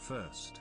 first.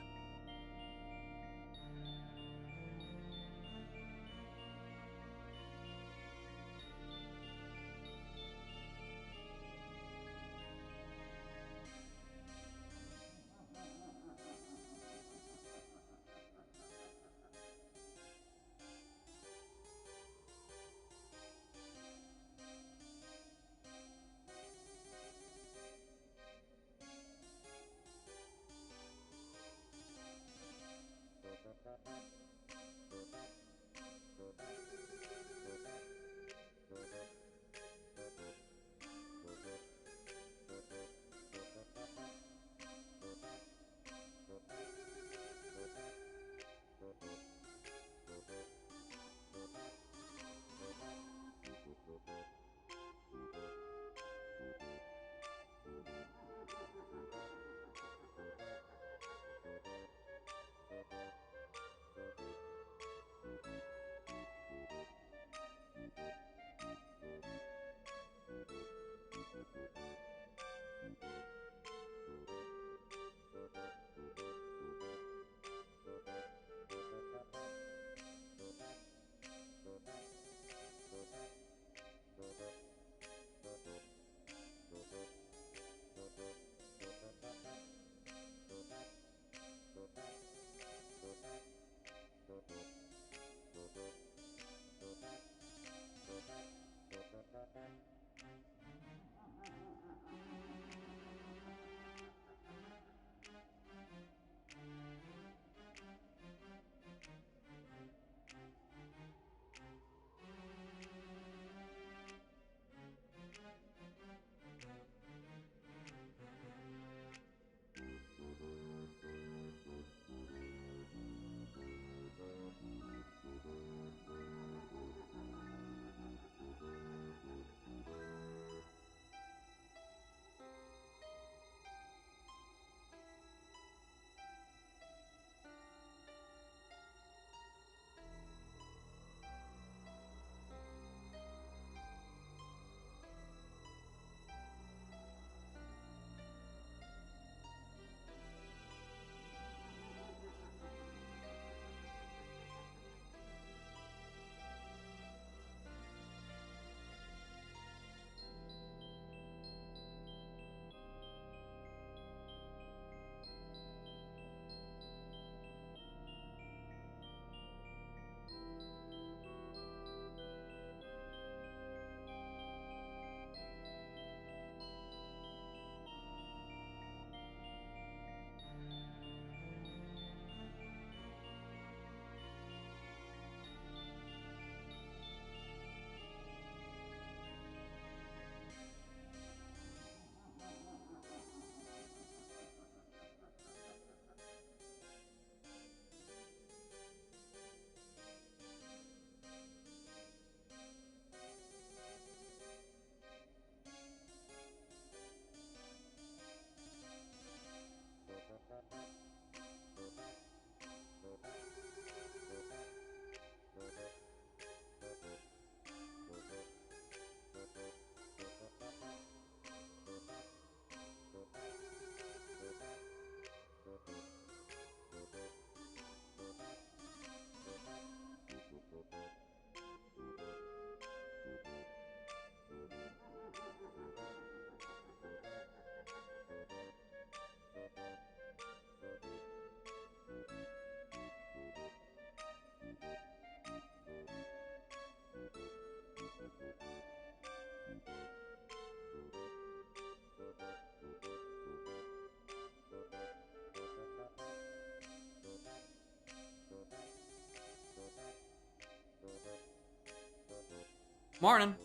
Morning.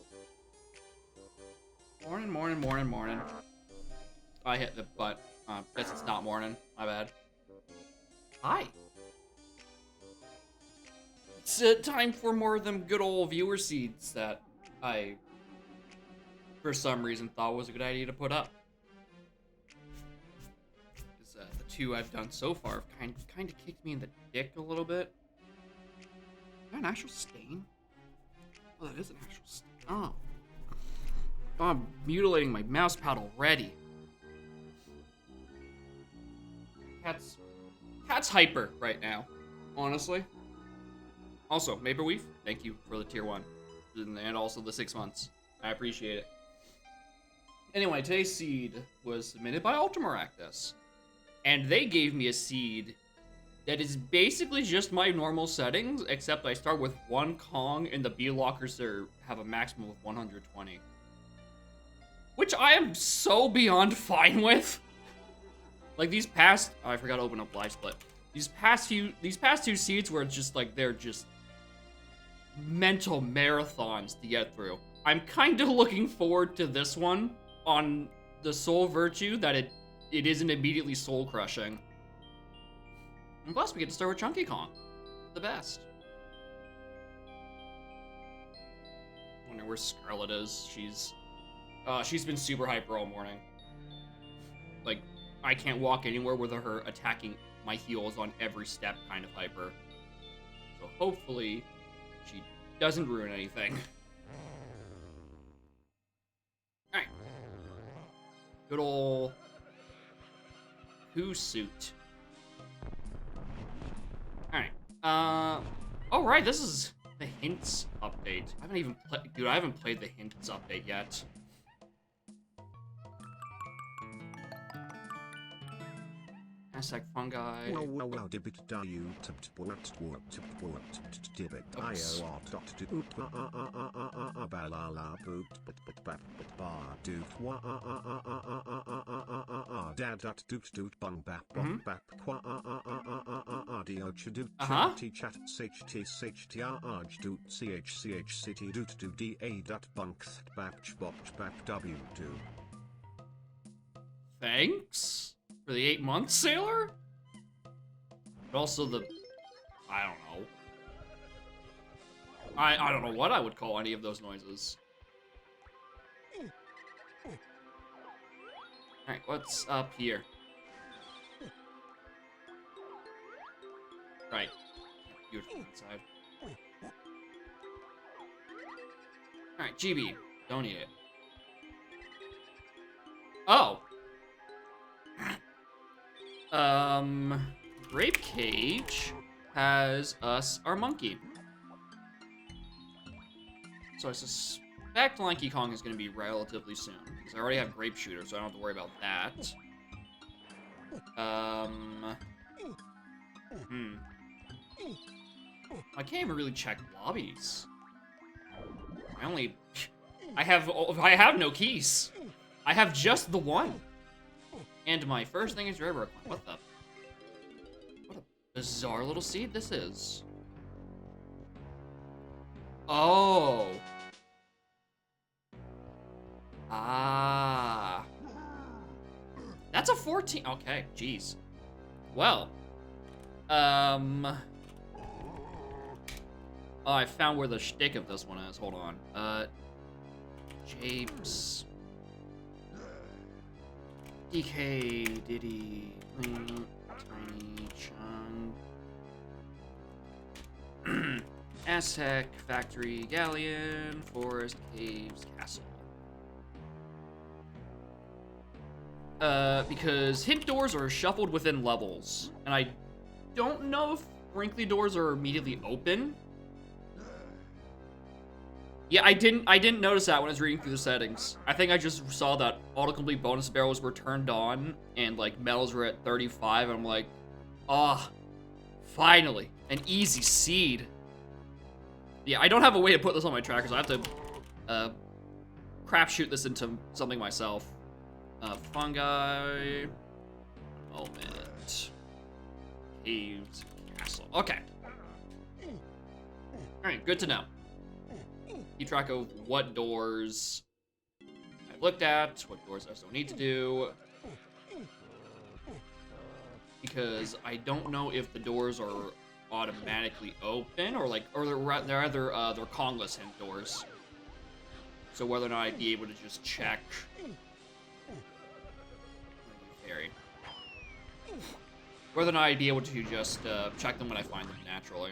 Morning. I hit the butt. Guess it's not morning. My bad. Hi. It's time for more of them good old viewer seeds that I, for some reason, thought was a good idea to put up. Because the two I've done so far have kind of kicked me in the dick a little bit. Is that an actual stain? Oh, that is an actual stain. Oh. Oh, I'm mutilating my mouse pad already. Cat's Cat's hyper right now, honestly. Also, Maperweave, thank you for the tier 1. And also the 6 months. I appreciate it. Anyway, today's seed was submitted by Ultramaractus. And they gave me a seed that is basically just my normal settings, except I start with 1 Kong and the B-Lockers have a maximum of 120. Which I am so beyond fine with. Like these past, oh, I forgot to open up Live Split. These past 2 seeds where it's just like, they're just mental marathons to get through. I'm kind of looking forward to this one on the Soul Virtue that it isn't immediately soul crushing. And plus we get to start with Chunky Kong. The best. I wonder where Scarlet is. She's been super hyper all morning. Like, I can't walk anywhere without her attacking my heels on every step kind of hyper. So hopefully she doesn't ruin anything. Alright. Good ol' Who suit. Alright. Oh right, this is the hints update. I haven't even dude, I haven't played the hints update yet. Insect fungi. Thanks for the 8 months, Sailor? But also the... I don't know. I don't know what I would call any of those noises. Alright, what's up here? Right. Beautiful inside. Alright, GB. Don't eat it. Oh! Grape Cage has us our monkey. So I suspect Lanky Kong is going to be relatively soon, because I already have Grape Shooter, so I don't have to worry about that. I can't even really check lobbies. I have no keys. I have just the one. And my first thing is Rarebrook. What a bizarre little seed this is. Oh. Ah. That's a 14. Okay, jeez. Well. Oh, I found where the shtick of this one is. Hold on. Japes. DK, Diddy, Tiny, Chung. Aztec, Factory, Galleon, Forest, Caves, Castle. Because hint doors are shuffled within levels, and I don't know if wrinkly doors are immediately open. Yeah, I didn't notice that when I was reading through the settings. I think I just saw that autocomplete bonus barrels were turned on and like medals were at 35, and I'm like, ah, finally, an easy seed. Yeah, I don't have a way to put this on my tracker, so I have to crap shoot this into something myself. Fungi, moment, caves, castle. Okay. All right, good to know. Keep track of what doors I've looked at, what doors I still need to do. Because I don't know if the doors are automatically open or they're either they're Kongless hint doors. So whether or not I'd be able to just check. Whether or not I'd be able to just check them when I find them naturally.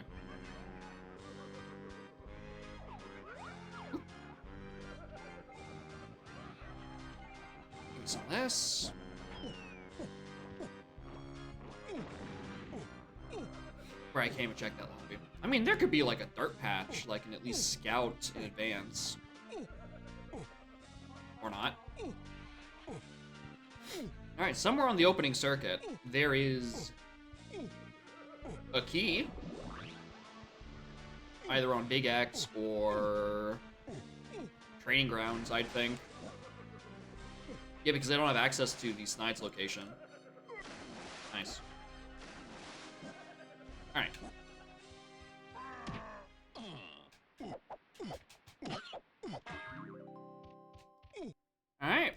Some of this. Where I can't even check that lobby. I mean, there could be like a dirt patch, like an at least scout in advance. Or not. Alright, somewhere on the opening circuit, there is a key. Either on Big X or training grounds, I'd think. Yeah, because they don't have access to the Snides location. Nice. Alright. Alright.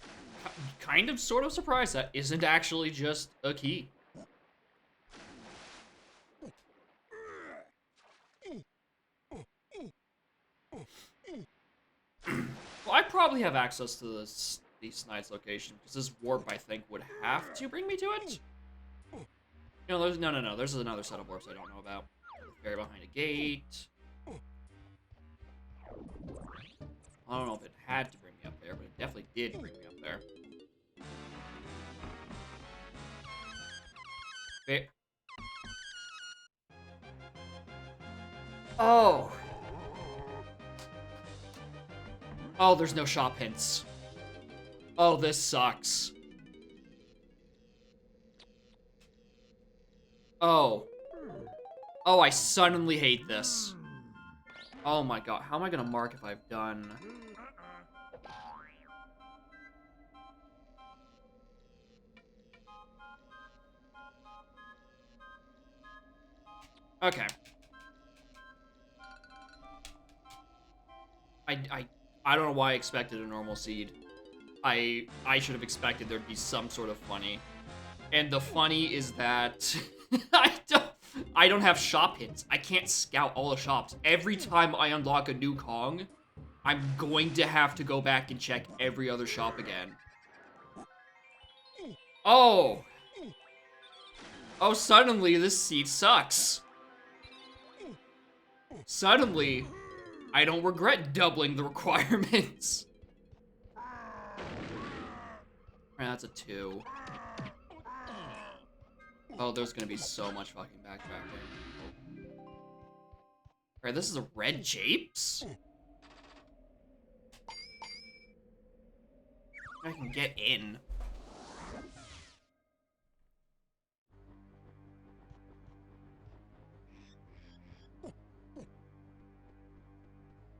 Kind of, sort of surprised that isn't actually just a key. Well, I probably have access to this, the Snides location, because this warp, I think, would have to bring me to it. No, there's no. There's another set of warps I don't know about. Very behind a gate. I don't know if it had to bring me up there, but it definitely did bring me up there. Okay. Oh. Oh, there's no shop hints. Oh, this sucks. Oh. Oh, I suddenly hate this. Oh my god, how am I gonna mark if I've done... Okay. I don't know why I expected a normal seed. I should have expected there'd be some sort of funny. And the funny is that I don't have shop hits. I can't scout all the shops. Every time I unlock a new Kong, I'm going to have to go back and check every other shop again. Oh. Oh, suddenly this seed sucks. Suddenly, I don't regret doubling the requirements. Alright, that's a 2. Oh, there's gonna be so much fucking backtracking. Alright, this is a red Japes? I can get in.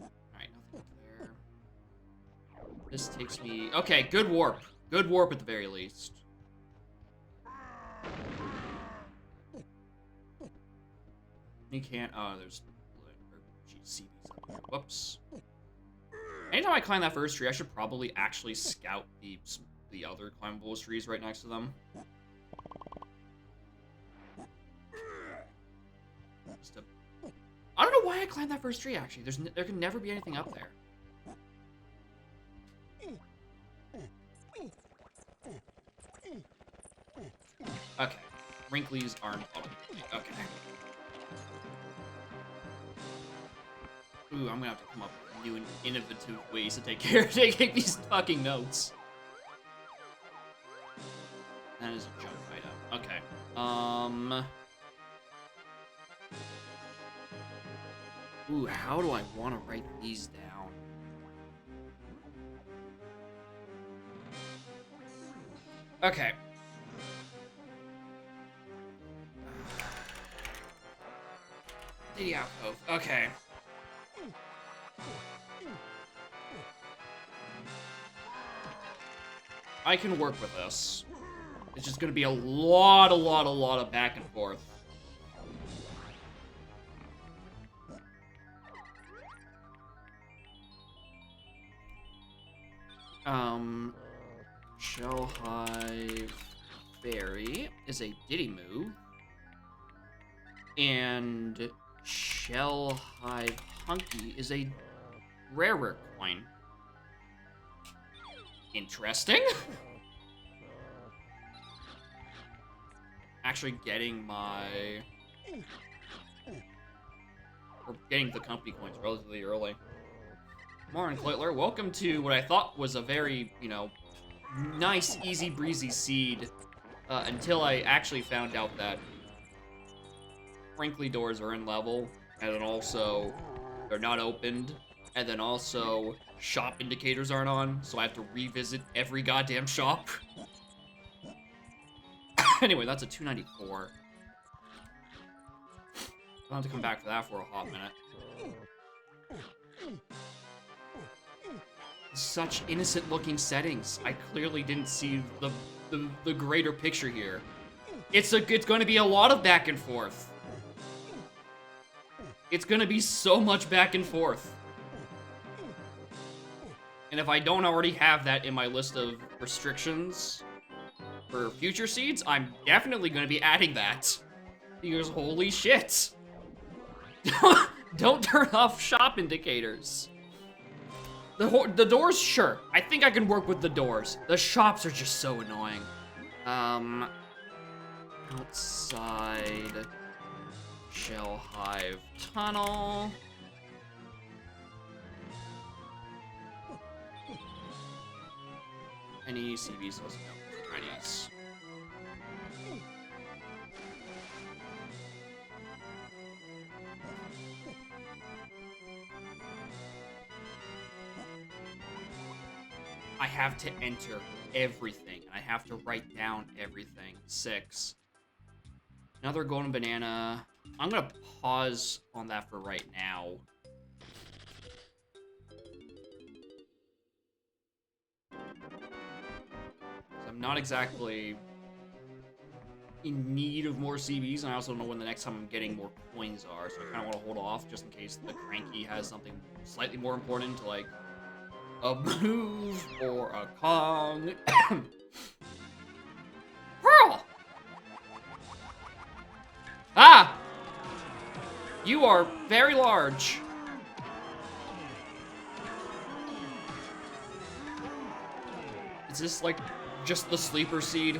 Alright, nothing there. This takes me... Okay, good warp. Good warp at the very least. You can't... Oh, there's... CBs up here. Whoops. Anytime I climb that first tree, I should probably actually scout the other climbable trees right next to them. I don't know why I climbed that first tree, actually. There can never be anything up there. Okay. Wrinklies aren't following me. Okay. Ooh, I'm gonna have to come up with new and innovative ways to take these fucking notes. That is a junk item. Okay. Ooh, how do I want to write these down? Okay. Diddy Alcove. Okay. I can work with this. It's just gonna be a lot of back and forth. Shell Hive Berry is a Diddy move. And Shell Hive Hunky is a rarer coin. Interesting. Actually getting the company coins relatively early. Martin Kleitler, welcome to what I thought was a very, nice, easy breezy seed, until I actually found out that wrinkly doors are in level, and then also they're not opened, and then also shop indicators aren't on, so I have to revisit every goddamn shop. Anyway, that's a 294. I'll have to come back for that for a hot minute. Such innocent-looking settings. I clearly didn't see the greater picture here. It's going to be a lot of back and forth. It's going to be so much back and forth. And if I don't already have that in my list of restrictions for future seeds, I'm definitely going to be adding that. Because holy shit. Don't turn off shop indicators. The doors, sure. I think I can work with the doors. The shops are just so annoying. Outside Shell Hive Tunnel. Any CVs? No, Chinese. I have to enter everything, and I have to write down everything. 6. Another golden banana. I'm gonna pause on that for right now. I'm not exactly in need of more CVs, and I also don't know when the next time I'm getting more coins are, so I kind of want to hold off just in case the Cranky has something slightly more important, like a move or a Kong. Pearl! Ah! You are very large. Is this like just the sleeper seed?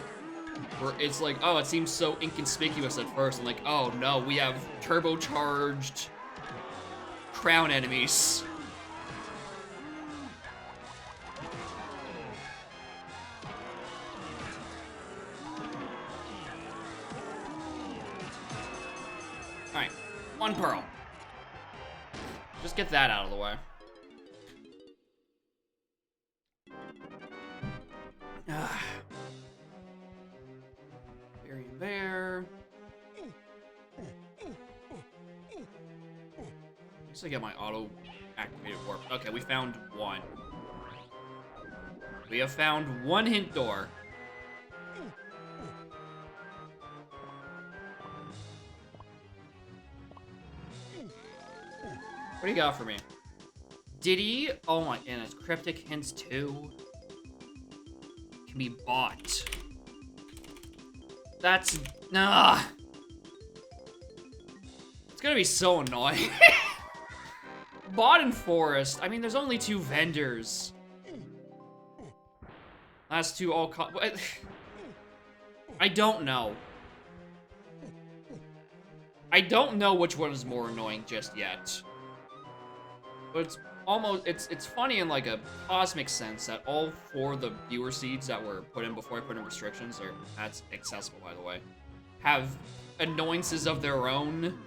Where it's like, oh, it seems so inconspicuous at first. And like, oh no, we have turbocharged crown enemies. Alright, 1 pearl. Just get that out of the way. Berry and bear. At least I get my auto activated warp. Okay, we found 1. We have found 1 hint door. What do you got for me? Diddy? Oh my, and it's cryptic hints too. Can be bought. That's, nah. It's gonna be so annoying. Bought in Forest. I mean, there's only 2 vendors. Last 2 all I don't know. I don't know which one is more annoying just yet. But it's almost, it's funny in like a cosmic sense that all 4 of the viewer seeds that were put in before I put in restrictions, or that's accessible by the way, have annoyances of their own.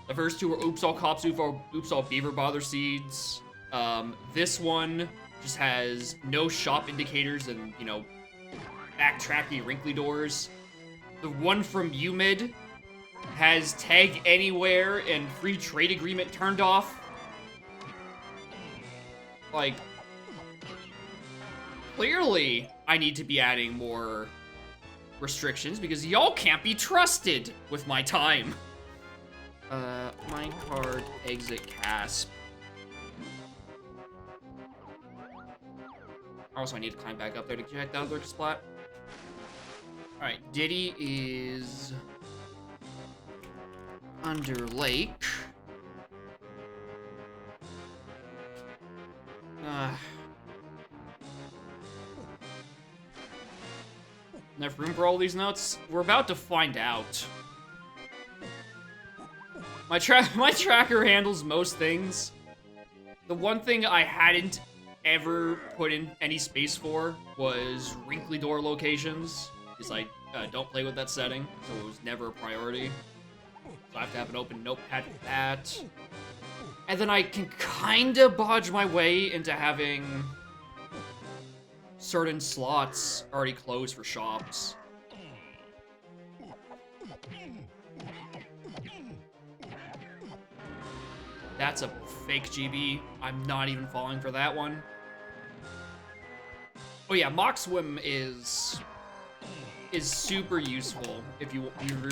The first 2 were Oops All Cops, Oops All Beaver Bother seeds. This one just has no shop indicators and, you know, backtracky wrinkly doors. The one from UMID has tag anywhere and free trade agreement turned off. Like, clearly I need to be adding more restrictions because y'all can't be trusted with my time. Minecart, exit CASP. Also, I need to climb back up there to check the other spot. Alright, Diddy is under lake. Enough room for all these notes? We're about to find out. My tracker handles most things. The one thing I hadn't ever put in any space for was wrinkly door locations, because I don't play with that setting, so it was never a priority. So I have to have an open notepad for that. And then I can kind of bodge my way into having certain slots already closed for shops. That's a fake GB. I'm not even falling for that one. Oh yeah, mock swim is super useful if you're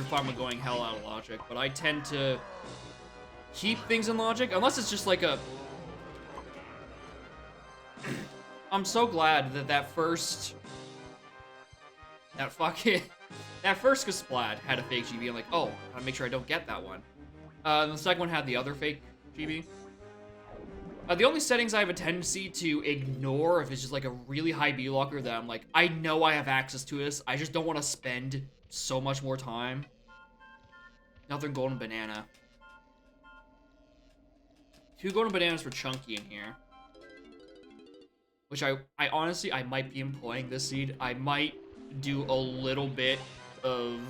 fine with going hell out of logic, but I tend to keep things in logic unless it's just like a. I'm so glad that first Kasplat had a fake GB. I'm like, oh, I gotta make sure I don't get that one. And the second one had the other fake GB. The only settings I have a tendency to ignore if it's just like a really high B locker that I'm like, I know I have access to this, I just don't want to spend so much more time. Another golden banana. 2 golden bananas for Chunky in here. Which I honestly, I might be employing this seed. I might do a little bit of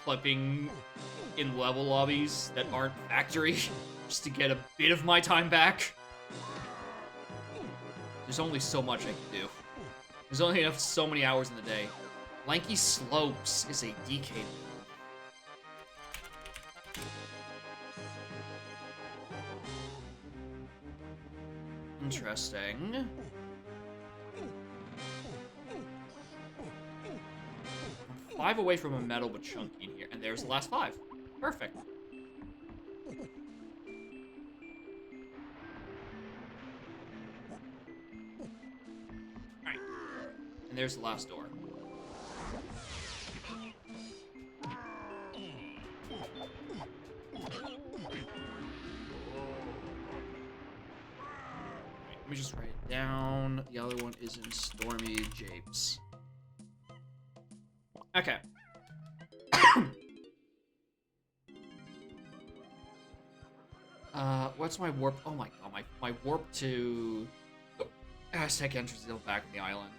clipping in level lobbies that aren't factory just to get a bit of my time back. There's only so much I can do. There's only enough so many hours in the day. Lanky Slopes is a DK move. Interesting. I'm 5 away from a medal with Chunky in here, and there's the last 5. Perfect. Alright. And there's the last door. Let me just write it down. The other one is in Stormy Japes. Okay. What's my warp? Oh my god, my warp to Aztec entrance is back in the island.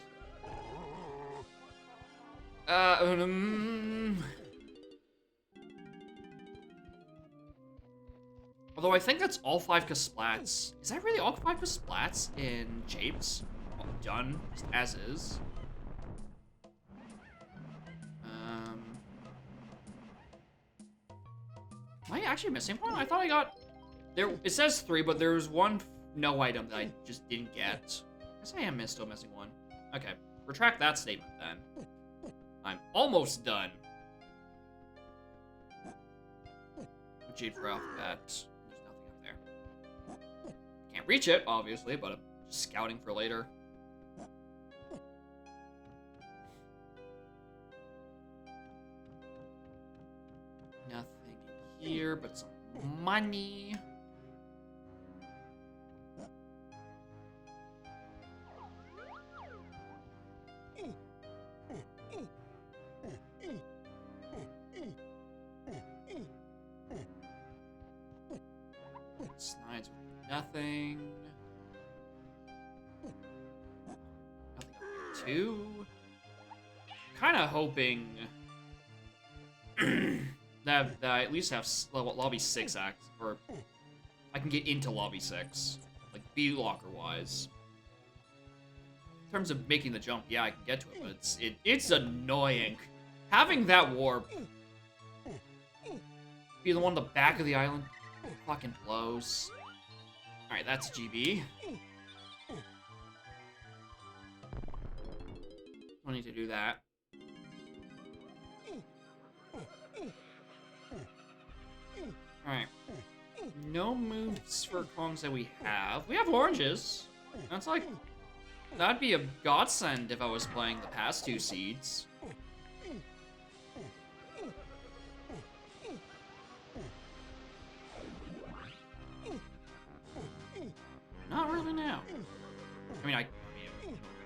Although I think that's all 5 Kasplats. Is that really all 5 Kasplats in Japes? Well, done as is. Am I actually missing one? I thought I got... There. It says 3, but there was one no item that I just didn't get. I guess I am still missing one. Okay, retract that statement then. I'm almost done. With Japes right off the bat. There's nothing up there. Can't reach it, obviously, but I'm just scouting for later. Nothing in here but some money. Slides with nothing. Nothing up here too. Kind of hoping that I at least have lobby 6 act, or I can get into lobby 6, like B locker wise. In terms of making the jump, yeah, I can get to it, but it's annoying. Having that warp be the one on the back of the island fucking blows. Alright, that's GB. Don't need to do that. Alright. No moves for Kongs that we have. We have oranges. That's like... That'd be a godsend if I was playing the past 2 seeds. Not really now. I mean,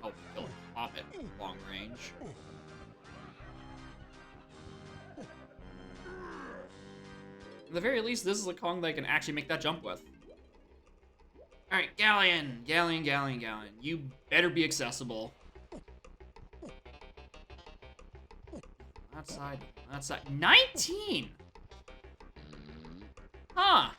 I'll kill a pop it long range. At the very least, this is a Kong that I can actually make that jump with. Alright, Galleon. You better be accessible. That side. 19! Huh.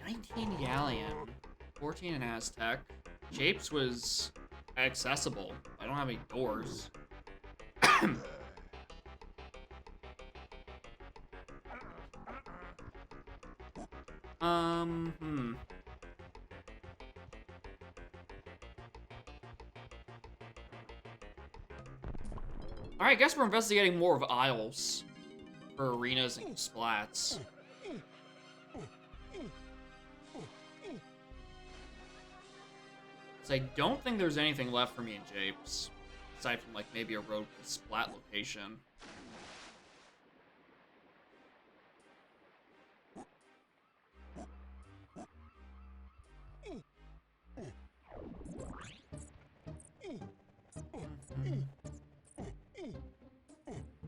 19 Galleon, 14 in Aztec. Japes was accessible. I don't have any doors. Hmm. Alright, I guess we're investigating more of Isles for arenas and splats. So I don't think there's anything left for me in Japes, aside from like maybe a road splat location.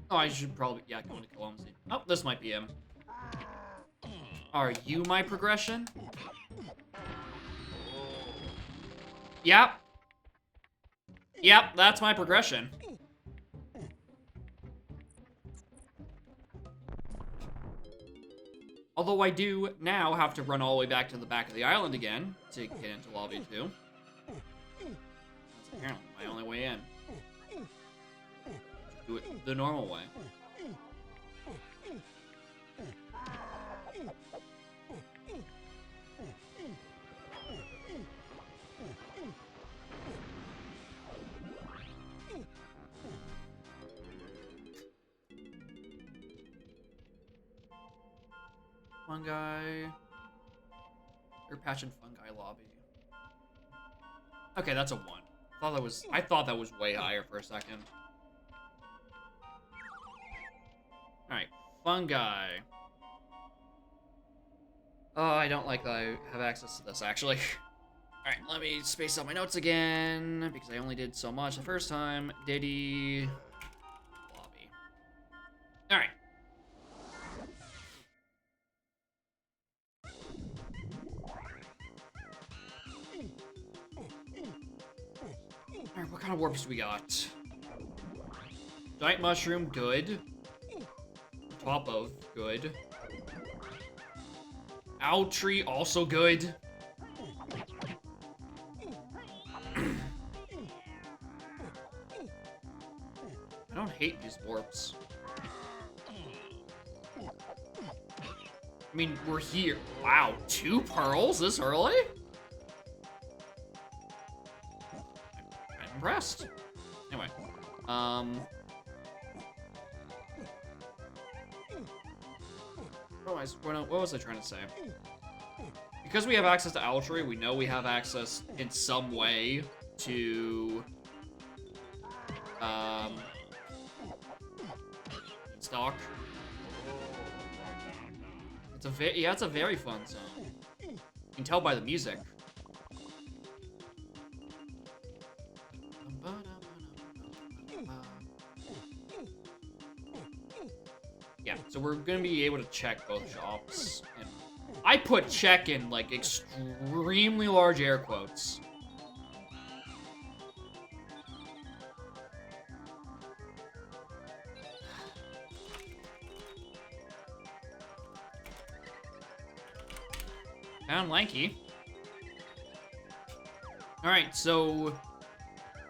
Oh, I should probably, yeah, go into Columbus. Oh, this might be him. Are you my progression? Yep. Yep, that's my progression. Although I do now have to run all the way back to the back of the island again to get into Lobby 2. That's apparently my only way in. Do it the normal way. Fungi. Your Patch and Fungi lobby. Okay, that's a 1. I thought that was way higher for a second. Alright, Fungi. Oh, I don't like that I have access to this, actually. Alright, let me space out my notes again, because I only did so much the first time. Diddy... Lobby. Alright. Alright, what kind of warps do we got? Giant Mushroom, good. Top of, good. Owl Tree, also good. I don't hate these warps. I mean, we're here. Wow, 2 pearls this early? I'm impressed. Anyway, what was I trying to say? Because we have access to Owl Tree, we know we have access in some way to stock. It's a very fun zone. You can tell by the music. Yeah, so we're gonna be able to check both shops. And I put check in like extremely large air quotes. Found Lanky. Alright, so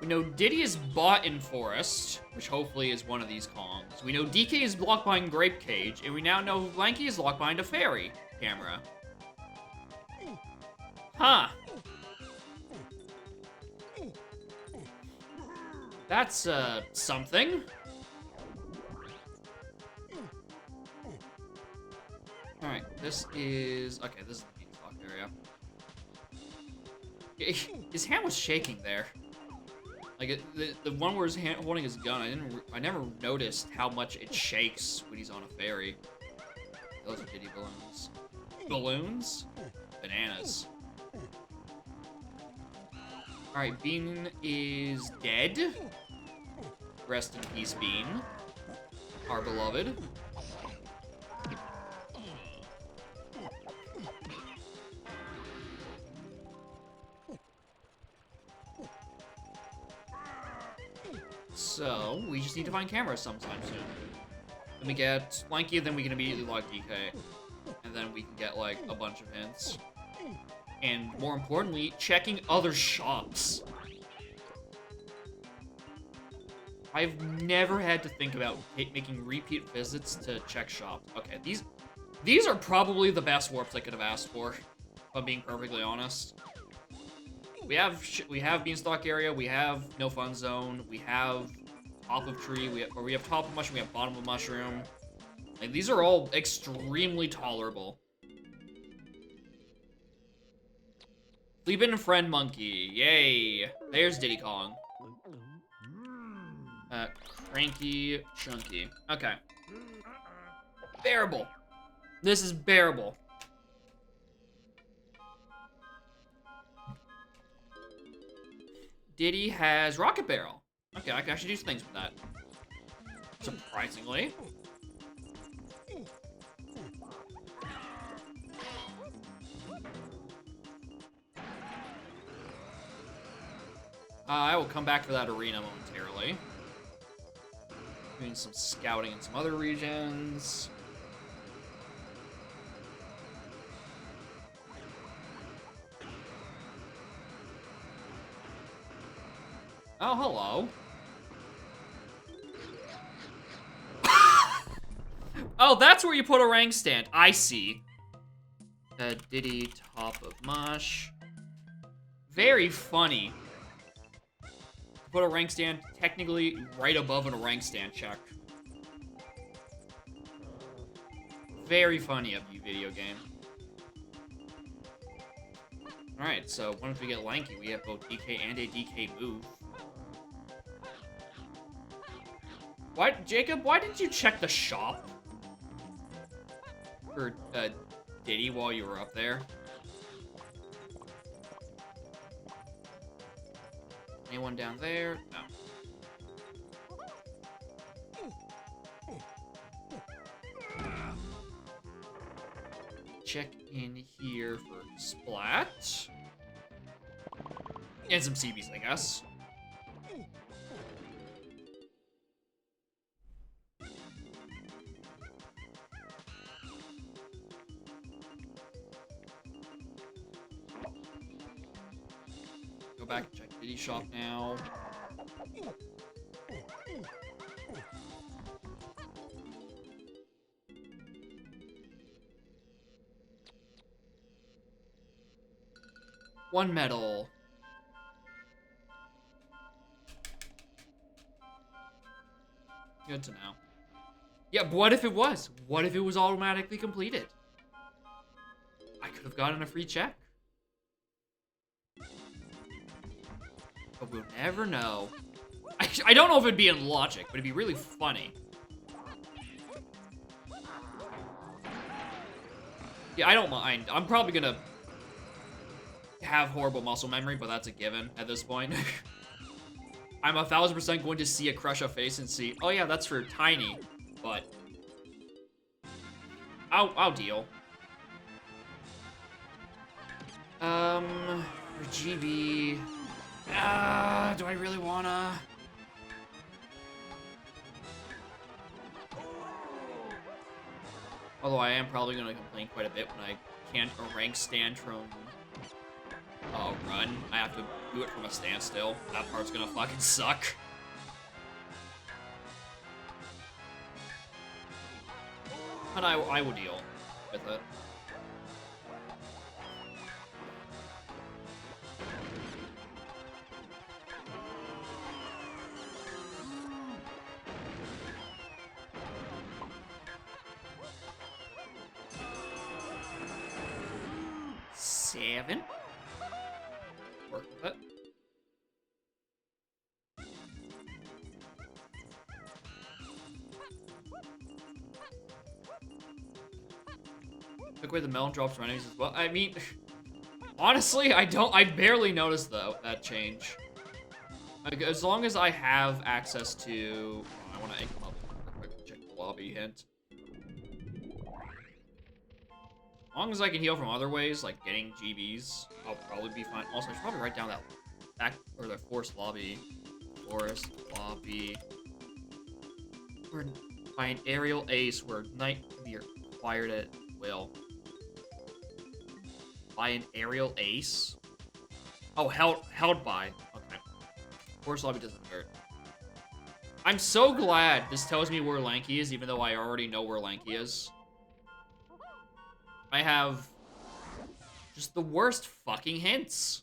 we know Diddy is bought in Forest, which hopefully is one of these Kongs. We know DK is locked behind Grape Cage, and we now know Lanky is locked behind a fairy camera. Huh. That's, something. Alright, this is... Okay, this is the Beanstalk area. His hand was shaking there. Like, the one where his hand holding his gun, I never noticed how much it shakes when he's on a ferry. Those are Diddy balloons. Balloons? Bananas. Alright, Bean is dead. Rest in peace, Bean. Our beloved. So, we just need to find cameras sometime soon. Then we get Lanky, then we can immediately log DK. And then we can get, like, a bunch of hints. And, more importantly, checking other shops. I've never had to think about making repeat visits to check shops. Okay, these are probably the best warps I could have asked for, if I'm being perfectly honest. We have Beanstalk area, we have No Fun Zone, we have Top of Tree, we have Top of Mushroom, we have Bottom of Mushroom. Like, these are all extremely tolerable. Sleepin' Friend Monkey, yay! There's Diddy Kong. Cranky Chunky. Okay. Bearable. This is bearable. Diddy has Rocket Barrel. Okay, I can actually do some things with that. Surprisingly. I will come back for that arena momentarily. Doing some scouting in some other regions. Oh, hello. Oh, that's where you put a rank stand. I see. Diddy, Top of Mush. Very funny. Put a rank stand technically right above a rank stand check. Very funny of you, video game. Alright, so once we get Lanky, we have both DK and a DK move. Jacob, why didn't you check the shop for Diddy while you were up there? Anyone down there? No. Check in here for Splat. And some CBs, I guess. Go back and check Diddy shop now. One medal. Good to know. Yeah, but what if it was? What if it was automatically completed? I could have gotten a free check. But we'll never know. I don't know if it'd be in logic, but it'd be really funny. Yeah, I don't mind. I'm probably gonna have horrible muscle memory, but that's a given at this point. I'm 1000% going to see a Crusha face and see, oh yeah, that's for Tiny, but I'll deal. For GB, do I really wanna? Although I am probably gonna complain quite a bit when I can't rank stand from run. I have to do it from a standstill. That part's gonna fucking suck. But I will deal with it. Seven. Work with it. Took away the melon drops from enemies as well. I mean, honestly, I barely noticed though that change. Like, as long as I have access to, I want to egg them up real quick, check the lobby hint. As long as I can heal from other ways, like getting GBs, I'll probably be fine. Also, I should probably write down that back or the forest lobby copy. Or by an aerial ace where knight can be acquired at will. By an aerial ace? Oh, held by. Okay. Force lobby doesn't hurt. I'm so glad this tells me where Lanky is, even though I already know where Lanky is. I have just the worst fucking hints.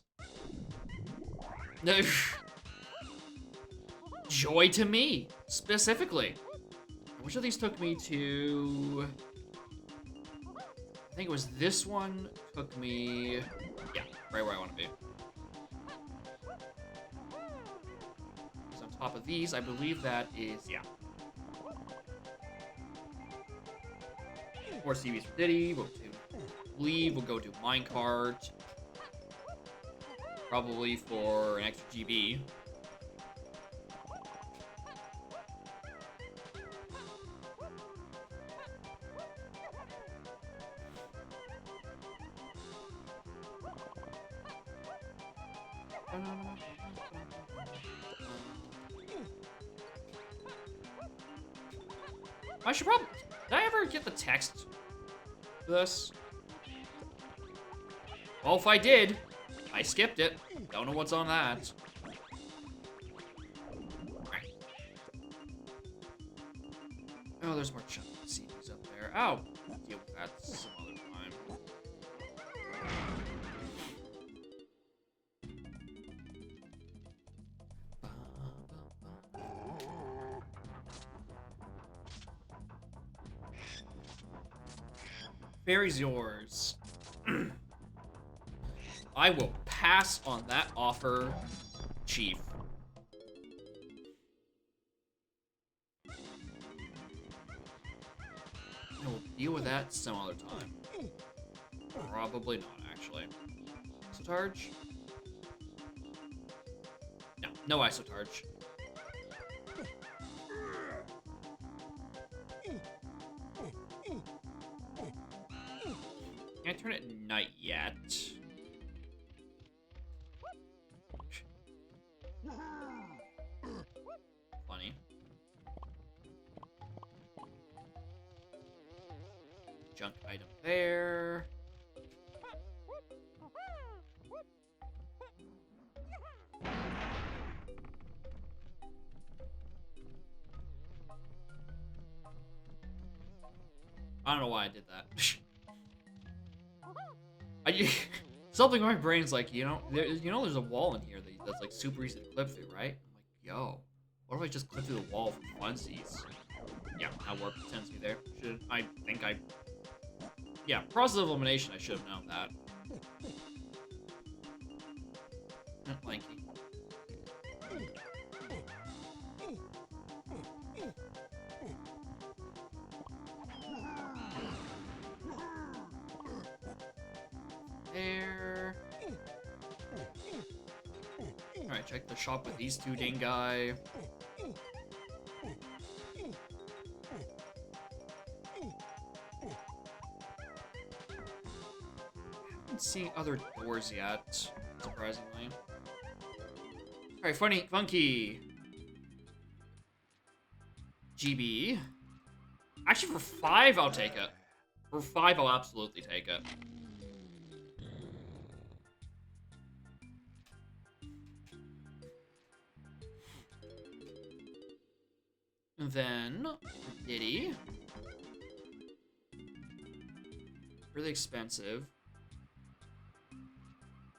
Joy to me, specifically. Which of these took me to... I think it was this one took me... Yeah, right where I want to be. Because on top of these, I believe that is... Yeah. 4 CVs for Diddy. We'll leave. We'll go to Minecart. Probably for an extra GB. I should probably... Did I ever get the text for this? Well, if I did, I skipped it. Don't know what's on that. Right. Oh, there's more chunky CDs up there. Oh, we'll deal with that some other time. Fairy's yours. I will pass on that offer, Chief. I will deal with that some other time. Probably not, actually. Isotarge? No, no Isotarge. Can't turn it night yet. Funny. Junk item there. I don't know why I did that. Something in my brain's like, there's a wall in here that's like super easy to clip through, right? I'm like, yo, what if I just clip through the wall for funsies? Yeah, that work sends me there. Yeah, process of elimination, I should have known that. Lanky. There. Alright, check the shop with these two dingai. Haven't seen other doors yet, surprisingly. Alright, funky. GB. Actually, for 5, I'll take it. For 5, I'll absolutely take it. And then, Diddy. Really expensive.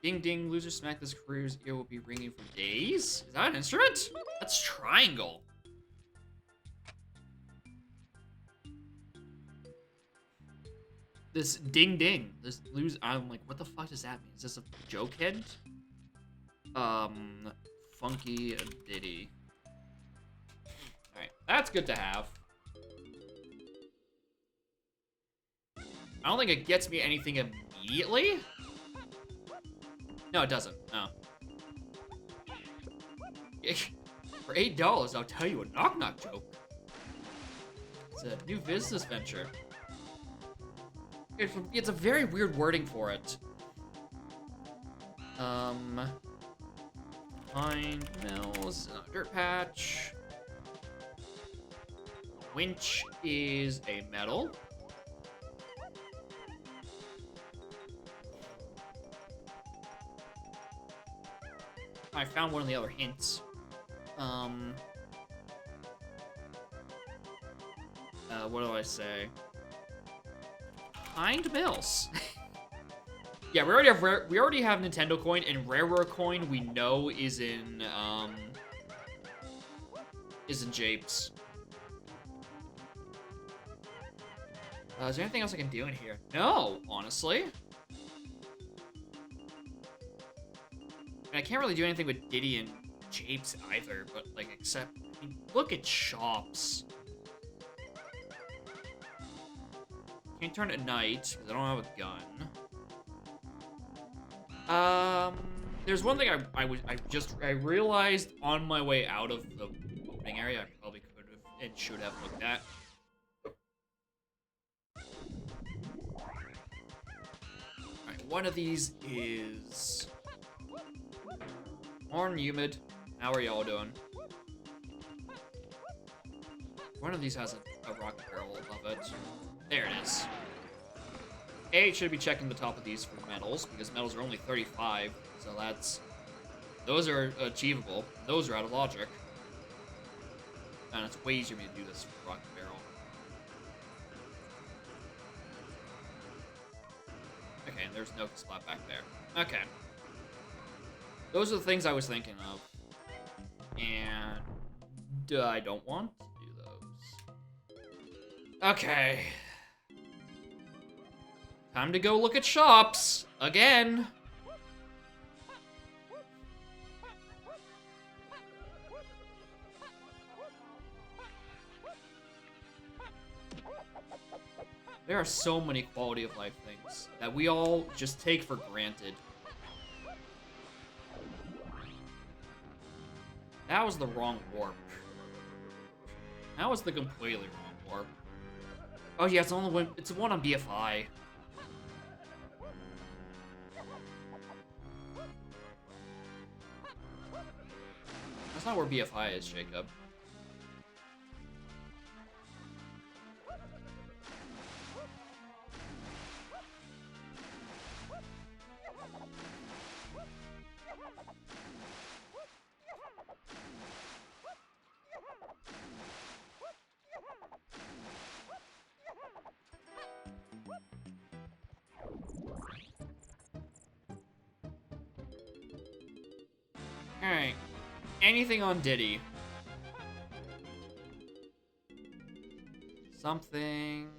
Ding ding, loser smack this career's ear will be ringing for days? Is that an instrument? That's triangle. This ding ding. This lose. I'm like, what the fuck does that mean? Is this a joke hint? Funky Diddy. Alright, that's good to have. I don't think it gets me anything immediately. No, it doesn't. No. For $8, I'll tell you a knock-knock joke. It's a new business venture. It's a very weird wording for it. Pine Mills, dirt patch. Winch is a metal. I found one of the other hints. What do I say? Hind mills. Yeah, we already have Nintendo coin, and rarer coin we know is in Japes. Is there anything else I can do in here? No, honestly. And I can't really do anything with Diddy and Japes either, but like, except, I mean, look at shops. Can't turn at night because I don't have a gun. There's one thing I realized on my way out of the opening area. I probably could have and should have looked at. Alright, one of these is Morning Humid. How are y'all doing? One of these has a rocket barrel above it. There it is. A should be checking the top of these for metals, because metals are only 35, so those are achievable. Those are out of logic. And it's way easier for me to do this with rocket barrel. Okay, and there's no spot back there. Okay. Those are the things I was thinking of. And I don't want to do those. Okay. Time to go look at shops again. There are so many quality of life things that we all just take for granted. That was the wrong warp. That was the completely wrong warp. Oh yeah, it's the one on BFI. That's not where BFI is, Jacob. Alright. Anything on Diddy? Something...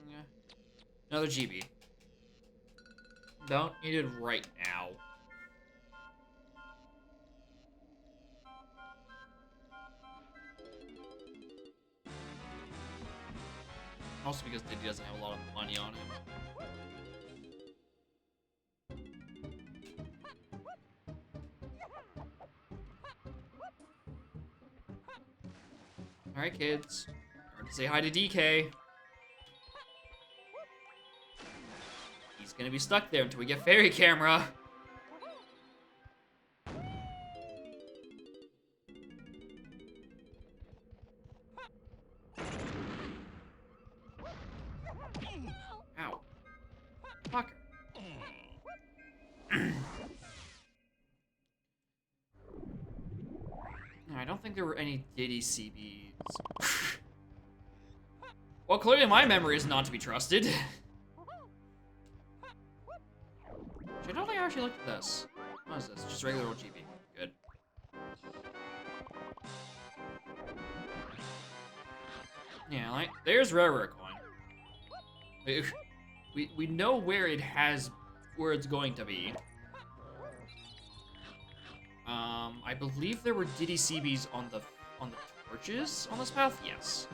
Another GB. Don't need it right now. Also because Diddy doesn't have a lot of money on him. Alright, kids. Say hi to DK. He's gonna be stuck there until we get fairy camera. Ow. Fucker. No, I don't think there were any Diddy CBs. Well, clearly my memory is not to be trusted. I don't think I actually looked at this. What is this? Just regular old GB. Good. Yeah, like, there's Rare Coin. We know where it's going to be. I believe there were Diddy CBs on the torches on this path. Yes.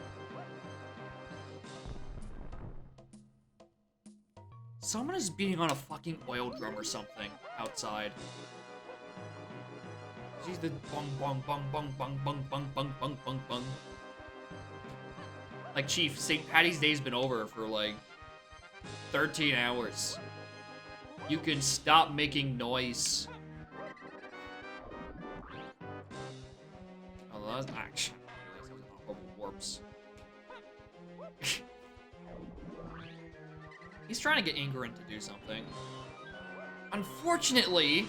Someone is beating on a fucking oil drum or something outside. See the bong bong bong bong bong bong bong bong bong bong bong. Like, Chief, St. Patty's Day's been over for like 13 hours. You can stop making noise. Oh, that's actually horrible warps. He's trying to get Ingrid to do something. Unfortunately,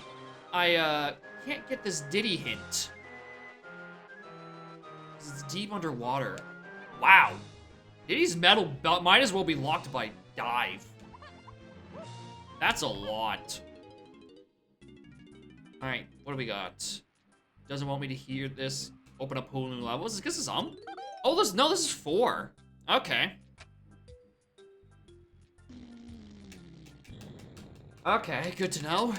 I can't get this Diddy hint. It's deep underwater. Wow. Diddy's medal might as well be locked by dive. That's a lot. Alright, what do we got? Doesn't want me to hear this. Open up whole new levels. Is this Oh, this is 4. Okay. Okay, good to know.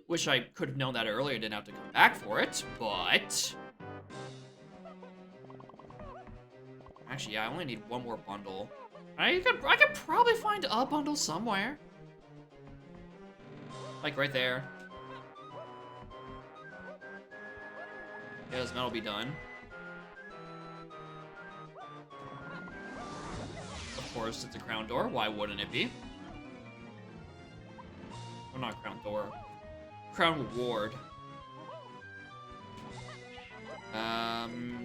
Wish I could have known that earlier, didn't have to come back for it, but... Actually, yeah, I only need one more bundle. I could probably find a bundle somewhere. Like right there. Yeah, this metal will be done. Of course, it's a crown door. Why wouldn't it be? Well, not crown door. Crown reward.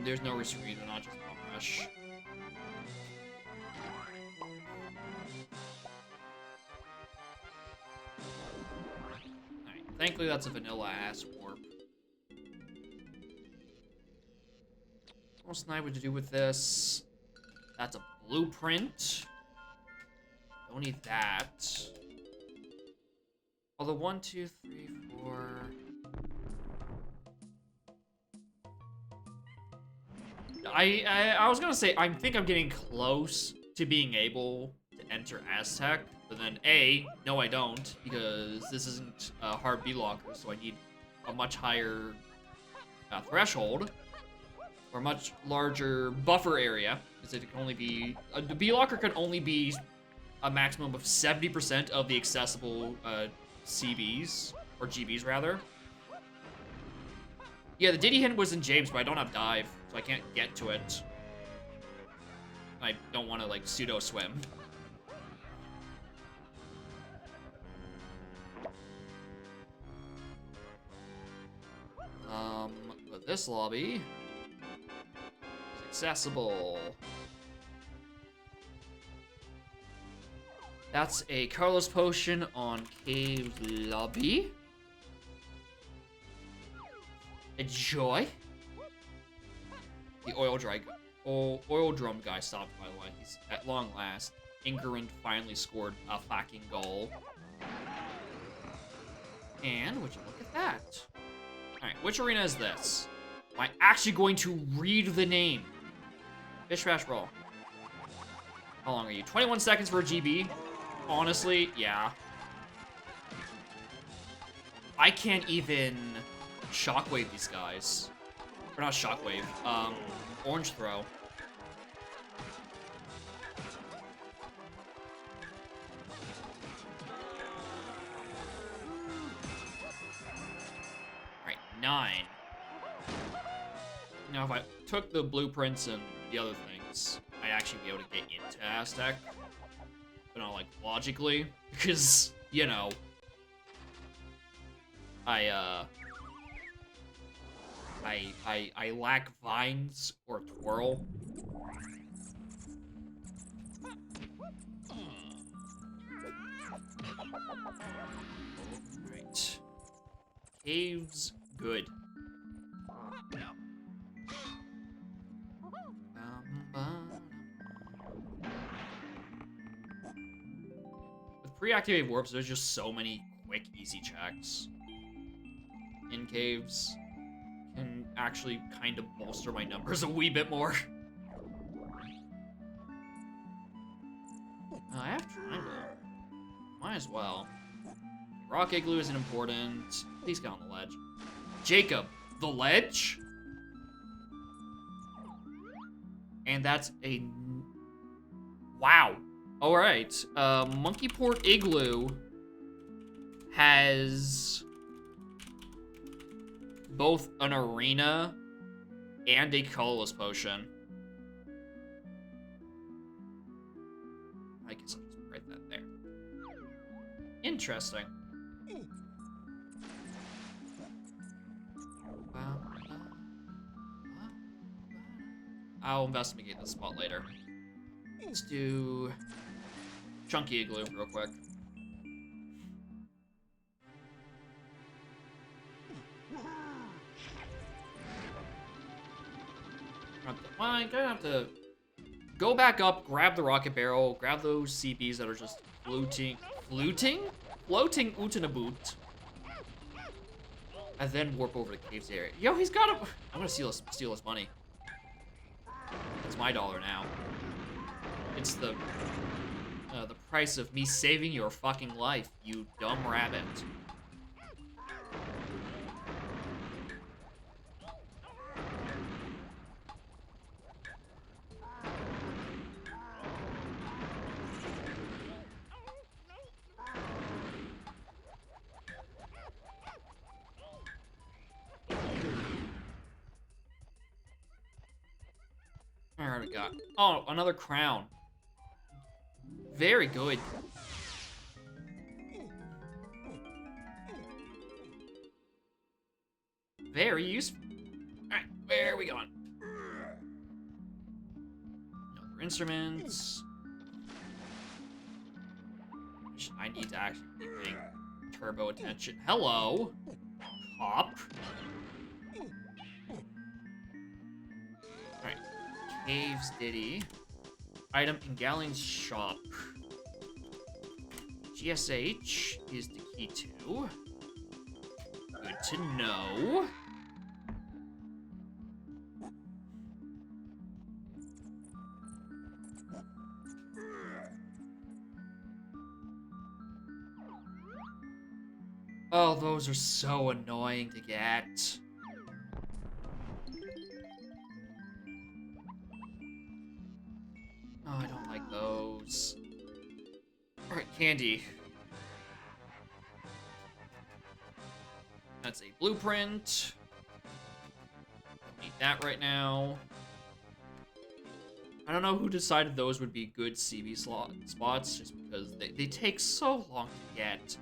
There's no restraint, not just bomb rush. Alright, thankfully that's a vanilla ass warp. What else can I would do with this? That's a blueprint. Don't need that. Although 1, 2, 3, 4. I was gonna say I think I'm getting close to being able to enter Aztec, but then no I don't, because this isn't a hard B-locker, so I need a much higher threshold, or a much larger buffer area, because it can only be the B-locker can only be a maximum of 70% of the accessible CBs, or GBs rather. Yeah, the Diddy hint was in James, but I don't have dive, so I can't get to it. I don't want to, like, pseudo-swim. But this lobby is accessible. That's a Carlos potion on Cave's lobby. Enjoy. The oil drum guy stopped, by the way. He's at long last. Ingrid finally scored a fucking goal. And would you look at that? Alright, which arena is this? Am I actually going to read the name? Fish Bash Roll. How long are you? 21 seconds for a GB? Honestly, yeah. I can't even shockwave these guys. Or not shockwave, orange throw. Alright, 9. Now if I took the blueprints and the other things, I'd actually be able to get into Aztec. But not like logically, because, you know, I lack vines or twirl. Right. Caves, good. With pre-activated warps, there's just so many quick, easy checks in caves. Can actually kind of bolster my numbers a wee bit more. I have triangle. Might as well. Rock Igloo isn't important. Please get on the ledge. Jacob, the ledge? And that's a... Wow. Alright. Monkey Port Igloo has both an arena and a colorless potion. I guess I'll just write that there. Interesting. I'll investigate this spot later. Let's do Chunky Igloo real quick. I'm gonna have to go back up, grab the rocket barrel, grab those CBs that are just floating Utanaboot, and then warp over to Caves area. Yo, he's got a. I'm gonna steal his money. It's my dollar now. It's the price of me saving your fucking life, you dumb rabbit. Alright, we got. Oh, another crown. Very good. Very useful. Alright, where are we going? Other instruments. I need to actually be paying turbo attention. Hello. Hop. Alright. Caves Ditty. Item in Galleon's shop. GSH is the key to. Good to know. Oh, those are so annoying to get. Oh, I don't like those. Alright, candy. That's a blueprint. Don't need that right now. I don't know who decided those would be good CB spots, just because they take so long to get.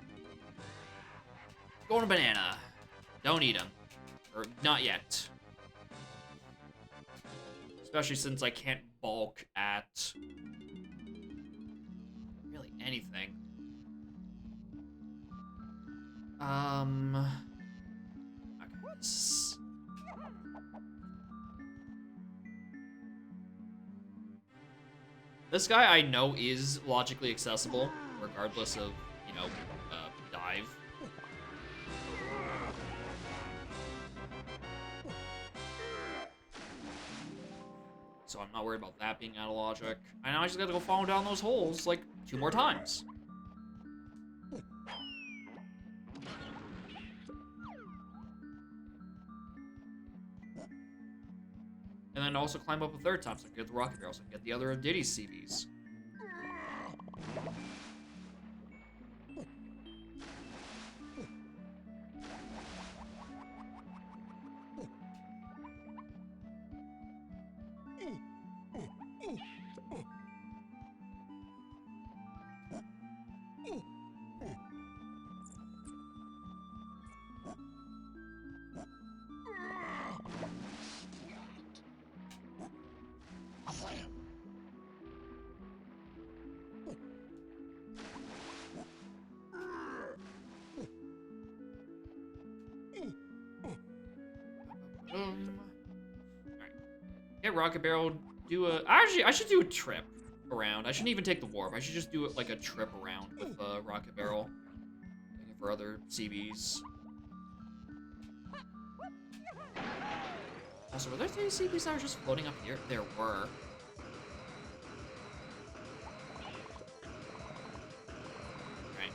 Golden banana. Don't eat them. Or not yet. Especially since I can't bulk at really anything. Okay. This guy I know is logically accessible, regardless of, you know, dive. So I'm not worried about that being out of logic. I know I just gotta go fall down those holes like 2 more times. And then also climb up a 3rd time so I can get the rocket barrel, so I can get the other of Diddy's CBs. Alright. Get rocket barrel, do a... Actually, I should do a trip around. I shouldn't even take the warp. I should just do it like a trip around with the rocket barrel. Looking for other CBs. Also, were there any CBs that were just floating up here? There were. Alright.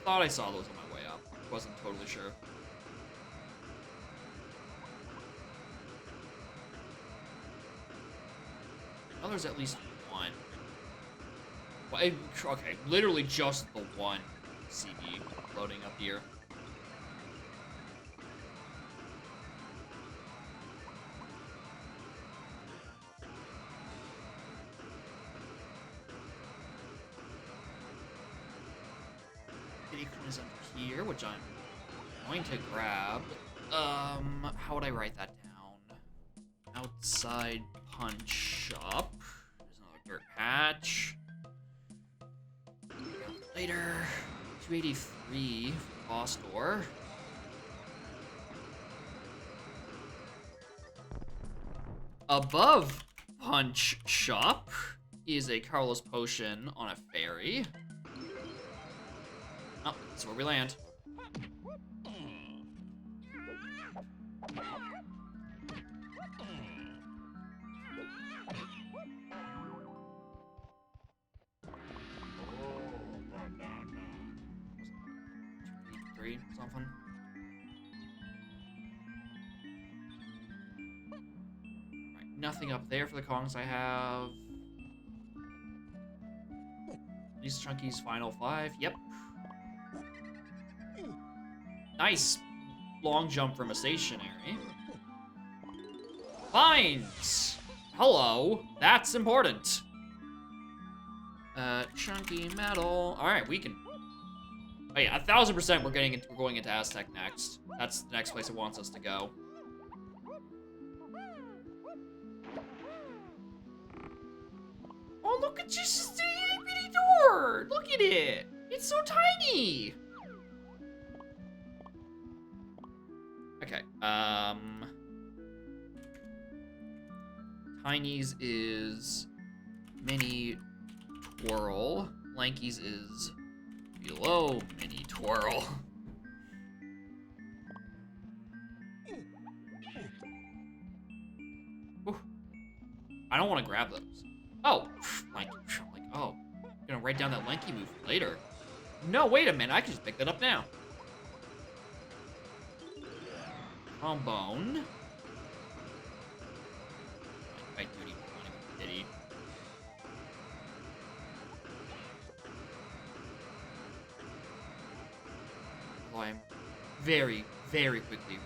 Thought I saw those on my way up. Wasn't totally sure. Oh, there's at least one. Well, okay, literally just the one CB floating up here. Kitty is up here, which I'm going to grab. How would I write that down? Outside punch up. There's another Dirt hatch. Later. 283 boss door. Above Punch Shop is a Carlos potion on a ferry. Oh, that's where we land. Something. Right, nothing up there for the Kongs I have. These Chunky's final 5. Yep. Nice long jump from a stationary. Vines! Hello. That's important. Chunky metal. Alright, we can. Oh yeah, 1000% we're going into Aztec next. That's the next place it wants us to go. Oh, look at just the itty door! Look at it! It's so tiny! Okay, Tiny's is mini twirl. Lanky's is below mini twirl. Ooh. I don't want to grab those. Oh, like, oh, I'm gonna write down that Lanky move for later. No, wait a minute, I can just pick that up now. Trombone. I do need more money with Diddy. Well, I'm very, very quickly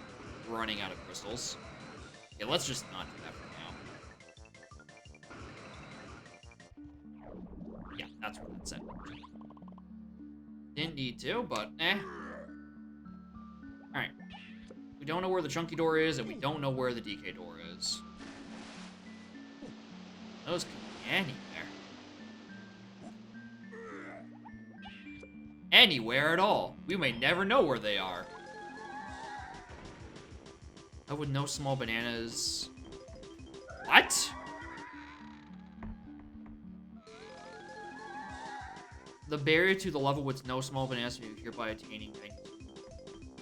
running out of crystals. Yeah, let's just not do that for now. Yeah, that's what it said. Didn't need to, but eh. Alright. We don't know where the Chunky door is, and we don't know where the DK door is. Those could be anywhere. Anywhere at all. We may never know where they are. Oh, with no small bananas. What? The barrier to the level with no small bananas will be hereby attaining 90.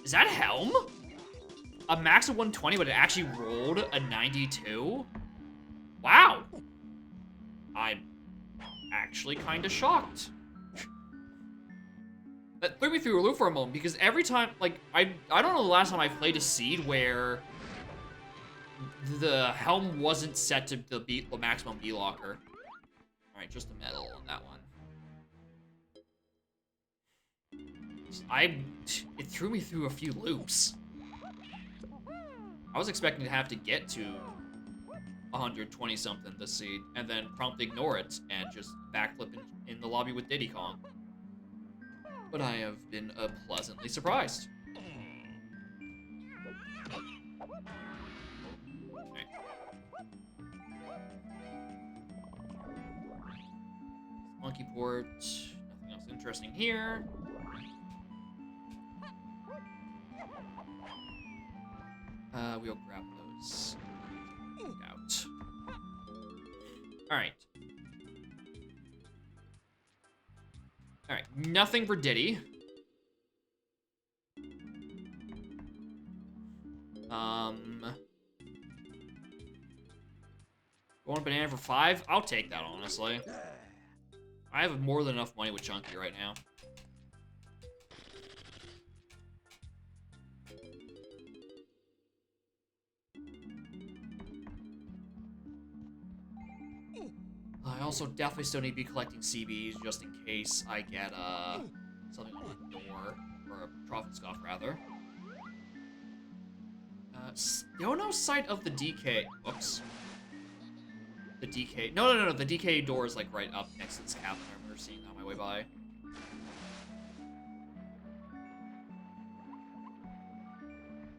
Is that Helm? A max of 120, but it actually rolled a 92? Wow. I'm actually kind of shocked. That threw me through a loop for a moment, because every time, like, I don't know the last time I played a seed where the Helm wasn't set to the maximum B locker. Alright, just the metal on that one. It threw me through a few loops. I was expecting to have to get to 120 something this seed, and then promptly ignore it and just backflip in the lobby with Diddy Kong. But I have been pleasantly surprised. Okay. Monkey port. Nothing else interesting here. We'll grab those. Out. Alright. Alright, nothing for Diddy. One banana for 5? I'll take that, honestly. I have more than enough money with Chunky right now. I also definitely still need to be collecting CBs just in case I get something on the door, or a Trophy Scoff rather. Still no sight of the DK. Oops. The DK. No. The DK door is like right up next to this cabin. I remember seeing that on my way by. I'm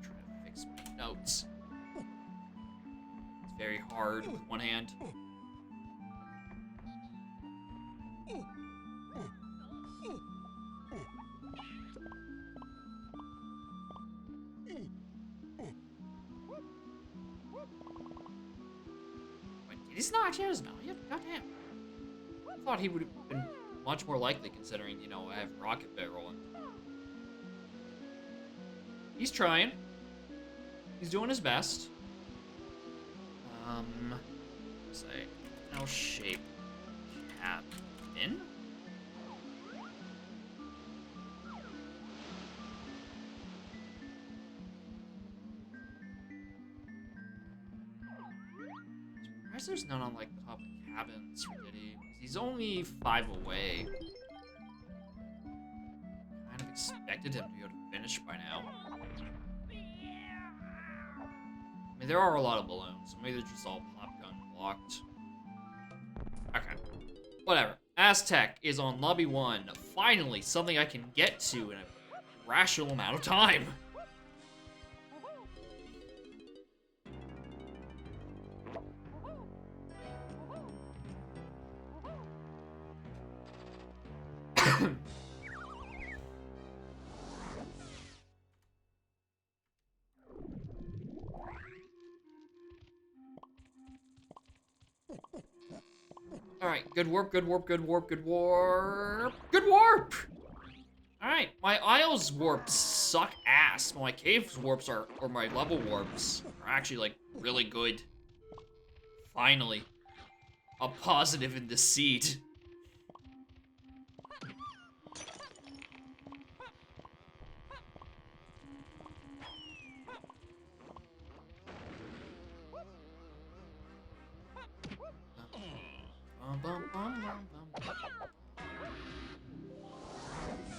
trying to fix my notes. It's very hard with one hand. Wait, did he not actually have his mouth yet? Goddamn. I thought he would have been much more likely considering, you know, I have Rocket Barrel and... He's trying. He's doing his best. Let's say, no shape cabin. Surprised there's none on like the top of cabins for Diddy. He's only 5 away. Kind of expected him to be able to finish by now. I mean, there are a lot of balloons, so maybe they're just all pop gun blocked. Okay. Whatever. Aztec is on lobby 1. Finally, something I can get to in a rational amount of time. Alright, good warp, good warp, good warp, good warp. Good warp! Alright, my Isles warps suck ass. My caves warps are, or my level warps, are actually, like, really good. Finally. A positive in the seed.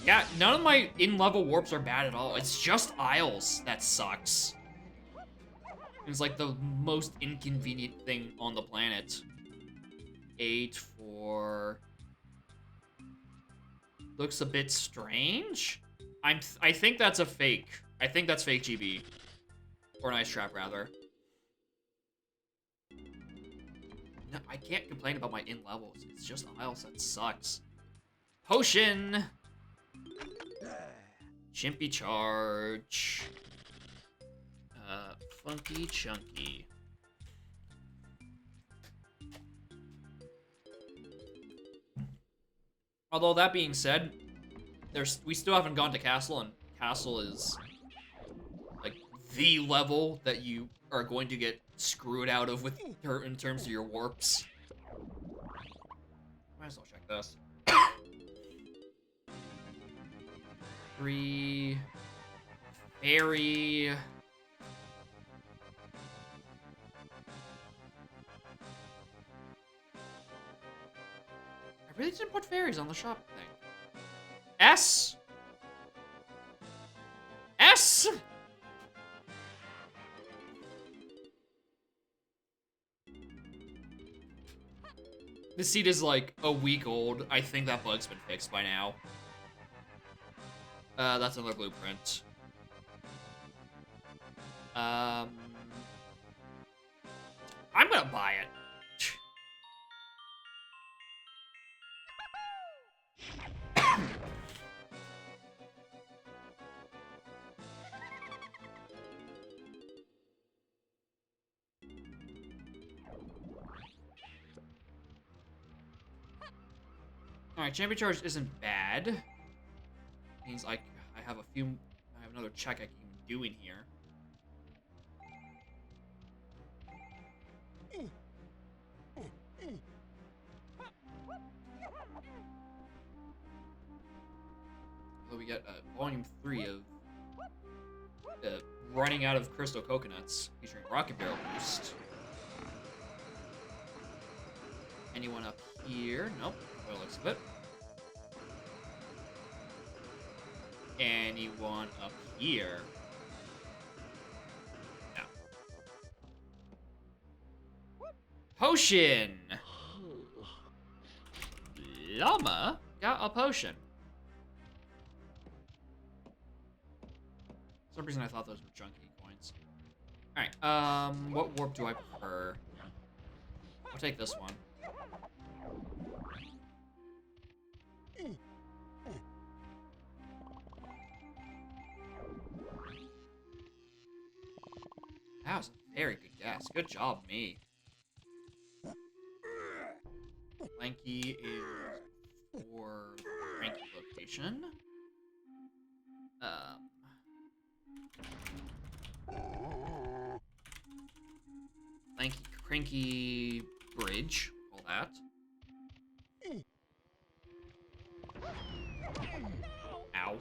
Yeah, none of my in-level warps are bad at all. It's just Isles that sucks. It's like the most inconvenient thing on the planet. 8 for... Looks a bit strange. I think that's a fake. I think that's fake GB. Or an ice trap, rather. No, I can't complain about my in-levels. It's just Isles that sucks. Potion! Chimpy charge. Funky chunky. Although that being said, we still haven't gone to Castle, and Castle is like the level that you are going to get screwed out of with in terms of your warps. Might as well check this. 3 fairy. I really didn't put fairies on the shop thing. S. S. The seed is like a week old. I think that bug's been fixed by now. That's another blueprint. I'm gonna buy it. Alright, champion charge isn't bad. Means I have another check I can do in here. So we get volume 3 of running out of crystal coconuts featuring rocket barrel boost. Anyone up here? Nope. By the looks of it. Anyone up here? No. Potion! Llama got a potion. For some reason I thought those were chunky coins. Alright, what warp do I prefer? I'll take this one. Good job, me. Lanky is for the Cranky location. Lanky, Cranky Bridge, all that. Ow.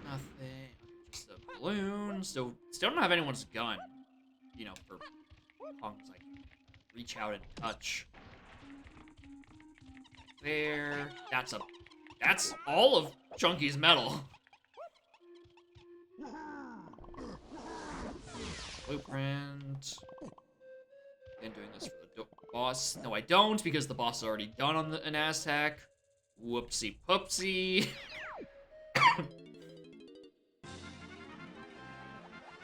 Nothing. Just a balloon. Still don't have anyone's gun. You know, for long as I can reach out and touch. There. That's all of Chunky's metal. Blueprint. Again, doing this for the boss. No, I don't, because the boss is already done on an Aztec. Whoopsie poopsie.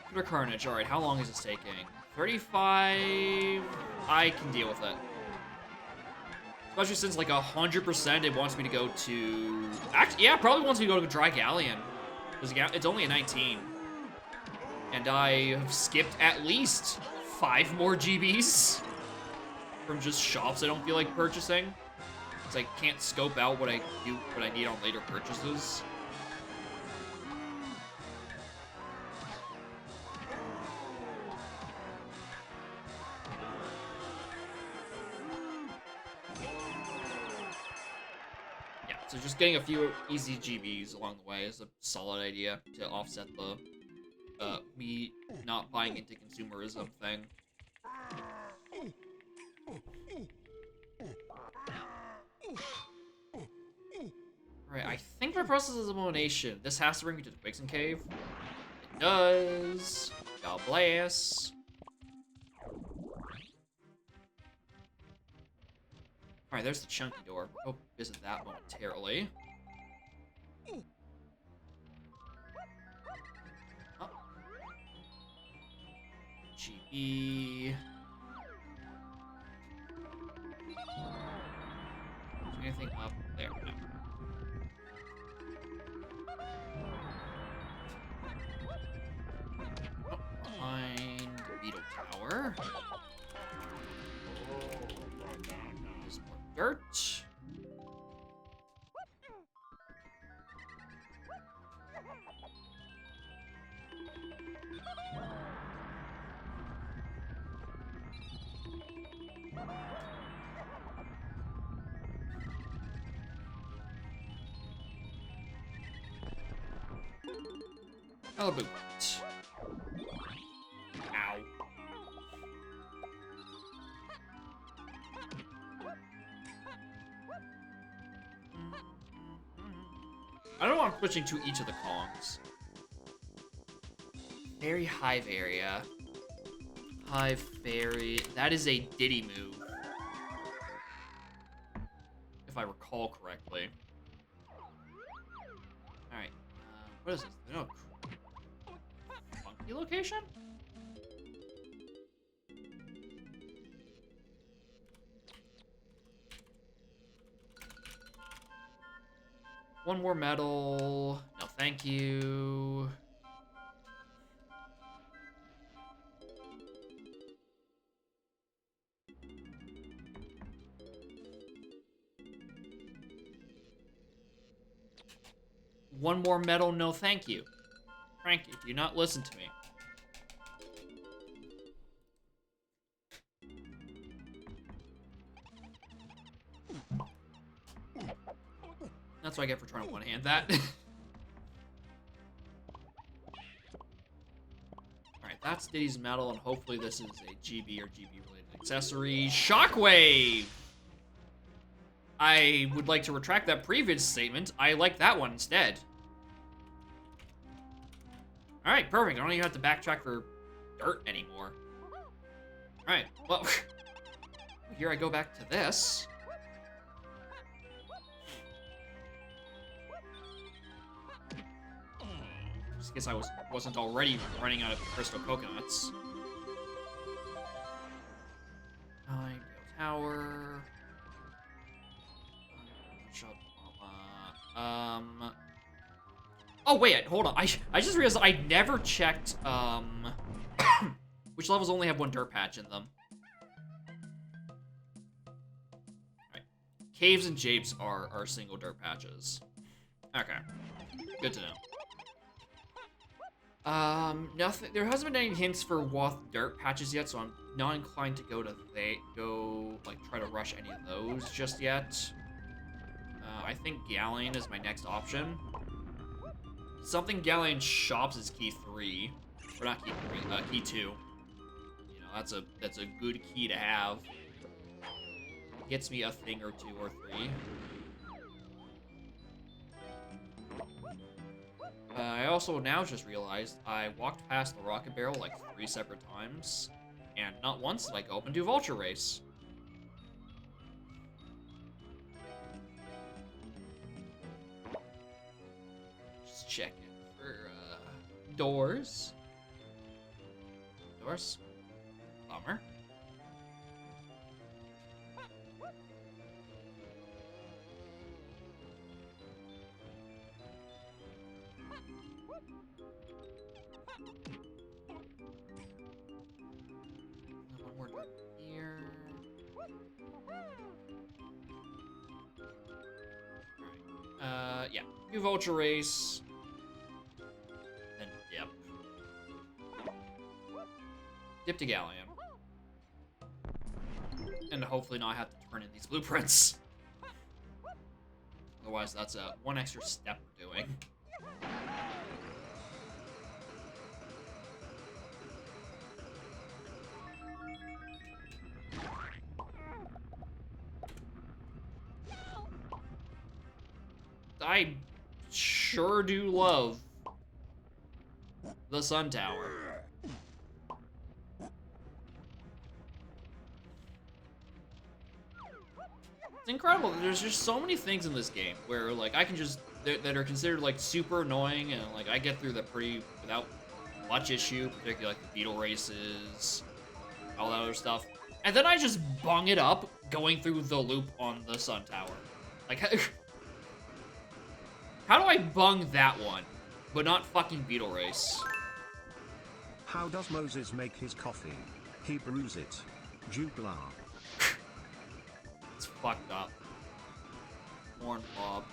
Computer Carnage. Alright, how long is this taking? 35. I can deal with it. Especially since, like, 100% it wants me to go to... Actually, yeah, it probably wants me to go to Dry Galleon. Because it's only a 19. And I have skipped at least 5 more GBs from just shops I don't feel like purchasing. Because I can't scope out what I need on later purchases. So just getting a few easy GBs along the way is a solid idea to offset the me not buying into consumerism thing. Alright, I think my process is elimination. This has to bring me to the Quickson Cave. It does. God bless. Alright, there's the chunky door. Go visit that momentarily. Oh. GB. Is there anything up there? No. Oh, behind the Beetle Tower. Dirt. Oh, boot. Ow. I don't know why I'm switching to each of the Kongs. Fairy Hive area. Hive Fairy. That is a Diddy move. If I recall correctly. Alright. What is this? No. Funky location? One more medal. No, thank you. One more medal. No, thank you. Frankie, do not listen to me. That's what I get for trying to one-hand that. Alright, that's Diddy's medal, and hopefully this is a GB or GB-related accessory. Shockwave! I would like to retract that previous statement. I like that one instead. Alright, perfect. I don't even have to backtrack for dirt anymore. Alright, well, here I go back to this. just in case I wasn't already running out of crystal coconuts. Nine Tower. Shut Mama. Oh wait, hold on. I just realized I never checked which levels only have one dirt patch in them. Alright. Caves and japes are single dirt patches. Okay. Good to know. Nothing. There hasn't been any hints for Woth dirt patches yet, so I'm not inclined to try to rush any of those just yet. I think Galleon is my next option. Something Galleon shops is key 3, or not key 3, key 2. You know, that's a good key to have. Gets me a thing or 2 or 3. I also now just realized I walked past the rocket barrel like 3 separate times, and not once did I go up and do Vulture Race. Just checking for doors. Doors? Bummer. One more door here. Alright. Yeah. Do Vulture Race. Then dip. Dip to Galleon. And hopefully not have to turn in these blueprints. Otherwise, that's one extra step we're doing. I sure do love the Sun Tower. It's incredible. There's just so many things in this game where, like, I can just that are considered like super annoying, and like I get through that without much issue, particularly like the beetle races, all that other stuff. And then I just bung it up going through the loop on the Sun Tower. Like, how do I bung that one, but not fucking beetle race? How does Moses make his coffee? He brews it. Jubla. It's fucked up. Corn Bob.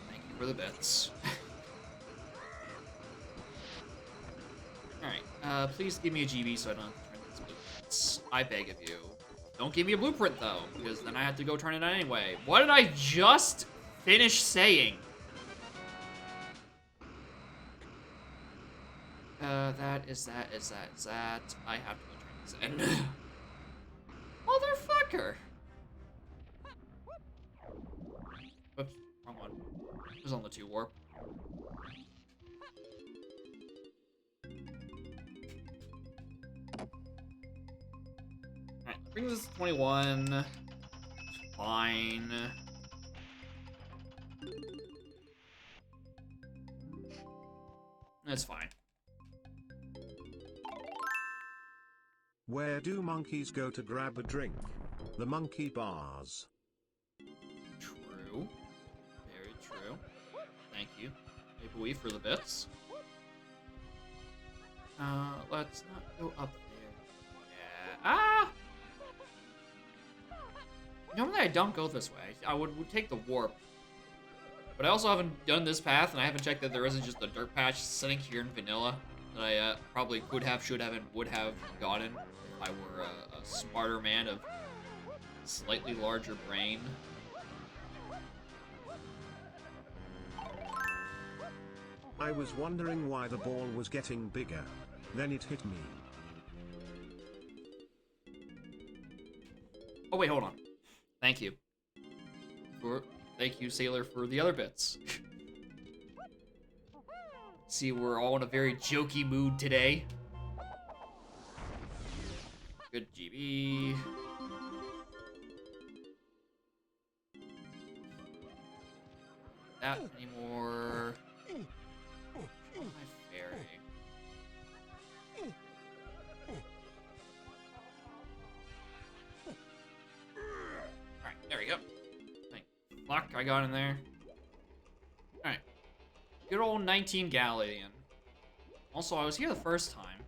Thank you for the bits. Alright, please give me a GB so I don't have to turn these blueprints. I beg of you. Don't give me a blueprint, though, because then I have to go turn it on anyway. What did I just finish saying? That is that. I have to go turn this in. Motherfucker! Oops, wrong one. It was on the 2 warp. Alright, brings us to 21. Fine. That's fine. Where do monkeys go to grab a drink? The monkey bars. True. Very true. Thank you, Maple Leaf, for the bits. Let's not go up there. Yeah. Ah! Normally I don't go this way. I would take the warp. But I also haven't done this path, and I haven't checked that there isn't just a dirt patch sitting here in vanilla that I probably could have, should have, and would have gotten if I were a smarter man of slightly larger brain. I was wondering why the ball was getting bigger. Then it hit me. Oh wait, hold on. Thank you. Thank you, Sailor, for the other bits. See, we're all in a very jokey mood today. Good GB. That anymore. Oh, my fairy. Alright, there we go. Thank luck I got in there. Alright. Good old 19 Galleon. Also, I was here the first time.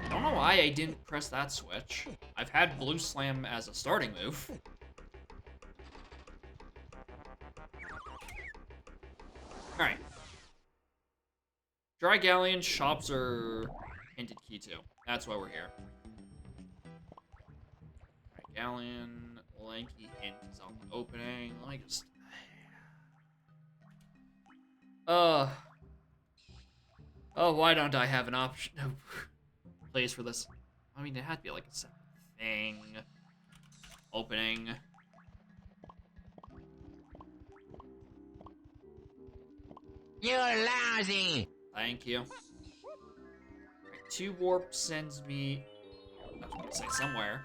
Don't know why I didn't press that switch. I've had Blue Slam as a starting move. Alright. Dry Galleon shops are hinted key to. That's why we're here. Alright, Galleon, lanky hint is on the opening. Let me just... Oh, why don't I have an option? Place for this. I mean, it had to be like a separate thing. Opening. You're lousy! Thank you. Right, 2 warp sends me... I was gonna say somewhere.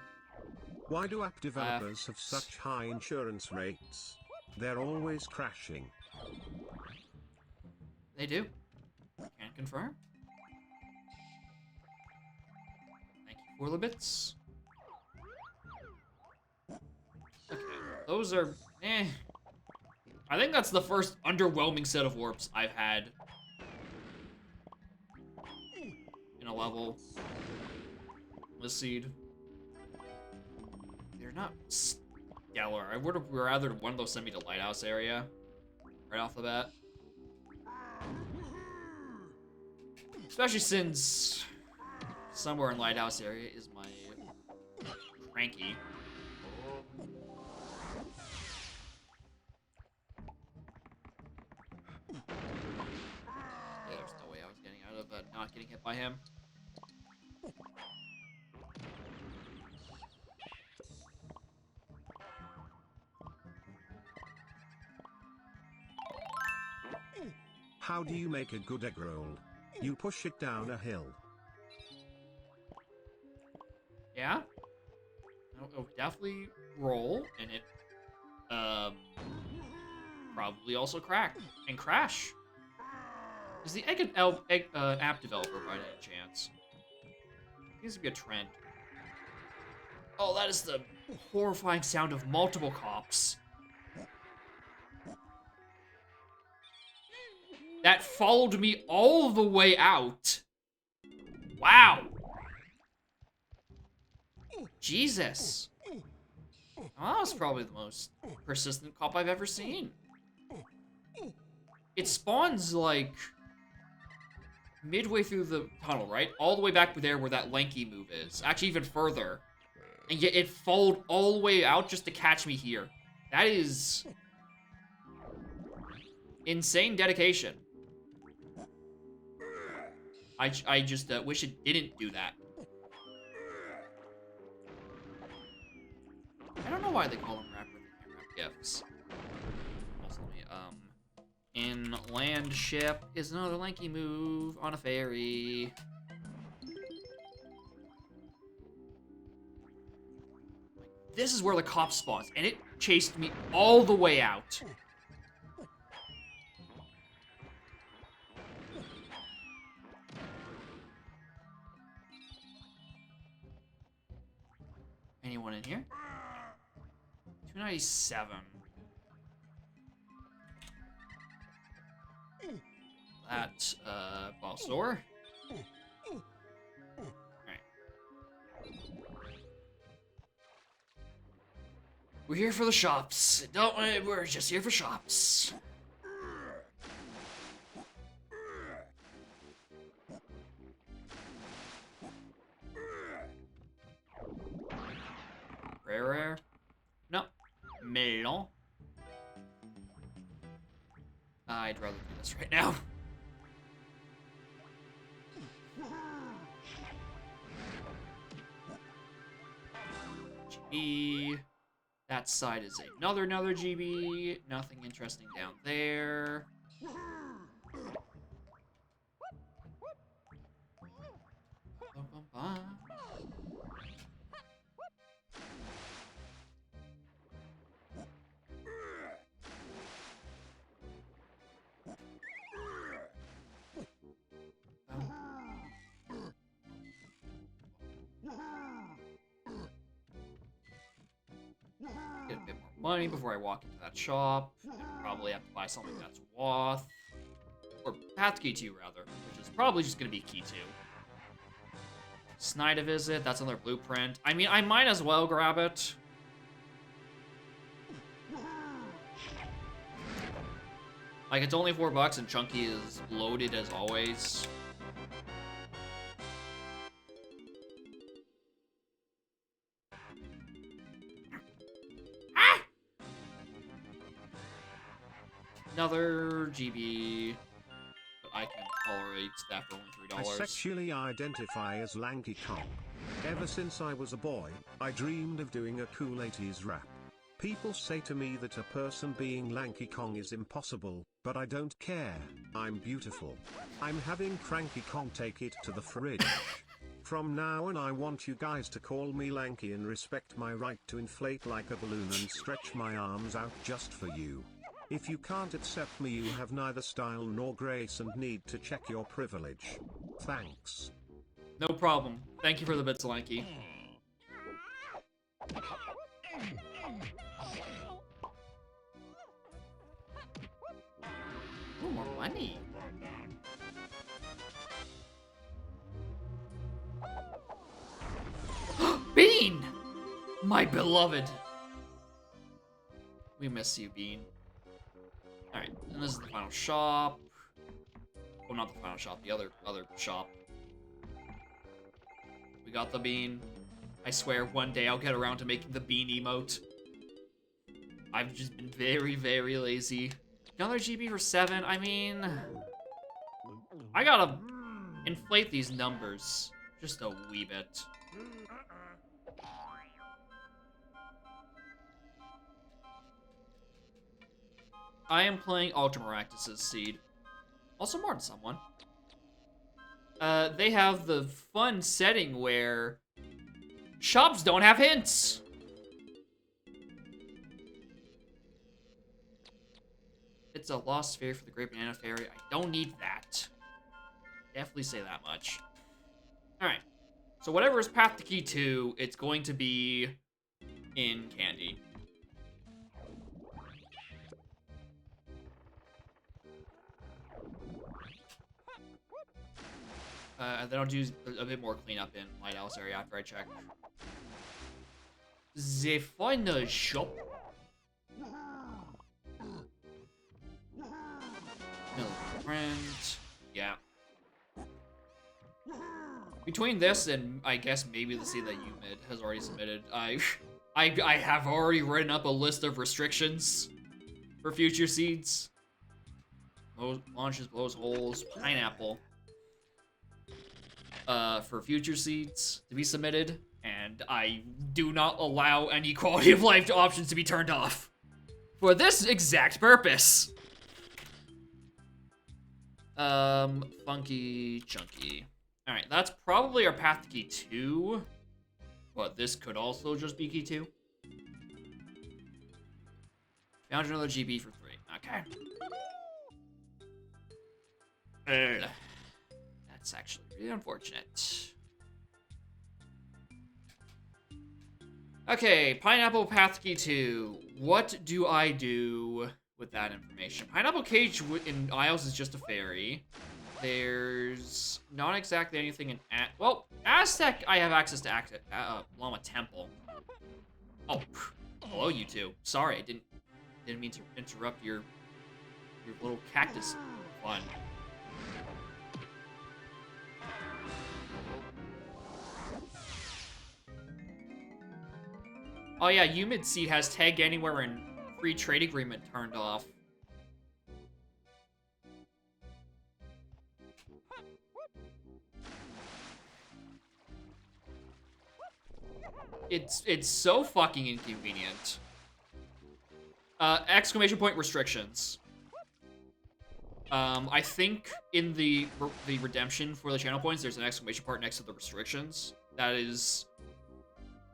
Why do app developers have such high insurance rates? They're always crashing. They do. Can't confirm. Thank you for the bits. Okay, those are... I think that's the first underwhelming set of warps I've had in a level. Let's see. They're not stellar. I would have rather one of those send me to Lighthouse area right off the bat. Especially since somewhere in Lighthouse area is my cranky. There's no way I was getting out of not getting hit by him. How do you make a good egg roll? You push it down a hill. Yeah? It'll definitely roll, and it, probably also crack and crash. Is the app developer by any chance? Seems to be a trend. Oh, that is the horrifying sound of multiple cops. That followed me all the way out. Wow. Jesus. Well, that was probably the most persistent cop I've ever seen. It spawns, like, midway through the tunnel, right? All the way back there where that lanky move is. Actually, even further. And yet it followed all the way out just to catch me here. That is... insane dedication. I just wish it didn't do that. I don't know why they call them rapid gifts. Also, let me, inland ship is another lanky move on a ferry. This is where the cop spawns, and it chased me all the way out. Anyone in here? 297. That, boss door. Alright. We're here for the shops. We're just here for shops. Rare. No. Melon. I'd rather do this right now. GB. That side is another GB. Nothing interesting down there. money before I walk into that shop. And probably have to buy something that's Woth. Or Path Key 2, rather. Which is probably just going to be Key 2. Snide a visit, that's another blueprint. I mean, I might as well grab it. Like, it's only $4 and Chunky is loaded as always. Ah! Another GB. But I can tolerate that for only $3. I sexually identify as Lanky Kong. Ever since I was a boy, I dreamed of doing a cool 80s rap. People say to me that a person being Lanky Kong is impossible, but I don't care. I'm beautiful. I'm having Cranky Kong take it to the fridge. From now on I want you guys to call me Lanky and respect my right to inflate like a balloon and stretch my arms out just for you. If you can't accept me, you have neither style nor grace and need to check your privilege. Thanks. No problem. Thank you for the bits, Lanky. Ooh, more money. Bean! My beloved. We miss you, Bean. Alright, and this is the final shop. Well, not the final shop, the other shop. We got the bean. I swear one day I'll get around to making the bean emote. I've just been very, very lazy. Another GB for 7, I mean... I gotta inflate these numbers just a wee bit. I am playing Ultra Maractus's Seed. Also more than someone. They have the fun setting where shops don't have hints. It's a lost sphere for the Great Banana Fairy. I don't need that. Definitely say that much. Alright. So whatever is Path to Key 2, it's going to be in Candy. And then I'll do a bit more cleanup in Lighthouse area after I check. The final shop. Print. Yeah. Between this and I guess maybe the seed that Umid has already submitted, I have already written up a list of restrictions for future seeds. Launches, blows holes, pineapple. For future seeds to be submitted, and I do not allow any quality of life options to be turned off for this exact purpose. Funky Chunky. Alright, that's probably our Path to Key 2, but this could also just be Key 2. Found another GB for 3. Okay. That's actually really unfortunate. Okay, Pineapple Path Key 2. What do I do with that information? Pineapple Cage in Isles is just a fairy. There's not exactly anything in... well, Aztec, I have access to Llama Temple. Oh, hello, you two. Sorry, I didn't mean to interrupt your little cactus fun. Oh yeah, Humid Seed has tag anywhere and free trade agreement turned off. It's so fucking inconvenient. Exclamation point restrictions. I think in the redemption for the channel points, there's an exclamation point next to the restrictions. That is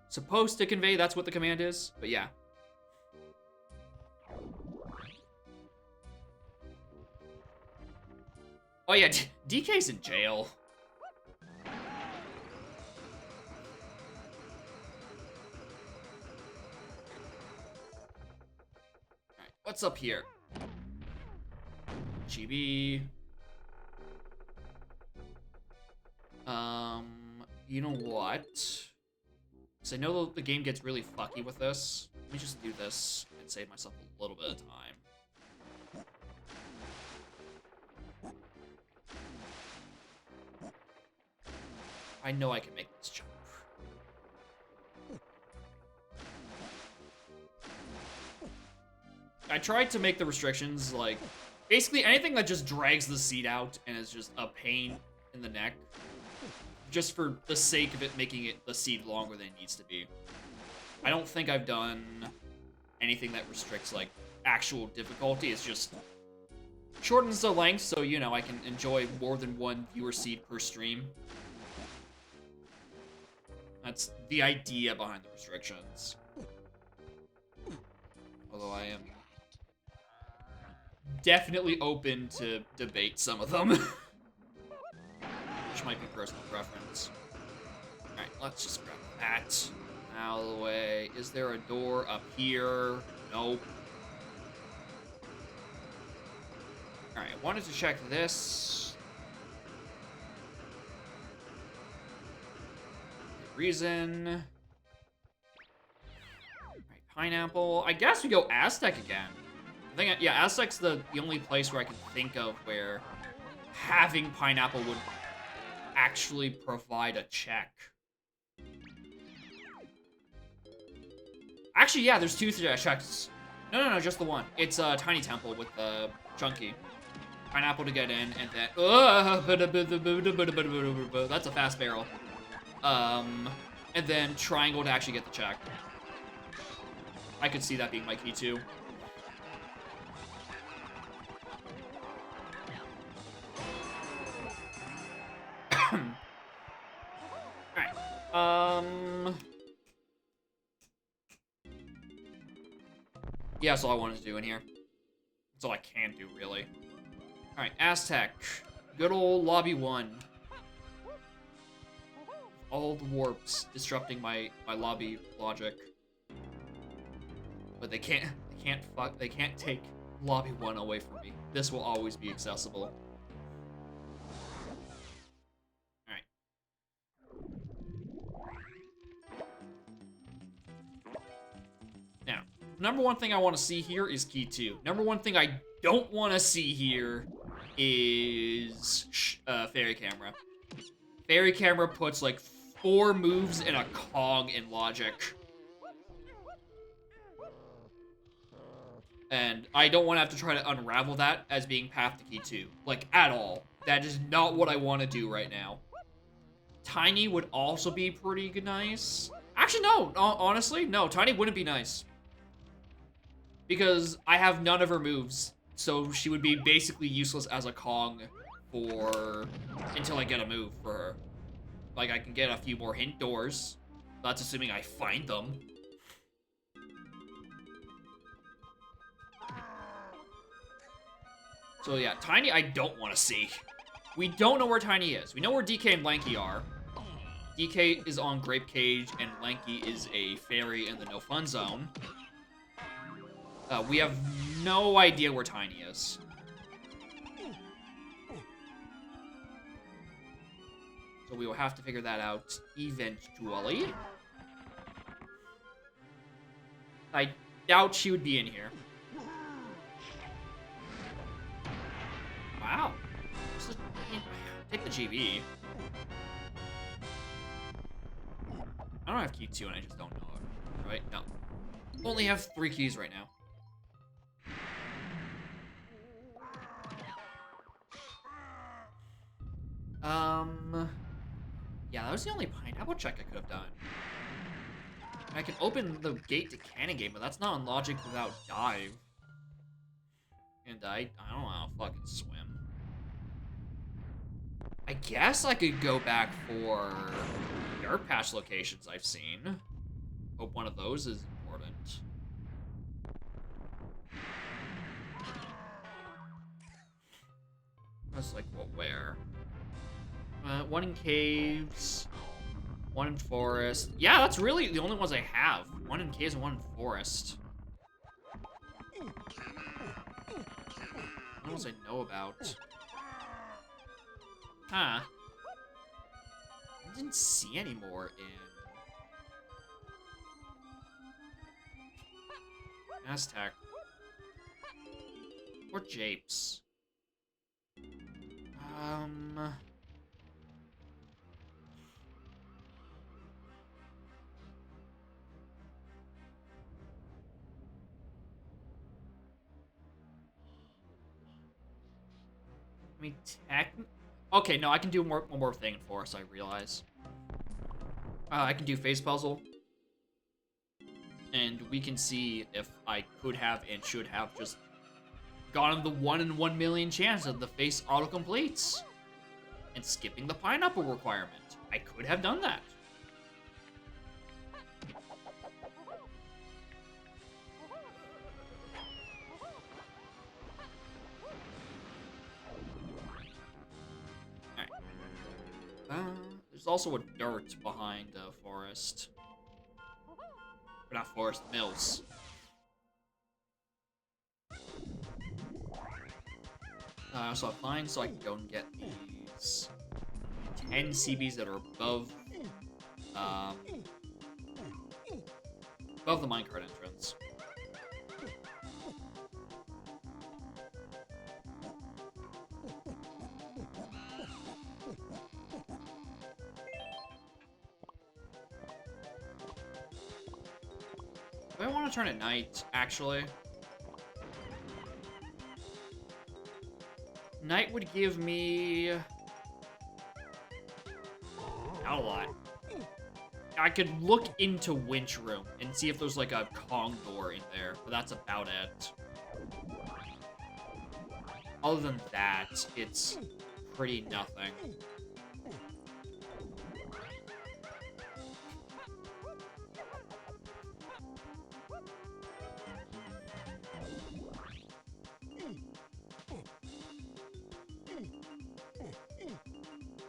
supposed to convey that's what the command is, but yeah. Oh yeah, DK's in jail. What's up here? GB. You know what? Because I know the game gets really fucky with this. Let me just do this and save myself a little bit of time. I know I can make this jump. I tried to make the restrictions, like, basically anything that just drags the seat out and is just a pain in the neck. Just for the sake of it making the seat longer than it needs to be. I don't think I've done anything that restricts, like, actual difficulty. It's just shortens the length so, you know, I can enjoy more than one viewer seat per stream. That's the idea behind the restrictions. Although I am definitely open to debate some of them. Which might be personal preference. Alright, let's just grab that out of the way. Is there a door up here? Nope. Alright, wanted to check this. Reason. Alright, pineapple. I guess we go Aztec again. I think, yeah, Aztec's the only place where I can think of where having pineapple would actually provide a check. Actually, yeah, there's two checks. No, just the one. It's a tiny temple with Chunky. Pineapple to get in, and then... that's a fast barrel. And then triangle to actually get the check. I could see that being my key, too. Alright. Yeah, that's all I wanted to do in here. That's all I can do, really. Alright, Aztec. Good old lobby 1. All the warps disrupting my lobby logic. But they can't take lobby 1 away from me. This will always be accessible. Alright. Now, number one thing I want to see here is key 2. Number one thing I don't want to see here is fairy camera. Fairy camera puts like 4 moves in a cog in logic. And I don't want to have to try to unravel that as being path to key 2. Like, at all. That is not what I want to do right now. Tiny would also be pretty nice. Actually, no. Honestly, no. Tiny wouldn't be nice. Because I have none of her moves. So she would be basically useless as a Kong until I get a move for her. Like, I can get a few more hint doors. That's assuming I find them. So yeah, Tiny I don't want to see. We don't know where Tiny is. We know where DK and Lanky are. DK is on Grape Cage, and Lanky is a fairy in the no fun zone. We have no idea where Tiny is. So we will have to figure that out eventually. I doubt she would be in here. Wow. Take the GB. I don't have key 2 and I just don't know it. Right? No. Only have 3 keys right now. Yeah, that was the only pineapple check I could have done. I can open the gate to Cannon Game, but that's not on logic without dive. And I don't know how to fucking swim. I guess I could go back for Dirt Patch locations I've seen. Hope one of those is important. That's like, what, where? 1 in caves, 1 in forest. Yeah, that's really the only ones I have. 1 in caves and 1 in forest. animals I know about. Huh. I didn't see any more in Aztec. Or Japes. I mean, okay, no, I can do one more thing in Forest, I realize. I can do Face Puzzle. And we can see if I could have and should have just gotten the 1 in 1 million chance of the face auto-completes. And skipping the pineapple requirement. I could have done that. There's also a dirt behind Forest. Or not Forest, Mills. I also have mine, so I can go and get these 10 CBs that are above the minecart entrance. I want to turn at night, actually. Night would give me... not a lot. I could look into Winch Room and see if there's like a Kong door in there, but that's about it. Other than that, it's pretty nothing.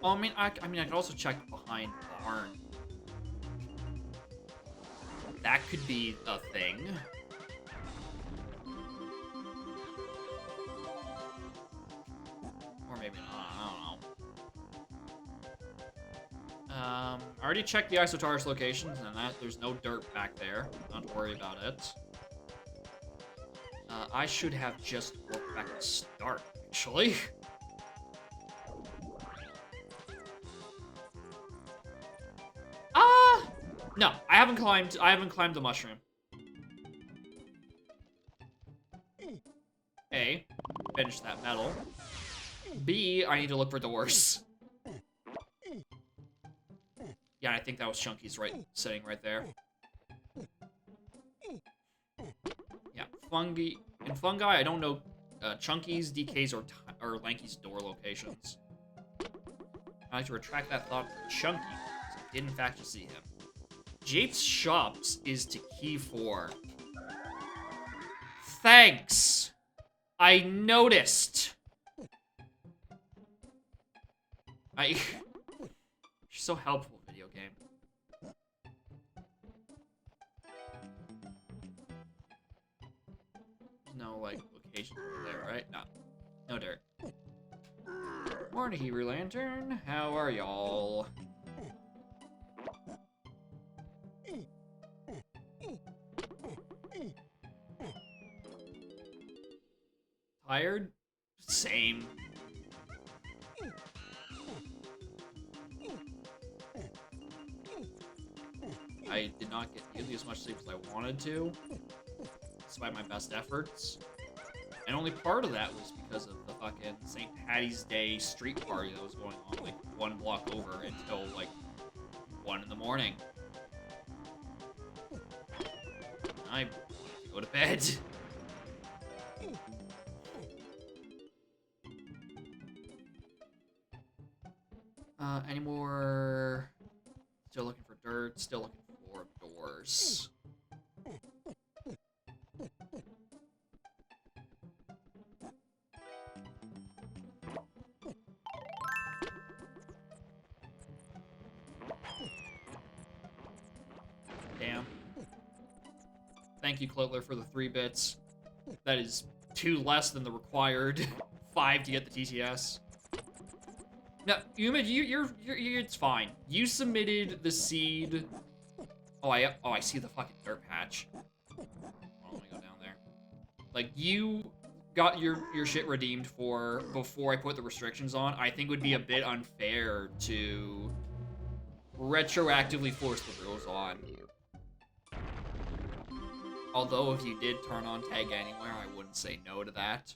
Well, I mean, I could also check behind Barn. That could be a thing. Or maybe not, I don't know. I already checked the Isotaurus locations, and there's no dirt back there. Don't worry about it. I should have just worked back to start, actually. No, I haven't climbed the mushroom. A, finish that metal. B, I need to look for doors. Yeah, I think that was Chunky's sitting right there. Yeah, fungi. In fungi, I don't know Chunky's, DK's, or Lanky's door locations. I like to retract that thought for Chunky, because I did in fact just see him. Jape's Shops is to key 4. Thanks! I noticed! You're so helpful, video game. No, like, location there, right? No. No dirt. Morning, Hebrew Lantern. How are y'all? Tired? Same. I did not get nearly as much sleep as I wanted to, despite my best efforts. And only part of that was because of the fucking St. Patty's Day street party that was going on, like, 1 block over until, like, 1 in the morning. I go to bed. Any more? Still looking for dirt, still looking for doors. Damn. Thank you, Clotler, for the 3 bits. That is 2 less than the required 5 to get the TTS. No, you're it's fine. You submitted the seed. Oh, I see the fucking dirt patch. Hold on, let me go down there. Like, you got your shit redeemed for before I put the restrictions on. I think it would be a bit unfair to retroactively force the rules on. Although if you did turn on tag anywhere, I wouldn't say no to that.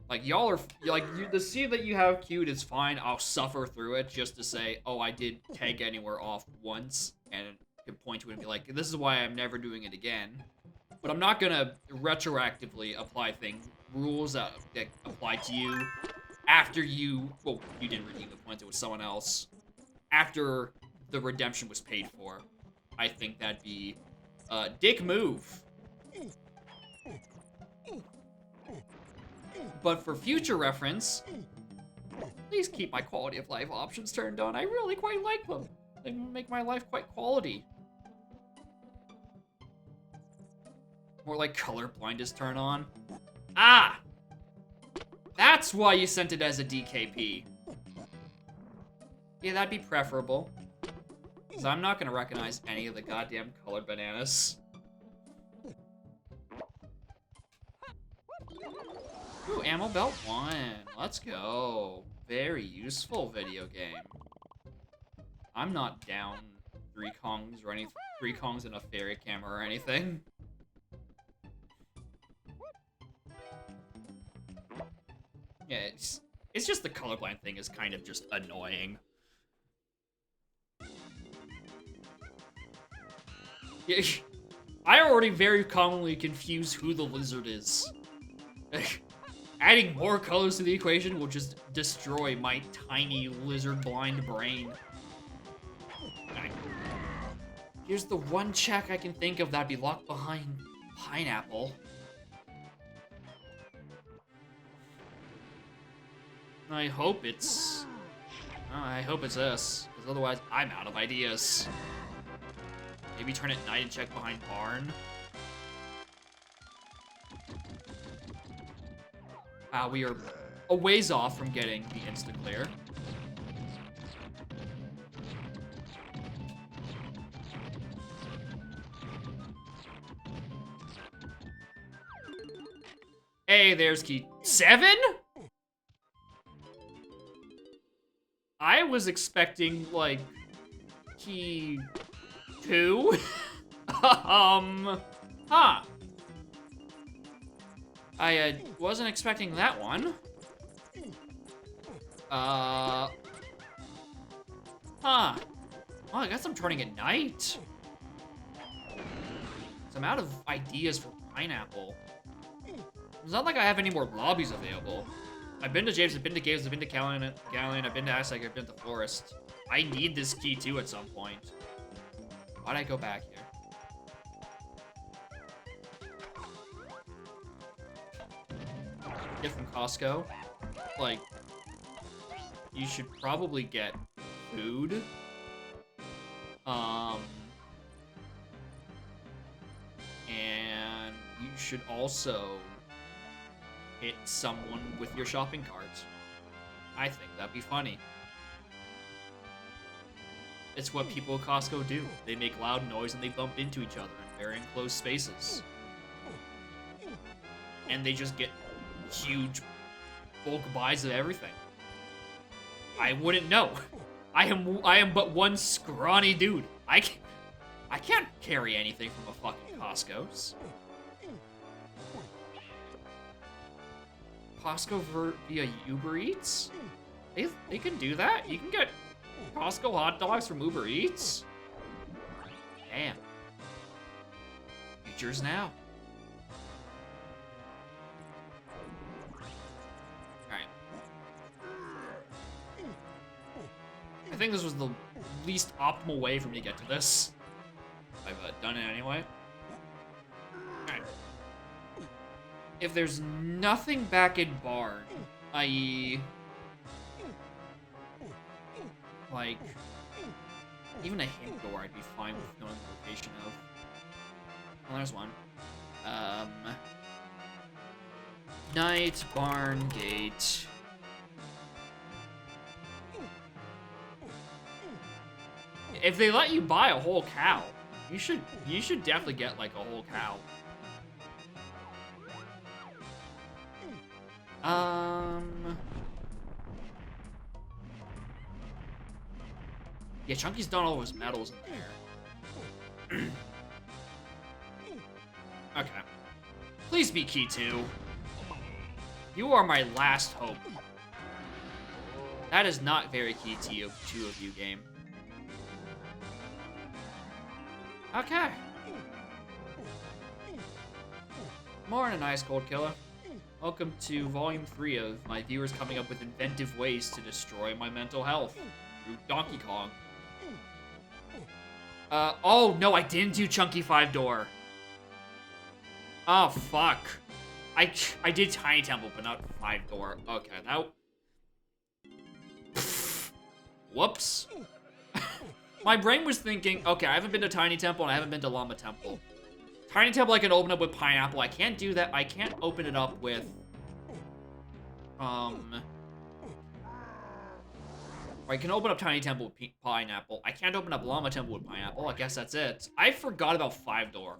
Like, y'all are, like, the seed that you have queued is fine. I'll suffer through it just to say, oh, I did tag anywhere off once, and can point to it and be like, this is why I'm never doing it again. But I'm not gonna retroactively apply rules that apply to you after you, well, you didn't redeem the points, it was someone else. After the redemption was paid for. I think that'd be a dick move. But for future reference, please keep my quality of life options turned on. I really quite like them. They make my life quite quality. More like colorblind is turned on. Ah! That's why you sent it as a DKP. Yeah, that'd be preferable. Because I'm not going to recognize any of the goddamn colored bananas. Ooh, ammo belt 1. Let's go. Very useful video game. I'm not down 3 Kongs or any 3 Kongs and a fairy camera or anything. Yeah, it's just the colorblind thing is kind of just annoying. Yeah, I already very commonly confuse who the lizard is. Adding more colors to the equation will just destroy my tiny lizard-blind brain. Here's the one check I can think of that'd be locked behind pineapple. I hope it's this, because otherwise I'm out of ideas. Maybe turn at night and check behind barn. We are a ways off from getting the insta-clear. Hey, there's key 7? I was expecting, like, key 2? Huh. I wasn't expecting that one. Huh. Well, I guess I'm turning at night. So I'm out of ideas for pineapple. It's not like I have any more lobbies available. I've been to James, I've been to Games, I've been to Galleon, I've been to Aztec, I've been to Forest. I need this key too at some point. Why'd I go back here? Get from Costco. Like, you should probably get food. And you should also hit someone with your shopping cart. I think that'd be funny. It's what people at Costco do. They make loud noise and they bump into each other in very enclosed spaces. And they just get huge bulk buys of everything. I wouldn't know. I am but one scrawny dude. I can't carry anything from a fucking Costco's. Costco via Uber Eats? They can do that? You can get Costco hot dogs from Uber Eats? Damn. Features now. Alright. I think this was the least optimal way for me to get to this. I've done it anyway. Alright. If there's nothing back in barn, i.e. like, even a hint door I'd be fine with knowing the location of. Well, there's one. Night Barn Gate. If they let you buy a whole cow, you should definitely get like a whole cow. Yeah, Chunky's done all of his medals in there. Okay. Please be Key 2. You are my last hope. That is not very Key 2 of you, game. Okay. More than a nice cold killer. Welcome to Volume 3 of my viewers coming up with inventive ways to destroy my mental health through Donkey Kong. Oh, no, I didn't do Chunky 5-door. Oh, fuck. I did Tiny Temple, but not 5-door. Okay, that... Whoops. My brain was thinking, okay, I haven't been to Tiny Temple and I haven't been to Llama Temple. Tiny Temple I can open up with Pineapple. I can't do that. I can't open it up with... I can open up Tiny Temple with Pineapple. I can't open up Llama Temple with Pineapple. I guess that's it. I forgot about 5-door.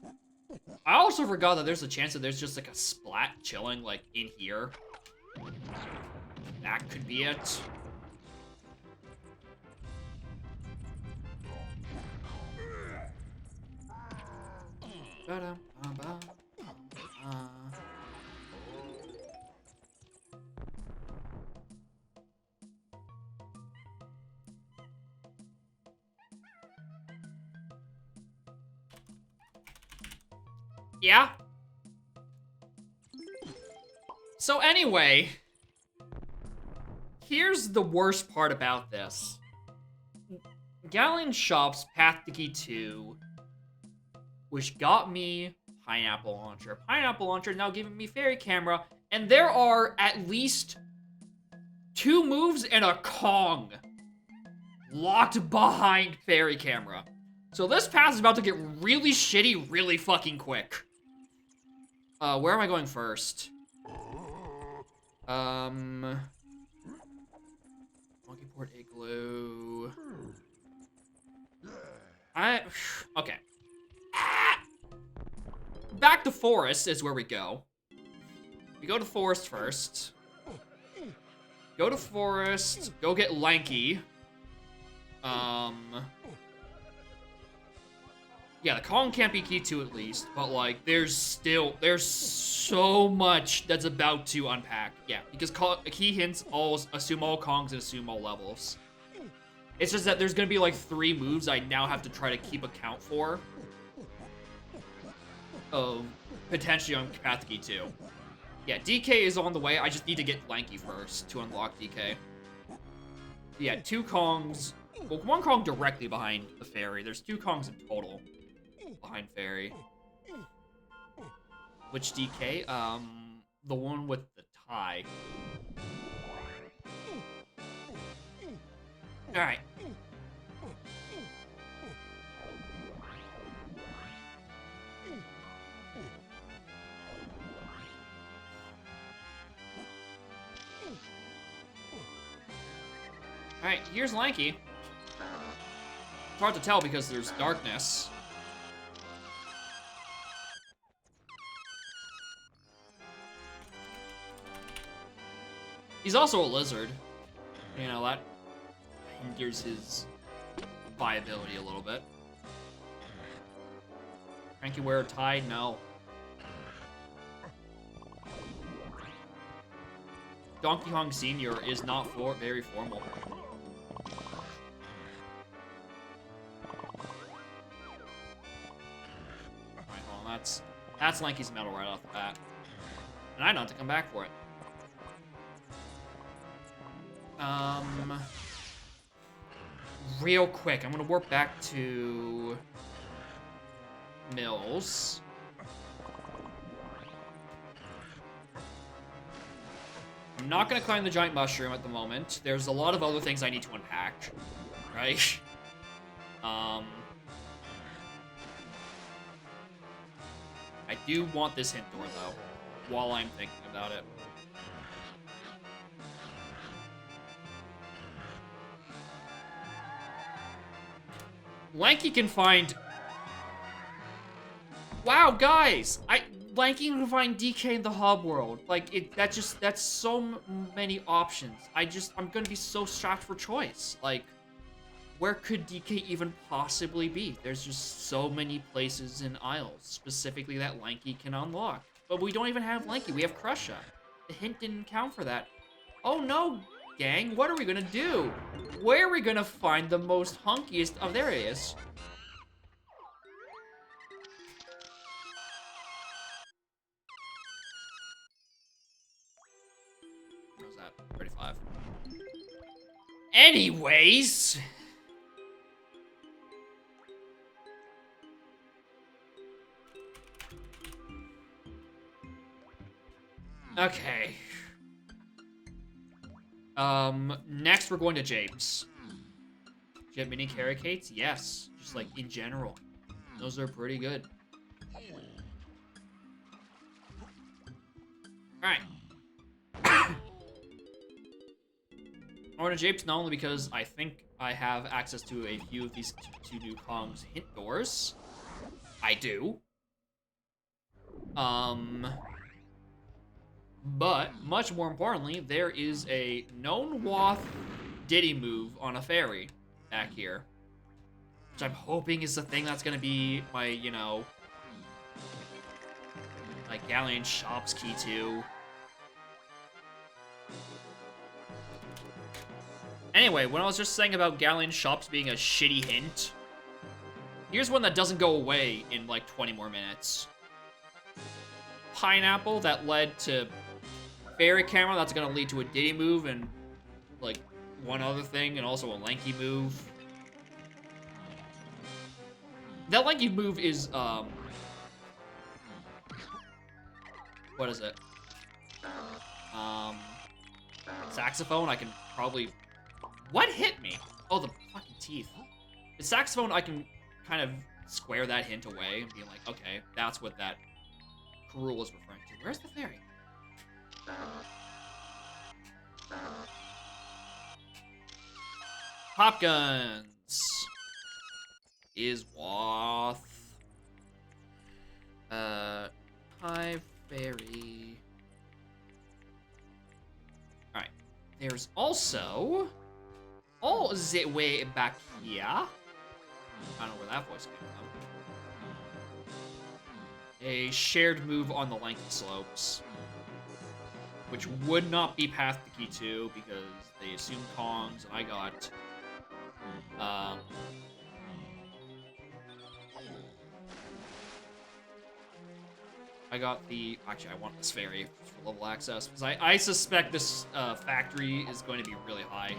I also forgot that there's a chance that there's just like a splat chilling like in here. That could be it. Yeah? So anyway, here's the worst part about this. Galleon Shop's Path to Key 2, which got me Pineapple Launcher. Pineapple Launcher now giving me Fairy Camera, and there are at least 2 moves and a Kong locked behind Fairy Camera. So this path is about to get really shitty really fucking quick. Where am I going first? Monkeyport Igloo. Okay. Back to Forest is where we go. We go to Forest first. Go to Forest. Go get Lanky. Yeah, the Kong can't be Key 2 at least, but like, there's so much that's about to unpack. Yeah, because key hints assume all Kongs and assume all levels. It's just that there's gonna be like 3 moves I now have to try to keep account for. Potentially on Path to Key 2. Yeah, DK is on the way. I just need to get Lanky first to unlock DK. Yeah, 2 Kongs. Well, 1 Kong directly behind the fairy. There's 2 Kongs in total behind fairy. Which DK? The one with the tie. Alright. Alright, here's Lanky. It's hard to tell because there's darkness. He's also a lizard. You know, that hinders his viability a little bit. Cranky wear a tie? No. Donkey Kong Sr. is not very formal. Alright, well, that's Lanky's medal right off the bat. And I know to come back for it. Real quick, I'm gonna warp back to Mills. I'm not gonna climb the giant mushroom at the moment. There's a lot of other things I need to unpack, right? I do want this hint door though, while I'm thinking about it. Lanky can find... Wow, guys! Lanky can find DK in the hub world. Like, that's so many options. I'm gonna be so strapped for choice. Like, where could DK even possibly be? There's just so many places in Isles, specifically that Lanky can unlock. But we don't even have Lanky, we have Crusha. The hint didn't count for that. Oh no, gang, what are we gonna do? Where are we gonna find the most hunkiest of there it is? What was that? 35. Anyways. Okay. Next we're going to Japes. Do you have mini Caricates? Yes. Just like in general. Those are pretty good. Alright. I want to Japes not only because I think I have access to a few of these two new Kong's hint doors. I do. But, much more importantly, there is a known Wath Diddy move on a ferry back here. Which I'm hoping is the thing that's gonna be my, you know... like, Galleon Shop's key to. Anyway, when I was just saying about Galleon Shops being a shitty hint, here's one that doesn't go away in, like, 20 more minutes. Pineapple that led to Fairy Camera, that's gonna lead to a Diddy move and, like, one other thing, and also a Lanky move. That Lanky move is, what is it? Saxophone, I can probably... What hit me? Oh, the fucking teeth. The saxophone, I can kind of square that hint away and be like, okay, that's what that Cruel is referring to. Where's the fairy? Pop guns is Wath. Hi, fairy. Alright. There's also all the way back here. I don't know where that voice came from. A shared move on the Lanky slopes, which would not be Path to Key 2 because they assumed Kongs, and I got the... Actually, I want this fairy for level access, because I suspect this factory is going to be really high.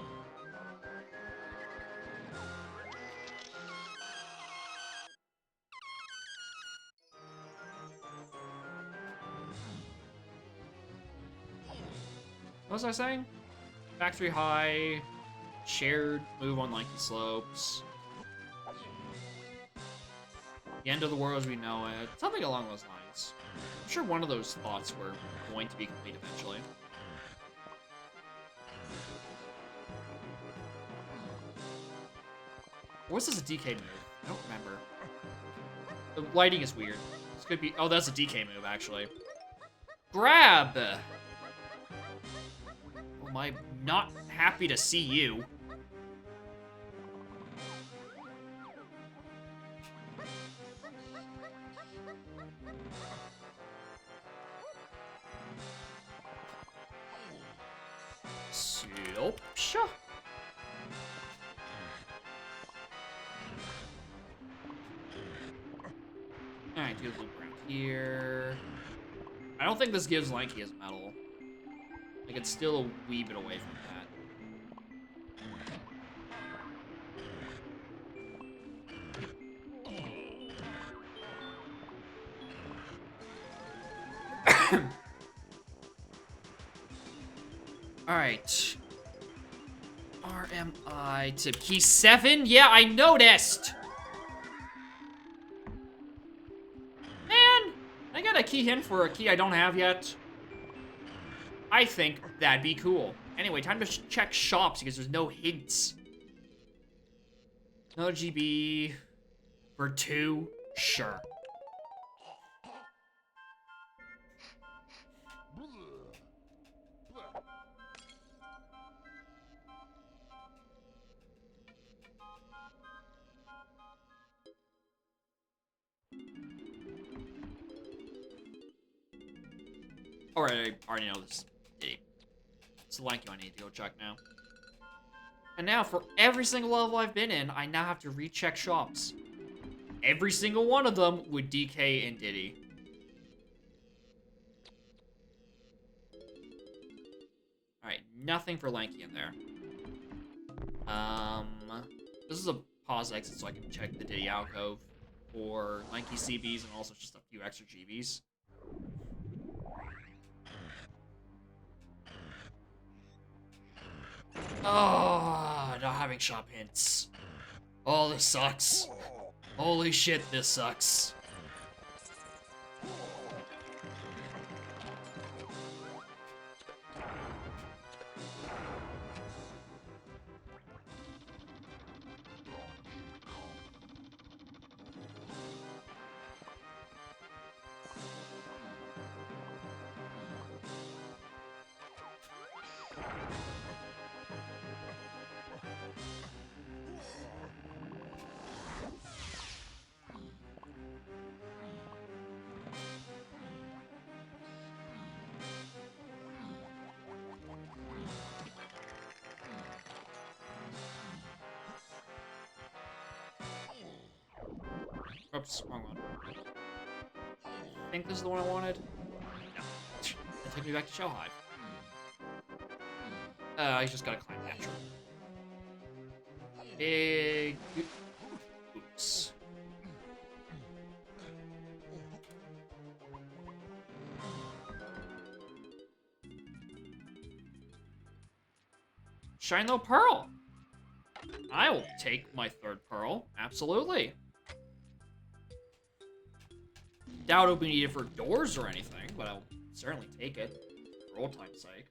What was I saying? Factory high, shared move on Lanky slopes. The end of the world as we know it. Something along those lines. I'm sure one of those thoughts were going to be complete eventually. Or was this a DK move? I don't remember. The lighting is weird. This could be... Oh, that's a DK move, actually. Grab! Am I not happy to see you? Sure. Alright, do a loop around here. I don't think this gives Lanky his medal. Like, it's still a wee bit away from that. Alright. RMI to key 7? Yeah, I noticed! Man, I got a key hint for a key I don't have yet. I think that'd be cool. Anyway, time to check shops because there's no hints. Another GB for 2? Sure. Alright, I already know this. It's the Lanky I need to go check now. And now, for every single level I've been in, I now have to recheck shops. Every single one of them with DK and Diddy. Alright, nothing for Lanky in there. This is a pause exit so I can check the Diddy alcove for Lanky CBs and also just a few extra GBs. Oh, not having shop hints. Oh, this sucks. Holy shit, this sucks. Oops, wrong one. I think this is the one I wanted. No. That took me back to Shell Hive. I just gotta climb natural. Big... Oops. Shine Low Pearl! I will take my third pearl. Absolutely. Doubt it'll be needed for doors or anything, but I'll certainly take it for old time's sake.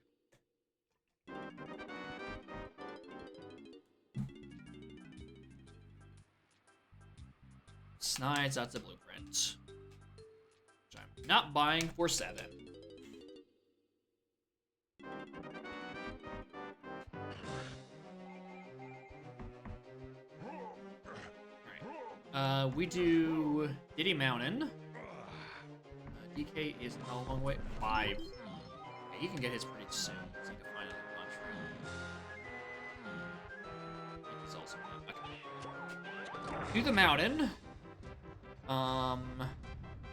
Snides, that's a blueprint. Which I'm not buying for 7. Alright. We do Diddy Mountain. DK is how long away? 5. Yeah, he can get his pretty soon, so he can find another lunch. He's also not. Okay. Do the mountain.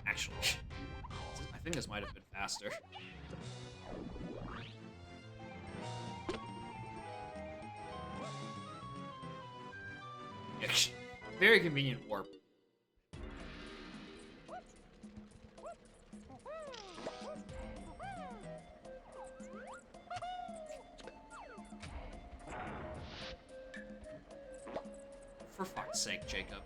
Actually, I think this might have been faster. Very convenient warp. For fuck's sake, Jacob.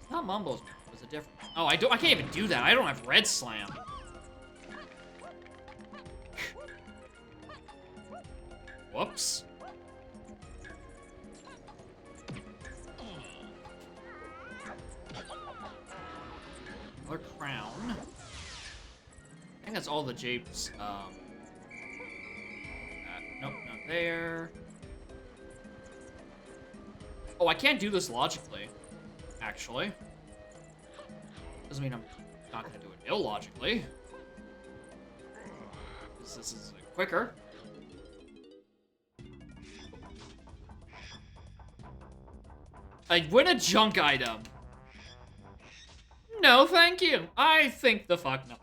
It's not Mumbo's map. It's a different. Oh, I can't even do that. I don't have Red Slam. Whoops. Another crown. I think that's all the japes. Nope, not there. Oh, I can't do this logically, actually. Doesn't mean I'm not gonna do it illogically. This is quicker. I win a junk item. No, thank you. I think the fuck not.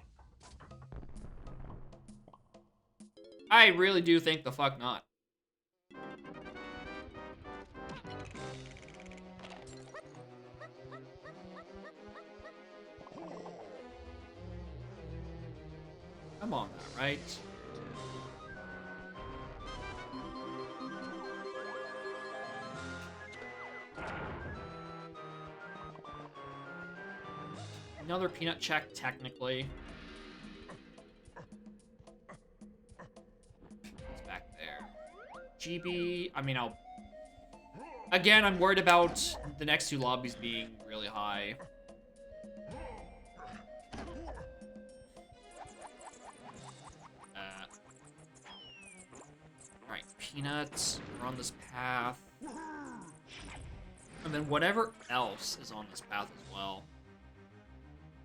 I really do think the fuck not. Come on now, right? Another peanut check, technically. It's back there. GB. I mean, I'll... Again, I'm worried about the next two lobbies being really high. Alright, peanuts. We're on this path. And then whatever else is on this path as well.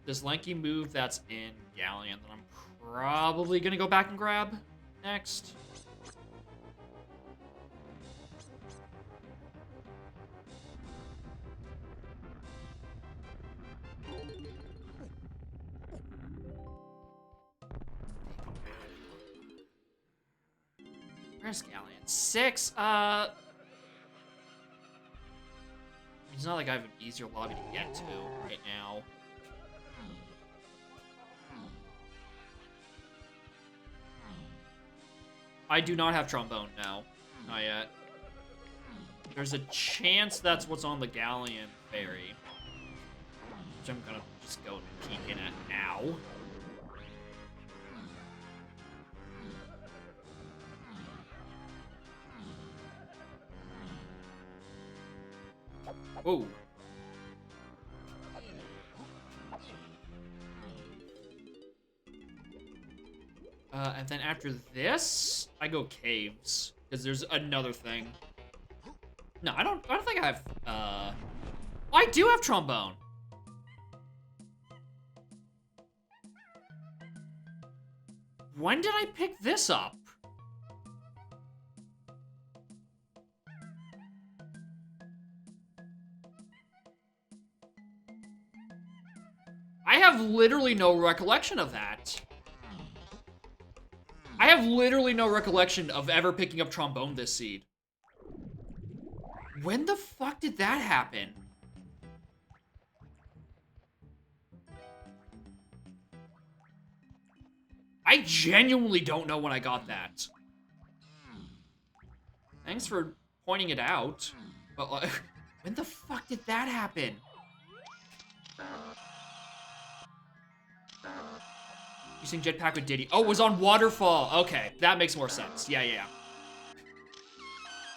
This lanky move that's in Galleon that I'm probably gonna go back and grab next. Where's Galleon? 6? It's not like I have an easier lobby to get to right now. I do not have trombone now. Not yet. There's a chance that's what's on the Galleon ferry. Which I'm gonna just go peek in at now. Whoa. And then after this, I go caves. Because there's another thing. No, I don't think I have, oh, I do have trombone. When did I pick this up? I have literally no recollection of that. I have literally no recollection of ever picking up trombone this seed. When the fuck did that happen? I genuinely don't know when I got that. Thanks for pointing it out. But when the fuck did that happen? Using jetpack with Diddy. Oh, it was on Waterfall. Okay, that makes more sense. Yeah.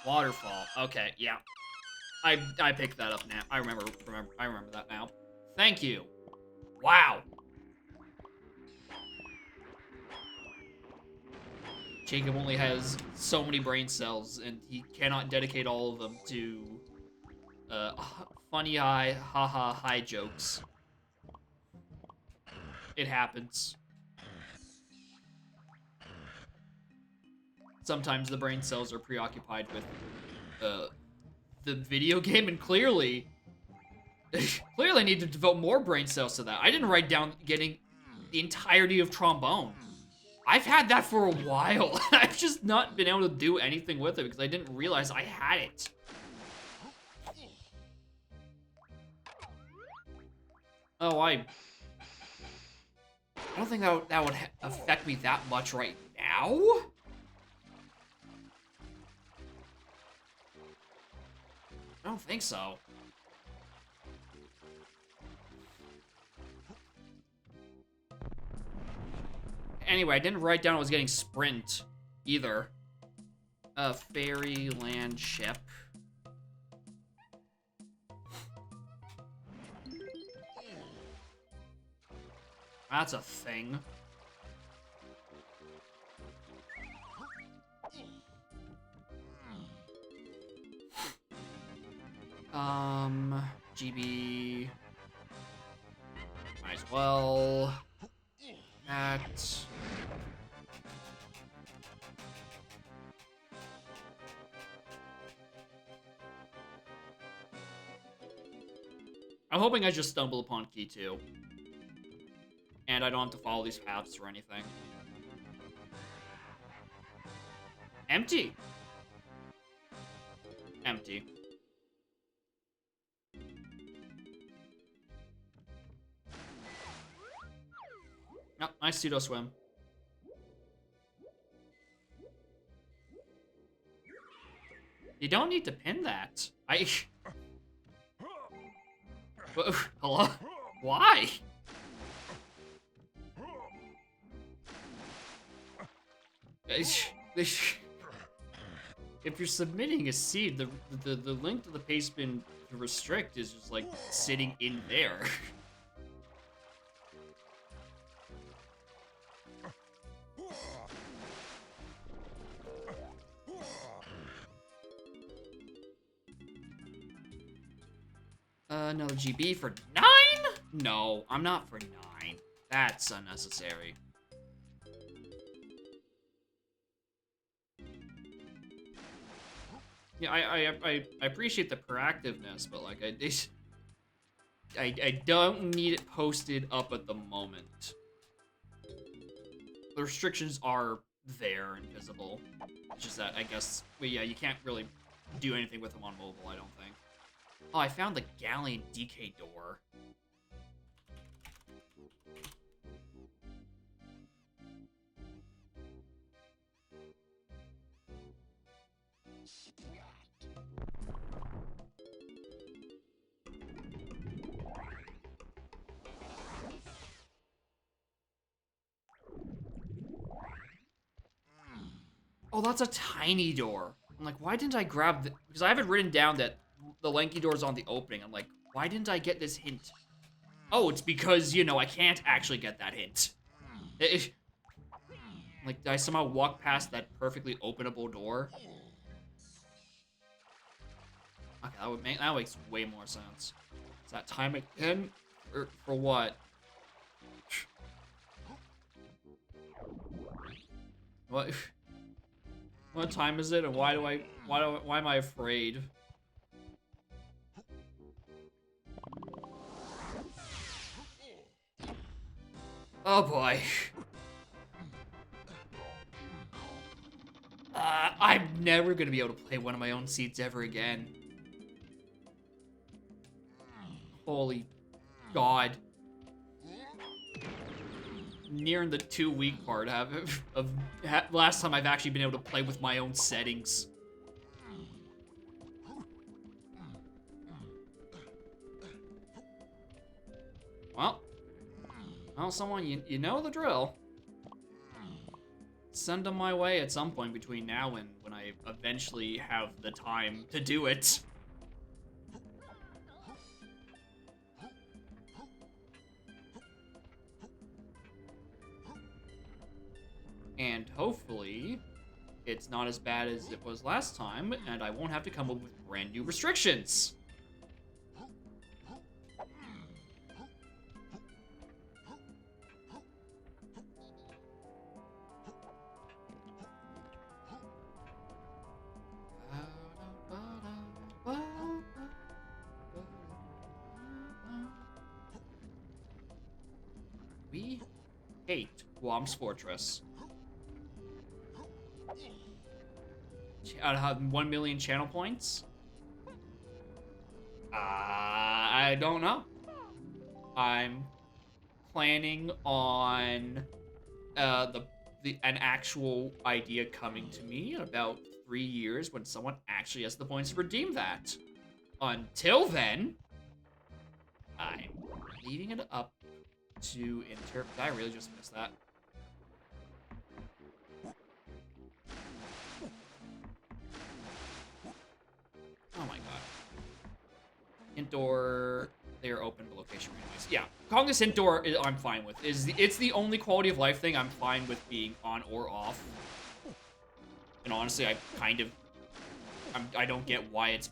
Waterfall. Okay, yeah. I picked that up now. I remember that now. Thank you. Wow. Jacob only has so many brain cells, and he cannot dedicate all of them to funny high jokes. It happens. Sometimes the brain cells are preoccupied with the video game, and clearly need to devote more brain cells to that. I didn't write down getting the entirety of trombone. I've had that for a while. I've just not been able to do anything with it because I didn't realize I had it. Oh, I don't think that would affect me that much right now. I don't think so. Anyway, I didn't write down I was getting sprint either. Ferry land ship. That's a thing. GB. Might as well. That. I'm hoping I just stumble upon key 2. And I don't have to follow these paths or anything. Empty. Empty. Oh, nice pseudo swim. You don't need to pin that. Hello? Why? if you're submitting a seed, the link to the pastebin to restrict is just like sitting in there. Another GB for 9? No, I'm not for 9. That's unnecessary. Yeah, I appreciate the proactiveness, but like I don't need it posted up at the moment. The restrictions are there and visible. It's just that I guess, well, yeah, you can't really do anything with them on mobile, I don't think. Oh, I found the Galleon DK door. Oh, that's a tiny door. I'm like, why didn't I grab the... Because I have it written down that the lanky door's on the opening. I'm like, why didn't I get this hint? Oh, it's because, you know, I can't actually get that hint. Like, did I somehow walk past that perfectly openable door? Okay, that makes way more sense. Is that time again? For what? What? What time is it, and why am I afraid? Oh boy. I'm never gonna be able to play one of my own seats ever again. Holy God. Nearing the 2-week part last time I've actually been able to play with my own settings. Well, someone, you know the drill. Send them my way at some point between now and when I eventually have the time to do it. And hopefully, it's not as bad as it was last time, and I won't have to come up with brand new restrictions. We hate Guam's Fortress. Out of 1 million channel points? I don't know. I'm planning on an actual idea coming to me in about 3 years when someone actually has the points to redeem that. Until then, I'm leaving it up to interpret. I really just missed that. Oh my god. Hint door, they are open to location randomized. Yeah, calling this hint door, I'm fine with. It's the only quality of life thing I'm fine with being on or off. And honestly, I don't get why it's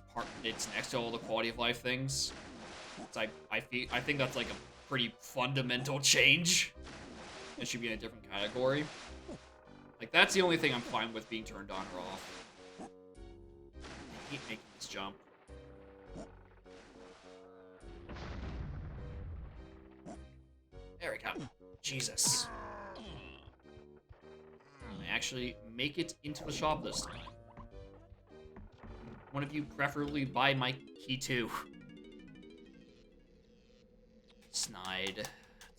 next to all the quality of life things. I think that's like a pretty fundamental change. It should be in a different category. Like, that's the only thing I'm fine with being turned on or off. I hate making this jump. There we go. Jesus. I actually make it into the shop this time. One of you preferably buy my key too. Snide.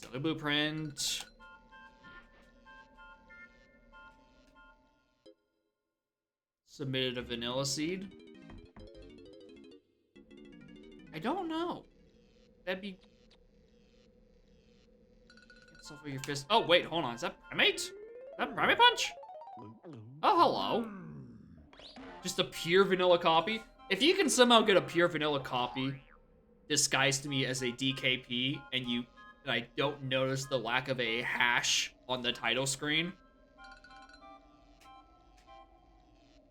Another blueprint. Submitted a vanilla seed. I don't know. That'd be... Suffer your fist. Oh, wait, hold on. Is that Primate? Is that Primate Punch? Oh, hello. Just a pure vanilla copy. If you can somehow get a pure vanilla copy disguised to me as a DKP, and I don't notice the lack of a hash on the title screen,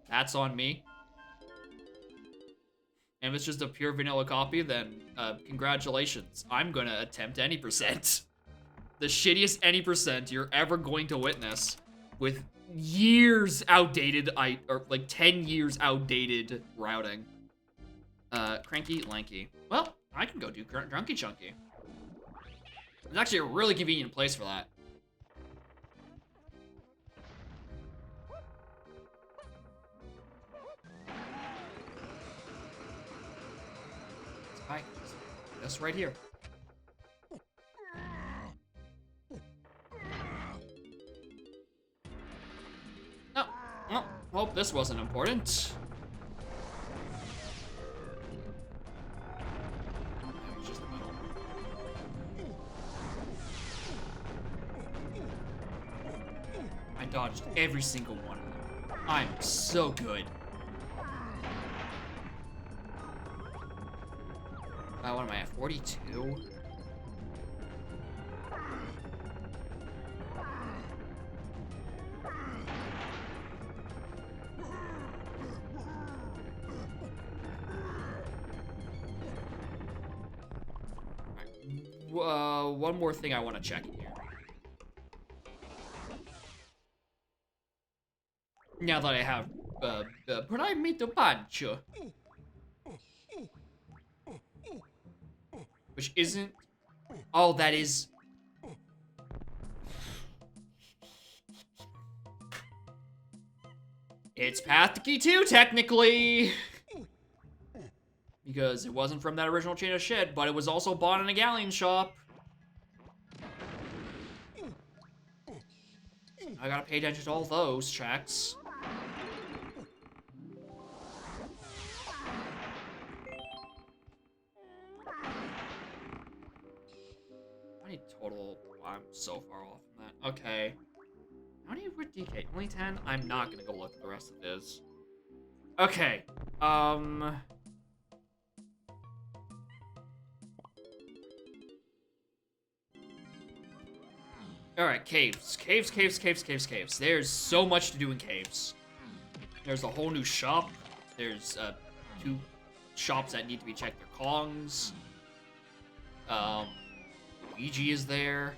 that's on me. And if it's just a pure vanilla copy, then congratulations. I'm gonna attempt any percent. The shittiest any percent you're ever going to witness, with years outdated, or like 10 years outdated routing. Cranky, lanky. Well, I can go do drunky chunky. It's actually a really convenient place for that. Hi, that's right here. Oh, well, hope this wasn't important. I dodged every single one of them. I'm so good. What am I at? 42? One more thing I want to check in here. Now that I have, Primito Pancho. Which isn't... Oh, that is... It's Path to Key 2, technically! Because it wasn't from that original chain of shit, but it was also bought in a galleon shop. I gotta pay attention to all those checks. How many total? I'm so far off from that. Okay. How many were DK? Only 10? I'm not gonna go look at the rest of this. Okay. Alright, caves. Caves. There's so much to do in caves. There's a whole new shop. There's 2 shops that need to be checked. Their Kongs. Luigi is there.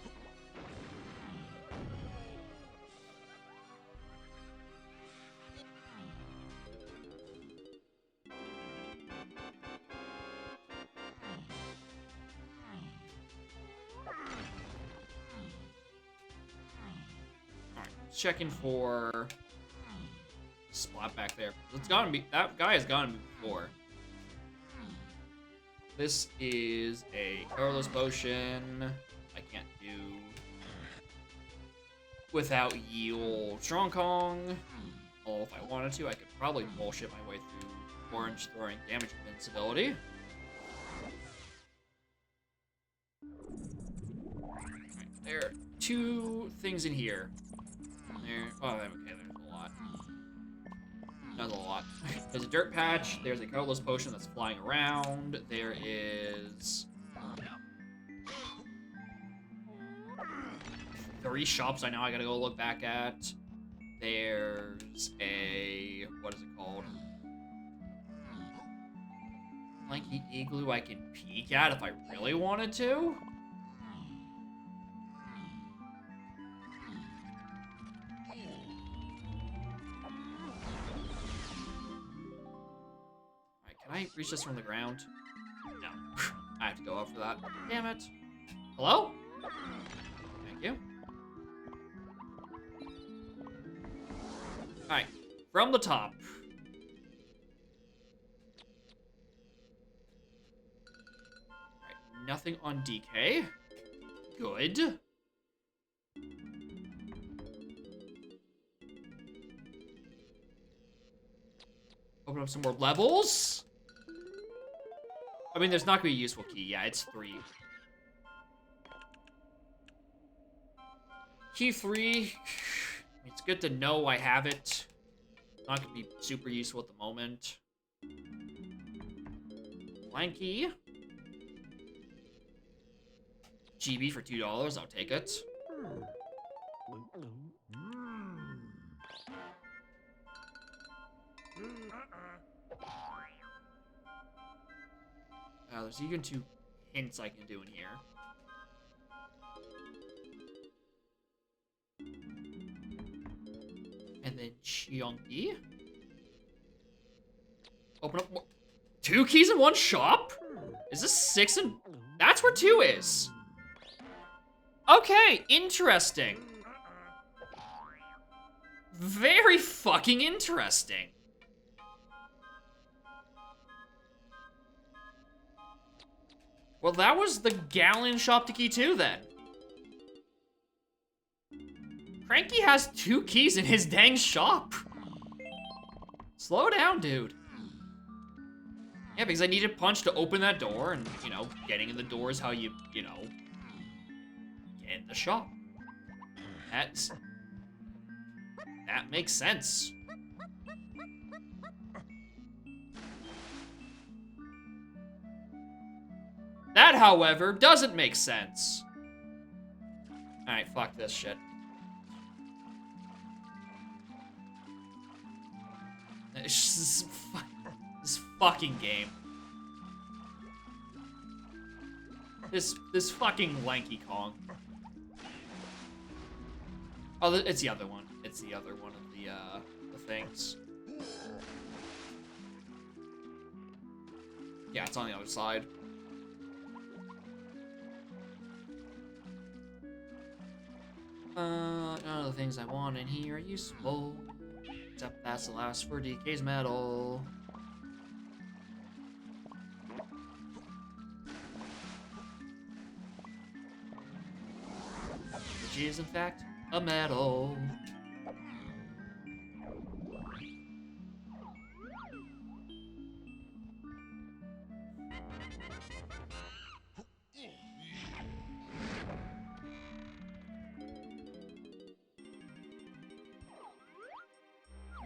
Alright, checking for Splat back there. It's gotta be, that guy has gotten me before. This is a colorless potion. I can't do without Yield Strong Kong. Although if I wanted to, I could probably bullshit my way through orange throwing damage invincibility. Right, there are 2 things in here. There. Oh, okay. There's a lot. That's a lot. There's a dirt patch. There's a colorless potion that's flying around. There is 3 shops I know I gotta go look back at. There's a... what is it called? Lanky Igloo I can peek at if I really wanted to. Can I reach this from the ground? No. I have to go up for that. Damn it. Hello? Thank you. Alright. From the top. Alright. Nothing on DK. Good. Open up some more levels. I mean, there's not gonna be a useful key. Yeah, it's 3. Key 3. It's good to know I have it. Not gonna be super useful at the moment. Lanky. GB for $2, I'll take it. There's even 2 hints I can do in here. And then Chunky. Open up more. 2 keys in 1 shop? Is this 6 and... That's where 2 is. Okay, interesting. Very fucking interesting. Well, that was the gallon shop to key 2 then. Cranky has 2 keys in his dang shop. Slow down, dude. Yeah, because I needed Punch to open that door, and, you know, getting in the door is how you know, get in the shop. That makes sense. That, however, doesn't make sense. Alright, fuck this shit. This fucking game. This fucking Lanky Kong. Oh, it's the other one. It's the other one of the things. Yeah, it's on the other side. None of the things I want in here are useful. Except that's the last for DK's medal. Which is, in fact, a medal.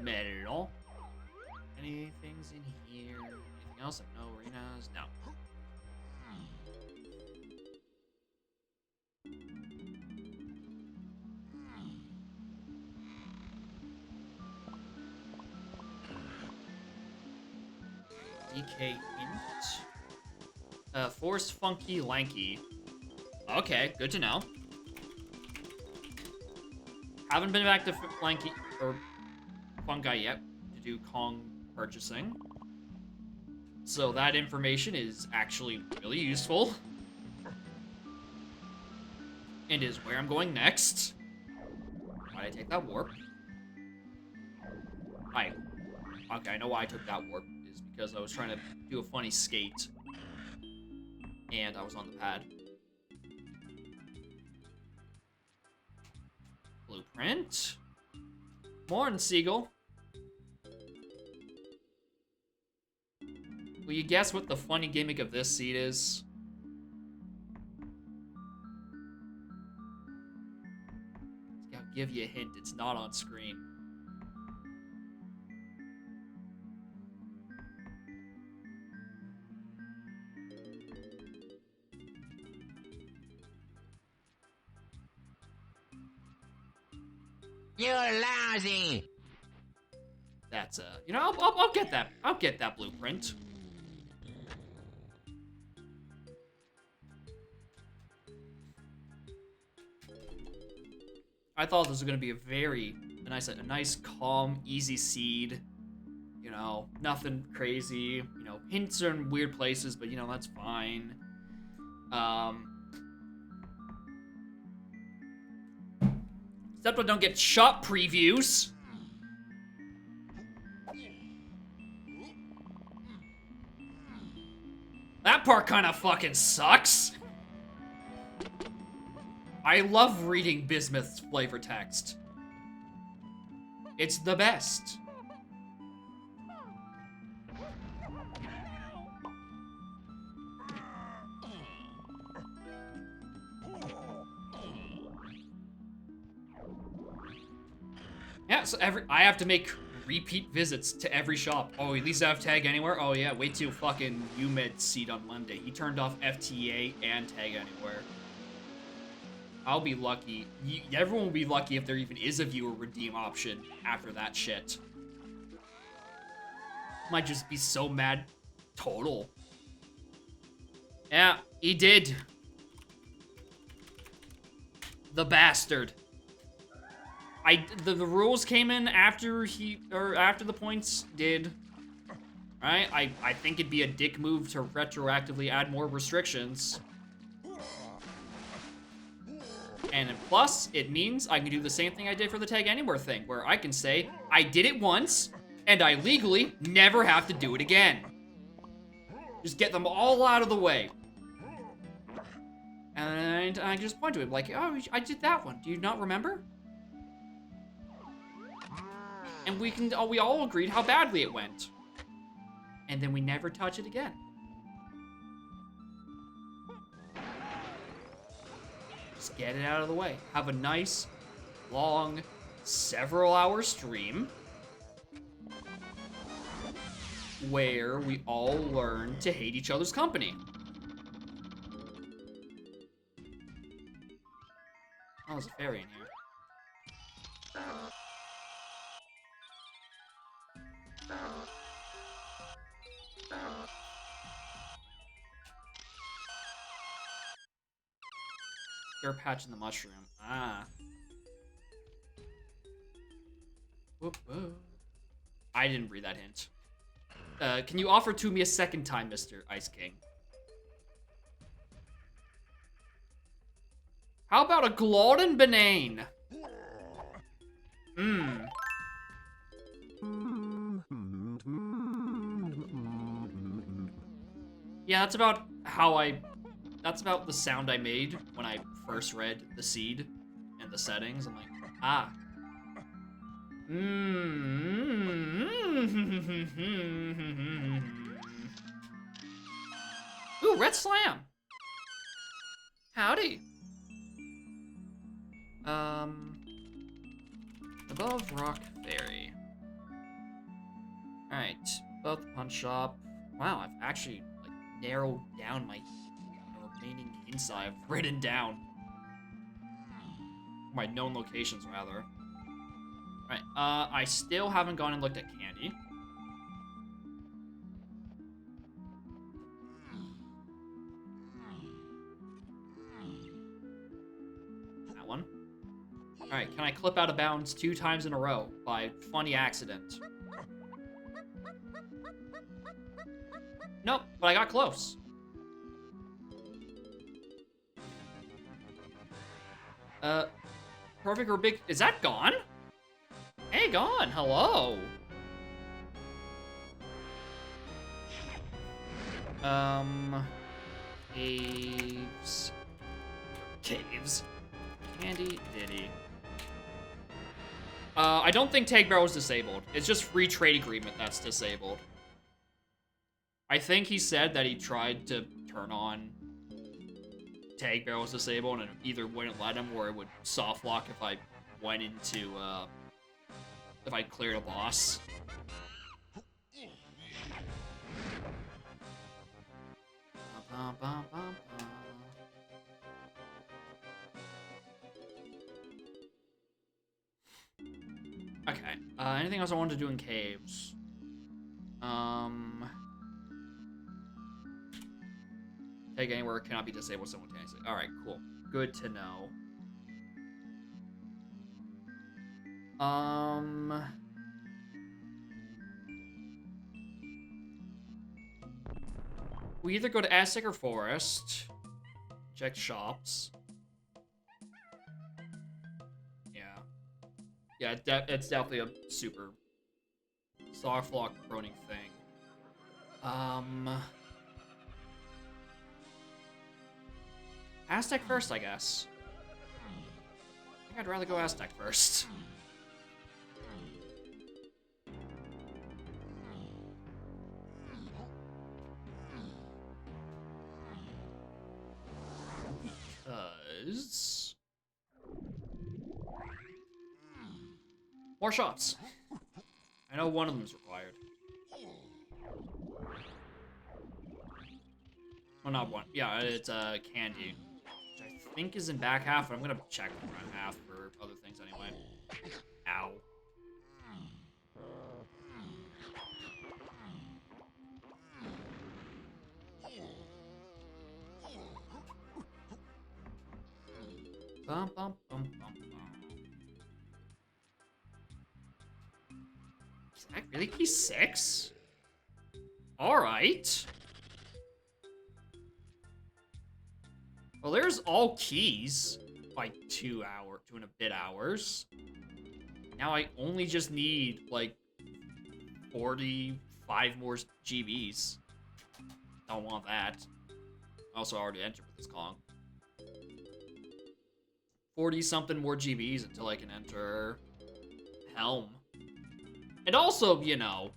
Medal. Any things in here? Anything else? No arenas? No. DK Int. Force Funky Lanky. Okay, good to know. Haven't been back to Lanky or Fungi yet to do Kong purchasing. So that information is actually really useful. And is where I'm going next. Why'd I take that warp? Okay, I know why I took that warp. Is because I was trying to do a funny skate. And I was on the pad. Blueprint. Morning, Seagull. Will you guess what the funny gimmick of this seed is? I'll give you a hint. It's not on screen. You're lousy. That's you know, I'll get that. I'll get that blueprint. I thought this was gonna be a nice, calm, easy seed. You know, nothing crazy. You know, hints are in weird places, but you know that's fine. Except I don't get shop previews. That part kind of fucking sucks. I love reading Bismuth's flavor text. It's the best. Yeah, so I have to make repeat visits to every shop. Oh, at least I have Tag Anywhere? Oh yeah, wait till fucking UMed seat on Monday. He turned off FTA and Tag Anywhere. I'll be lucky. Everyone will be lucky if there even is a viewer redeem option after that shit. Might just be so mad. Total. Yeah, he did. The bastard. The rules came in after after the points did. Right? I think it'd be a dick move to retroactively add more restrictions. And plus, it means I can do the same thing I did for the Tag Anywhere thing, where I can say, I did it once, and I legally never have to do it again. Just get them all out of the way. And I just point to him like, oh, I did that one. Do you not remember? And we all agreed how badly it went. And then we never touch it again. Just get it out of the way. Have a nice, long, several-hour stream where we all learn to hate each other's company. Oh, there's a fairy in here. They're patching the mushroom. Ah. Whoop, whoop. I didn't read that hint. Can you offer to me a second time, Mr. Ice King? How about a Glawden Banane? Mmm. Yeah, that's about the sound I made when I first read the seed and the settings. I'm like, ah. Ooh, Red Slam. Howdy. Above Rock Fairy. Alright, above the punch shop. Wow, I've actually narrowed down my remaining hints I've written down. My known locations, rather. Alright, I still haven't gone and looked at Candy. That one. Alright, can I clip out of bounds 2 times in a row by funny accident? Nope, but I got close. Perfect or big... Is that gone? Hey, gone. Hello. Caves. Caves. Candy Diddy. I don't think Tag Barrel is disabled. It's just free trade agreement that's disabled. I think he said that he tried to turn on Tag Barrel was disabled and it either wouldn't let him or it would soft lock if I went into, if I cleared a boss. Okay, anything else I wanted to do in caves? Tag Anywhere cannot be disabled simultaneously. Alright, cool. Good to know. We either go to Aztec or Forest. Check shops. Yeah, it's definitely a super Starflock proning thing. Aztec first, I guess. I think I'd rather go Aztec first. Because... more shops. I know one of them's required. Well, not one. Yeah, it's candy, which I think is in back half, but I'm gonna check the front half for other things anyway. Ow. Bum, bum, bum, bum, bum. Is that really key 6? Alright. Well, there's all keys by 2 and a bit hours. Now I only just need, like, 45 more GBs. Don't want that. Also, I already entered with this Kong. 40-something more GBs until I can enter Helm. And also, you know,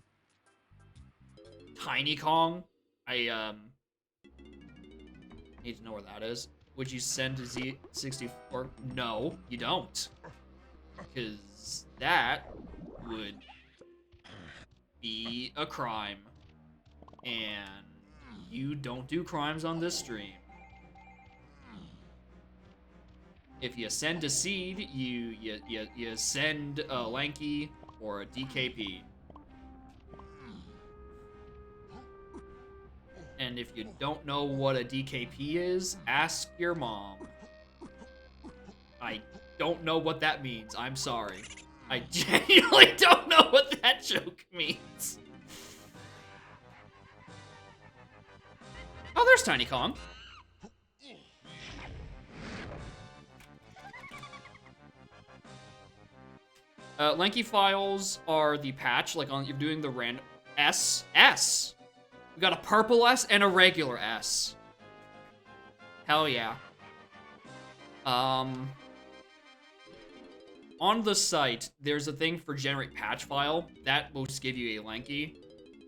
Tiny Kong. I, need to know where that is. Would you send to Z64? No, you don't. Because that would be a crime. And you don't do crimes on this stream. If you send a seed, you send a Lanky or a DKP. And if you don't know what a DKP is, ask your mom. I don't know what that means. I'm sorry. I genuinely don't know what that joke means. Oh, there's Tiny Kong. Lanky files are the patch, like you're doing the random S. We got a purple S and a regular S. Hell yeah. On the site, there's a thing for generate patch file that will just give you a Lanky,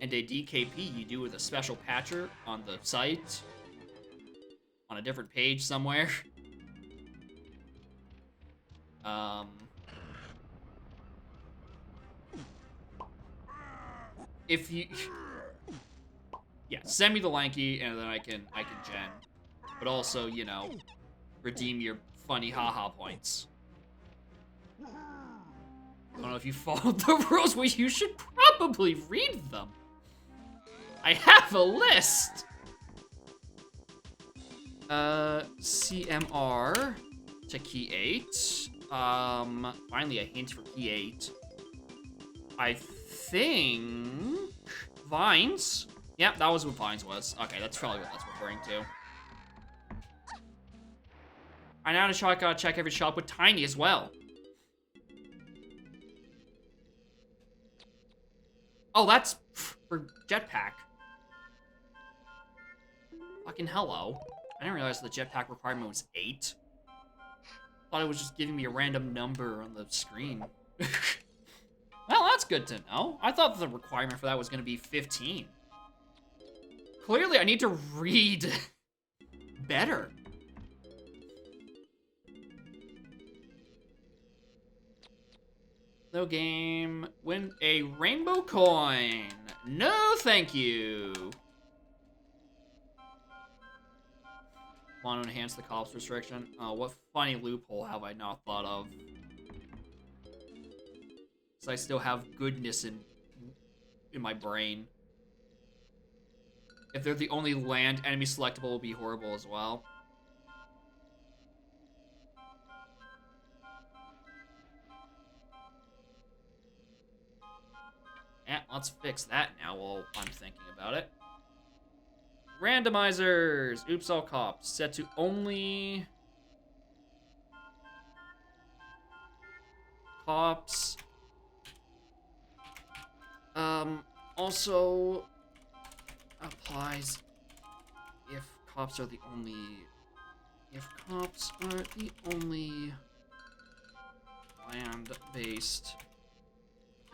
and a DKP you do with a special patcher on the site, on a different page somewhere. If you, yeah, send me the Lanky and then I can gen, but also, you know, redeem your funny haha points. I don't know if you followed the rules. Well, you should probably read them. I have a list. CMR to key 8. Finally a hint for key 8. I think Vines. Yep, that was what Vines was. Okay, that's probably what that's referring to. I now gotta check every shop with Tiny as well. Oh, that's for jetpack. Fucking hello. I didn't realize the jetpack requirement was 8. Thought it was just giving me a random number on the screen. Well, that's good to know. I thought the requirement for that was gonna be 15. Clearly, I need to read better. No game. Win a rainbow coin. No, thank you. Want to enhance the cops restriction? Oh, what funny loophole have I not thought of? So I still have goodness in my brain. If they're the only land enemy selectable, will be horrible as well. Yeah, let's fix that now while I'm thinking about it. Randomizers! Oops, all cops. Set to only cops. Also applies if cops are the only land-based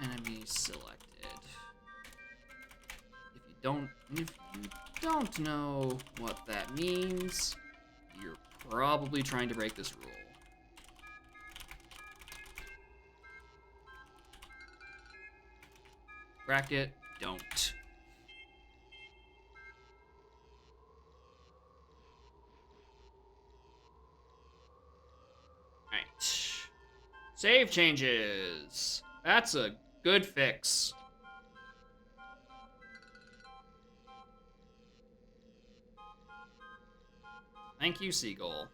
enemy selected. If you don't know what that means, you're probably trying to break this rule. Bracket, don't. Alright. Save changes. That's a good fix. Thank you, Seagull.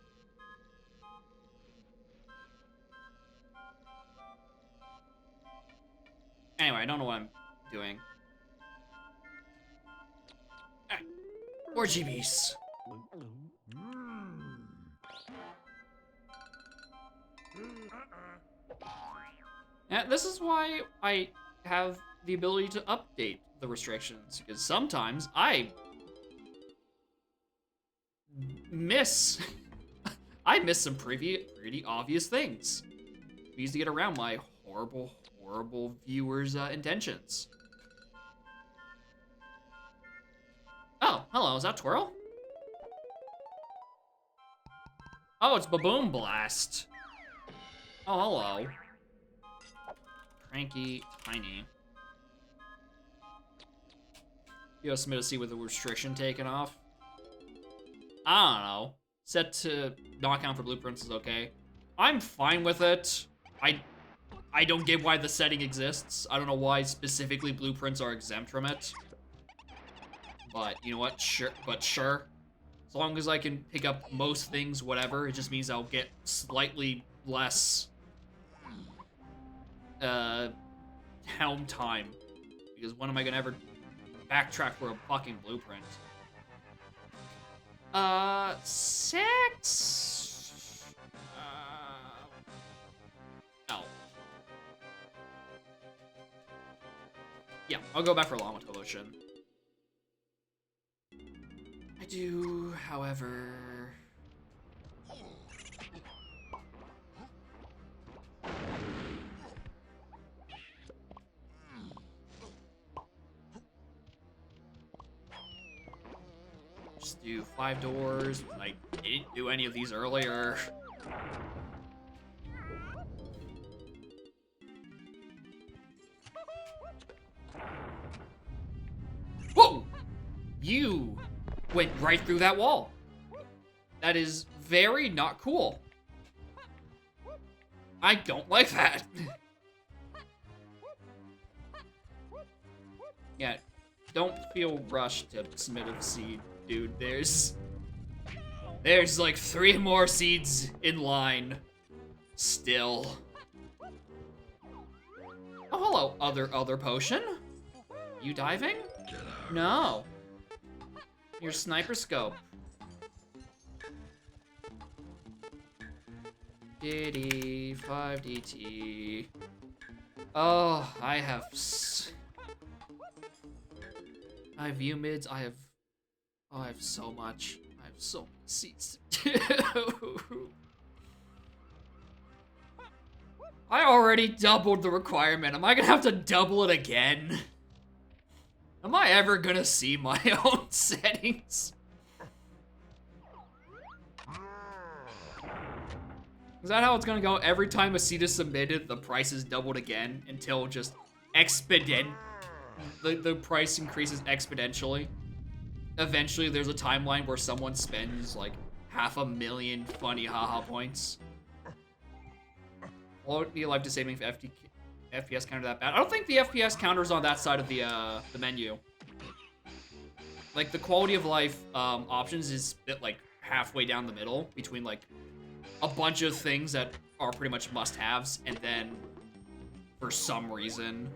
Anyway, I don't know what I'm doing. Alright. 4 GBs. Yeah, this is why I have the ability to update the restrictions, because sometimes I miss I miss some pretty obvious things. I used to get around my horrible viewers' intentions. Oh, hello, is that Twirl? Oh, it's Baboom Blast. Oh, hello. Cranky Tiny. You submit to see with the restriction taken off. I don't know. Set to not count for blueprints is okay. I'm fine with it. I don't get why the setting exists. I don't know why specifically blueprints are exempt from it. But you know what? Sure. As long as I can pick up most things, whatever, it just means I'll get slightly less helm time. Because when am I gonna ever backtrack for a fucking blueprint? 6? No. Yeah, I'll go back for Llama Ocean. I do, however... Just do 5 doors. I didn't do any of these earlier. Whoa! You went right through that wall. That is very not cool. I don't like that. Yeah, don't feel rushed to submit a seed, dude. There's like 3 more seeds in line. Still. Oh, hello, other potion. You diving? No. Your sniper scope. DD 5DT. Oh, I have view mids. I have so much. I have so many seats to do. I already doubled the requirement. Am I gonna have to double it again? Am I ever gonna see my own settings? Is that how it's gonna go? Every time a seat is submitted, the price is doubled again until just the price increases exponentially. Eventually, there's a timeline where someone spends like 500,000 funny haha points. Will it be alive to saving FPS counter that bad? I don't think the FPS counter's on that side of the menu. Like, the quality of life options is split like halfway down the middle between like a bunch of things that are pretty much must-haves, and then for some reason,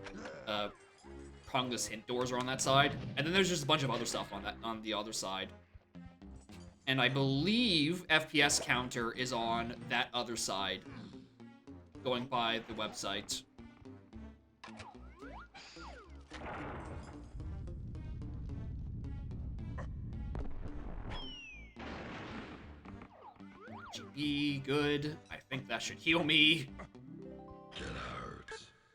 prongless hint doors are on that side, and then there's just a bunch of other stuff on the other side. And I believe FPS counter is on that other side, going by the website. GB, good. I think that should heal me.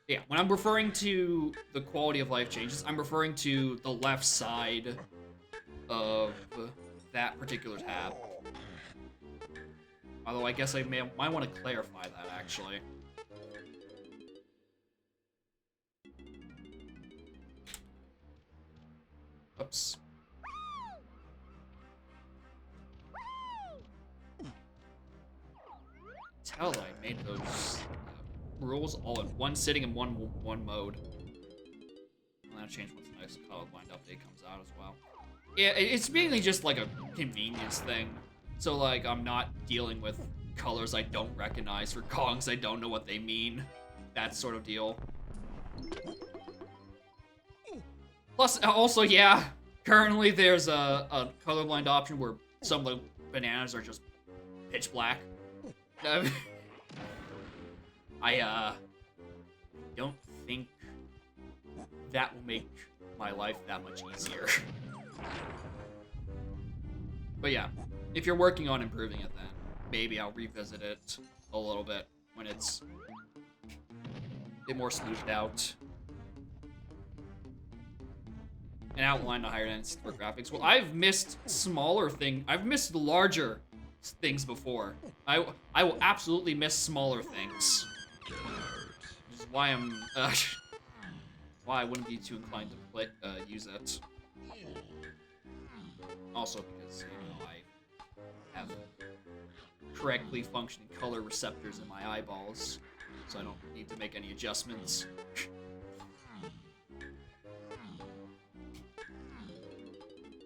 Yeah, when I'm referring to the quality of life changes, I'm referring to the left side of that particular tab. Although I guess I might want to clarify that, actually. Whoops. Tell I made those rules all in one sitting in one mode. Well, that'll change once the next colorblind update comes out as well. Yeah, it's mainly just like a convenience thing. So like I'm not dealing with colors I don't recognize for Kongs I don't know what they mean. That sort of deal. Plus, also, yeah, currently there's a colorblind option where some of the bananas are just pitch black. I don't think that will make my life that much easier. But yeah, if you're working on improving it, then maybe I'll revisit it a little bit when it's a bit more smoothed out. And outline the higher end for graphics. Well, I've missed I've missed larger things before. I will absolutely miss smaller things. Which is why I'm why I wouldn't be too inclined to use it. Also because I have correctly functioning color receptors in my eyeballs, so I don't need to make any adjustments.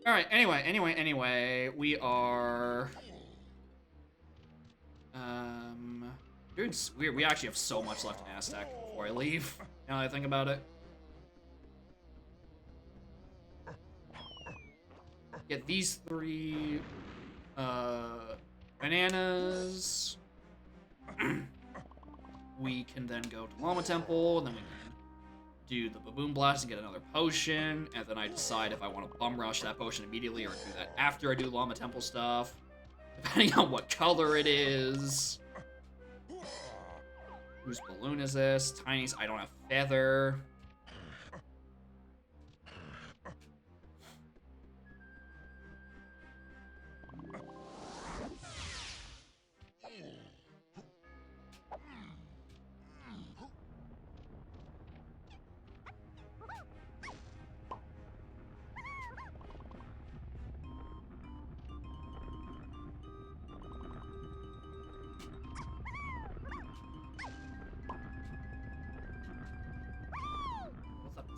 All right. Anyway, we are doing weird. We actually have so much left in Aztec before I leave. Now that I think about it. Get these 3 bananas. We can then go to Llama Temple, and then we can do the Baboon Blast and get another potion, and then I decide if I want to bum rush that potion immediately or do that after I do Llama Temple stuff, depending on what color it is. Whose balloon is this? Tiny's. I don't have feather.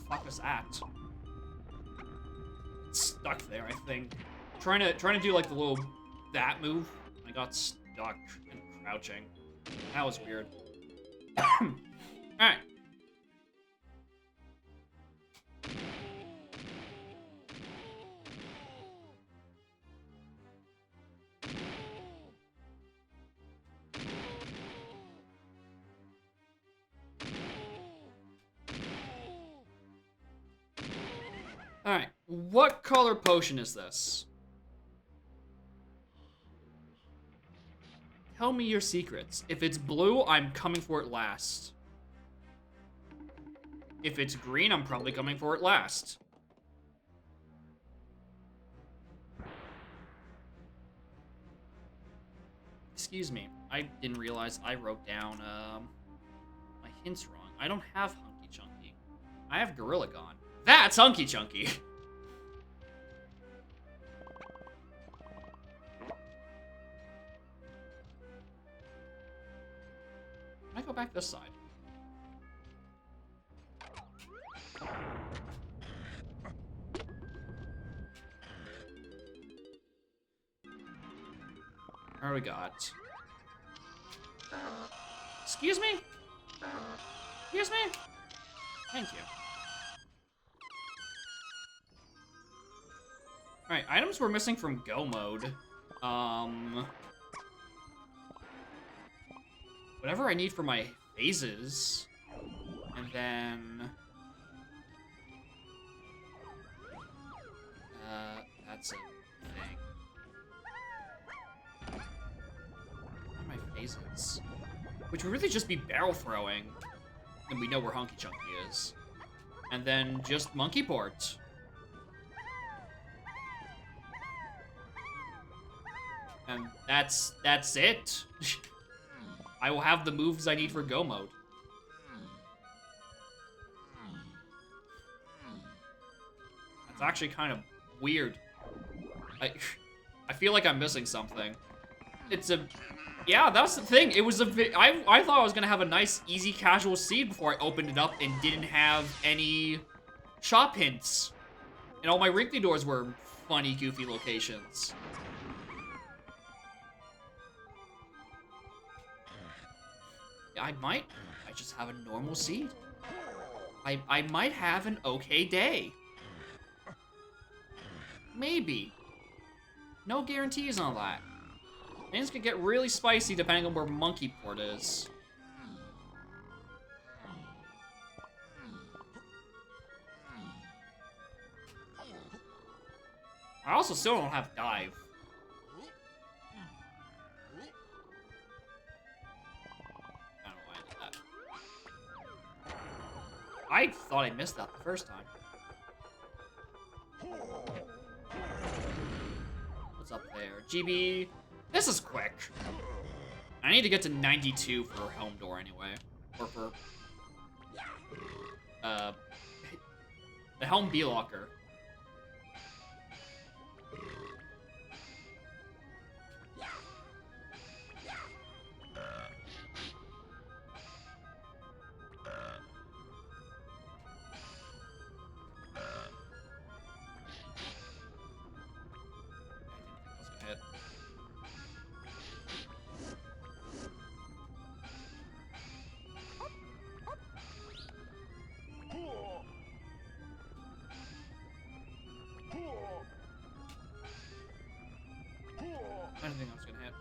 Fuck was that? It's stuck there, I think. Trying to do like the little that move. I got stuck and crouching. That was weird. Alright. Alright, what color potion is this? Tell me your secrets. If it's blue, I'm coming for it last. If it's green, I'm probably coming for it last. Excuse me, I didn't realize I wrote down my hints wrong. I don't have Hunky Chunky. I have Gorilla Gone. That's Hunky Chunky. Can I go back this side? What do we got? Excuse me? Excuse me? Thank you. Alright, items we're missing from Go mode. Whatever I need for my phases. And then... that's a thing. What are my phases? Which would really just be barrel throwing. And we know where Honky Chunky is. And then just Monkey Port. And that's it. I will have the moves I need for Go mode. That's actually kind of weird. I feel like I'm missing something. It's a... Yeah, that's the thing. It was I thought I was gonna have a nice, easy, casual seed before I opened it up and didn't have any shop hints. And all my wrinkly doors were funny, goofy locations. I might just have a normal seed. I might have an okay day. Maybe. No guarantees on that. Things could get really spicy depending on where Monkey Port is. I also still don't have dive. I don't know why I did that. I thought I missed that the first time. What's up there? GB. This is quick. I need to get to 92 for Helm Door anyway. Or for... the Helm B-Locker. I don't think I was gonna hit.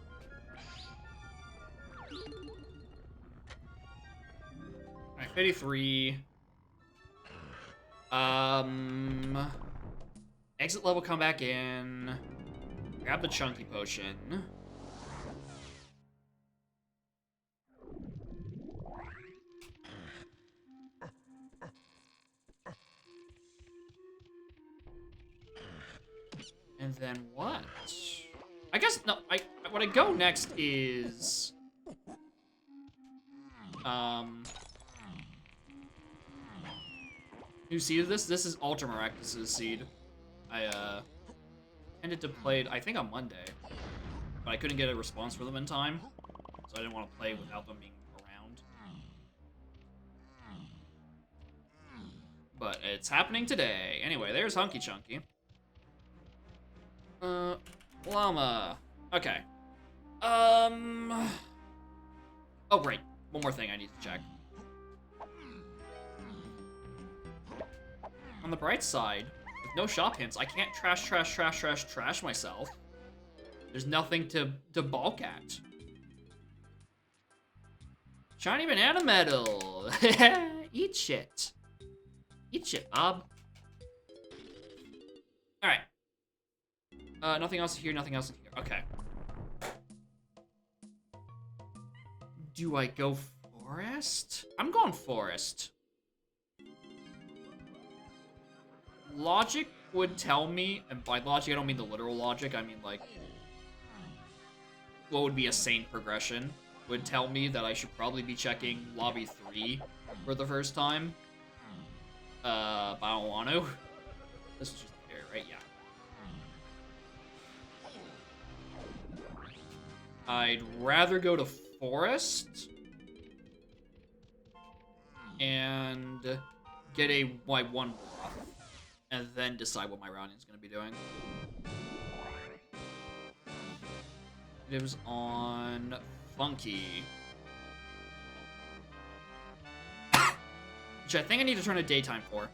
Alright, 53. Exit level, come back in. Grab the chunky potion. And then what? I guess, no, what I go next is... New seed of this? This is Ultra Miraculous' seed. I, intended to play it, I think, on Monday. But I couldn't get a response for them in time. So I didn't want to play without them being around. But it's happening today. Anyway, there's Hunky Chunky. Llama. Okay. Oh, right. One more thing I need to check. On the bright side, with no shop hints, I can't trash myself. There's nothing to balk at. Shiny banana medal. Eat shit. Eat shit, Bob. Alright. Nothing else here, nothing else here. Okay. Do I go forest? I'm going forest. Logic would tell me, and by logic I don't mean the literal logic, I mean like what would be a sane progression, would tell me that I should probably be checking lobby 3 for the first time. But I don't want to. This is just fair, right? Yeah. I'd rather go to forest and get a Y1 buff, and then decide what my routing is going to be doing. It was on Funky. Which I think I need to turn to daytime for.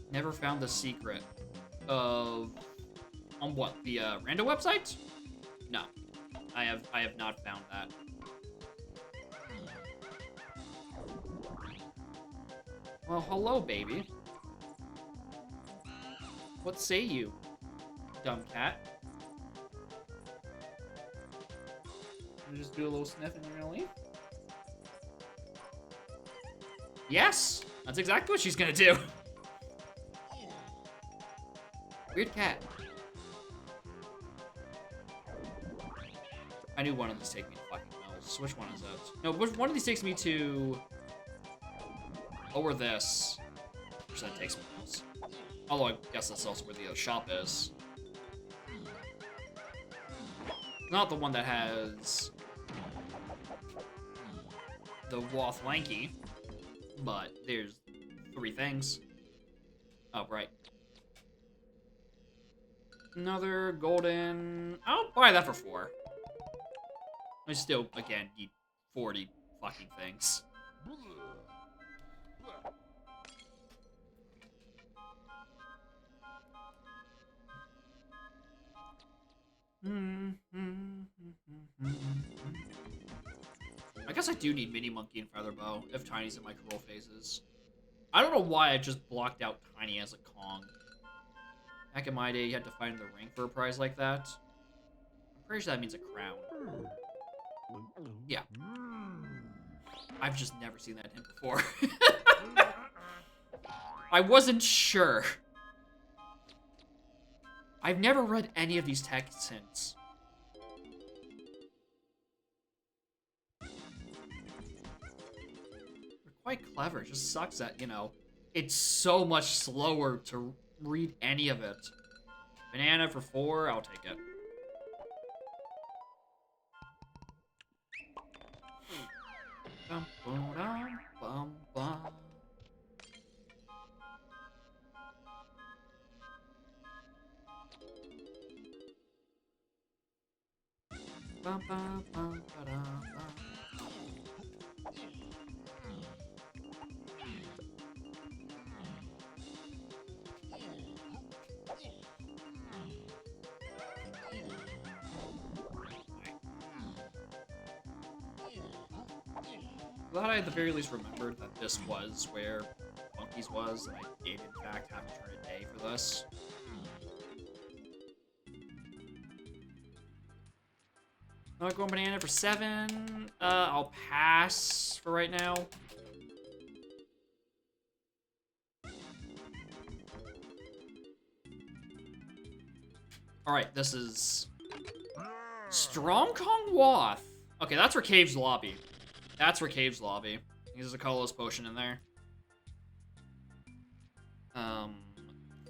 Never found the secret of... On what? The rando website? No. I have not found that. Well, hello, baby. What say you, dumb cat? You just do a little sniff and you're gonna leave? Yes! That's exactly what she's gonna do. Weird cat. I knew one of these take me to fucking mills. Which one is it? No, which one of these takes me to... Or this. Which then takes me to mills. Although I guess that's also where the shop is. Not the one that has... the Woth Lanky. But there's 3 things. Oh, right. Another golden... I'll buy that for 4. I still, again, need 40 fucking things. I guess I do need Mini Monkey and Featherbow if Tiny's in my curl phases. I don't know why I just blocked out Tiny as a Kong. Back in my day, you had to find the ring for a prize like that. I'm pretty sure that means a crown. Yeah. I've just never seen that hint before. I wasn't sure. I've never read any of these text hints. They're quite clever. It just sucks that, you know, it's so much slower to read any of it. Banana for 4, I'll take it. Bum, bum, bum, bum. Bum, bum, bum, ba-dum, bum. Glad I at the very least remembered that this was where Monkey's was, and I did in fact have to turn a day for this. Not going banana for 7. I'll pass for right now. Alright, this is... Strong Kong Woth. Okay, that's for Cave's Lobby. That's for Cave's Lobby. There's a colorless potion in there.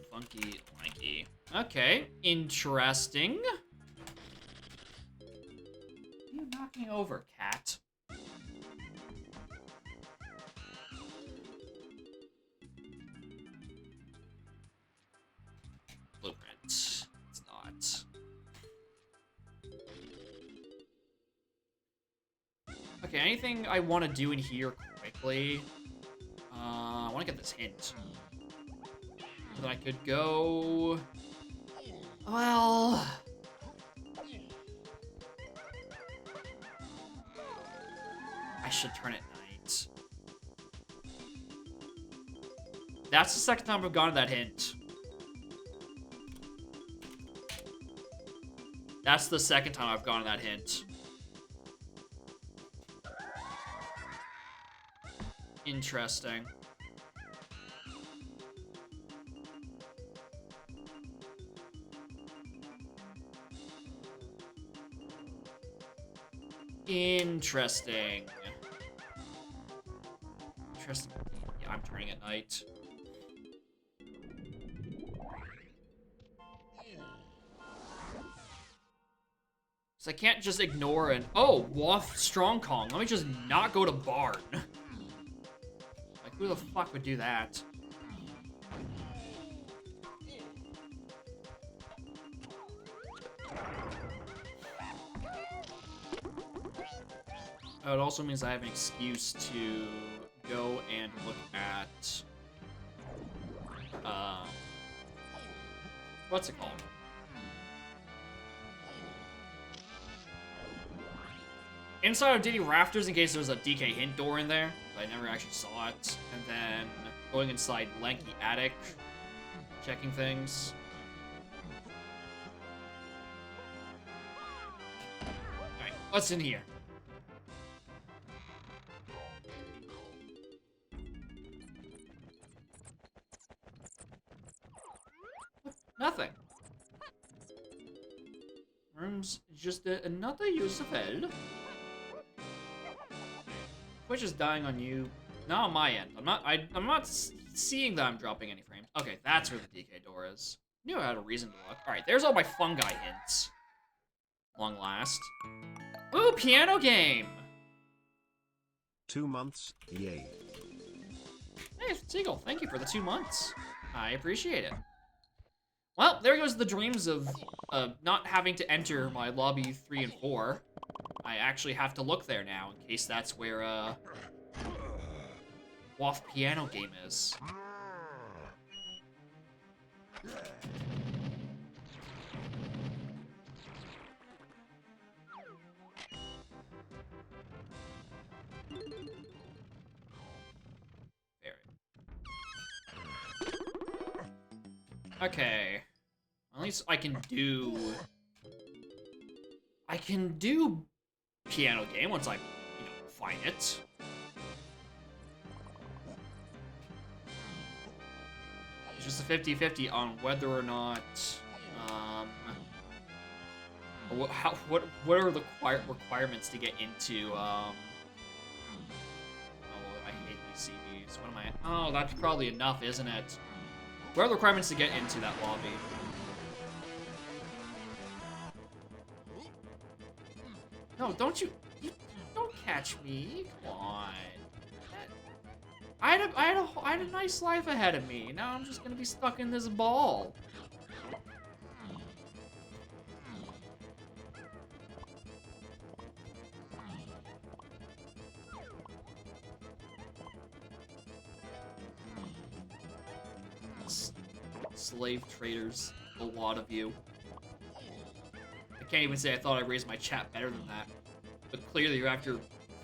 Funky Lanky. Okay, interesting. You knocked me over, cat. Blueprint. It's not. Okay, anything I want to do in here quickly? I want to get this hint. Then I could go... Well... I should turn at night. That's the second time I've gotten that hint. That's the second time I've gotten that hint. Interesting. Interesting. Interesting. Yeah, I'm turning at night. So I can't just ignore an, oh, Woth Strong Kong. Let me just not go to Barn. Like, who the fuck would do that? Oh, it also means I have an excuse to go and look at, what's it called? Inside of Diddy Rafters in case there's a DK hint door in there. I never actually saw it. And then going inside Lanky Attic, checking things. Alright, what's in here? Nothing. Room's just another usable. Twitch is dying on you. Not on my end. I'm not seeing that I'm dropping any frames. Okay, that's where the DK door is. Knew I had a reason to look. Alright, there's all my fungi hints. Long last. Ooh, piano game! 2 months, yay. Hey, Seagull, thank you for the 2 months. I appreciate it. Well, there goes the dreams of not having to enter my lobby 3 and 4. I actually have to look there now, in case that's where, WAF piano game is. Okay. At least I can do piano game once I, find it. It's just a 50-50 on whether or not, what are the requirements to get into, oh, I hate these CVs. What am I? Oh, that's probably enough, isn't it? What are the requirements to get into that lobby? No, don't you don't catch me. Come on. I had a nice life ahead of me. Now I'm just gonna be stuck in this ball. Slave traders, a lot of you. I can't even say I thought I raised my chat better than that. But clearly, after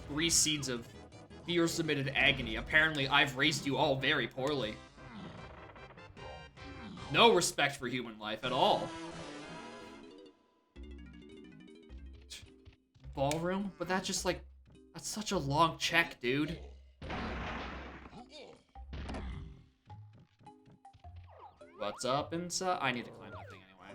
3 seeds of viewer-submitted agony, apparently I've raised you all very poorly. No respect for human life at all. Ballroom? But that's just like... That's such a long check, dude. What's up inside? I need to climb that thing anyway.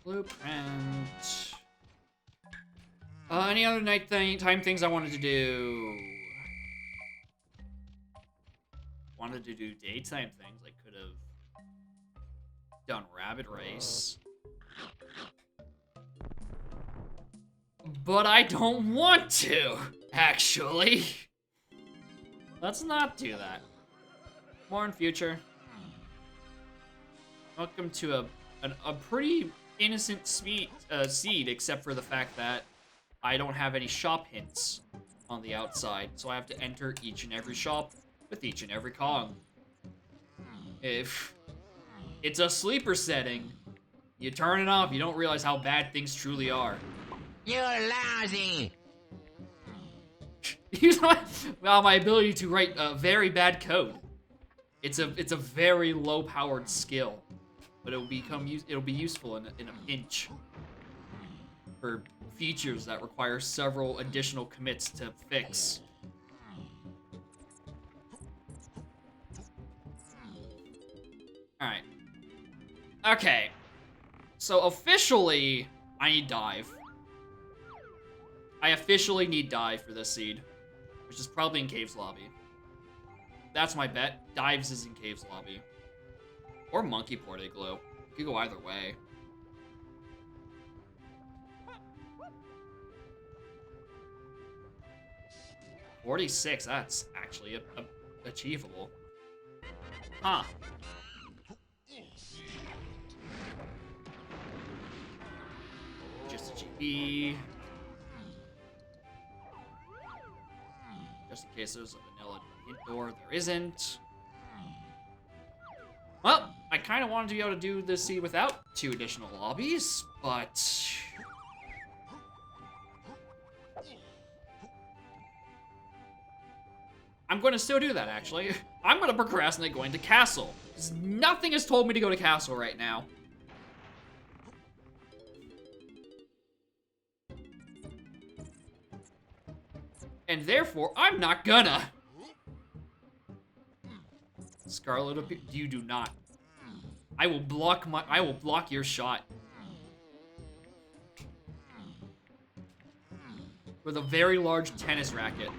Blueprint. Any other nighttime things I wanted to do? Wanted to do daytime things. I could have done Rabbit Race. But I don't want to, actually. Let's not do that. More in future. Welcome to a pretty innocent seed, except for the fact that I don't have any shop hints on the outside, so I have to enter each and every shop with each and every Kong. If it's a sleeper setting, you turn it off, you don't realize how bad things truly are. You're lousy! Well, my ability to write very bad code. It's a very low-powered skill, but it'll be useful in a pinch for features that require several additional commits to fix. Alright. Okay. So officially, I need dive. I officially need dive for this seed, which is probably in Cave's lobby. That's my bet. Dives is in Cave's lobby. Or Monkey Port Igloo. It could go either way. $46, that's actually achievable. Huh. Just a GP. Just in case there's a vanilla hint door, there isn't. Well, I kind of wanted to be able to do this seed without 2 additional lobbies, but... I'm going to still do that, actually. I'm going to procrastinate going to Castle. Because nothing has told me to go to Castle right now. And therefore, I'm not gonna. Scarlet, you do not. I will block your shot. With a very large tennis racket.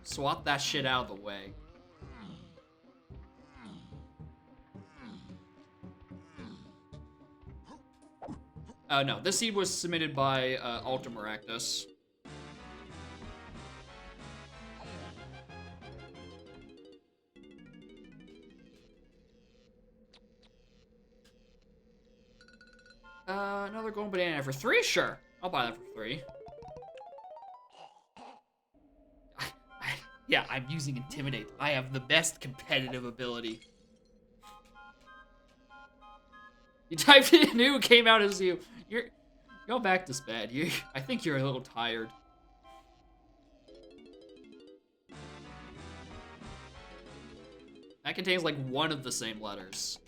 Swat that shit out of the way. No, this seed was submitted by Ultimaractus. Another golden banana for 3? Sure. I'll buy that for 3. Yeah, I'm using Intimidate. I have the best competitive ability. You typed in who came out as you. Go back to bed. I think you're a little tired. That contains like one of the same letters.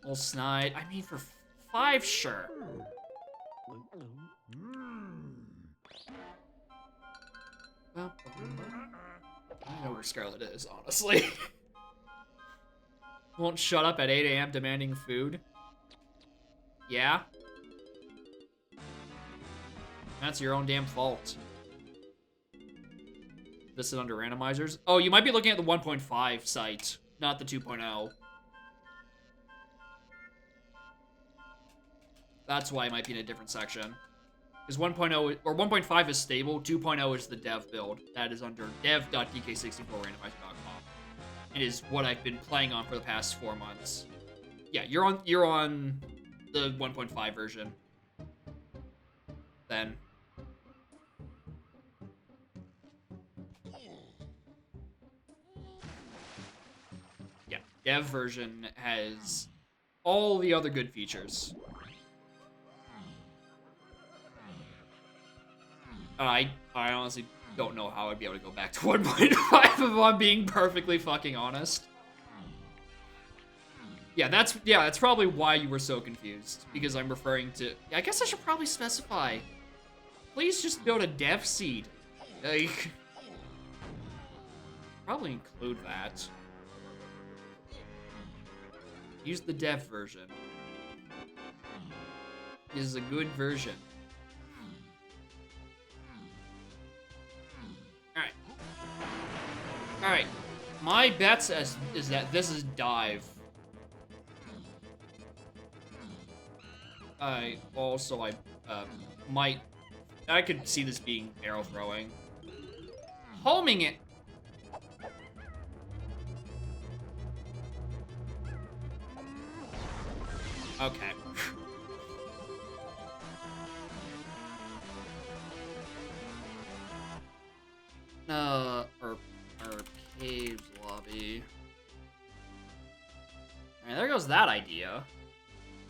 Old Snide. I mean, for 5, sure. I don't know where Scarlet is, honestly. Won't shut up at 8 a.m. demanding food. Yeah? That's your own damn fault. This is under randomizers. Oh, you might be looking at the 1.5 site, not the 2.0. That's why it might be in a different section. Because 1.0 or 1.5 is stable, 2.0 is the dev build. That is under dev.dk64randomizer.com. It is what I've been playing on for the past 4 months. Yeah, you're on the 1.5 version. Then. Yeah, dev version has all the other good features. I honestly don't know how I'd be able to go back to 1.5 if I'm being perfectly fucking honest. Yeah, that's probably why you were so confused. Because I'm referring to... I guess I should probably specify. Please just build a dev seed. Like... Probably include that. Use the dev version. This is a good version. Alright. My bet is that this is dive. I could see this being arrow throwing. Homing it! Okay. Caves lobby. Alright, there goes that idea.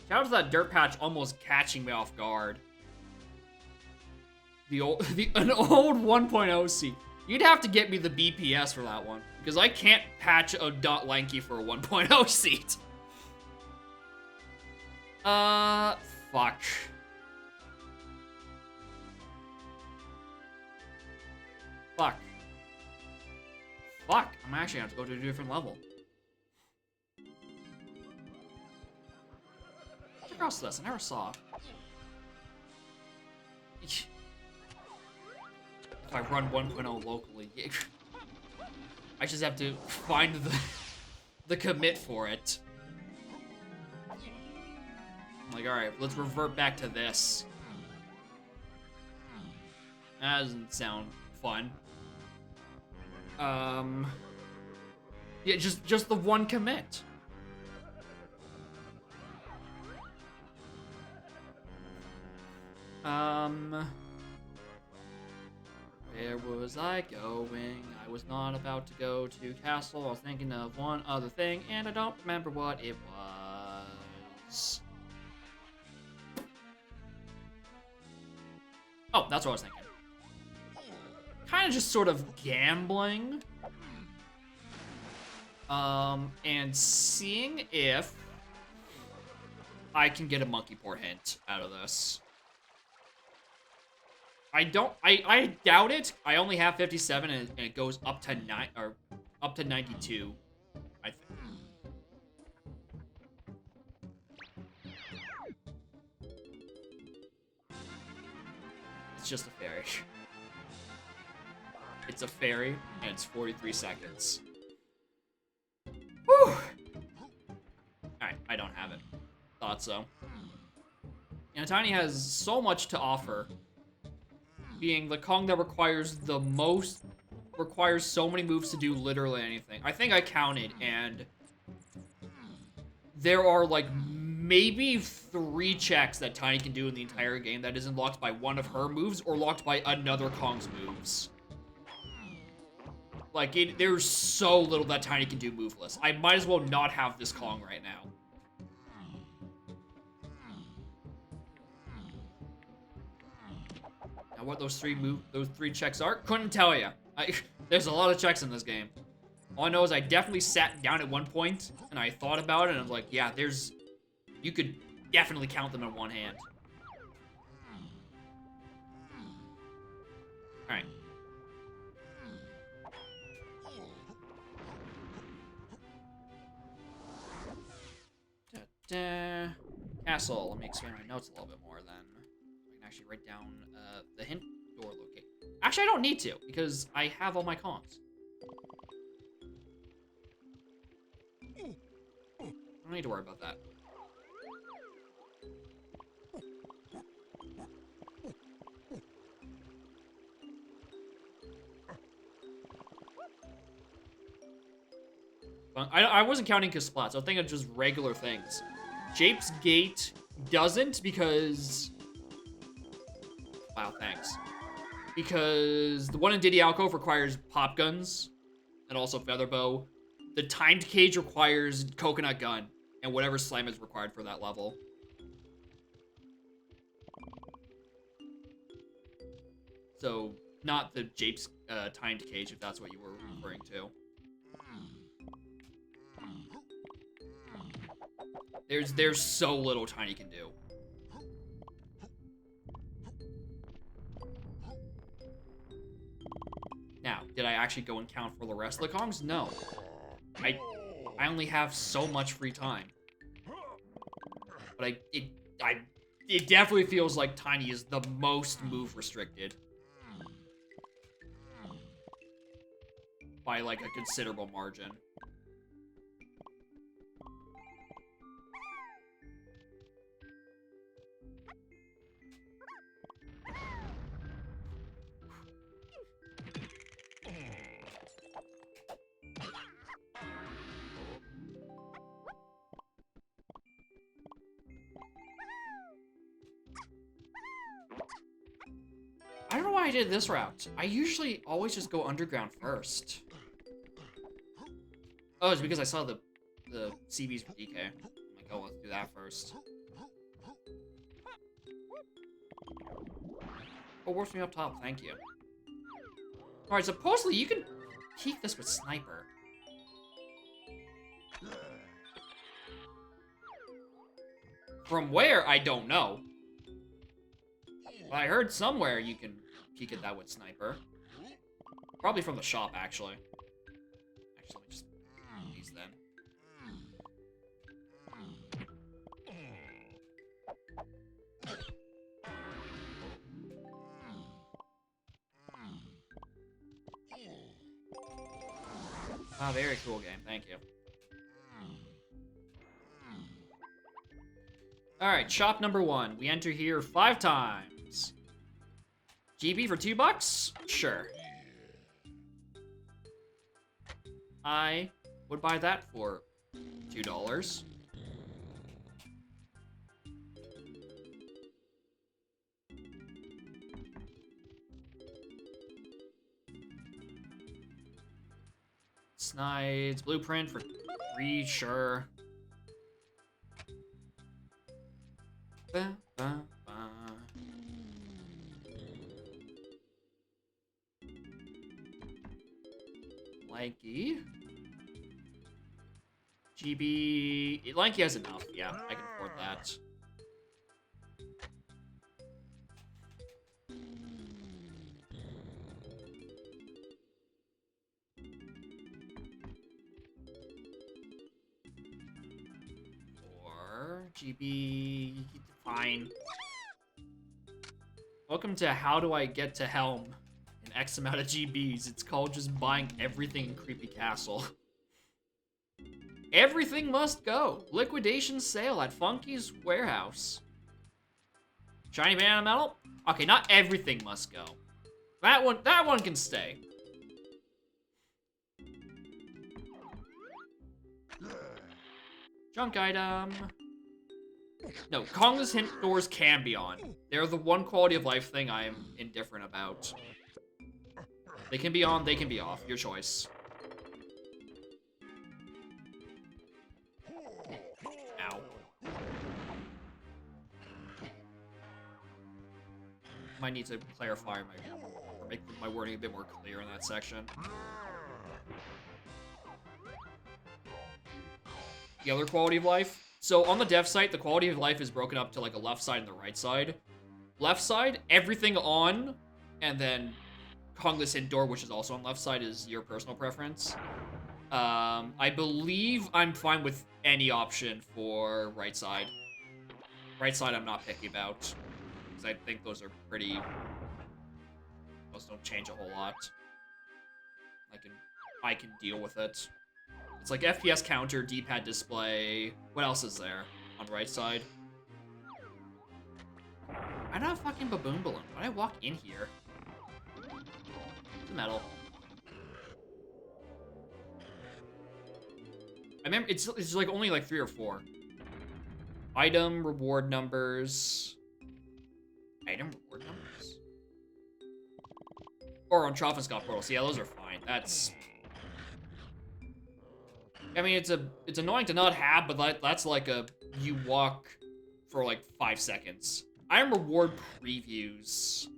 Shout out to that dirt patch almost catching me off guard. An old 1.0 seat. You'd have to get me the BPS for that one, because I can't patch a dot lanky for a 1.0 seat. Fuck. Fuck. Fuck, I'm actually gonna have to go to a different level. What else is this? I never saw. If I run 1.0 locally, I just have to find the commit for it. I'm like, alright, let's revert back to this. That doesn't sound fun. Yeah, just the one commit. Where was I going? I was not about to go to Castle. I was thinking of one other thing, and I don't remember what it was. Oh, that's what I was thinking. kind of just sort of gambling. And seeing if I can get a monkey port hint out of this. I doubt it. I only have 57 and it goes up to 92, I think. It's just a fairy. It's a fairy and it's 43 seconds. Whew. Alright, I don't have it. Thought so. And Tiny has so much to offer. Being the Kong that requires so many moves to do literally anything. I think I counted, and there are like maybe 3 checks that Tiny can do in the entire game that isn't locked by one of her moves or locked by another Kong's moves. Like, there's so little that Tiny can do moveless. I might as well not have this Kong right now. Now, what those three checks are, couldn't tell you. There's a lot of checks in this game. All I know is I definitely sat down at one point and I thought about it and I was like, yeah, you could definitely count them in one hand. All right. Castle. Let me expand my notes a little bit more then. I can actually write down the hint door location. Actually, I don't need to because I have all my Kongs. I don't need to worry about that. I wasn't counting Kasplats. I was thinking of just regular things. Jape's Gate doesn't because... Wow, thanks. Because the one in Diddy Alcove requires pop guns and also feather bow. The timed cage requires coconut gun and whatever slam is required for that level. So, not the Jape's timed cage, if that's what you were referring to. There's so little Tiny can do. Now, did I actually go and count for the rest of the Kongs? No. I only have so much free time. But it definitely feels like Tiny is the most move restricted. By like a considerable margin. I don't know why I did this route. I usually always just go underground first. Oh, it's because I saw the CBs for DK. I'm like, oh, let's do that first. Oh, works me up top, thank you. Alright, supposedly you can peek this with Sniper. From where, I don't know. But I heard somewhere you can peek at that with Sniper. Probably from the shop, actually. Actually, let me just do these then. Ah, very cool game, thank you. Alright, shop number 1. We enter here 5 times. GB for $2? Sure. I would buy that for $2. Snides, blueprint for 3, sure. Ba, ba, ba. Lanky. GB... Lanky has enough. Yeah, I can afford that. Or... GB... Fine. Welcome to How Do I Get to Helm in X amount of GBs. It's called just buying everything in Creepy Castle. Everything must go. Liquidation sale at Funky's Warehouse. Shiny banana metal? Okay, not everything must go. That one can stay. Junk item. No, Kongless hint doors can be on. They're the one quality of life thing I am indifferent about. They can be on, they can be off. Your choice. Ow. Might need to clarify make my wording a bit more clear in that section. The other quality of life. So on the dev site, the quality of life is broken up to like a left side and the right side. Left side, everything on, and then Kongless hint door, which is also on left side, is your personal preference. I believe I'm fine with any option for right side. Right side I'm not picky about, because I think those are pretty... Those don't change a whole lot. I can deal with it. It's like FPS counter, D-pad display. What else is there on the right side? I don't have a fucking baboon balloon. Why did I walk in here? It's metal. I remember it's like only like 3 or 4. Item reward numbers. Item reward numbers. Or on Trophenscop portals. Yeah, those are fine. That's. I mean, it's annoying to not have, but that's like you walk for like 5 seconds. Item reward previews.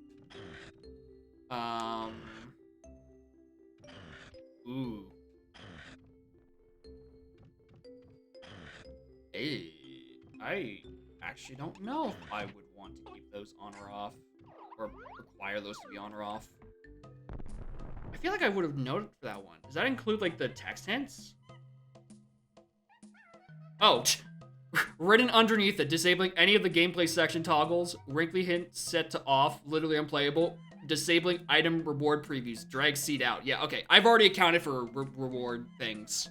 Ooh. Hey, I actually don't know if I would want to keep those on or off, or require those to be on or off. I feel like I would have noted for that one. Does that include like the text hints? Oh, written underneath it, disabling any of the gameplay section toggles, wrinkly hint set to off, literally unplayable, disabling item reward previews, drag seat out. Yeah, okay, I've already accounted for reward things.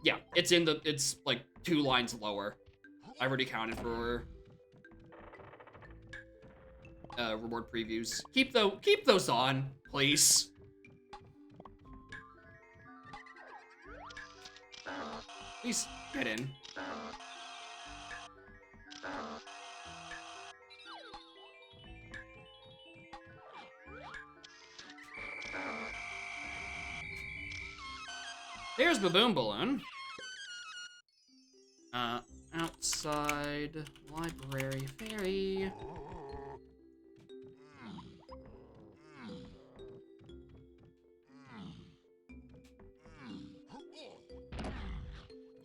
Yeah, it's like 2 lines lower. I've already accounted for reward previews. Keep those on, please. Please get in. There's Baboon Balloon. Outside library ferry.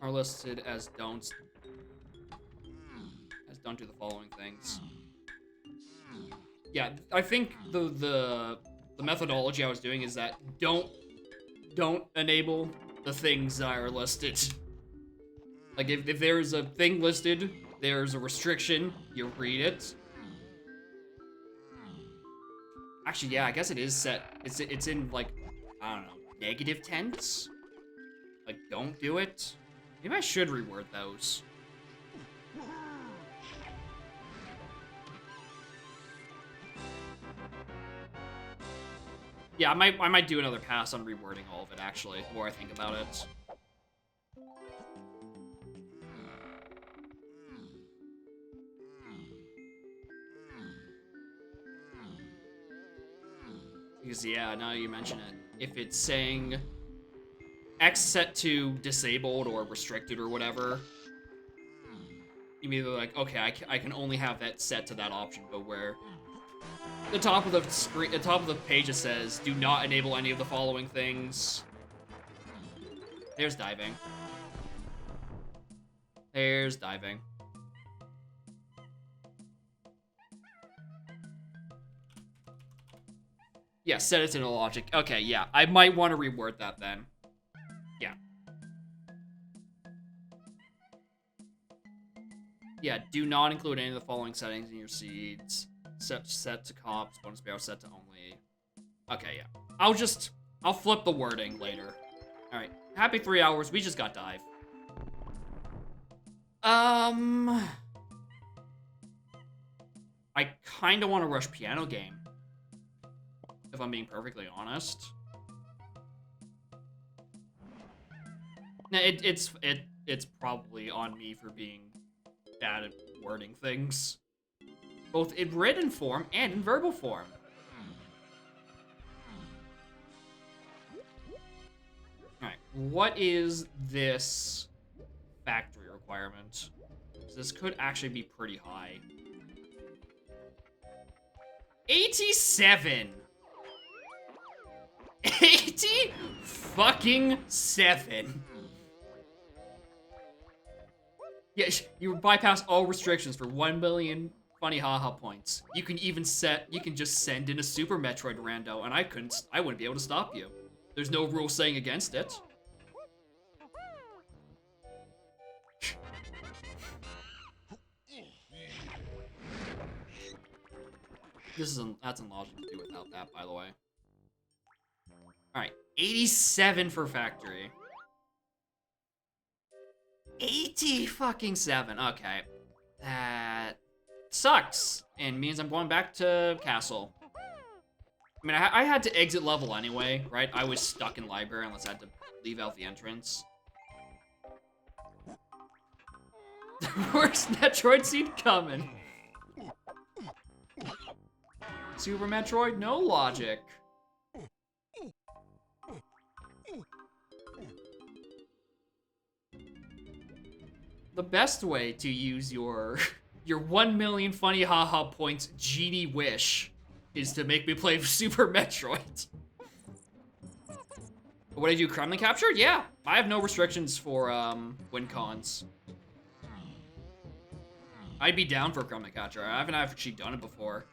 Are listed as don't do the following things. Yeah, I think the methodology I was doing is that don't enable the things that are listed. Like if there's a thing listed, there's a restriction, you read it. Actually, yeah, I guess it is set. It's in like, I don't know, negative tense. Like, don't do it. Maybe I should reword those. Yeah, I might do another pass on rewording all of it, actually, the more I think about it. Because, yeah, now you mention it. If it's saying X set to disabled or restricted or whatever, you may be like, okay, I can only have that set to that option, but where the top of the screen, the top of the page, it says, do not enable any of the following things. There's diving. There's diving. Yeah, set it to the logic. Okay, yeah. I might want to reword that then. Yeah. Yeah, do not include any of the following settings in your seeds. Set to comps, bonus barrel set to only. Okay, yeah. I'll flip the wording later. Alright. Happy 3 hours. We just got dive. I kind of want to rush piano game. If I'm being perfectly honest. Nah, it's probably on me for being bad at wording things. Both in written form and in verbal form. Alright, what is this factory requirement? This could actually be pretty high. 87! 80 fucking 7. Yeah, you bypass all restrictions for 1 million funny haha points. You can just send in a Super Metroid rando, and I wouldn't be able to stop you. There's no rule saying against it. That's illogical to do without that, by the way. Alright, 87 for factory. 80 fucking 7. Okay. That sucks. And means I'm going back to castle. I mean, I had to exit level anyway, right? I was stuck in library unless I had to leave out the entrance. Worst Metroid scene coming. Super Metroid, no logic. The best way to use your 1 million funny haha points genie wish is to make me play Super Metroid. What did I do? Kremlin captured? Yeah, I have no restrictions for win cons. I'd be down for Kremlin capture. I haven't actually done it before.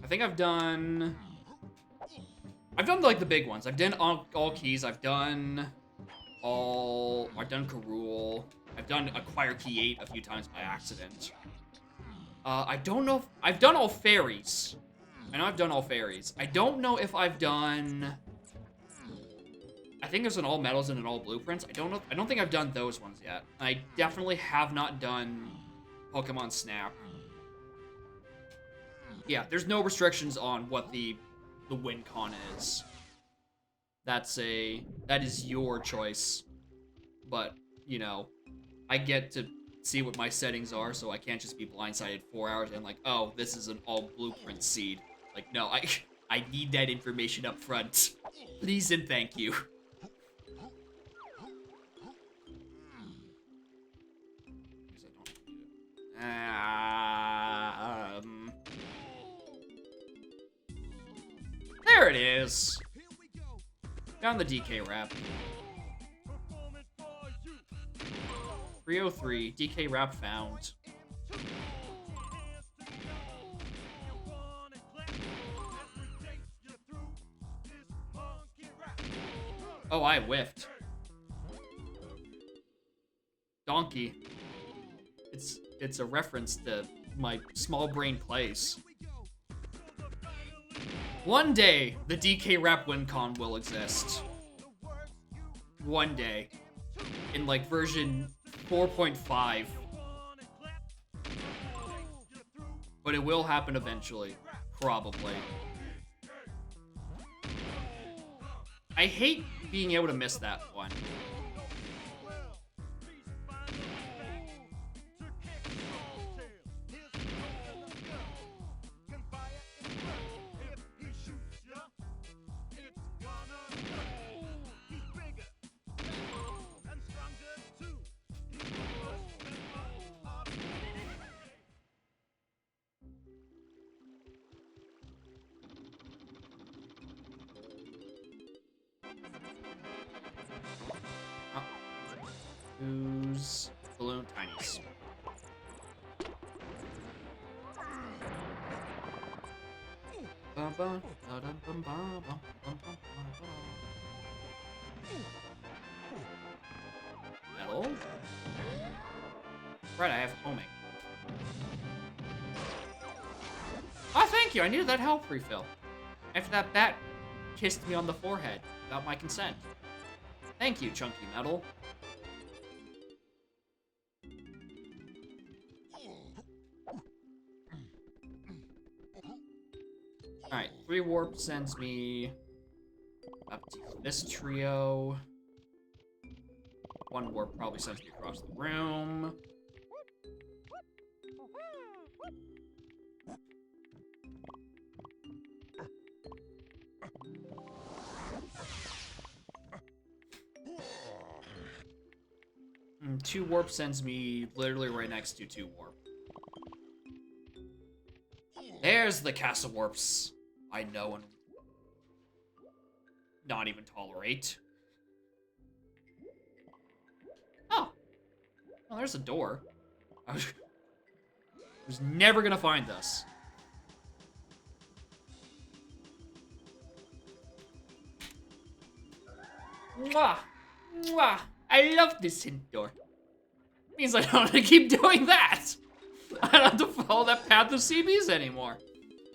I think I've done like the big ones. I've done all keys. I've done Karul. I've done Acquire Key 8 a few times by accident. I don't know if I've done all fairies. I know I've done all fairies. I don't know if I've done. I think there's an all medals and an all blueprints. I don't think I've done those ones yet. I definitely have not done Pokemon Snap. Yeah, there's no restrictions on what the win con is. That is your choice. But, you know, I get to see what my settings are, so I can't just be blindsided 4 hours and like, oh, this is an all blueprint seed. Like, no, I need that information up front. Please and thank you. There it is. Down the DK wrap. 303, DK wrap found. Oh, I whiffed. Donkey. It's a reference to my small brain plays. One day, the DK Rap WinCon will exist. One day. In, like, version 4.5. But it will happen eventually. Probably. I hate being able to miss that one. Ooze. Balloon tinies. Bum, bum, ba-dum, bum, bum, bum, bum, bum, bum. Metal. Right, I have homing. Oh, thank you. I needed that health refill. After that bat kissed me on the forehead without my consent. Thank you, Chunky Metal. Alright, 3 warp sends me up to this trio. 1 warp probably sends me across the room. And 2 warp sends me literally right next to 2 warp. There's the castle warps I know and not even tolerate. Oh. Well, there's a door. I was never gonna find this. Mwah! Mwah! I love this hint door. Means I don't have to keep doing that. I don't have to follow that path of CBs anymore.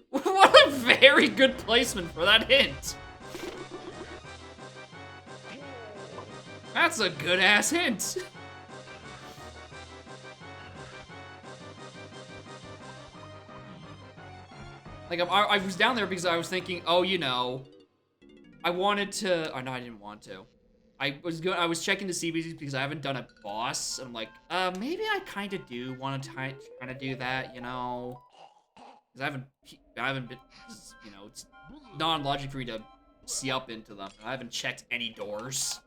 What a very good placement for that hint. That's a good-ass hint. Like, I was down there because I was thinking, oh, you know, I wanted to... Oh, no, I didn't want to. I was checking the CBs because I haven't done a boss, and I'm like, maybe I kind of do want to kind of do that, you know? Because I haven't been, you know, it's non-logic for me to see up into them. I haven't checked any doors.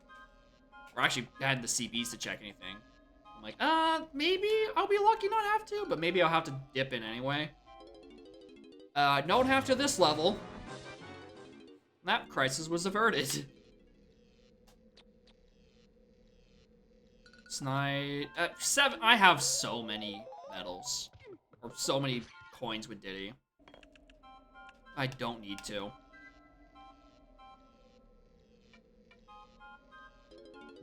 Or actually had the CBs to check anything. I'm like, maybe I'll be lucky not have to, but maybe I'll have to dip in anyway. Don't have to this level. That crisis was averted. Snipe. 7. I have so many medals. Or so many coins with Diddy. I don't need to.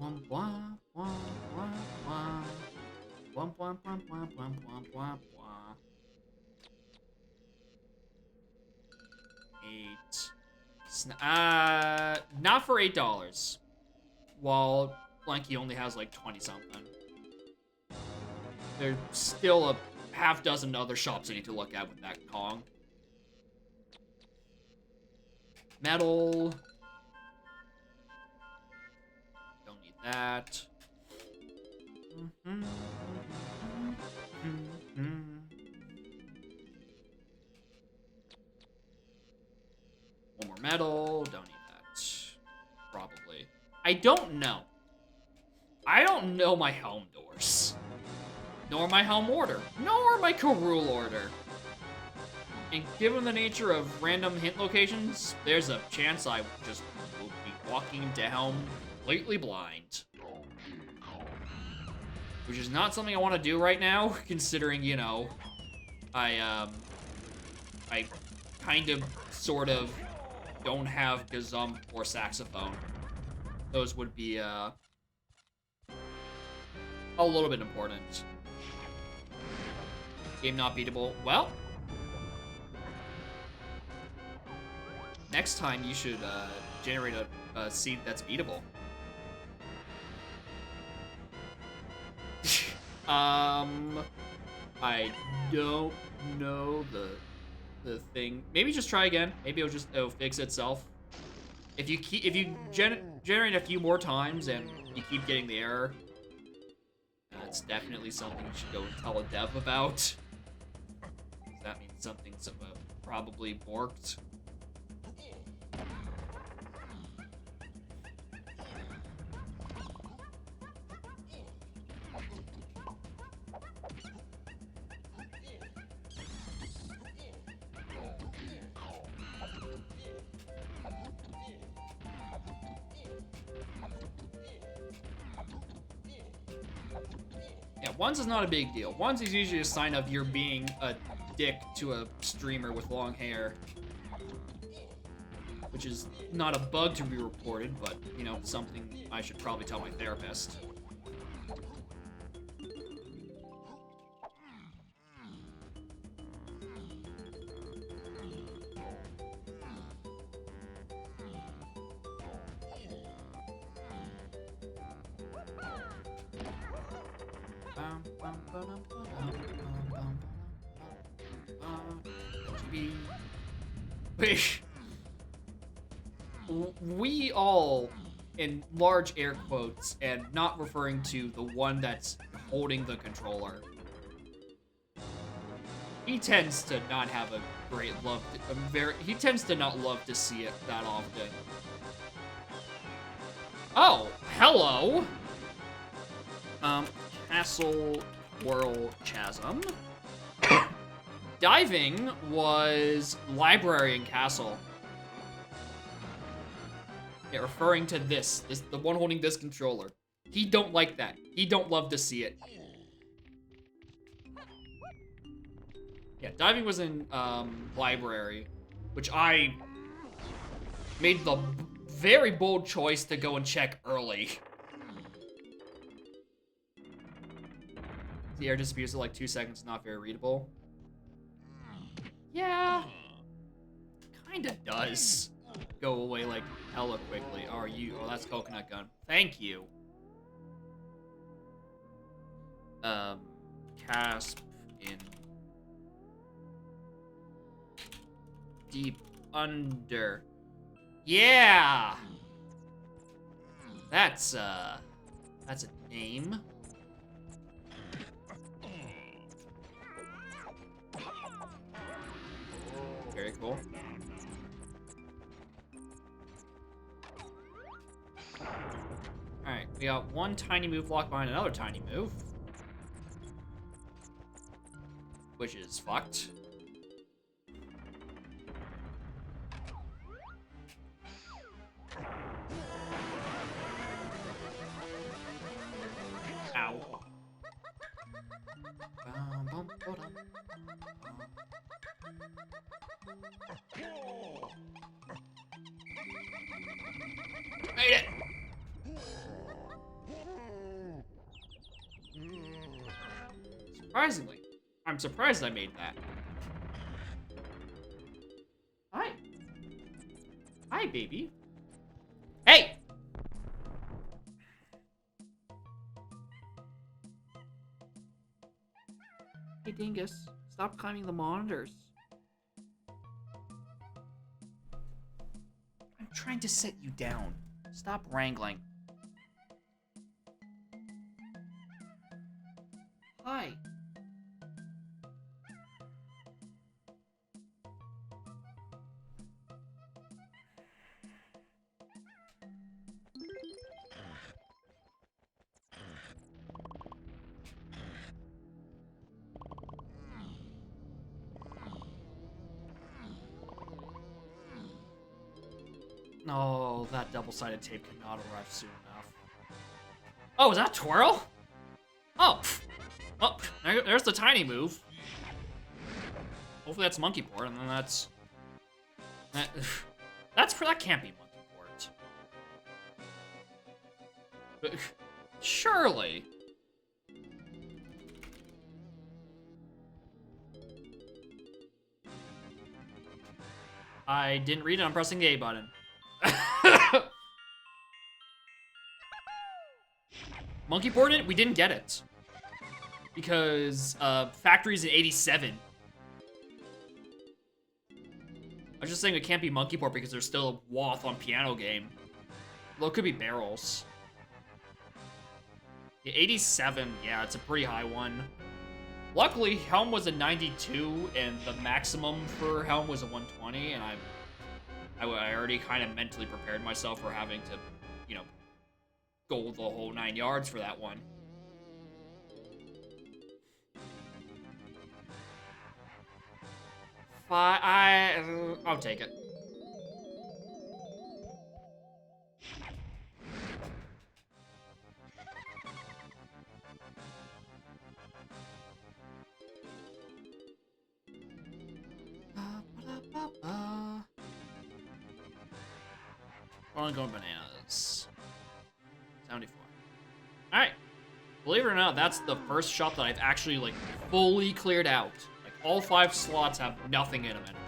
Womp womp womp womp womp. Womp womp womp womp womp womp womp womp. 8. Not for $8. While Blanky only has like 20-something. There's still a half dozen other shops I need to look at with that Kong. Metal. Don't need that. One more metal. Don't need that. Probably. I don't know. I don't know my helm doors. Nor my helm order. Nor my Karul order. And given the nature of random hint locations, there's a chance I just will be walking into helm completely blind. Which is not something I want to do right now, considering, you know, I kind of, sort of, don't have Gazump or Saxophone. Those would be, a little bit important. Game not beatable. Well, next time you should, generate a seed that's beatable. I don't know the thing. Maybe just try again. Maybe it'll fix itself. If you generate a few more times and you keep getting the error, that's definitely something you should go and tell a dev about. That means something's probably borked. ones is not a big deal. Ones is usually a sign of you're being a dick to a streamer with long hair. Which is not a bug to be reported, but, you know, something I should probably tell my therapist. We all, in large air quotes, and not referring to the one that's holding the controller, he tends to not have a great love. He tends to not love to see it that often. Oh, hello. Castle Whirl Chasm. Diving was library and castle. Yeah, referring to this, the one holding this controller. He don't like that. He don't love to see it. Yeah, diving was in library, which I made the very bold choice to go and check early. The air disappears in like 2 seconds, not very readable. Yeah, kinda does go away like hella quickly. Oh, oh, that's coconut gun. Thank you. Casp in deep under. Yeah! That's a name. Very cool. Alright, we got one tiny move block behind another tiny move. Which is fucked. Ow. Made it! Surprisingly, I'm surprised I made that. Hi. Hi, baby. Hey! Hey, Dingus. Stop climbing the monitors. I'm trying to set you down. Stop wrangling. Hi. Oh, that double-sided tape cannot arrive soon enough. Oh, is that Twirl? Oh, well, there's the tiny move. Hopefully that's monkey port, and then that can't be monkey port. But, surely. I didn't read it. I'm pressing the A button. Monkey ported? We didn't get it. Because factory's in 87. I was just saying it can't be monkey port because there's still a Woth on piano game. Well, it could be barrels. Yeah, 87, yeah, it's a pretty high one. Luckily, Helm was a 92, and the maximum for Helm was a 120, and I already kind of mentally prepared myself for having to, you know, go the whole 9 yards for that one. I'll take it. Ongoing bananas. 74. Alright. Believe it or not, that's the first shop that I've actually, like, fully cleared out. Like, all 5 slots have nothing in them anymore.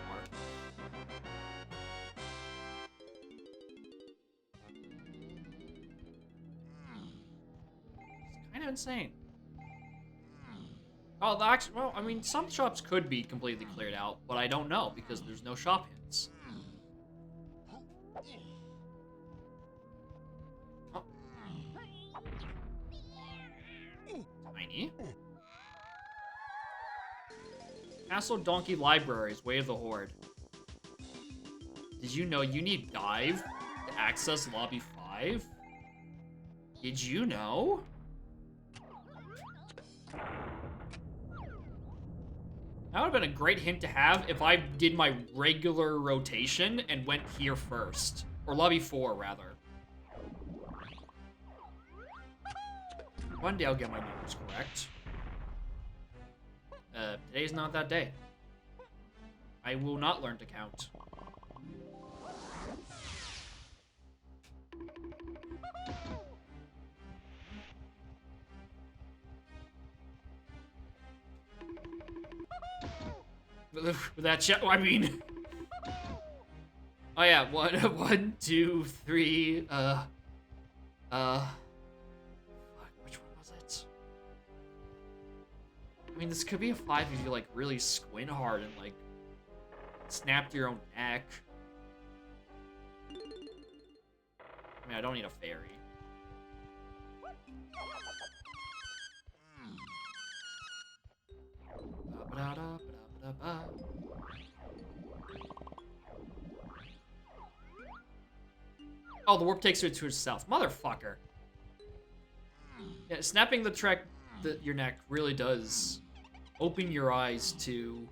It's kind of insane. Oh, actually, well, I mean, some shops could be completely cleared out, but I don't know because there's no shop hints. Oh. Tiny. Castle Donkey Libraries, Way of the Horde. Did you know you need Dive to access Lobby 5? Did you know? That would have been a great hint to have if I did my regular rotation and went here first. Or Lobby 4, rather. One day I'll get my numbers correct. Today's not that day. I will not learn to count. With that shit, I mean... Oh yeah, 1, 2, 3, fuck, which one was it? I mean, this could be a 5 if you, like, really squint hard and, like, snap your own neck. I mean, I don't need a fairy. Oh, the warp takes her to herself. Motherfucker. Yeah, snapping your neck really does open your eyes to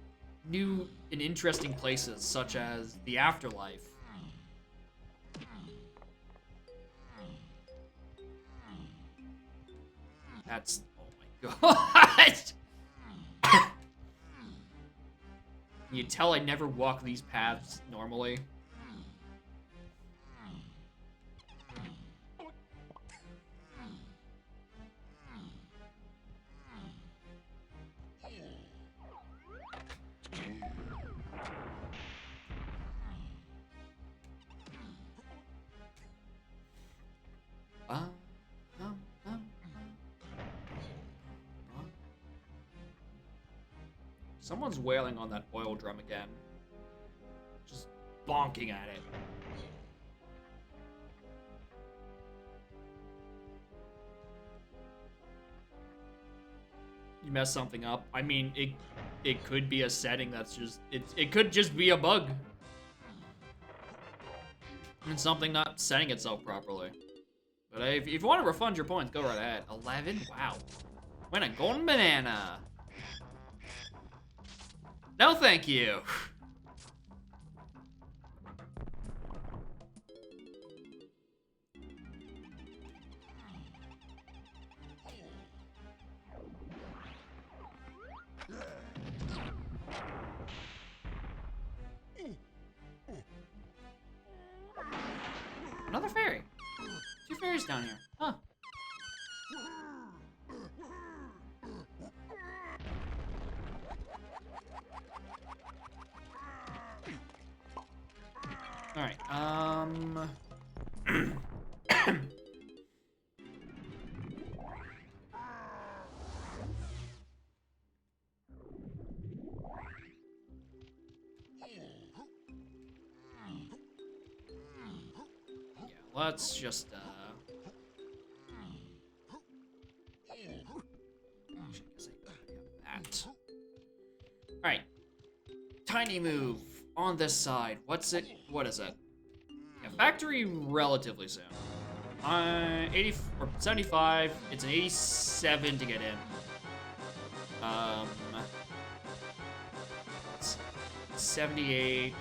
new and interesting places, such as the afterlife. That's... oh my god! You tell I never walk these paths normally. Someone's wailing on that oil drum again. Just bonking at it. You mess something up. I mean, it could be a setting that's just... It could just be a bug. And something not setting itself properly. But if you want to refund your points, go right ahead. 11? Wow. Win a golden banana. No, thank you. Another fairy. 2 fairies down here. Huh. Alright, yeah, let's just, that. Alright. Tiny move on this side. What's it? What is it? Yeah, factory relatively soon. 80 or 75. It's an 87 to get in. It's 78,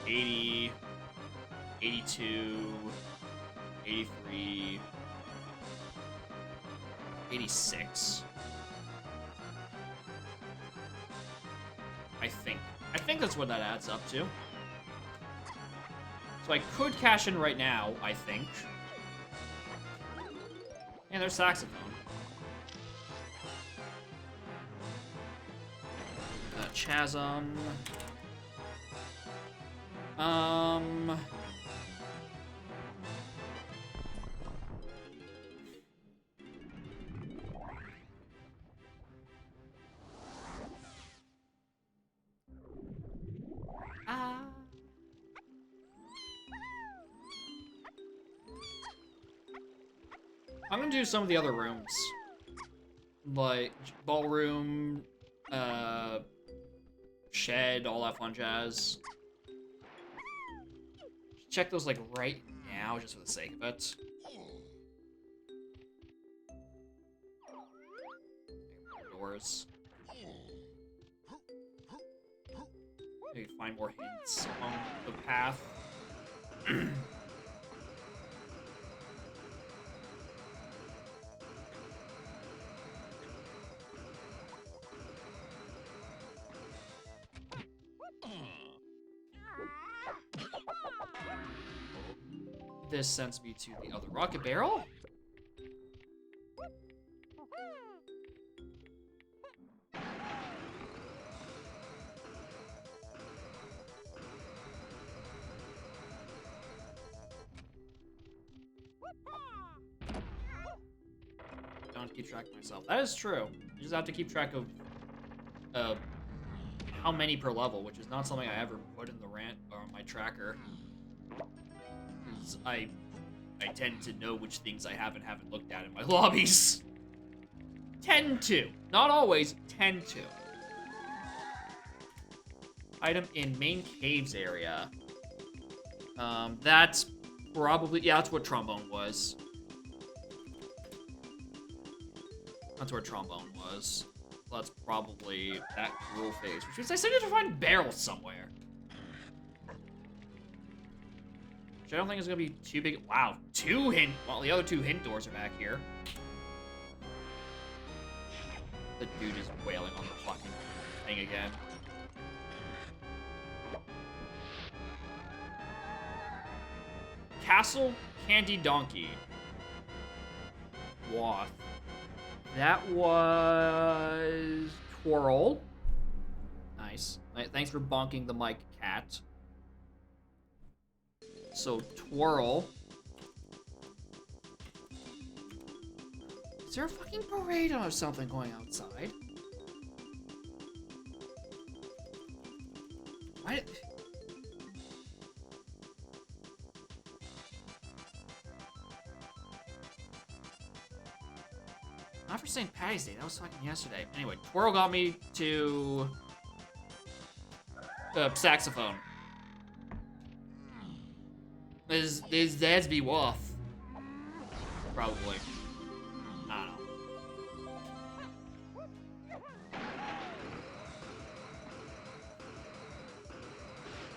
80, 82, 83, 86. I think that's what that adds up to. So I could cash in right now, I think. And there's saxophone. Chasm. I'm gonna do some of the other rooms. Like, ballroom, shed, all that fun jazz. Check those, like, right now, just for the sake of it. Doors. Maybe find more hints on the path. This sends me to the other rocket barrel. Don't keep track of myself. That is true. You just have to keep track of how many per level, which is not something I ever put in the rant or on my tracker. I tend to know which things I haven't looked at in my lobbies. Tend to. Not always, tend to. Item in main caves area. That's probably, yeah, that's what trombone was. That's where trombone was. So that's probably that rule phase, which means I still need to find barrels somewhere. Which I don't think is gonna be too big. Wow, well, the other two hint doors are back here. The dude is wailing on the fucking thing again. Castle Candy Donkey. Wath. That was Twirl. Nice. Thanks for bonking the mic, cat. So, Twirl. Is there a fucking parade or something going outside? Why? Not for St. Patty's Day. That was fucking yesterday. Anyway, Twirl got me to saxophone. Is Dadsby Wath? Probably. I don't know.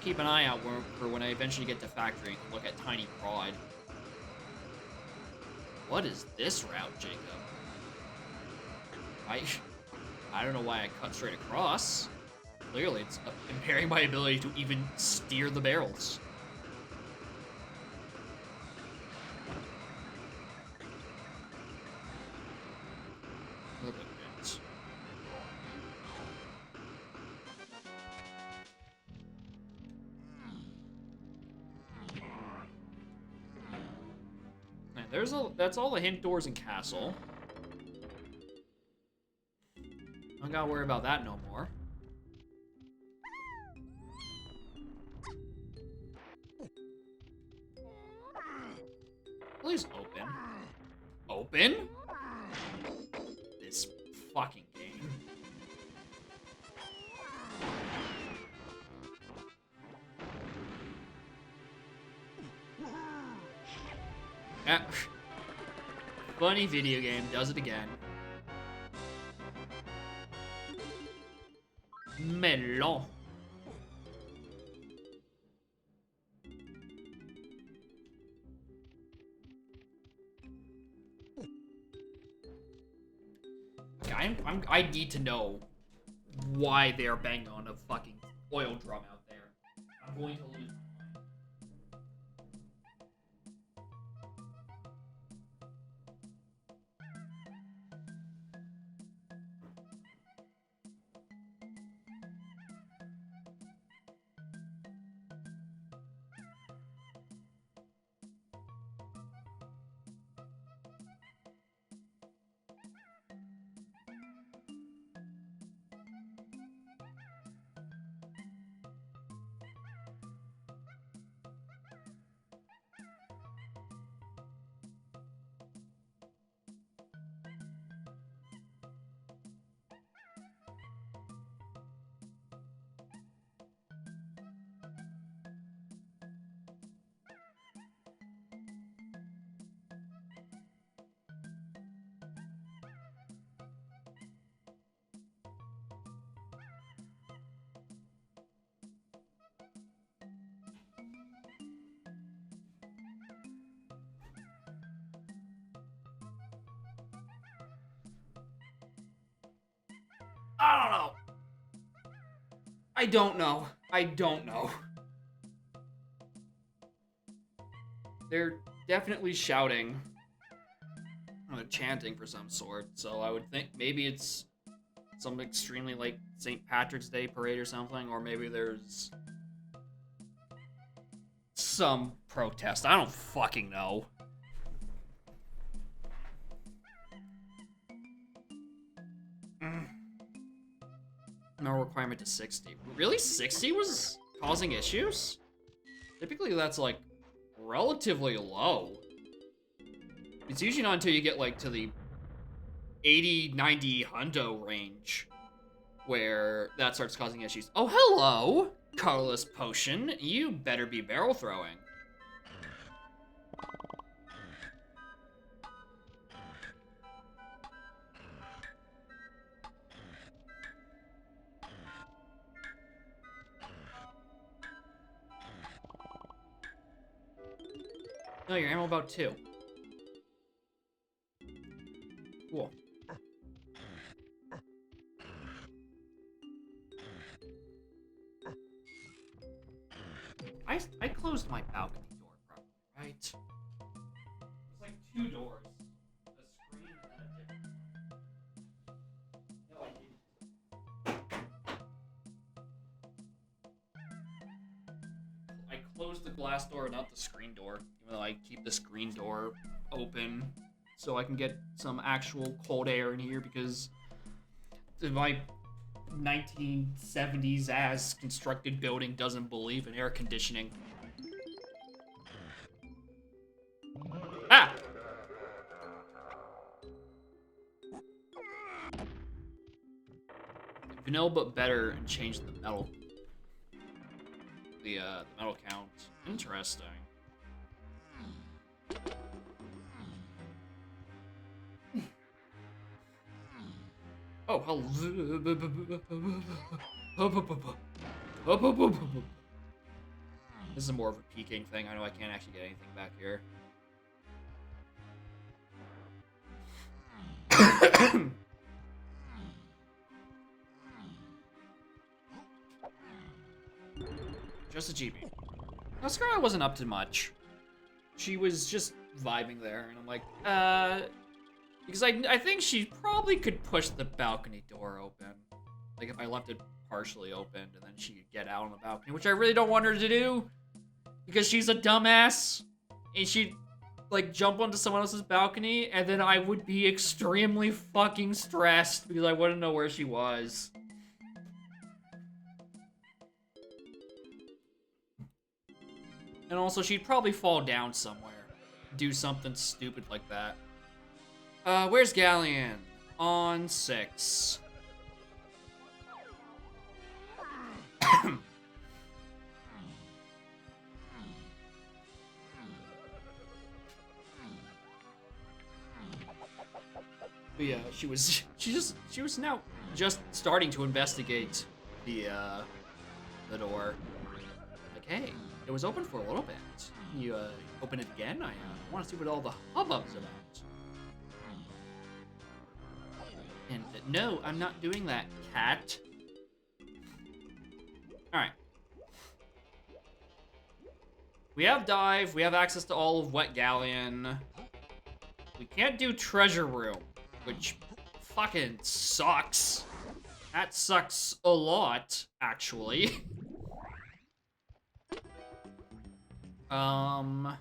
Keep an eye out for when I eventually get to factory and look at Tiny Prod. What is this route, Jacob? I don't know why I cut straight across. Clearly, it's impairing my ability to even steer the barrels. Look at that. And that's all the hint doors in Castle. I don't gotta worry about that no more. Please open. Open? This fucking game. Ah. Funny video game does it again. Melon. I need to know why they are banging on a fucking oil drum out there. I'm going to lose my mind. I don't know. I don't know. They're definitely shouting. Or chanting for some sort, so I would think maybe it's some extremely, like, St. Patrick's Day parade or something, or maybe there's some protest. I don't fucking know. No requirement to 60. Really? 60 was causing issues? Typically that's, like, relatively low. It's usually not until you get, like, to the 80, 90 hundo range where that starts causing issues. Oh, hello, Colorless Potion. You better be barrel throwing. No, your ammo about 2. Cool. I closed my balcony door probably, right? It's like 2 doors. A screen and a different. No, I didn't. I closed the glass door, not the screen door, even though I keep the screen door open so I can get some actual cold air in here because my 1970s ass constructed building doesn't believe in air conditioning. Ah! Vanilla but better and change the metal. The metal count. Interesting. Oh, hello. This is more of a peeking thing. I know I can't actually get anything back here. Just a GB. Now, Scarlet wasn't up to much. She was just vibing there, and I'm like, because I think she probably could push the balcony door open. Like, if I left it partially opened, and then she could get out on the balcony, which I really don't want her to do, because she's a dumbass, and she'd, like, jump onto someone else's balcony, and then I would be extremely fucking stressed, because I wouldn't know where she was. And also, she'd probably fall down somewhere. Do something stupid like that. Where's Galleon? On 6. But yeah, she was now just starting to investigate the door. Like, hey, it was open for a little bit. You open it again? I want to see what all the hubbub's about. And no, I'm not doing that, cat. Alright. We have dive, we have access to all of Wet Galleon. We can't do treasure room, which fucking sucks. That sucks a lot, actually. I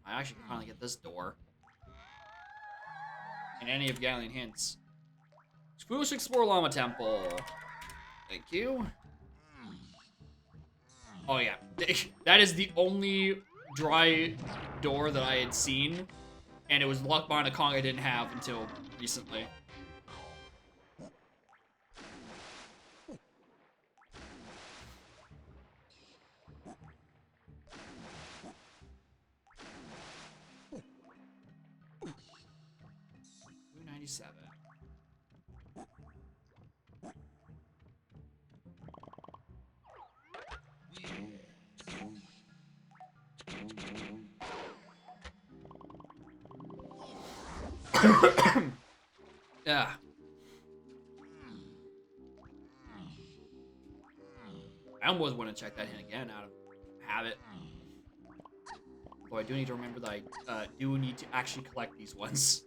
actually can finally get this door. And any of Galleon hints. Foolish Explore Llama Temple. Thank you. Oh yeah, that is the only dry door that I had seen, and it was locked behind a Kong I didn't have until recently. $297. Yeah. I almost want to check that in again out of habit. Boy, I do need to remember that I do need to actually collect these ones.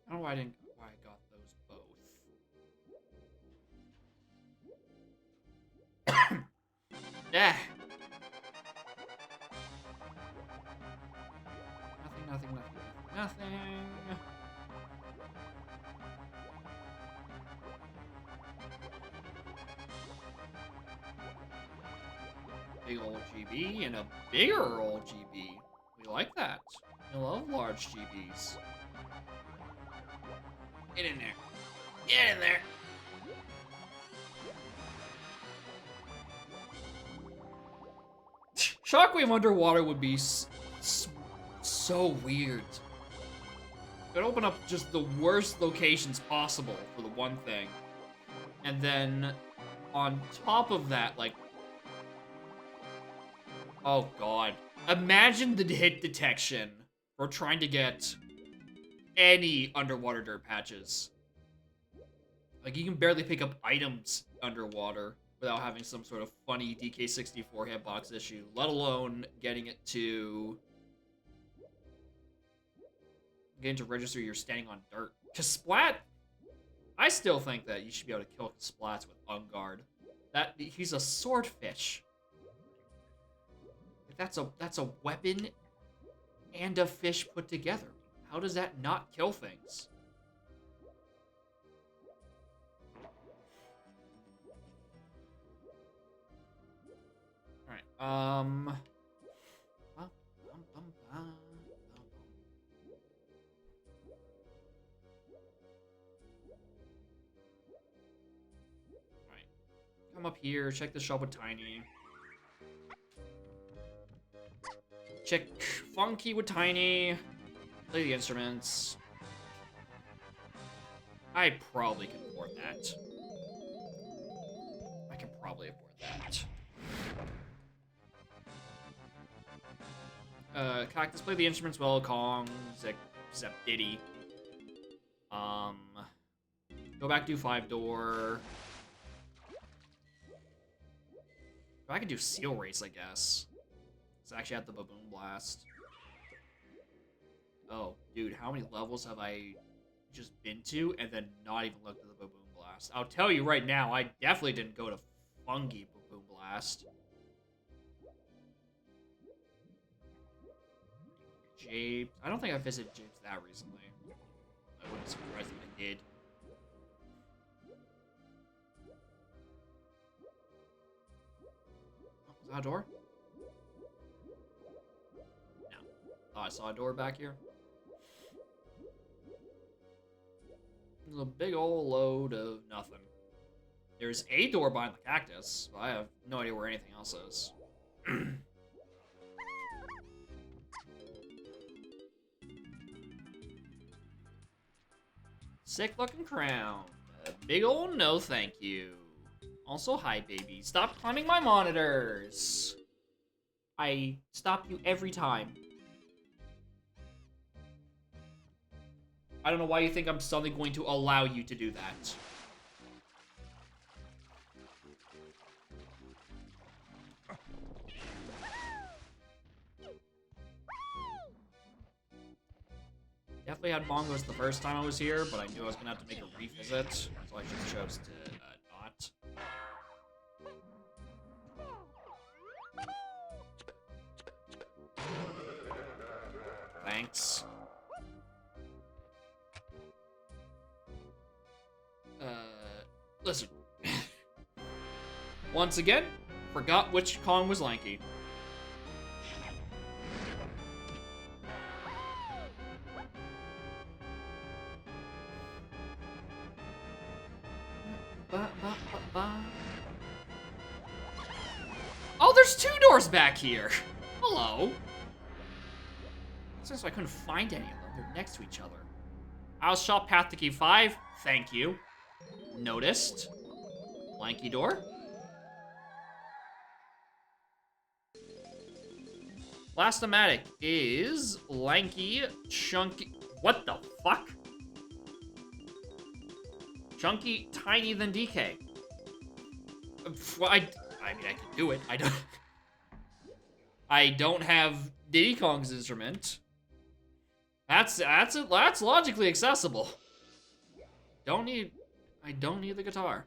I don't know why I got those both. Yeah. Nothing. Big old GB and a bigger old GB. We like that. We love large GBs. Get in there. Get in there. Shockwave underwater would be so weird. It would open up just the worst locations possible for the one thing. And then on top of that, like, oh god. Imagine the hit detection for trying to get any underwater dirt patches. Like, you can barely pick up items underwater without having some sort of funny DK64 hitbox issue, let alone getting to register you're standing on dirt. Cause Splat, I still think that you should be able to kill Splats with Unguard. He's a swordfish. That's a weapon and a fish put together. How does that not kill things? Alright, come up here, check the shop with Tiny. Check Funky with Tiny. Play the instruments. I probably can afford that. I can probably afford that. Cactus, play the instruments well. Kong, except Diddy. Go back, do 5-door. I could do Seal Race, I guess. It's actually at the Baboon Blast. Oh, dude, how many levels have I just been to and then not even looked at the Baboon Blast? I'll tell you right now, I definitely didn't go to Fungi Baboon Blast. Japes. I don't think I visited Japes that recently. I wouldn't be surprised if I did. Oh, is that a door? No. Oh, I saw a door back here. There's a big old load of nothing. There's a door behind the cactus, but I have no idea where anything else is. Sick looking crown. A big old no thank you. Also, hi baby. Stop climbing my monitors. I stop you every time. I don't know why you think I'm suddenly going to allow you to do that. Definitely had bongos the first time I was here, but I knew I was gonna have to make a revisit, so I just chose to not. Thanks. Listen. Once again, forgot which Kong was lanky. Oh, there's 2 doors back here. hello. Since I couldn't find any of them, they're next to each other. I'll shop path to key 5. Thank you. Noticed. Lanky door. Last thematic is lanky, chunky. What the fuck? Chunky, tiny than DK. Well, I mean, I can do it. I don't have Diddy Kong's instrument. That's logically accessible. I don't need the guitar.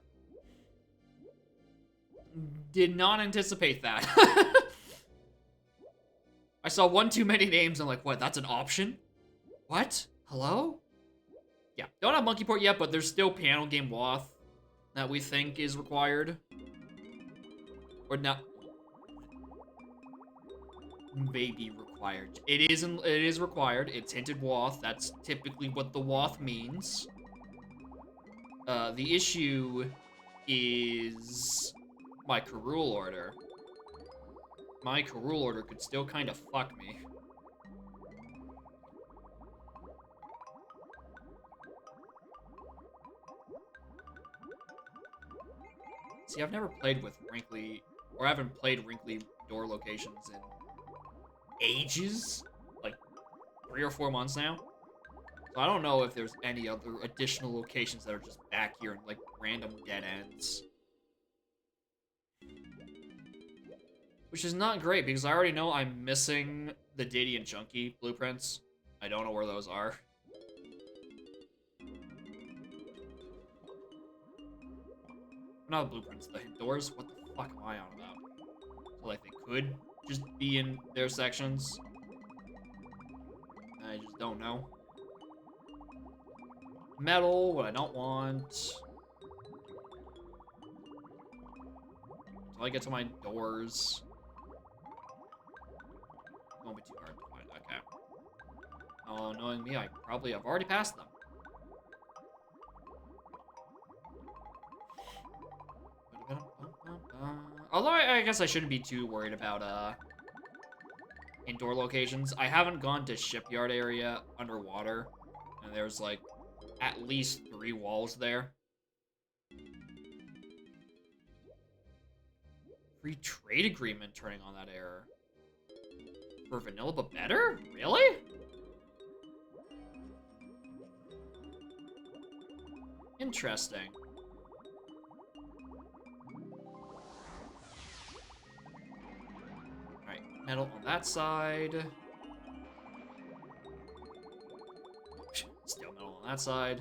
Did not anticipate that. I saw one too many names. I'm like, what? That's an option? What? Hello? Yeah, don't have monkey port yet, but there's still piano game Woth that we think is required. Or not. Maybe required. It is required. It's hinted Woth. That's typically what the Woth means. The issue is my Karul order. My Karul order could still kind of fuck me. See, I've never played with wrinkly, or I haven't played wrinkly door locations in ages, like 3 or 4 months now. So I don't know if there's any other additional locations that are just back here in like random dead ends. Which is not great because I already know I'm missing the Diddy and Chunky blueprints. I don't know where those are. Not the blueprints, the hint doors. What the fuck am I on about? So like they could just be in their sections. I just don't know. Metal, what I don't want. Until I get to my doors. Won't be too hard to find, okay. Oh, knowing me, I probably have already passed them. Although I guess I shouldn't be too worried about indoor locations. I haven't gone to shipyard area underwater, and there's like at least 3 walls there. Free trade agreement turning on that error. For vanilla, but better? Really? Interesting. Alright, metal on that side. Still metal on that side.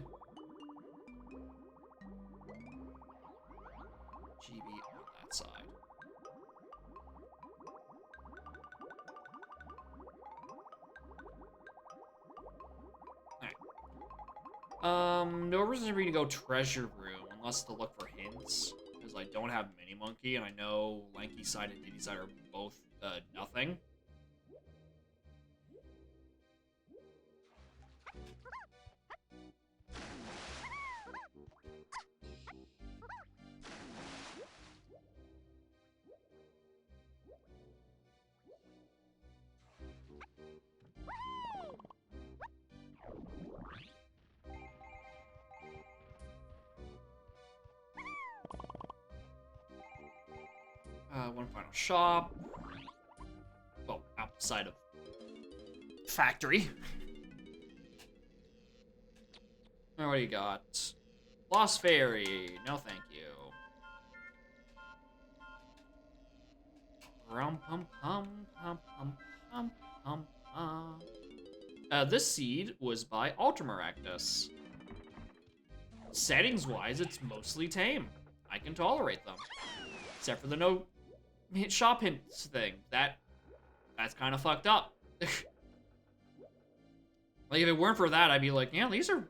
GB on that side. No reason for me to go treasure room unless to look for hints, because I don't have Mini Monkey, and I know Lanky side and Diddy side are both nothing. One final shop. Well, outside of factory. Now, what do you got? Lost Fairy. No, thank you. Rum pum pum pum pum pum pum pum. This seed was by Ultramaractus. Settings-wise, it's mostly tame. I can tolerate them. Except for the no shop hints thing. That's kind of fucked up. Like if it weren't for that, I'd be like, yeah, these are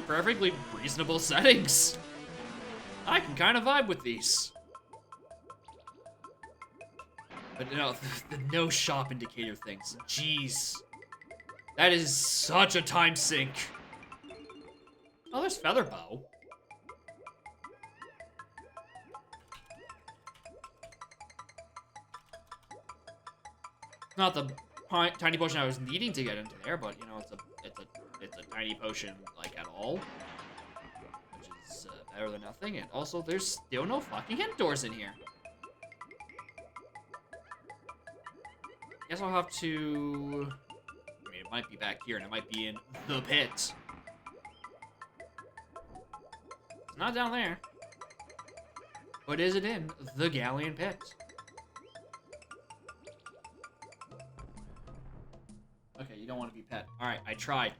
perfectly reasonable settings. I can kind of vibe with these. But no, the no shop indicator things. Jeez. That is such a time sink. Oh, there's Featherbow. Not the tiny potion I was needing to get into there, but you know, it's a tiny potion like at all, which is better than nothing. And also, there's still no fucking hint doors in here. Guess I'll have to. I mean, it might be back here, and it might be in the pit. It's not down there. But is it in the Galleon pit? Okay, you don't want to be pet. Alright, I tried.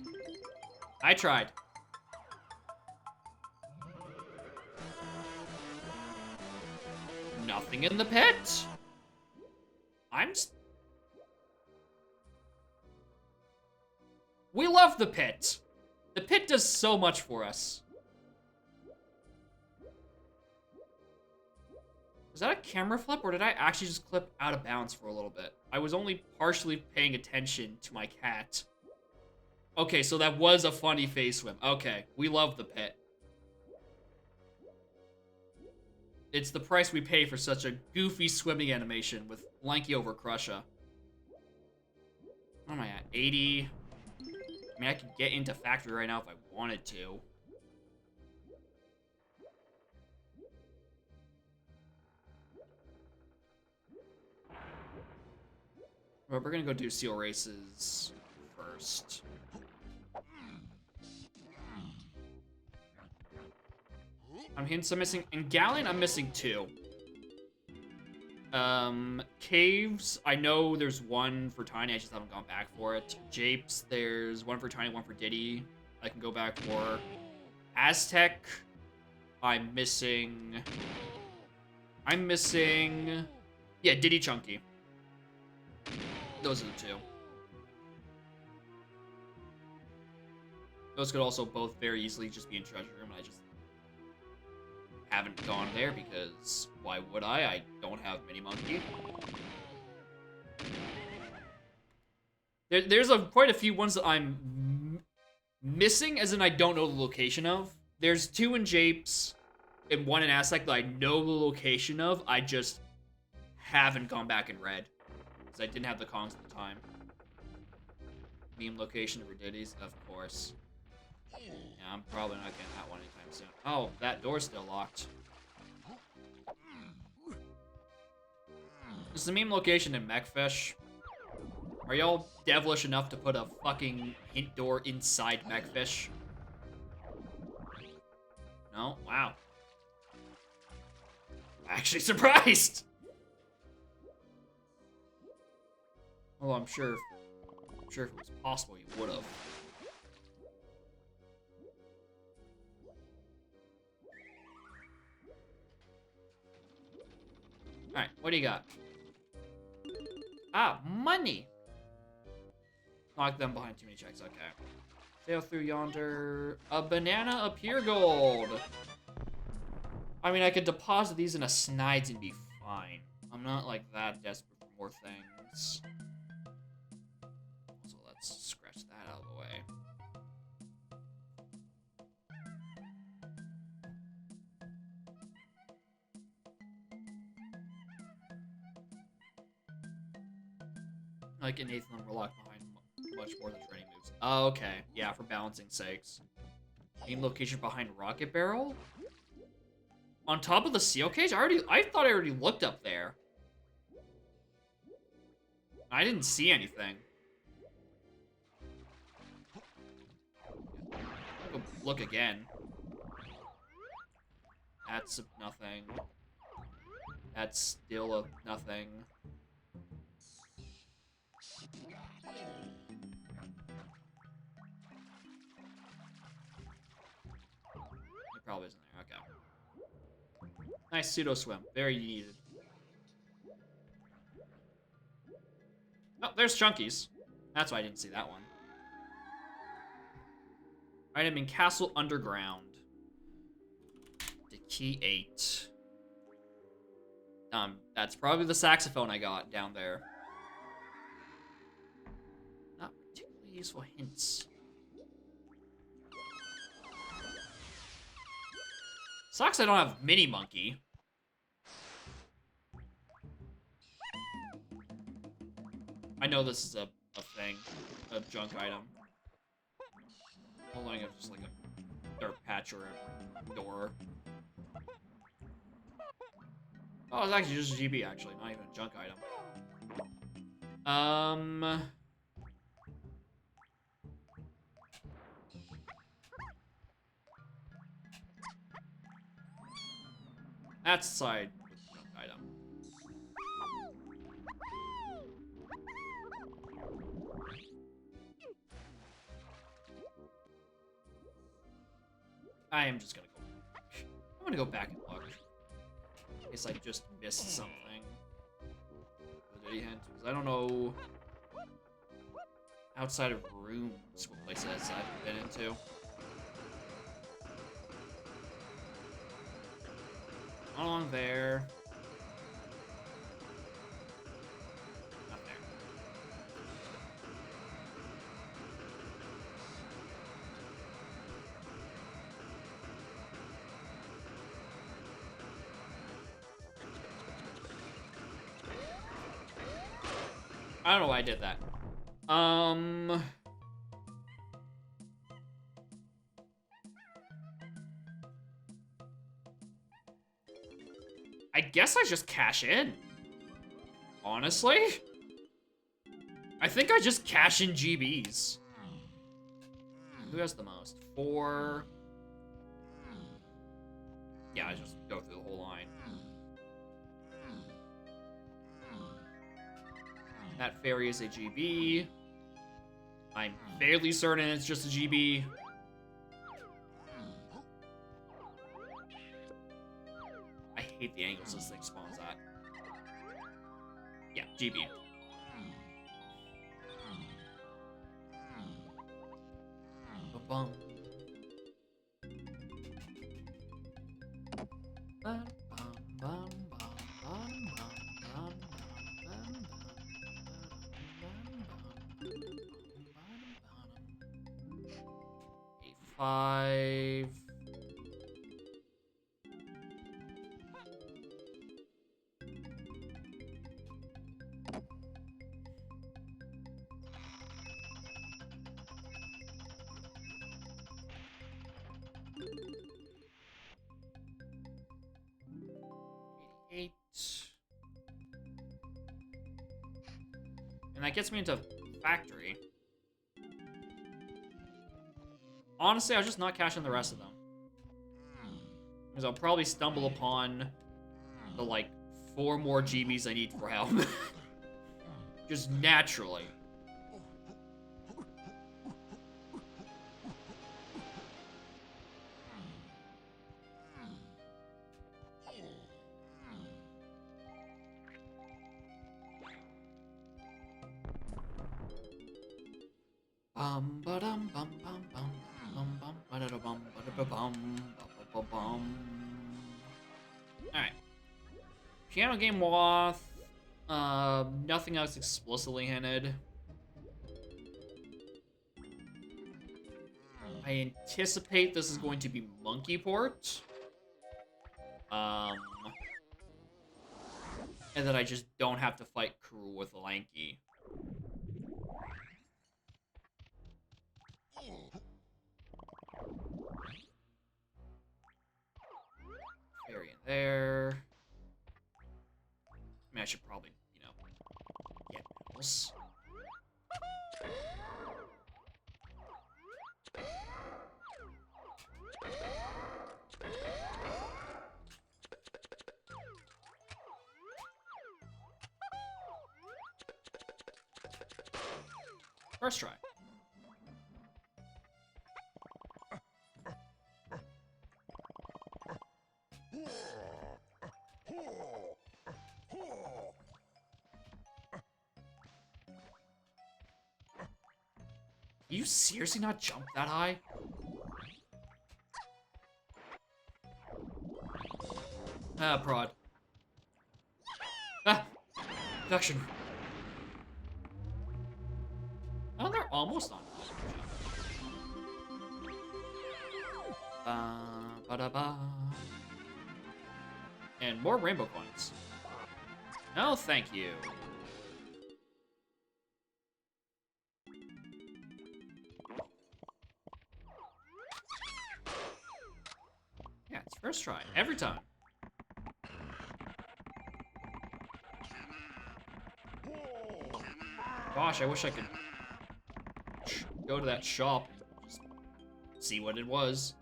I tried. Nothing in the pit. We love the pit. The pit does so much for us. Was that a camera flip, or did I actually just clip out of bounds for a little bit? I was only partially paying attention to my cat. Okay, so that was a funny face swim. Okay, we love the pit. It's the price we pay for such a goofy swimming animation with Lanky over Crusher. What am I at? 80? I mean, I could get into factory right now if I wanted to. But we're gonna go do seal races first. I'm missing. In Galleon, I'm missing 2. Caves, I know there's 1 for Tiny, I just haven't gone back for it. Japes, there's 1 for Tiny, 1 for Diddy, I can go back for. Aztec, I'm missing, yeah, Diddy Chunky. Those are the 2. Those could also both very easily just be in Treasure Room, and I just haven't gone there because why would I? I don't have Mini Monkey. There's quite a few ones that I'm missing, as in I don't know the location of. There's 2 in Japes and 1 in Aztec that I know the location of. I just haven't gone back and read because I didn't have the Kongs at the time. Meme location for Diddy's, of course. Yeah, I'm probably not getting that one anytime soon. Oh, that door's still locked. Is the meme location in Mechfish? Are y'all devilish enough to put a fucking hint door inside Mechfish? No? Wow. Actually surprised! Although I'm sure if it was possible, you would've. Alright, what do you got? Ah, money! Knock them behind too many checks, okay. Sail through yonder. A banana, a pure gold! I mean, I could deposit these in a Snides and be fine. I'm not, like, that desperate for more things. So let's scratch that out of the way. Like in Nathan, we're locked behind much more than training moves. Oh, okay. Yeah, for balancing sakes. Aim location behind Rocket Barrel? On top of the seal cage? I thought I already looked up there. I didn't see anything. I'll go look again. That's nothing. That's still a nothing. It probably isn't there. Okay. Nice pseudo swim. Very needed. Oh, there's Chunkies. That's why I didn't see that one. Item in Castle Underground. The key 8. That's probably the saxophone I got down there. Not particularly useful hints. Sucks I don't have Mini Monkey. I know this is a thing, a junk item. I'm loading up just like a dirt patch or a door. Oh, it's actually just a GB, actually, not even a junk item. That's side with junk item. I am just gonna go back. I'm gonna go back and look. In case I just missed something. With any hint, because I don't know outside of rooms what places I've been into. Along there. Not there. I don't know why I did that. I guess I just cash in. Honestly? I think I just cash in GBs. Who has the most? 4. Yeah, I just go through the whole line. That fairy is a GB. I'm fairly certain it's just a GB. I hate the angles this thing spawns at. Yeah, GB. Ba-bum. A 5. Eight. And that gets me into factory. Honestly, I'll just not cash in the rest of them. Because I'll probably stumble upon the, like, 4 more GBs I need for help. Just naturally. Bum ba dum bum bum bum bum bum ba da bum ba da bum ba bum. Alright. Piano game Woth. Nothing else explicitly hinted. I anticipate this is going to be Monkey Port. And that I just don't have to fight Crew with Lanky. Fairy in there. I mean, I should probably, you know, get minerals. First try. You seriously not jump that high? Ah, prod. Ah! Production. Oh, they're almost on. Ba-da-ba. And more rainbow coins. No, thank you. First try, every time. Gosh, I wish I could go to that shop and just see what it was.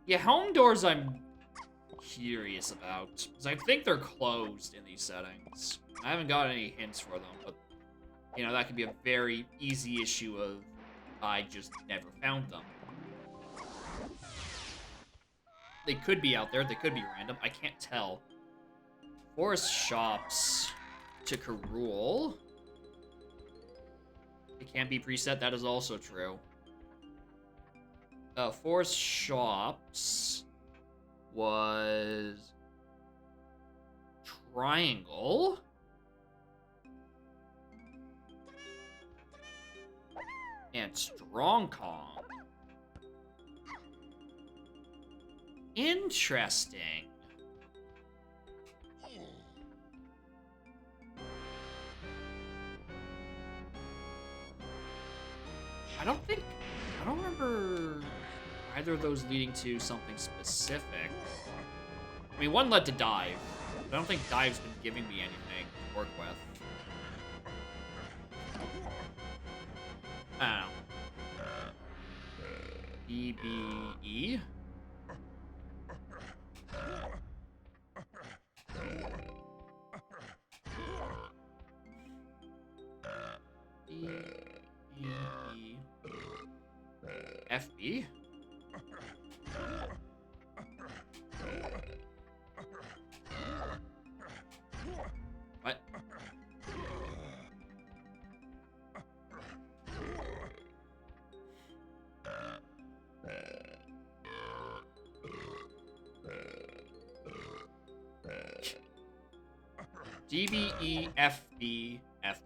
Yeah, home doors I'm curious about, because I think they're closed in these settings. I haven't got any hints for them, but, you know, that could be a very easy issue of I just never found them. They could be out there, they could be random, I can't tell. Forest shops to Karul. It can't be preset, that is also true. Forest shops was triangle. And strong Kong. Interesting. I don't remember either of those leading to something specific. I mean, one led to Dive, but I don't think Dive's been giving me anything to work with. I don't know. EBE? FB? What? DBE, FB, FB.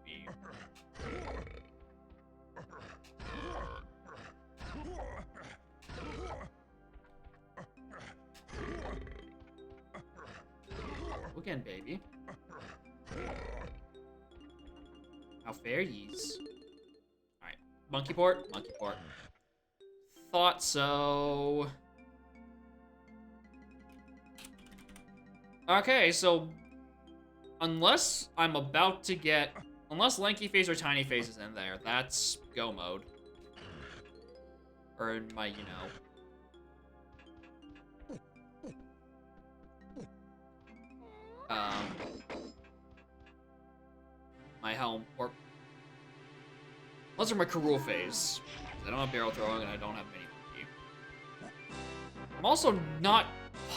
Again, baby. How fare ye's? Alright. Monkey port? Monkey port. Thought so. Okay, so unless I'm about to get... Unless Lanky Face or Tiny Face is in there, that's go mode. Or in my, you know... my helm, or... Unless they're my Karul phase. I don't have barrel throwing and I don't have mini monkey. I'm also not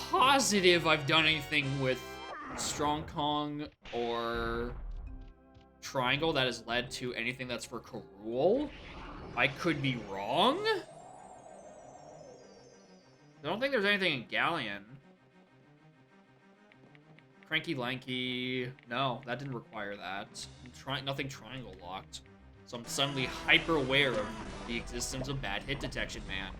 positive I've done anything with Strong Kong or Triangle that has led to anything that's for Karul. I could be wrong. I don't think there's anything in Galleon. Cranky Lanky. No, that didn't require that. Nothing triangle locked. So I'm suddenly hyper aware of the existence of bad hit detection, man.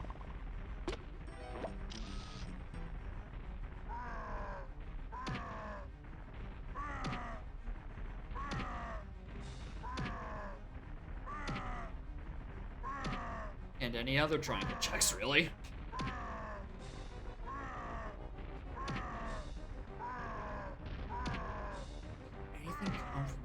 And any other triangle checks, really. Anything come from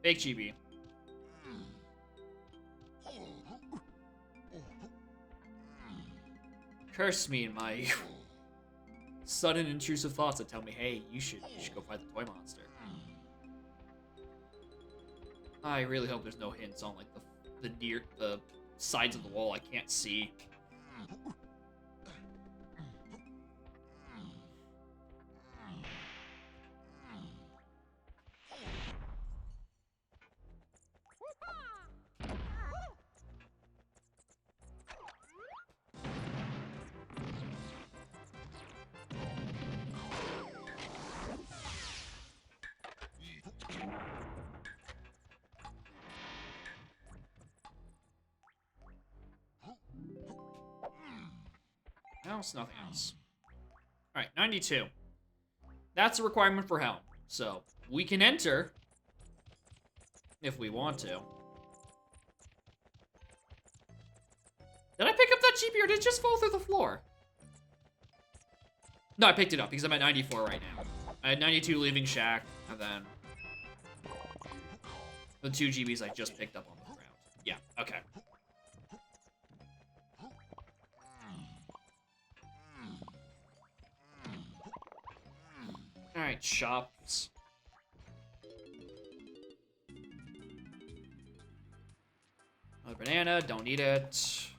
Fake GB. Curse me and my sudden intrusive thoughts that tell me, hey, you should go fight the toy monster. I really hope there's no hints on like the sides of the wall I can't see. else? Nothing else. Alright, 92. That's a requirement for Helm. So, we can enter if we want to. Did I pick up that GP or did it just fall through the floor? No, I picked it up because I'm at 94 right now. I had 92 leaving Shack, and then the 2 GBs I just picked up on the ground. Yeah, okay. Alright, shops. Another banana, don't need it.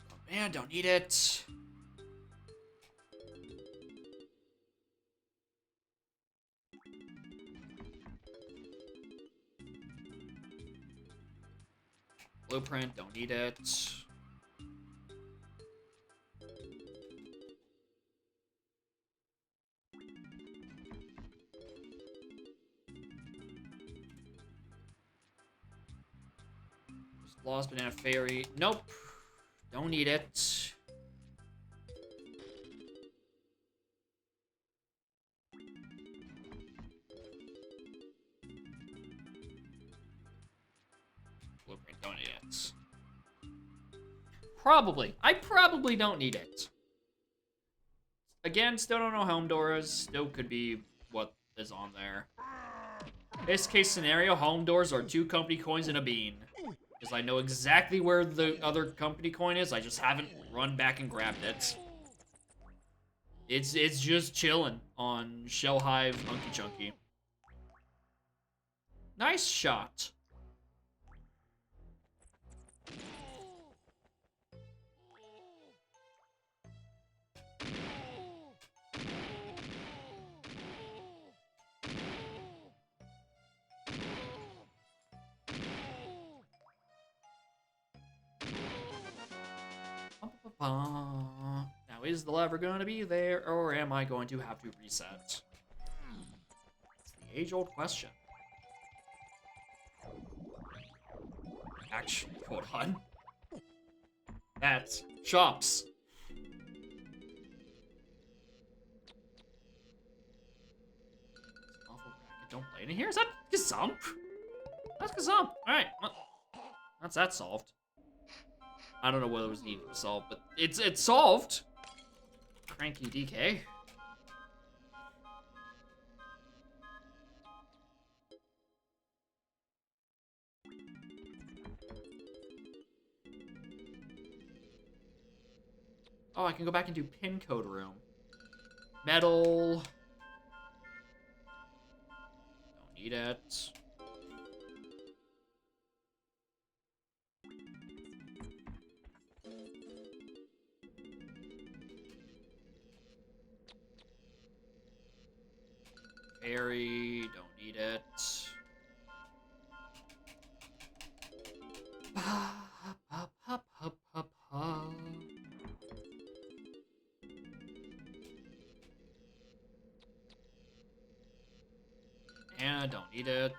Oh man, don't need it. Blueprint, don't need it. Lost Banana Fairy. Nope. Don't need it. Blueprint, don't need it. Probably. I probably don't need it. Again, still don't know home doors. Still could be what is on there. Best case scenario, home doors are 2 company coins and a bean. Because I know exactly where the other company coin is. I just haven't run back and grabbed it. It's just chilling on Shell Hive Hunky Chunky. Nice shot. Now, is the lever going to be there, or am I going to have to reset? It's the age-old question. Actually, hold on. That's shops. Awful bracket. Don't play it in here. Is that Gazump? That's Gazump. Alright. Well, that's that solved. I don't know what it was needed to solve, but it's solved. Cranky DK. Oh, I can go back and do pin code room. Metal. Don't need it. Fairy, don't need it. And I don't need it.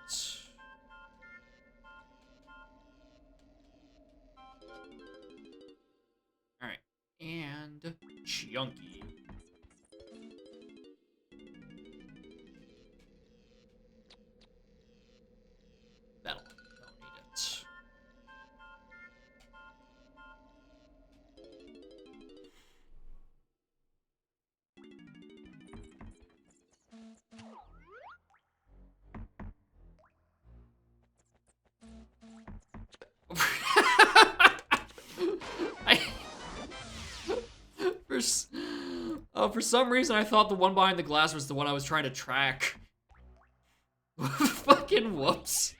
Alright. And Chunky. Metal. Don't need it. I, for some reason, I thought the one behind the glass was the one I was trying to track. Fucking whoops.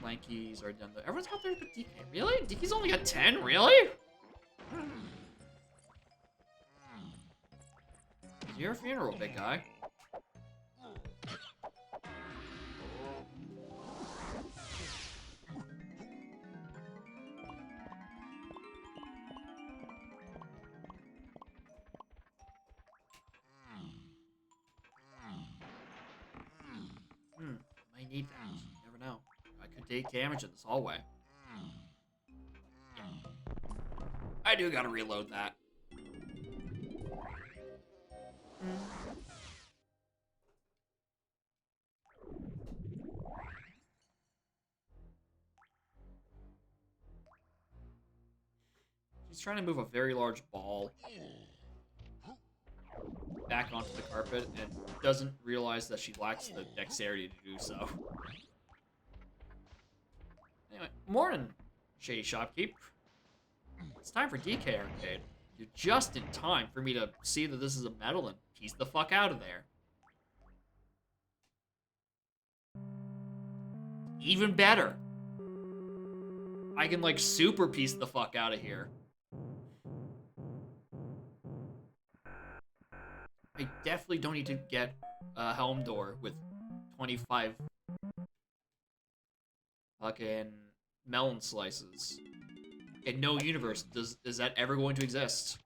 Lankies are done. Everyone's got their DK. Really? DK's only got 10? Really? to your funeral, big guy. I need that. You never know. I could take damage in this hallway. I do gotta reload that. She's trying to move a very large ball back onto the carpet and doesn't realize that she lacks the dexterity to do so. Anyway, morning, shady shopkeep. It's time for DK Arcade. You're just in time for me to see that this is a medal and piece the fuck out of there. Even better. I can, like, super piece the fuck out of here. I definitely don't need to get a helm door with 25 fucking melon slices. In no universe is that ever going to exist.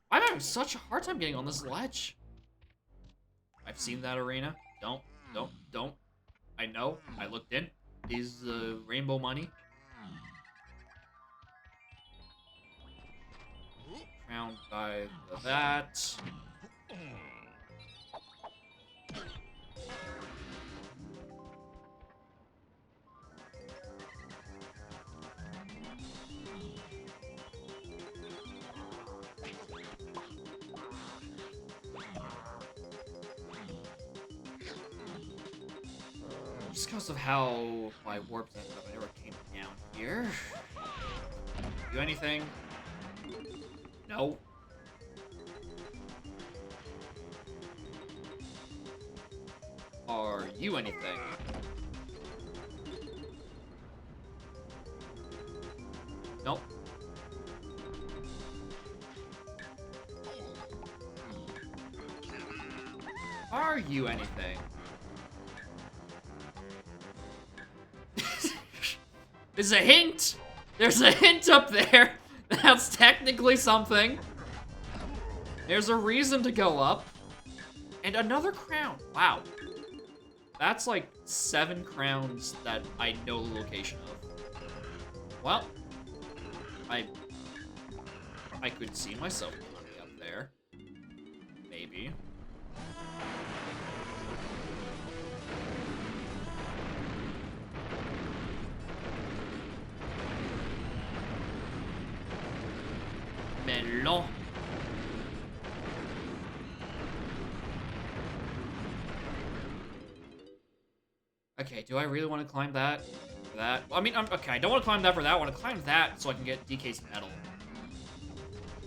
I'm having such a hard time getting on this ledge. I've seen that arena. Don't. I know. I looked in. Is rainbow money. Crowned by that. Just because of how my warp ended up, I never came down here. Do anything? No. Are you anything? Nope. Are you anything? There's a hint! There's a hint up there! That's technically something. There's a reason to go up. And another crown. Wow. That's like 7 crowns that I know the location of. Well, I could see myself climbing up there. Maybe. Melon. Okay, do I really want to climb that? For that? I mean, okay, I don't want to climb that for that. I want to climb that so I can get DK's medal.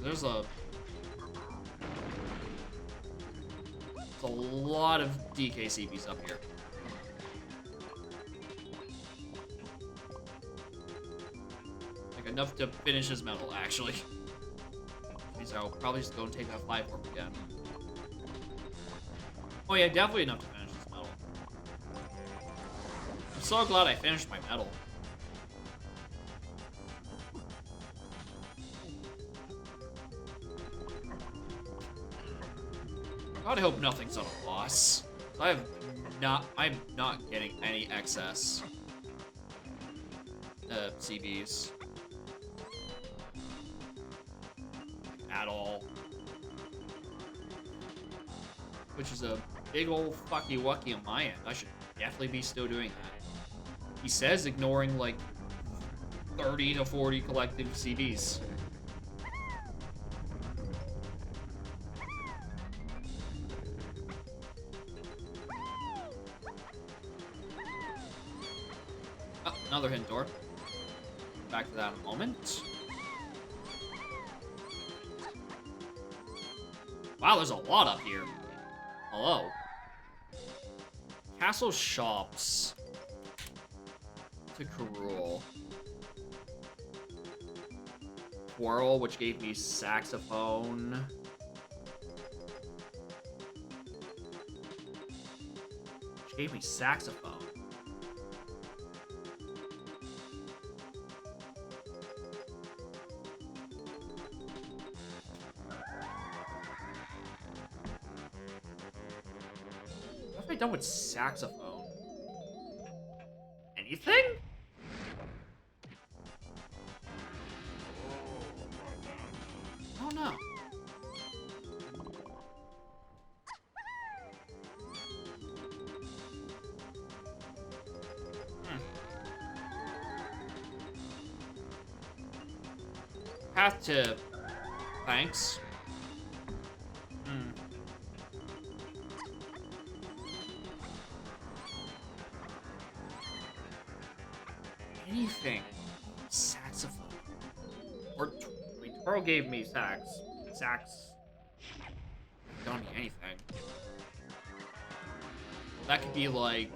There's a lot of DK CBs up here. Like, enough to finish his medal, actually. So I'll probably just go and take that 5 warp again. Oh yeah, definitely enough to finish this medal. I'm so glad I finished my medal. God, I hope nothing's on a boss. I'm not getting any excess CBs. At all. Which is a big old fucky wucky on my end. I should definitely be still doing that. He says ignoring like 30 to 40 collective CBs. Oh, another hint door. Back to that in a moment. Wow, there's a lot up here. Hello. Castle shops. To Karul. twirl, which gave me saxophone. Which gave me saxophone. What have I done with saxophone? Anything? I don't know. Path to thanks. Anything. Saxophone. Or I mean, Pearl gave me sax. Don't mean anything. That could be like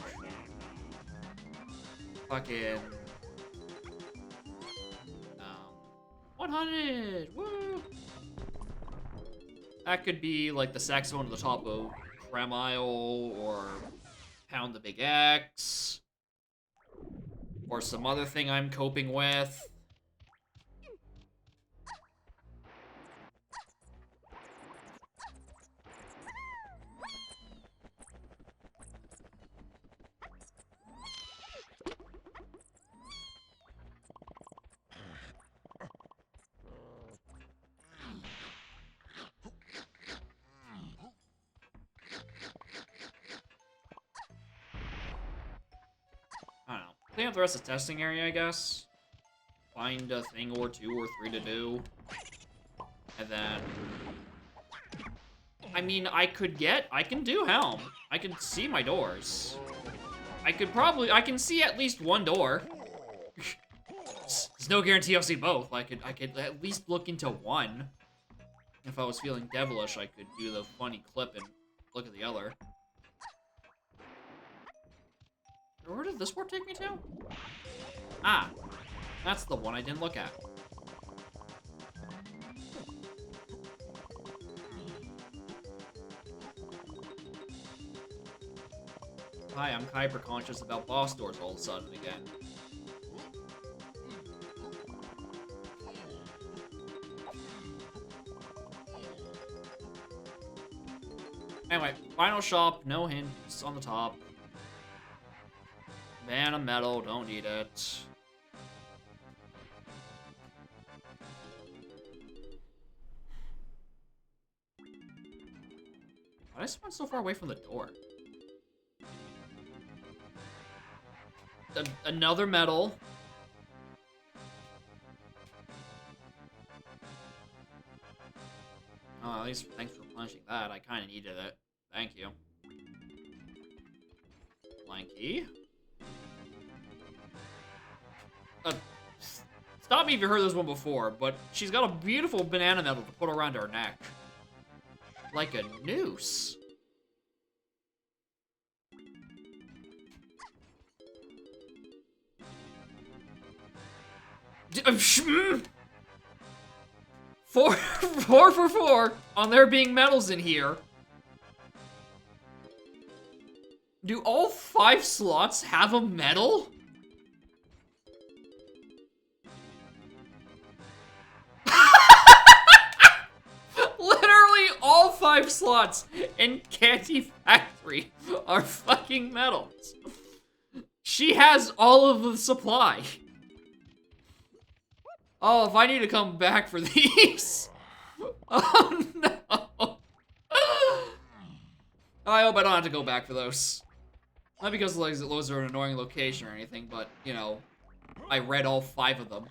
fucking 100. Woo! That could be like the saxophone at the top of Creme Isle or Pound the Big X. Or some other thing I'm coping with. I don't know. Clean up the rest of the testing area, I guess. Find a thing or 2 or 3 to do. And then... I mean, I can do Helm. I can see my doors. I can see at least one door. There's no guarantee I'll see both. I could at least look into one. If I was feeling devilish, I could do the funny clip and look at the other. Where did this warp take me to? Ah, that's the one I didn't look at. Hi, I'm hyper-conscious about boss doors all of a sudden again. Anyway, final shop, no hints on the top. Man of metal, don't need it. Why did I spawn so far away from the door? Another medal. Oh, at least thanks for replenishing that. I kind of needed it. Thank you. Lanky. Stop me if you heard this one before, but she's got a beautiful banana medal to put around her neck. Like a noose. Four for four on there being medals in here. Do all 5 slots have a medal? Literally all 5 slots in Candy Factory are fucking medals. She has all of the supply. Oh, if I need to come back for these. Oh, no. I hope I don't have to go back for those. Not because those are an annoying location or anything, but, you know, I read all 5 of them.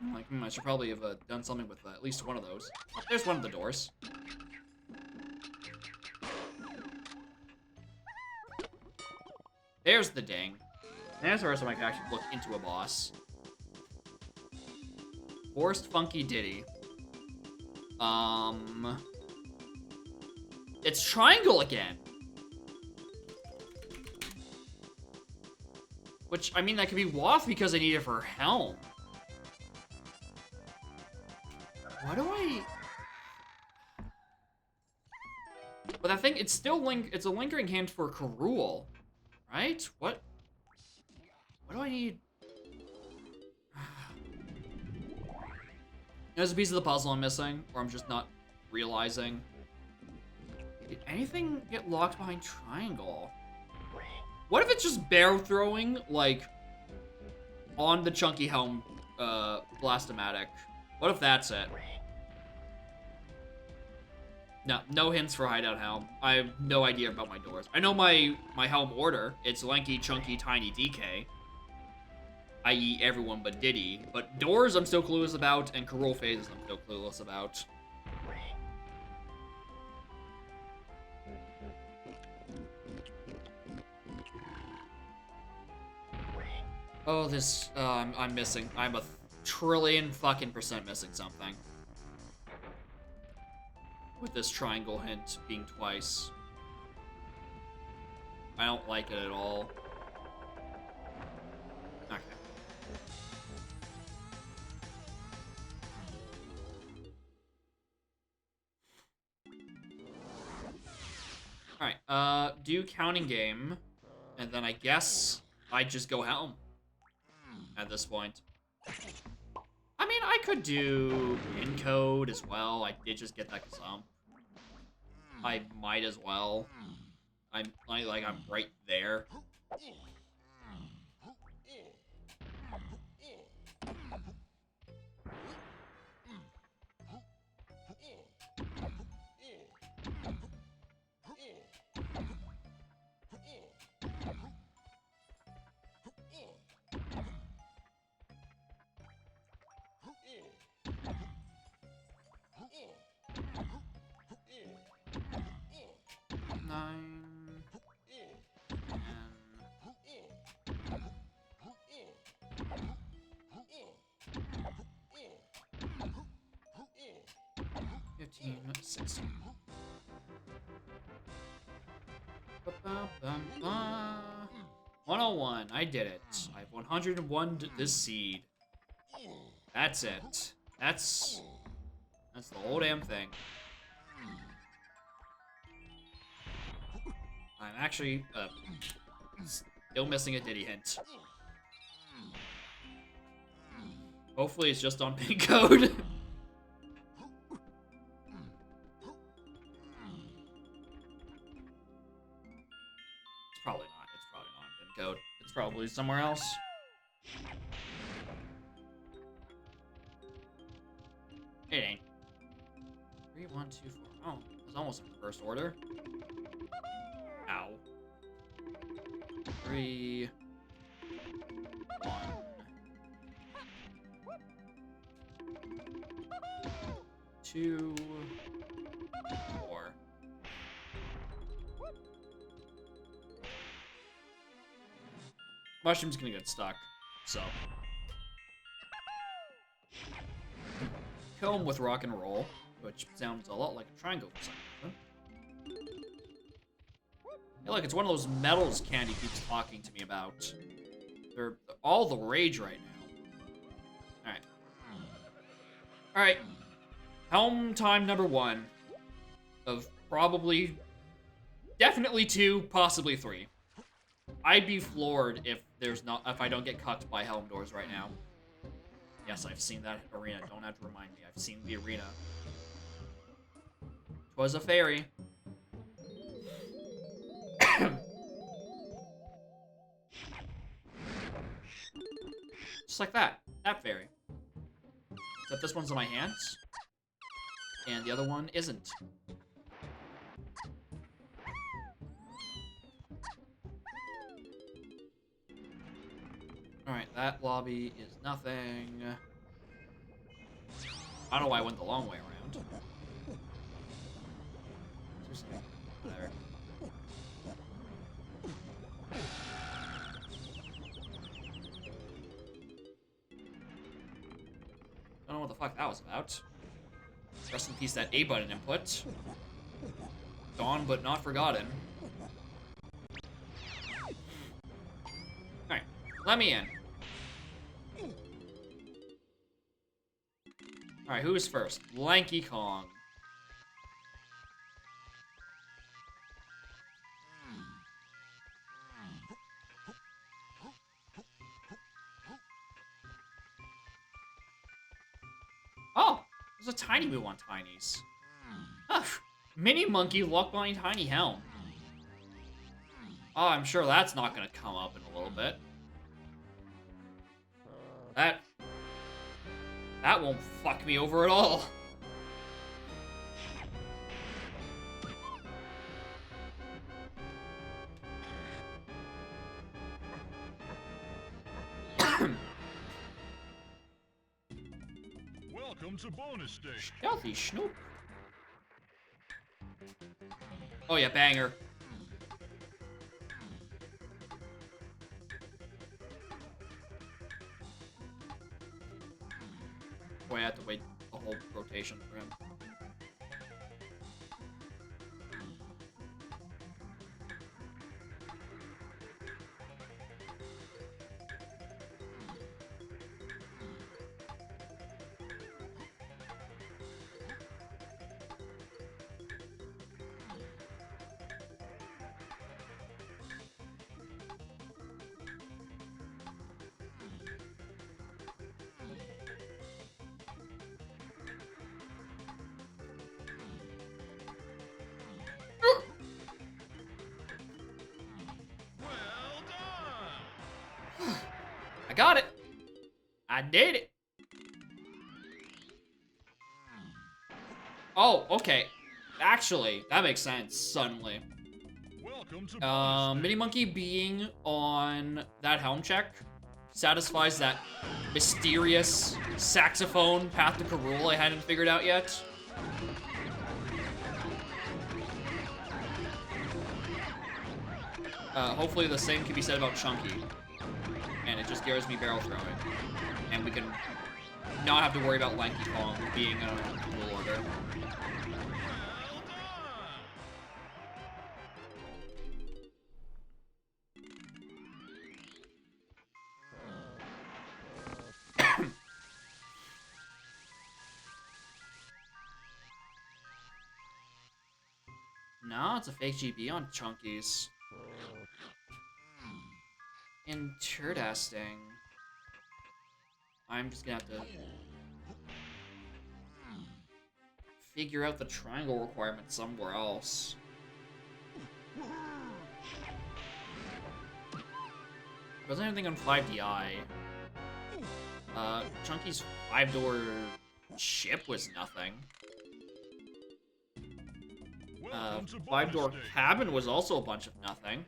I'm like, I should probably have done something with at least one of those. Oh, there's one of the doors. There's the ding. There's the first time I can actually look into a boss. Forced Funky Diddy. It's triangle again. Which, I mean, that could be Wath because I need it for Helm. What do I... But I think it's still it's a lingering hint for Karul, right? What do I need? There's a piece of the puzzle I'm missing, or I'm just not realizing. Did anything get locked behind triangle? What if it's just bear throwing, like, on the Chunky Helm Blastomatic? What if that's it? No, no hints for Hideout Helm. I have no idea about my doors. I know my Helm order. It's Lanky, Chunky, Tiny, DK. I.e. everyone but Diddy. But doors I'm still clueless about, and Karul phases I'm still clueless about. Oh, this, I'm missing. I'm a trillion fucking % missing something. With this triangle hint being twice. I don't like it at all. Okay. Alright, do counting game. And then I guess I just go Helm. At this point. I mean, I could do encode as well. I did just get that Kazump. I might as well. I'm right there. Ba-ba-bum-ba. 101. I did it. I have 101 this seed. That's it. That's the whole damn thing. I'm actually still missing a Diddy hint. Hopefully it's just on pin code. It's probably not. It's probably not on pin code. It's probably somewhere else. It ain't. 3, 1, 2, 4. Oh, it's almost in reverse order. Ow. 3, 1, 2, 4. Mushroom's gonna get stuck, so. Kill him with rock and roll, which sounds a lot like a triangle for some reason. Hey, look, it's one of those metals Candy keeps talking to me about. They're all the rage right now. Alright. Alright. Helm time number 1. Of probably... Definitely 2, possibly 3. I'd be floored if I don't get cucked by Helm doors right now. Yes, I've seen that arena. Don't have to remind me. I've seen the arena. 'Twas a fairy. Just like that. That fairy. Except this one's in my hands. And the other one isn't. Alright, that lobby is nothing. I don't know why I went the long way around. Seriously, whatever. Don't know what the fuck that was about. Rest in peace, that A button input. Gone but not forgotten. Alright, let me in. Alright, who is first? Lanky Kong. Oh, there's a tiny move on Tiny's. Huh. Mini Monkey locked behind Tiny Helm. Oh, I'm sure that's not gonna come up in a little bit. That won't fuck me over at all. Welcome to bonus stage. Stealthy Snoop. Oh yeah, banger. Boy, I have to wait a whole rotation for him. Well done. I got it. I did it. Oh, okay. Actually, that makes sense suddenly. Welcome to bonus Mini Monkey being on that helm check satisfies that mysterious saxophone path to Karul I hadn't figured out yet. Hopefully the same can be said about Chunky. And it just scares me barrel throwing. And we can not have to worry about Lanky Kong being a rule order. No, it's a fake GB on Chunky's. Interesting. I'm just gonna have to figure out the triangle requirement somewhere else. Wasn't anything on 5DI. Chunky's 5-door ship was nothing. Welcome to bonus 5-door stage. cabin was also a bunch of nothing.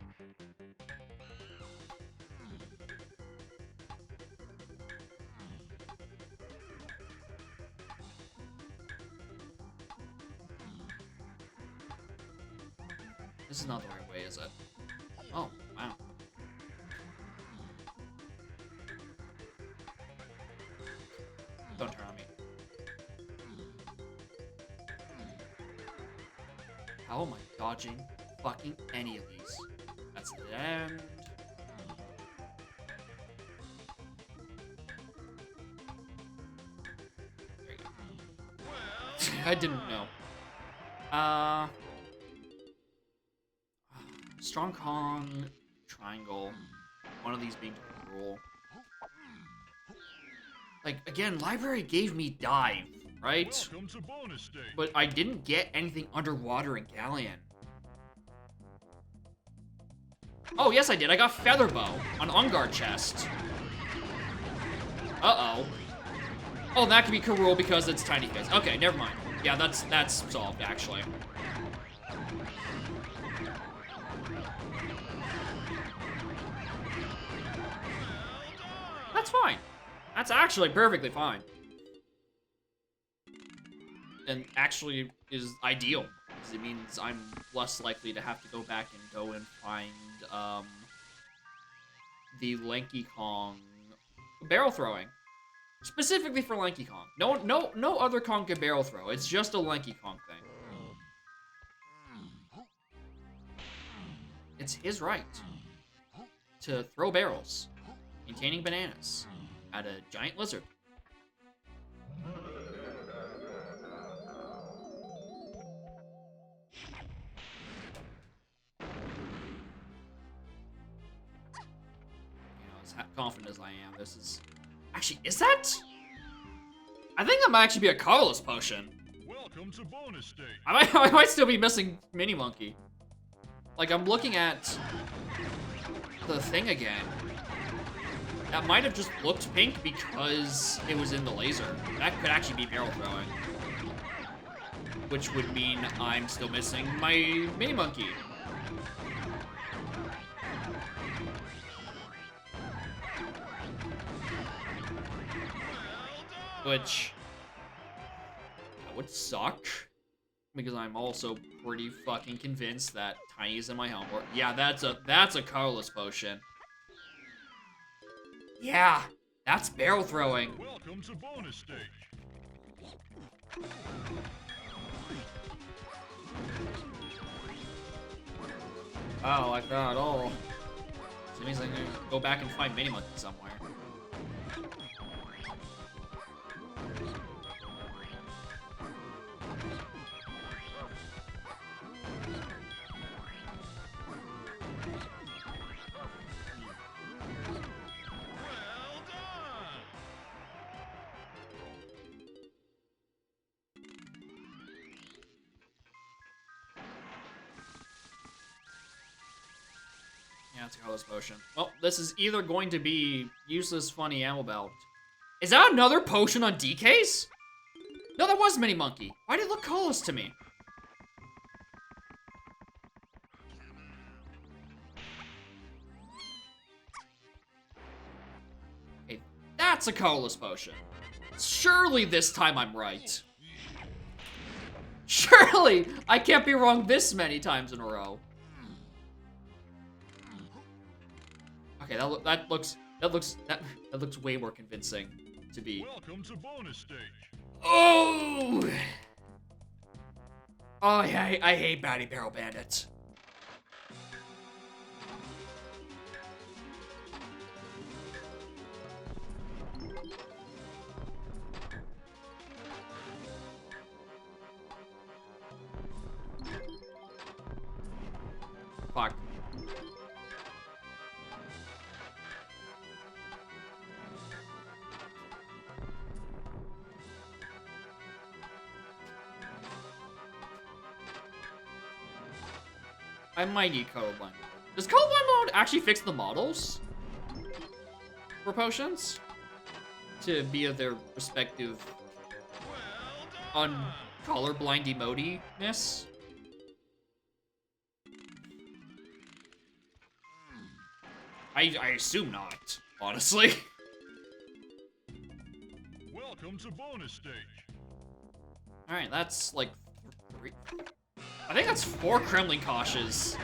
This is not the right way, is it? Oh, wow. Don't turn on me. How am I dodging fucking any of these? That's the end. There you go. I didn't know. Strong Kong, triangle. One of these being the rule. Like, again, library gave me dive, right? Welcome to bonus stage. But I didn't get anything underwater in Galleon. Oh, yes I did. I got Featherbow on Unguard chest. Uh-oh. Oh, that could be Karul because it's Tiny Fizz. Okay, never mind. Yeah, that's solved, actually. That's fine. That's actually perfectly fine. And actually is ideal, because it means I'm less likely to have to go back and go and find the Lanky Kong barrel throwing. Specifically for Lanky Kong. No other Kong can barrel throw. It's just a Lanky Kong thing. It's his right to throw barrels containing bananas at a giant lizard. this is... Actually, is that? I think that might actually be a colorless potion. Welcome to bonus stage. I might still be missing Mini Monkey. Like, I'm looking at the thing again. That might have just looked pink because it was in the laser. That could actually be barrel throwing. Which would mean I'm still missing my Mini Monkey. Which that would suck. Because I'm also pretty fucking convinced that Tiny's in my home. Or, yeah, that's a colorless potion. Yeah, that's barrel throwing. Welcome to bonus stage. Oh, like that at all. So it means I can go back and find Mini Monkey somewhere. Well done. Yeah, it's a colorless potion. Well, this is either going to be useless, funny ammo belt. Is that another potion on DK's? No, that was Mini Monkey. Why did it look colorless to me? Hey, that's a colorless potion. Surely this time I'm right. Surely I can't be wrong this many times in a row. Okay, that looks way more convincing to be. Welcome to bonus stage. Oh! Oh yeah, I hate Batty Barrel Bandits. Fuck. I might need colorblind mode. Does colorblind mode actually fix the models for potions to be of their respective colorblind emoti-ness? I assume not, honestly. Welcome to bonus stage. All right, that's like three. I think that's 4 Kremlin Koshes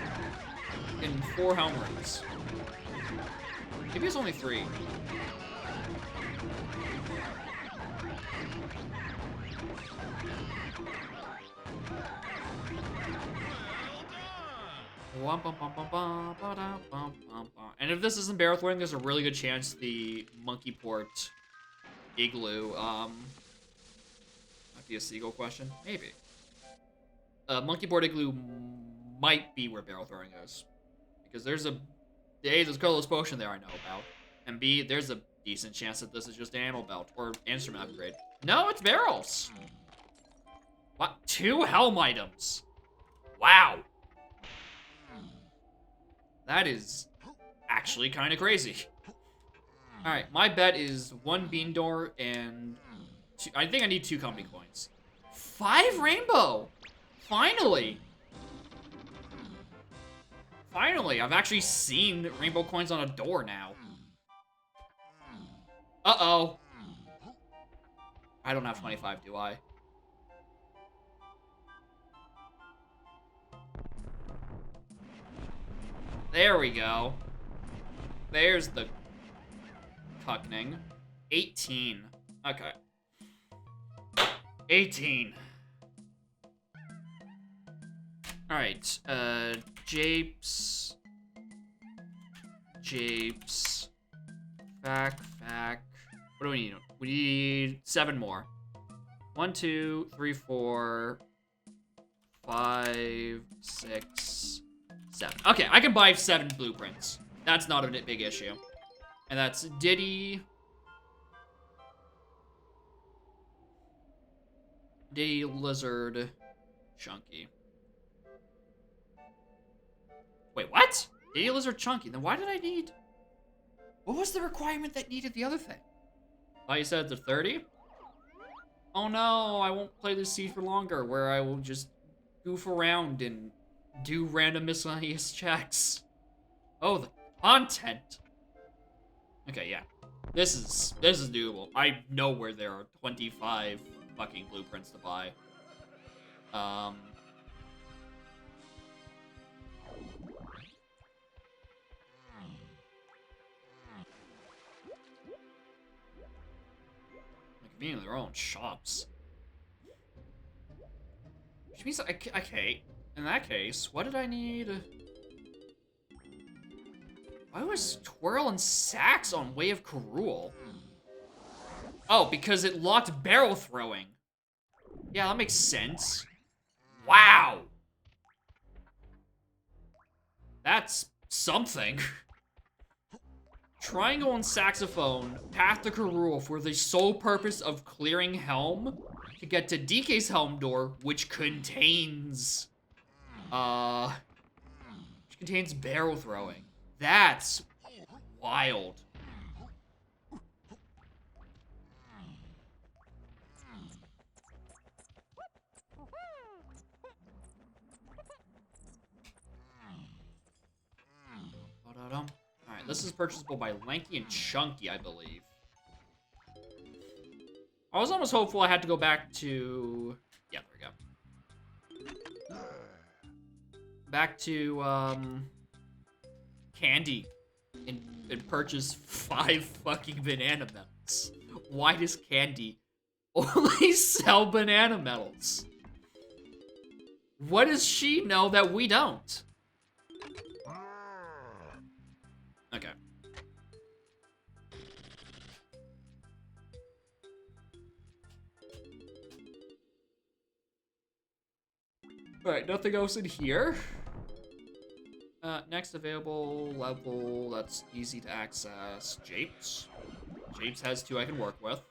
in 4 helm rings. Maybe it's only 3. And if this isn't barrel throwing, there's a really good chance the monkey port igloo might be a seagull question. Maybe. Monkey port igloo might be where barrel throwing is, because there's a there's a colorless potion there I know about, and B, there's a decent chance that this is just an ammo belt or instrument upgrade. No, it's barrels. What? 2 helm items. Wow. That is actually kind of crazy. All right, my bet is 1 bean door and 2, I think I need 2 company coins. 5 rainbow. Finally. Finally, I've actually seen rainbow coins on a door now. Uh-oh. I don't have 25, do I? There we go. There's the cuckning. 18. Okay. 18. Alright, Japes. Fac. What do we need? We need 7 more. 1, 2, 3, 4, 5, 6, 7. Okay, I can buy 7 blueprints. That's not a big issue. And that's Diddy. Diddy, Lizard, Chunky. Wait, what? Diddy, Lizard, Chunky. Then why did I need... What was the requirement that needed the other thing? Oh, you said it's 30? Oh no, I won't play this seed for longer, where I will just goof around and do random miscellaneous checks. Oh, the content. Okay, yeah. This is doable. I know where there are 25 fucking blueprints to buy. Conveniently their own shops. Which means, okay, in that case, what did I need? Why was Twirl and Sax on Way of Karul? Oh, because it locked barrel throwing. Yeah, that makes sense. Wow! That's something. Triangle and Saxophone, Path to Karul for the sole purpose of clearing Helm to get to DK's Helm door, which contains barrel throwing. That's wild. Alright, this is purchasable by Lanky and Chunky, I believe. I was almost hopeful I had to go back to... Yeah, there we go. Back to, Candy and purchase 5 fucking banana medals. Why does Candy only sell banana medals? What does she know that we don't? Okay. Alright, nothing else in here. Next available level that's easy to access. Japes. Japes has 2 I can work with.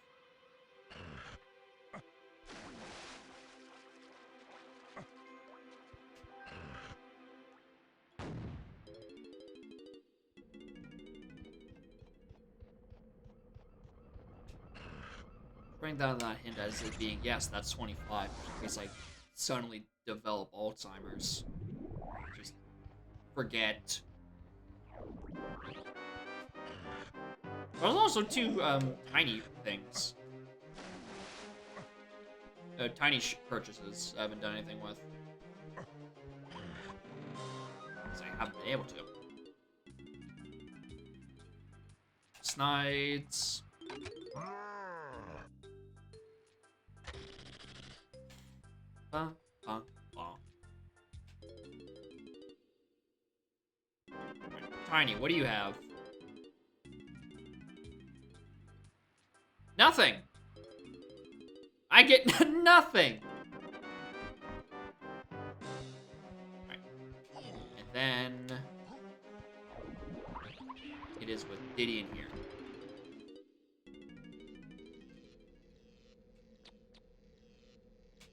Bring down that hint as it being, yes, that's 25, in case I suddenly develop Alzheimer's. Just forget. There's also 2 tiny things. Tiny purchases I haven't done anything with. Because I haven't been able to. Snides. Tiny, what do you have? Nothing! I get nothing! Right. And then... it is with Diddy in here.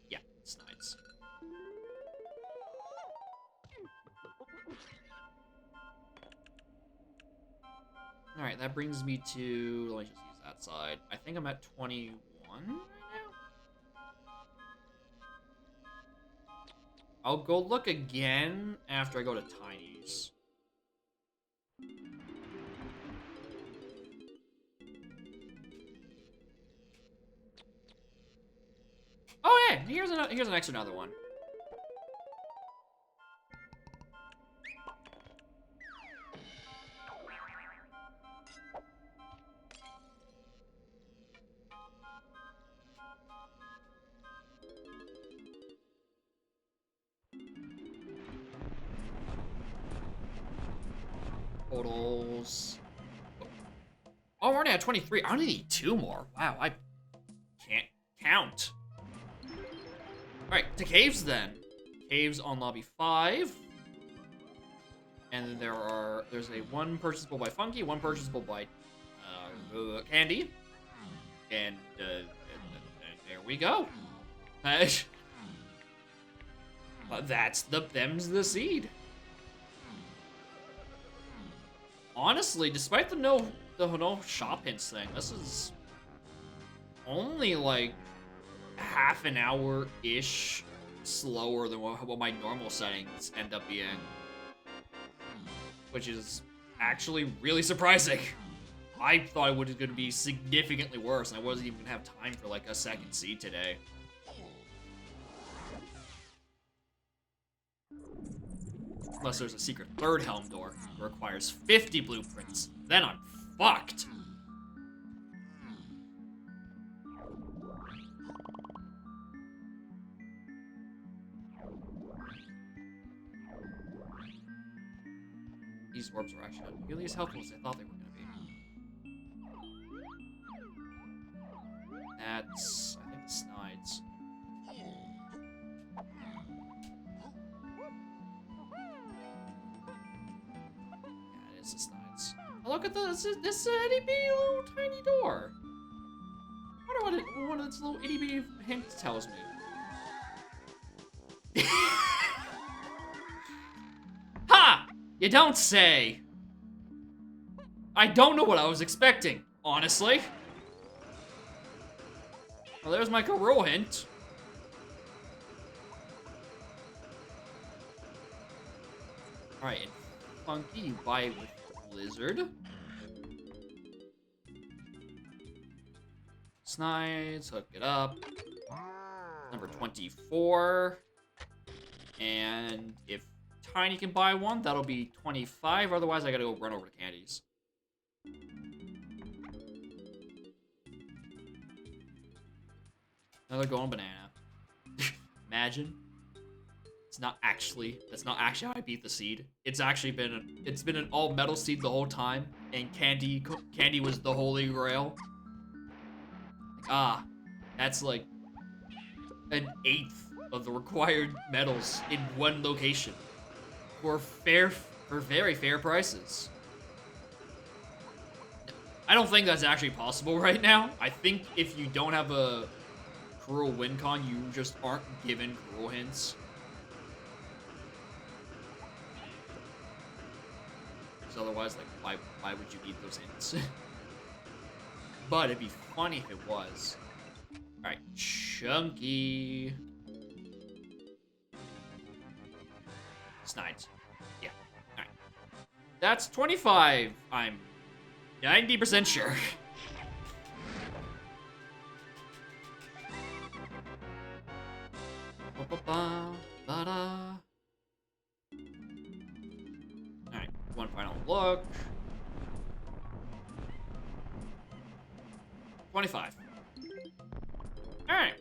Yeah, Snides. Alright, that brings me to... let me just use that side. I think I'm at 21 right now? I'll go look again after I go to Tiny's. Oh yeah, here's an extra another one. Totals. Oh, we're already at 23. I only need 2 more. Wow, I can't count. Alright, to caves then. Caves on lobby 5. And then there's a 1 purchasable by Funky, 1 purchasable by candy. And there we go. Them's the seed. Honestly, despite the no shop hints thing, this is only like half an hour-ish slower than what my normal settings end up being. Which is actually really surprising. I thought it was going to be significantly worse, and I wasn't even going to have time for like a second seed today. Unless there's a secret third helm door that requires 50 blueprints. Then I'm fucked. These orbs were actually not nearly as helpful as I thought they were going to be. That's, I think, the Snides. Yeah, it is the Snides. Oh, look at this itty bitty little tiny door. I wonder what one of its little itty bitty hints tells me. Ha! You don't say! I don't know what I was expecting, honestly. Well, there's my Karoo hint. Alright, Funky, you buy it with Blizzard. Snides, hook it up. Number 24. And if Tiny can buy one, that'll be 25. Otherwise, I gotta go run over to Candy's. Another golden banana. Imagine. That's not actually how I beat the seed. It's actually been an all metal seed the whole time, and Candy was the holy grail. That's like an 1/8 of the required metals in one location for very fair prices. I don't think that's actually possible right now. I think if you don't have a cruel win con, you just aren't given cruel hints. Because otherwise, like, why would you need those hints? But it'd be funny if it was. Alright, Chunky. Snides. Yeah. Alright. That's 25. I'm 90% sure. Alright, one final look. 25. Alright.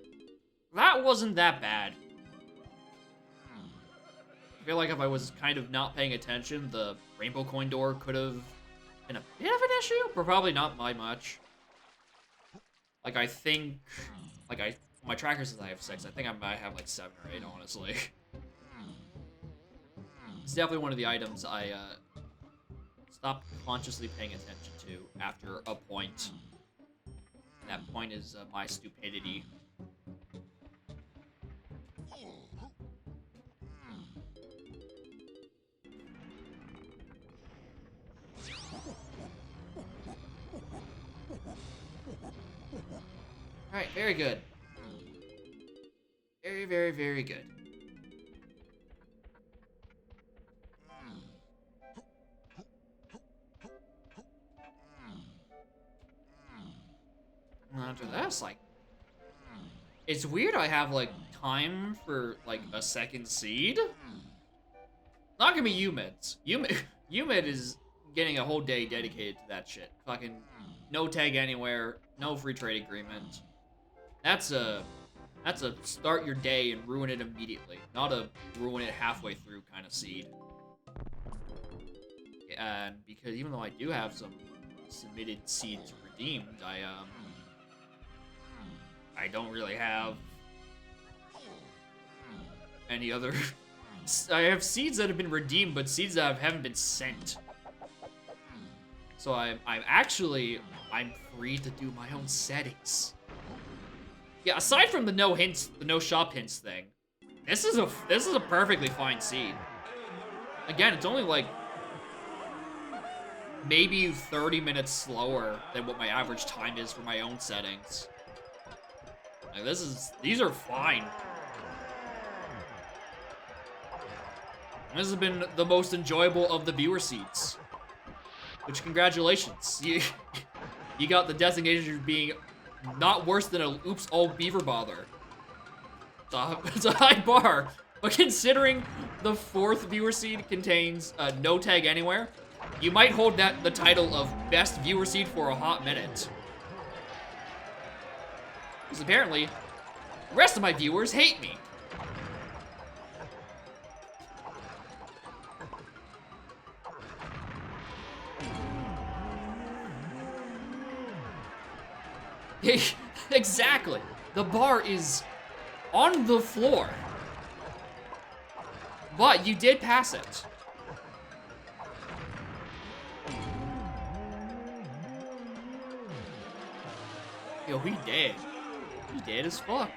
That wasn't that bad. I feel like if I was kind of not paying attention, the rainbow coin door could have been a bit of an issue, but probably not by much. Like, I think... my tracker says I have 6. I think I might have, like, 7 or 8, honestly. It's definitely one of the items I, stopped consciously paying attention to after a point. And that point is, my stupidity. Alright, very good. Very, very, very good. And after this, like... It's weird I have, like, time for, like, a second seed. Not gonna be Umid's. Umid is getting a whole day dedicated to that shit. Fucking no tag anywhere, no free trade agreement. That's a start your day and ruin it immediately, not a ruin it halfway through kind of seed. And because even though I do have some submitted seeds redeemed, I don't really have any other. I have seeds that have been redeemed, but seeds that haven't been sent. So I'm actually I'm free to do my own settings. Yeah, aside from the no hints, the no shop hints thing, this is a perfectly fine seed. Again, it's only like maybe 30 minutes slower than what my average time is for my own settings. Like these are fine. This has been the most enjoyable of the viewer seats. Which, congratulations. You got the designation of being not worse than a oops all beaver bother. It's a high bar, but considering the 4th viewer seed contains no tag anywhere, you might hold the title of best viewer seed for a hot minute. Because apparently, the rest of my viewers hate me. Exactly. The bar is on the floor. But you did pass it. Yo, he dead. He dead as fuck.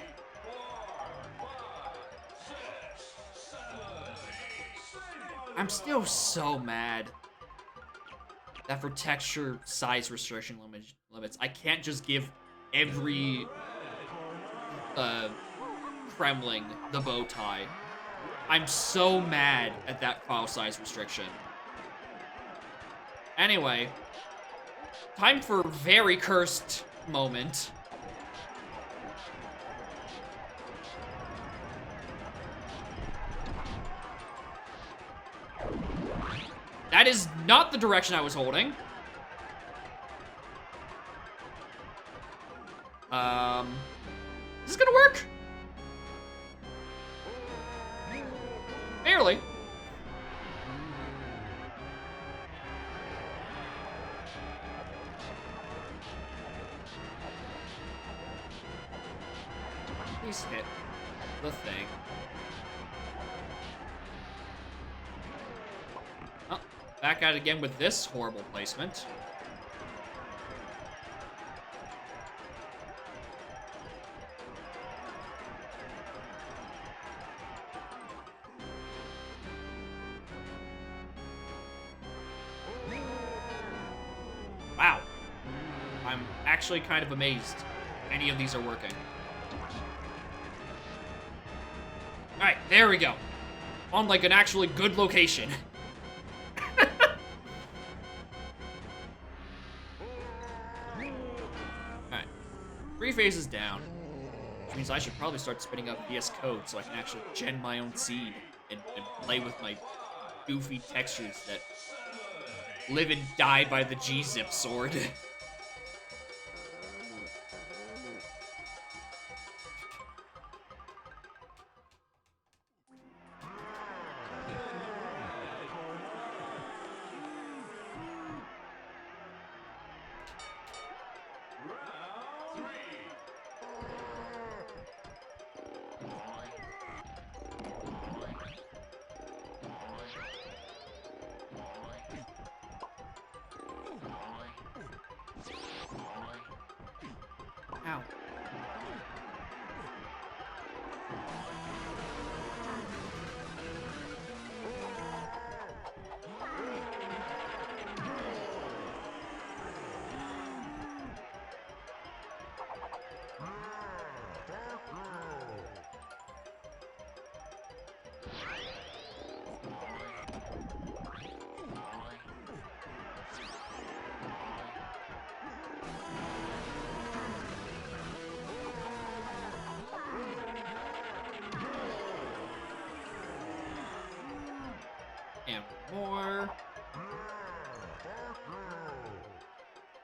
I'm still so mad that for texture size restriction limits, I can't just give every Kremling the bow tie. I'm so mad at that file size restriction. Anyway, time for very cursed moment. That is not the direction I was holding. Is this gonna work? Barely. Please hit the thing. Oh, back at it again with this horrible placement. Wow. I'm actually kind of amazed any of these are working. Alright, there we go. On like an actually good location. Alright. 3 phases down. Which means I should probably start spinning up VS Code so I can actually gen my own seed and play with my goofy textures that live and die by the G-Zip sword. Ow. And more.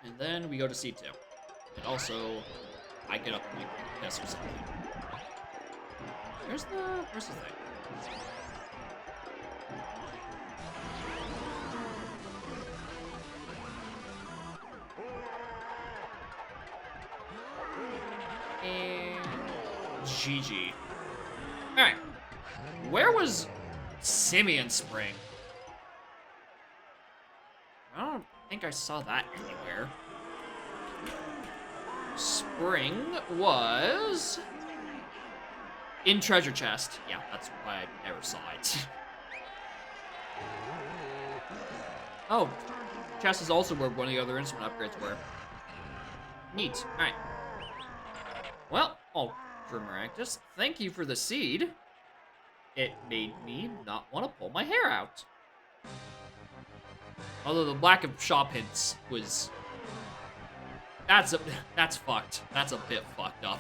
And then we go to C2. And also, I get up and make this or something. Where's the thing? And GG. Alright. Where was Simeon Spring? I don't think I saw that anywhere. Spring was in treasure chest. Yeah, that's why I never saw it. Oh, chest is also where one of the other instrument upgrades were. Neat. All right. Well, oh, Drummeractus, thank you for the seed. It made me not want to pull my hair out. Although the lack of shop hints was... That's fucked. That's a bit fucked up.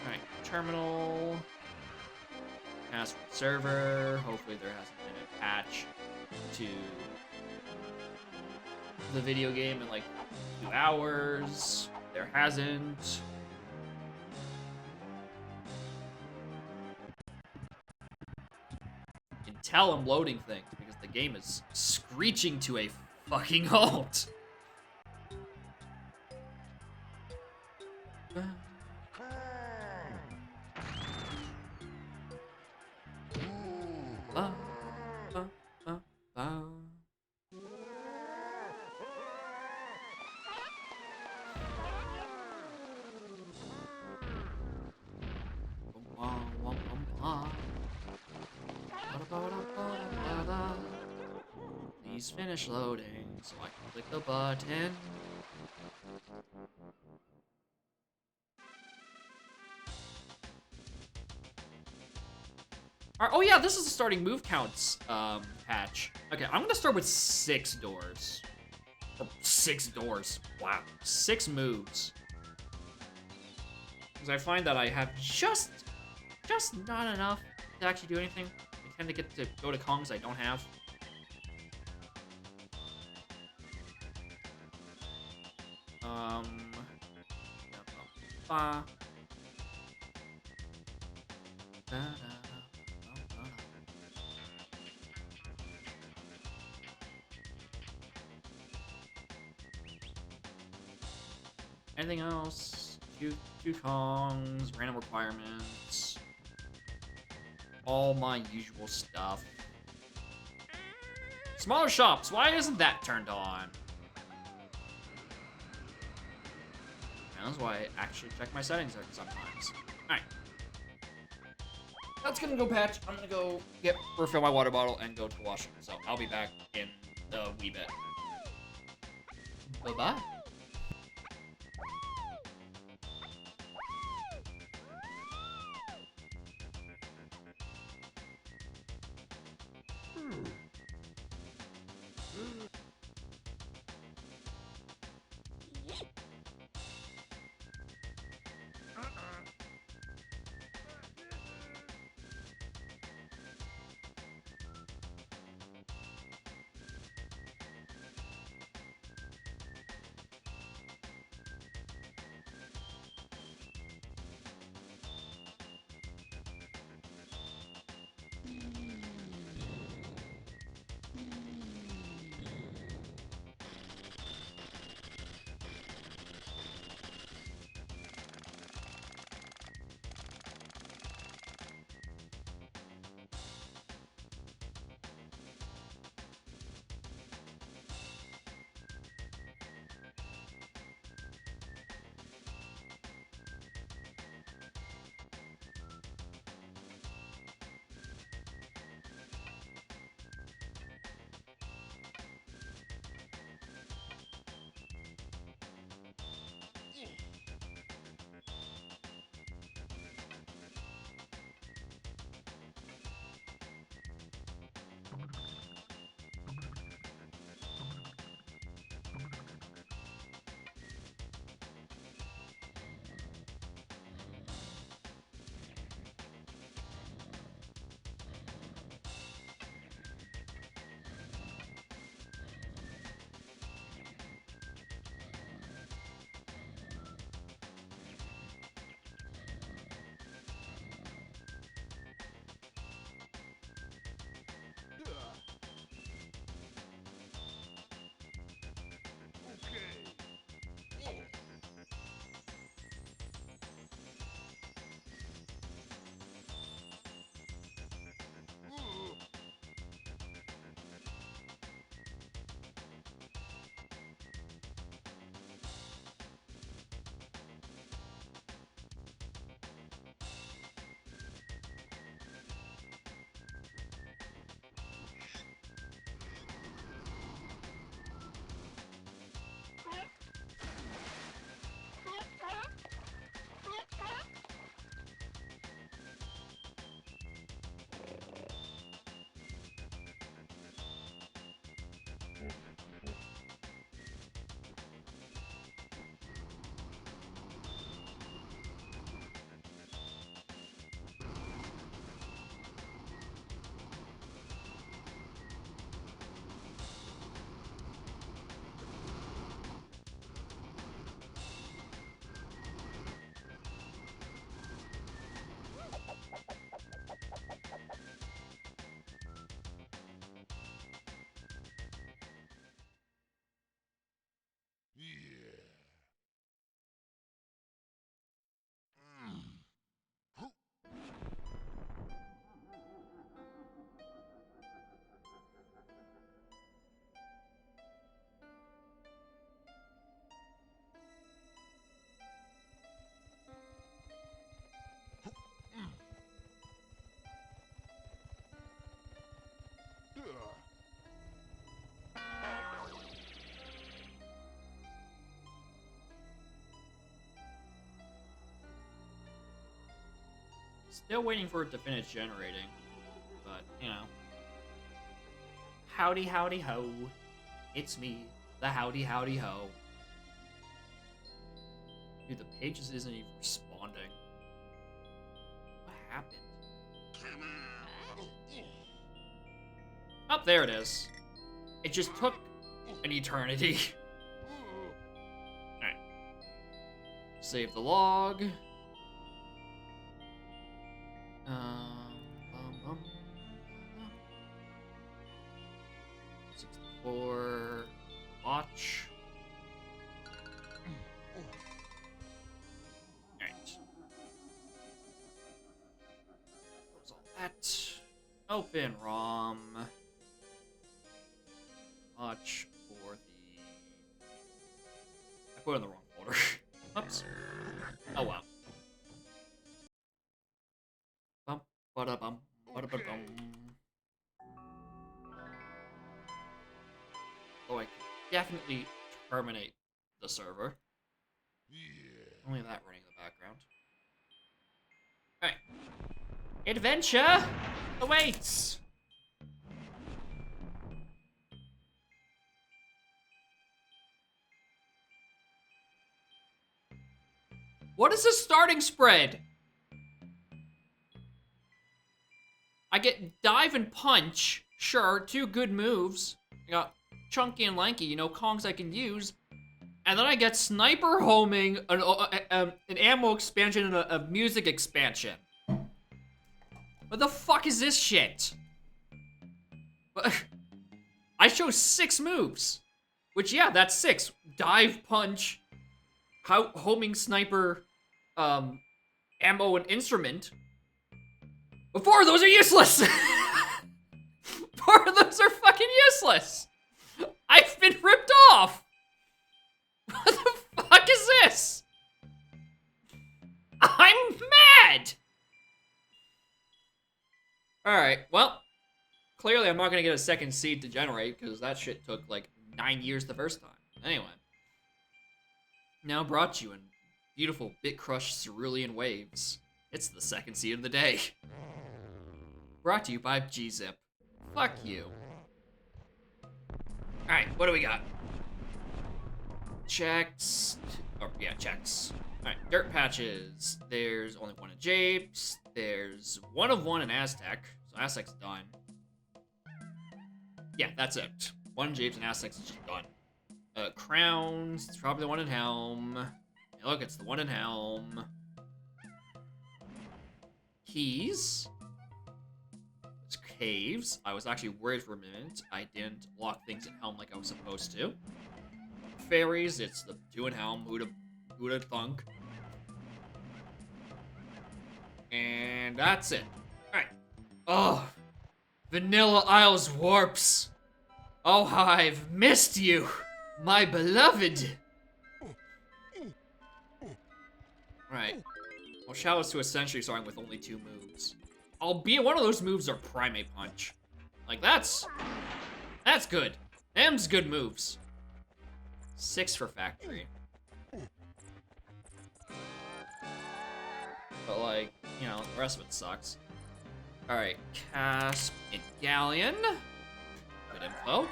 Alright, terminal. Password server. Hopefully there hasn't been a patch to the video game in like 2 hours. There hasn't. You can tell I'm loading things because the game is screeching to a fucking halt. Please finish loading so I can click the button. Alright, oh yeah, this is the starting move counts patch. Okay, I'm gonna start with 6 doors. Or 6 doors. Wow. 6 moves. Because I find that I have just not enough to actually do anything. I tend to get to go to Kongs I don't have. Ba. Da, da, da, da, da. Anything else? Two Kongs, random requirements. All my usual stuff. Smaller shops, why isn't that turned on? That's why I actually check my settings sometimes. Alright. That's gonna go patch. I'm gonna go refill my water bottle and go to the washroom. So I'll be back in a wee bit. Bye-bye. Still waiting for it to finish generating. But, you know. Howdy, howdy, ho. It's me, the howdy, howdy, ho. Dude, the pages isn't even responding. What happened? Oh, there it is. It just took an eternity. Alright. Save the log. Bum, bum. 64. Watch. Alright. Close all that. Open ROM. Watch for the... I put it in the wrong folder. Oops. Oh well. Bum, ba-da-bum, ba-da-ba-dum. Oh, I can definitely terminate the server. Only that running in the background. Alright. Adventure awaits! What is the starting spread? I get dive and punch. Sure, 2 good moves. I got chunky and lanky, you know, Kongs I can use. And then I get sniper homing, an ammo expansion, and a music expansion. What the fuck is this shit? I chose 6 moves. Which, yeah, that's 6. Dive, punch, homing, sniper, ammo, and instrument. But 4 of those are useless! 4 of those are fucking useless! I've been ripped off! What the fuck is this? I'm mad! Alright, well, clearly I'm not gonna get a second seed to generate, because that shit took like 9 years the first time. Anyway. Now brought to you in beautiful Bit Crush Cerulean Waves. It's the second seed of the day. Brought to you by GZip. Fuck you. Alright, what do we got? Checks. Oh, yeah, checks. Alright, dirt patches. There's only 1 in Japes. There's 1 of 1 in Aztec. So Aztec's done. Yeah, that's it. 1 in Japes and Aztec's just done. Crowns. It's probably the 1 in Helm. Hey, look, it's the 1 in Helm. Keys. It's caves. I was actually worried for a minute. I didn't lock things in Helm like I was supposed to. Fairies. It's the 2 in Helm. Who'da thunk. And that's it. Alright. Oh. Vanilla Isles warps. Oh, how I've missed you, my beloved. Right. Well, Shallow's to essentially starting with only 2 moves. Albeit one of those moves are Primate Punch. Like, that's good. Them's good moves. 6 for Factory. But, like, you know, the rest of it sucks. Alright, Casp and Galleon. Good info.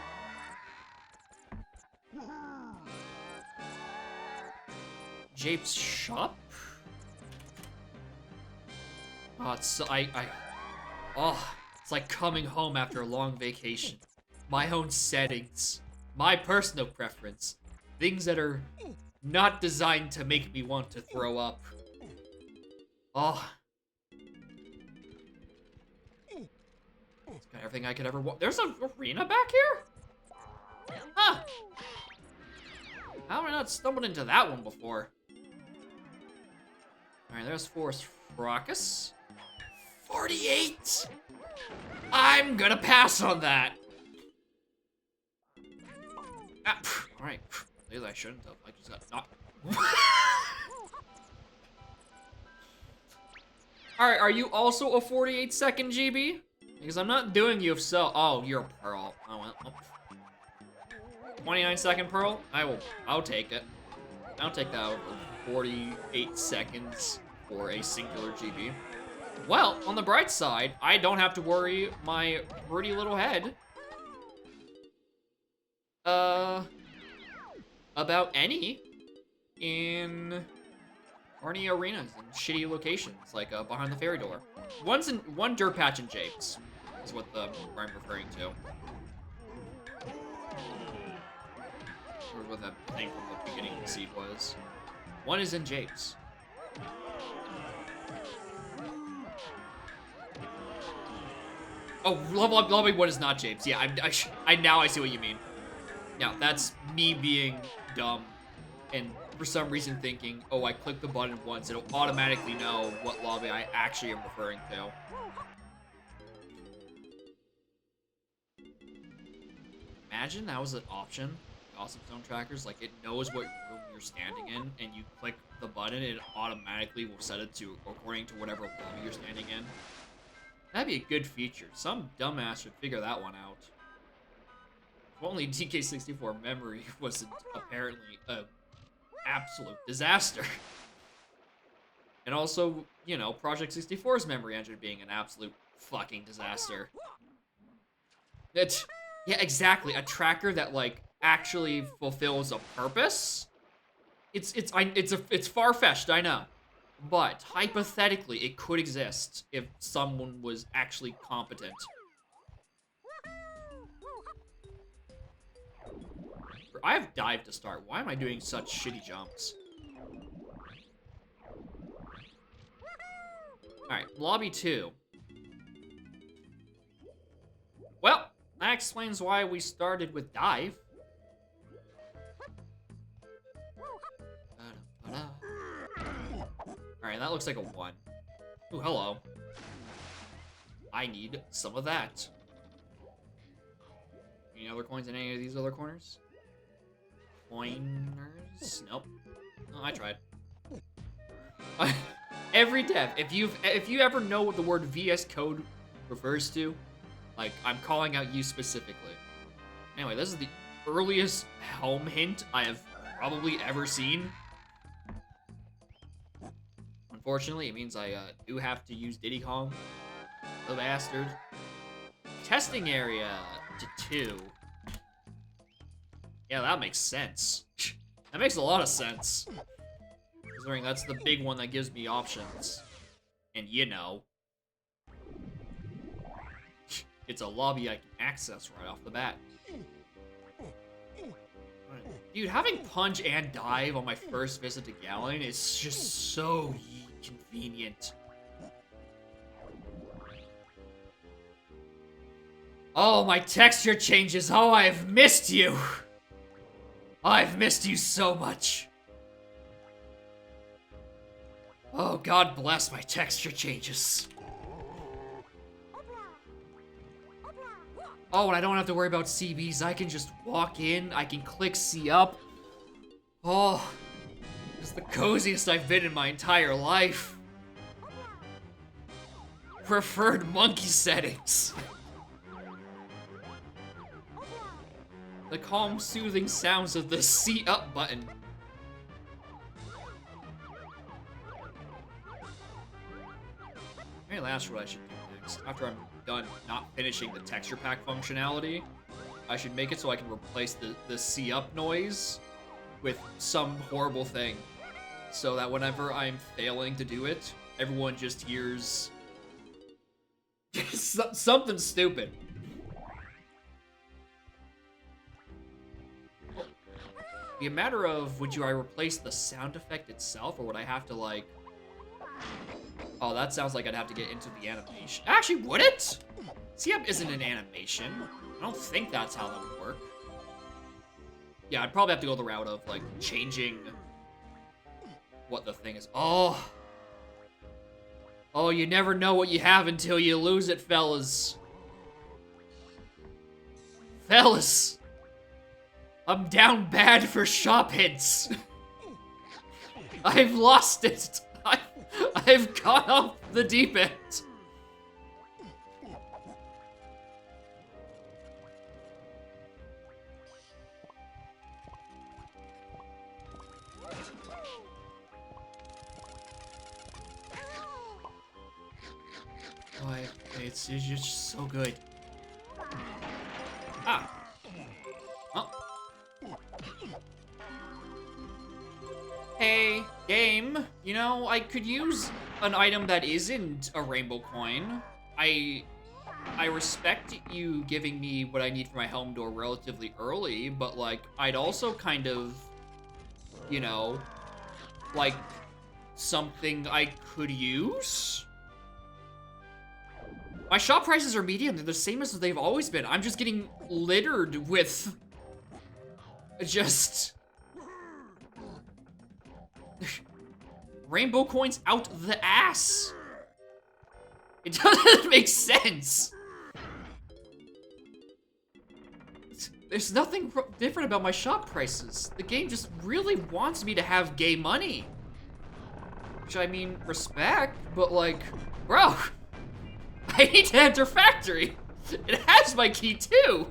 Jape's shop. Oh, it's it's like coming home after a long vacation. My own settings, my personal preference, things that are not designed to make me want to throw up. Oh. It's got everything I could ever want. There's an arena back here? Huh. How have I not stumbled into that one before? Alright, there's Forest Fracas. 48? I'm gonna pass on that. Ah, alright. Maybe I shouldn't have. I just got knocked. Alright, are you also a 48-second GB? Because I'm not doing you if so. Oh, you're a Pearl. Oh, well. 29-second Pearl? I'll take it. I'll take that over 48 seconds for a singular GB. Well, on the bright side, I don't have to worry my pretty little head about any arenas in shitty locations, like behind the ferry door. One dirt patch in Japes is what I'm referring to. Or what that thing from the beginning of the seed was. One is in Japes. Oh, lobby 1 is not Japes. Yeah, now I see what you mean. Yeah, that's me being dumb and for some reason thinking, oh, I click the button once, it'll automatically know what lobby I actually am referring to. Imagine that was an option. Gossip Zone trackers, like it knows what room you're standing in, and you click the button, and it automatically will set it to according to whatever lobby you're standing in. That'd be a good feature. Some dumbass should figure that one out. If only DK64 memory wasn't apparently a absolute disaster. And also, you know, Project 64's memory engine being an absolute fucking disaster. Yeah, exactly. A tracker that like actually fulfills a purpose. It's far-fetched, I know. But hypothetically, it could exist if someone was actually competent. I have dive to start. Why am I doing such shitty jumps? Alright, lobby 2. Well, that explains why we started with dive. Alright, that looks like a 1. Ooh, hello. I need some of that. Any other coins in any of these other corners? Coiners? Nope. Oh, I tried. Every dev, if you ever know what the word VS Code refers to, like, I'm calling out you specifically. Anyway, this is the earliest helm hint I have probably ever seen. Unfortunately, it means I do have to use Diddy Kong. The bastard. Testing area to 2. Yeah, that makes sense. That makes a lot of sense. Considering that's the big one that gives me options. And you know. It's a lobby I can access right off the bat. Dude, having punch and dive on my first visit to Galleon is just so convenient. Oh, my texture changes. Oh, I've missed you. I've missed you so much. Oh, God bless my texture changes. Oh, and I don't have to worry about CBs. I can just walk in. I can click C up. Oh, this is the coziest I've been in my entire life. Preferred monkey settings. The calm, soothing sounds of the C up button. Maybe that's what I should do next. After I'm done not finishing the texture pack functionality, I should make it so I can replace the C up noise with some horrible thing. So that whenever I'm failing to do it, everyone just hears something stupid. Be a matter of, would I replace the sound effect itself, or would I have to, like... Oh, that sounds like I'd have to get into the animation. Actually, would it? C-Up isn't an animation. I don't think that's how that would work. Yeah, I'd probably have to go the route of, like, changing what the thing is. Oh. Oh, you never know what you have until you lose it, fellas. Fellas. I'm down bad for shop hits. I've lost it. I've gone off the deep end. Like, it's just so good. Ah. Oh. Hey, game. You know, I could use an item that isn't a rainbow coin. I respect you giving me what I need for my helm door relatively early, but like, I'd also kind of, you know, like something I could use. My shop prices are medium. They're the same as they've always been. I'm just getting littered with just rainbow coins out the ass. It doesn't make sense. There's nothing different about my shop prices. The game just really wants me to have gay money. Which, I mean, respect, but like, bro, I need to enter factory. It has my key too.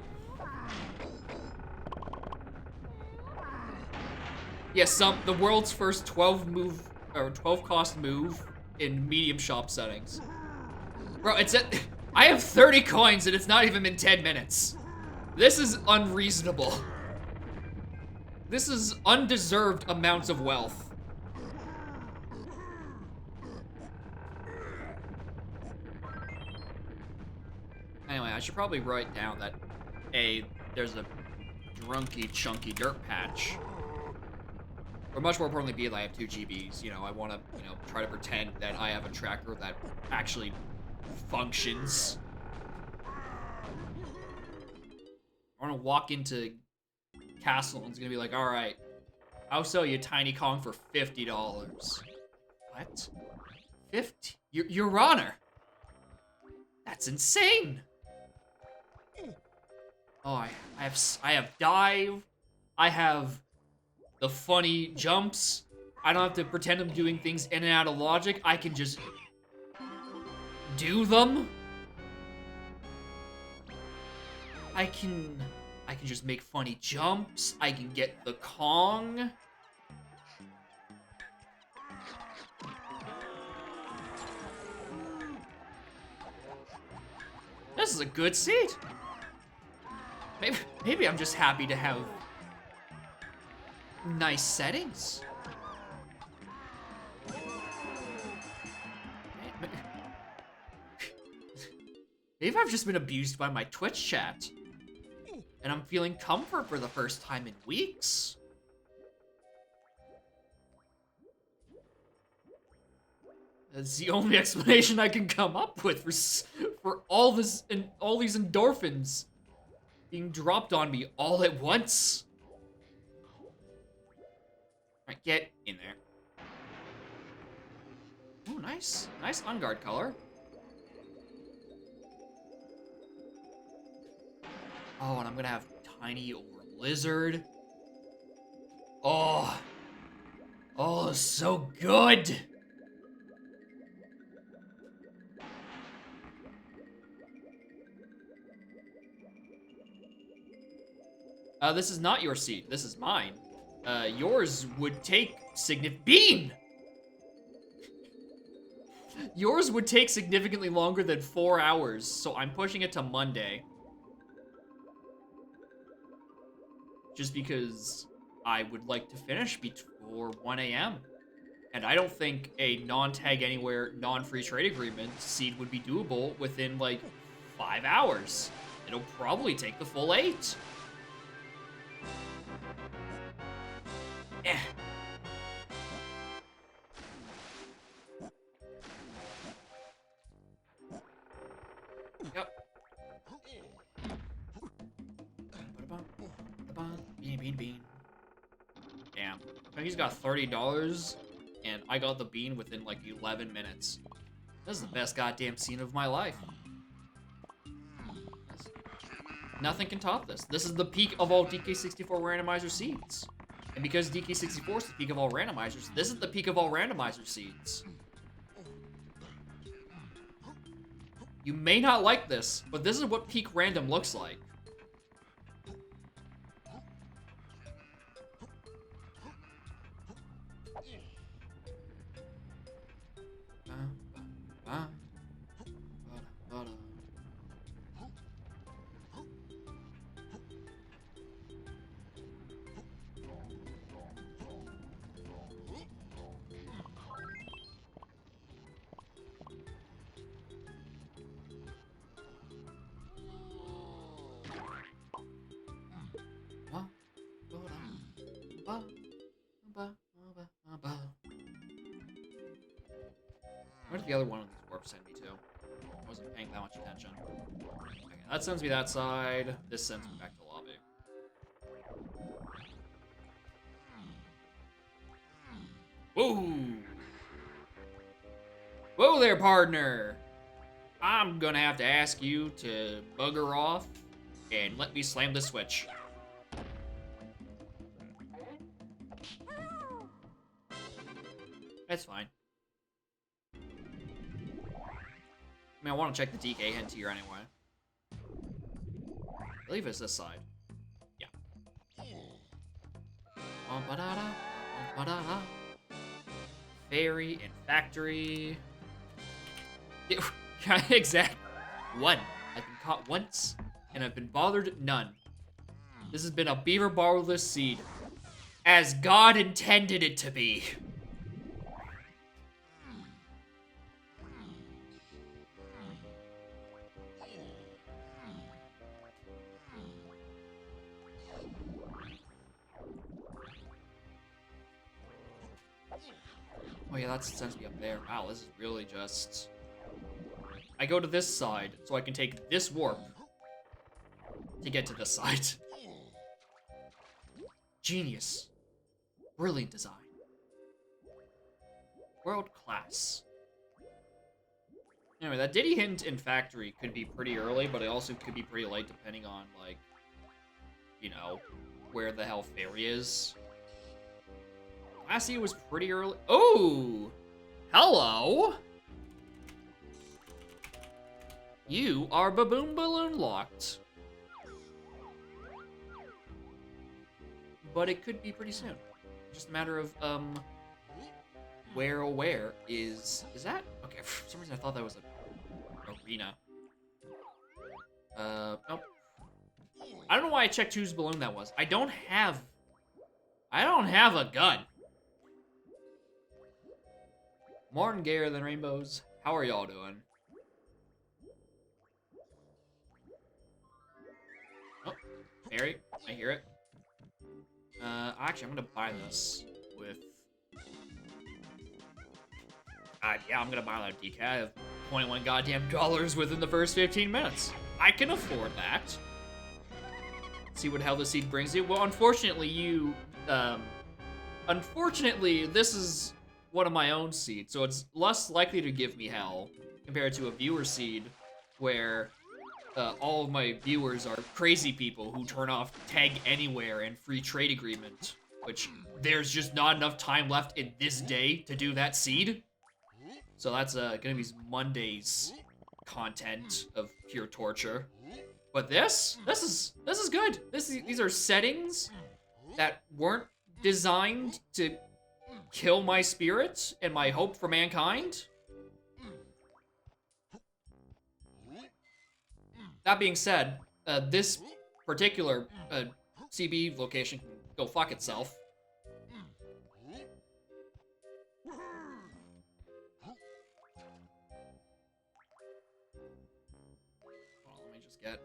Yes, the world's first 12 cost move in medium shop settings. Bro, I have 30 coins and it's not even been 10 minutes. This is unreasonable. This is undeserved amounts of wealth. Anyway, I should probably write down that A, there's a drunky chunky dirt patch. Or much more importantly, B, that I have 2 GBs. You know, I want to, you know, try to pretend that I have a tracker that actually functions. I want to walk into Castle and it's gonna be like, all right, I'll sell you Tiny Kong for $50. What? 50? Your Honor. That's insane. Oh, I have dive. I have the funny jumps. I don't have to pretend I'm doing things in and out of logic. I can just do them. I can just make funny jumps. I can get the Kong. This is a good seat. Maybe I'm just happy to have nice settings. Maybe I've just been abused by my Twitch chat. And I'm feeling comfort for the first time in weeks. That's the only explanation I can come up with for all these endorphins being dropped on me all at once. Alright, get in there. Oh, nice. Nice on-guard color. Oh, and I'm gonna have Tiny over Lizard. Oh. Oh, so good. This is not your seat. This is mine. Yours would take Bean! Yours would take significantly longer than 4 hours, so I'm pushing it to Monday. Just because I would like to finish before 1 a.m. And I don't think a non-tag anywhere, non-free trade agreement seed would be doable within like 5 hours. It'll probably take the full 8. Eh. Yep. Bean. Damn. He's got $30, and I got the bean within like 11 minutes. This is the best goddamn scene of my life. Nothing can top this. This is the peak of all DK64 randomizer seeds. And because DK64 is the peak of all randomizers, this is the peak of all randomizer seeds. You may not like this, but this is what peak random looks like. did the other one of these warps send me to? I wasn't paying that much attention. Okay, that sends me that side. This sends me back to lobby. Whoa! Whoa there, partner! I'm gonna have to ask you to bugger off and let me slam the switch. That's fine. I mean, I want to check the DK hint here anyway. I believe it's this side. Yeah. Fairy and factory. Exact. One. I've been caught once, and I've been bothered none. This has been a beaver borrowless seed, as God intended it to be. Oh yeah, that sends me up there. Wow, this is really just... I go to this side, so I can take this warp to get to this side. Genius. Brilliant design. World class. Anyway, that Diddy hint in Factory could be pretty early, but it also could be pretty late depending on, like, you know, where the hell Fairy is. Last year was pretty early. Oh! Hello! You are Baboon Balloon locked. But it could be pretty soon. Just a matter of, where is that? Okay, for some reason I thought that was an arena. Nope. I don't know why I checked whose balloon that was. I don't have a gun. More and gayer than rainbows. How are y'all doing? Oh, Fairy, I hear it. Actually, I'm gonna buy this with... yeah, I'm gonna buy that DK. I have 21 goddamn dollars within the first 15 minutes. I can afford that. See what hell the seed brings you. Well, unfortunately, unfortunately, this is one of my own seeds, so it's less likely to give me hell compared to a viewer seed where all of my viewers are crazy people who turn off tag anywhere and free trade agreement, which there's just not enough time left in this day to do that seed. So that's gonna be Monday's content of pure torture. But this is good. These are settings that weren't designed to kill my spirit and my hope for mankind. That being said, this particular CB location can go fuck itself. Well, let me just get...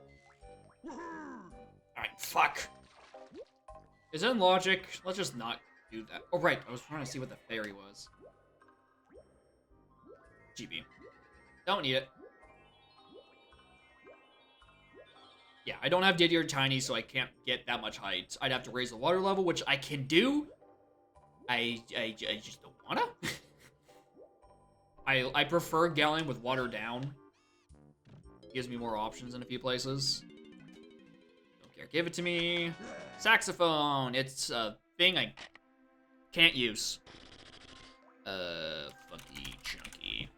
Alright, fuck. Is it in logic? Let's just not do that. Oh, right. I was trying to see what the fairy was. GB. Don't need it. Yeah, I don't have Diddy or Tiny, so I can't get that much height. I'd have to raise the water level, which I can do. I just don't wanna. I prefer Galleon with water down. Gives me more options in a few places. Don't care. Give it to me. Saxophone. It's a thing I can't use. Funky chunky.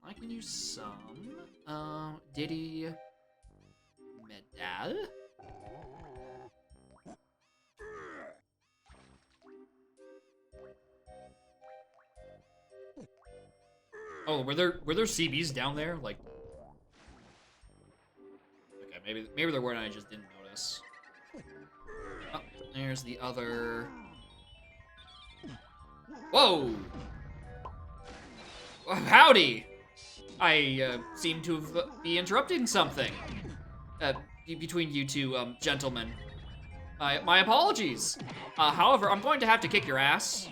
I can use some. Diddy Medal. Oh, were there CBs down there? Like, okay, maybe there were and I just didn't notice. Oh, there's the other. Whoa! Howdy! I seem to be interrupting something between you two gentlemen. My apologies. However, I'm going to have to kick your ass.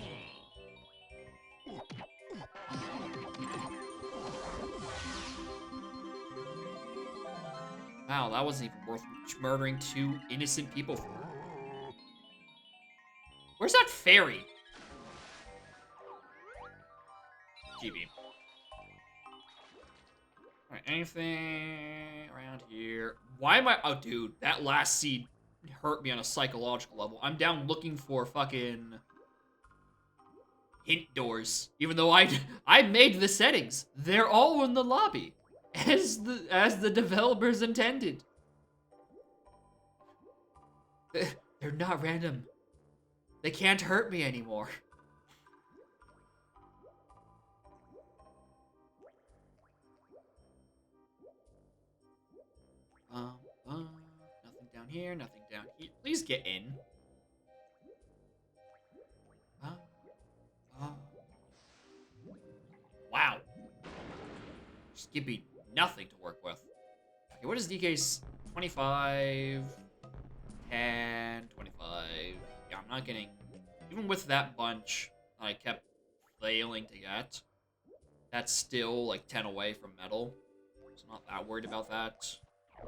Wow, that wasn't even worth murdering 2 innocent people for. Where's that fairy? GB. Alright, anything around here? Why am I... Oh, dude, that last seed hurt me on a psychological level. I'm down looking for fucking hint doors. Even though I made the settings. They're all in the lobby. As the developers intended. They're not random. They can't hurt me anymore. Nothing down here, nothing down here. Please get in. Wow. Just give me nothing to work with. Okay, what is DK's 25, 10, 25? Yeah, I'm not getting... Even with that bunch that I kept failing to get, that's still like 10 away from metal. So I'm not that worried about that. I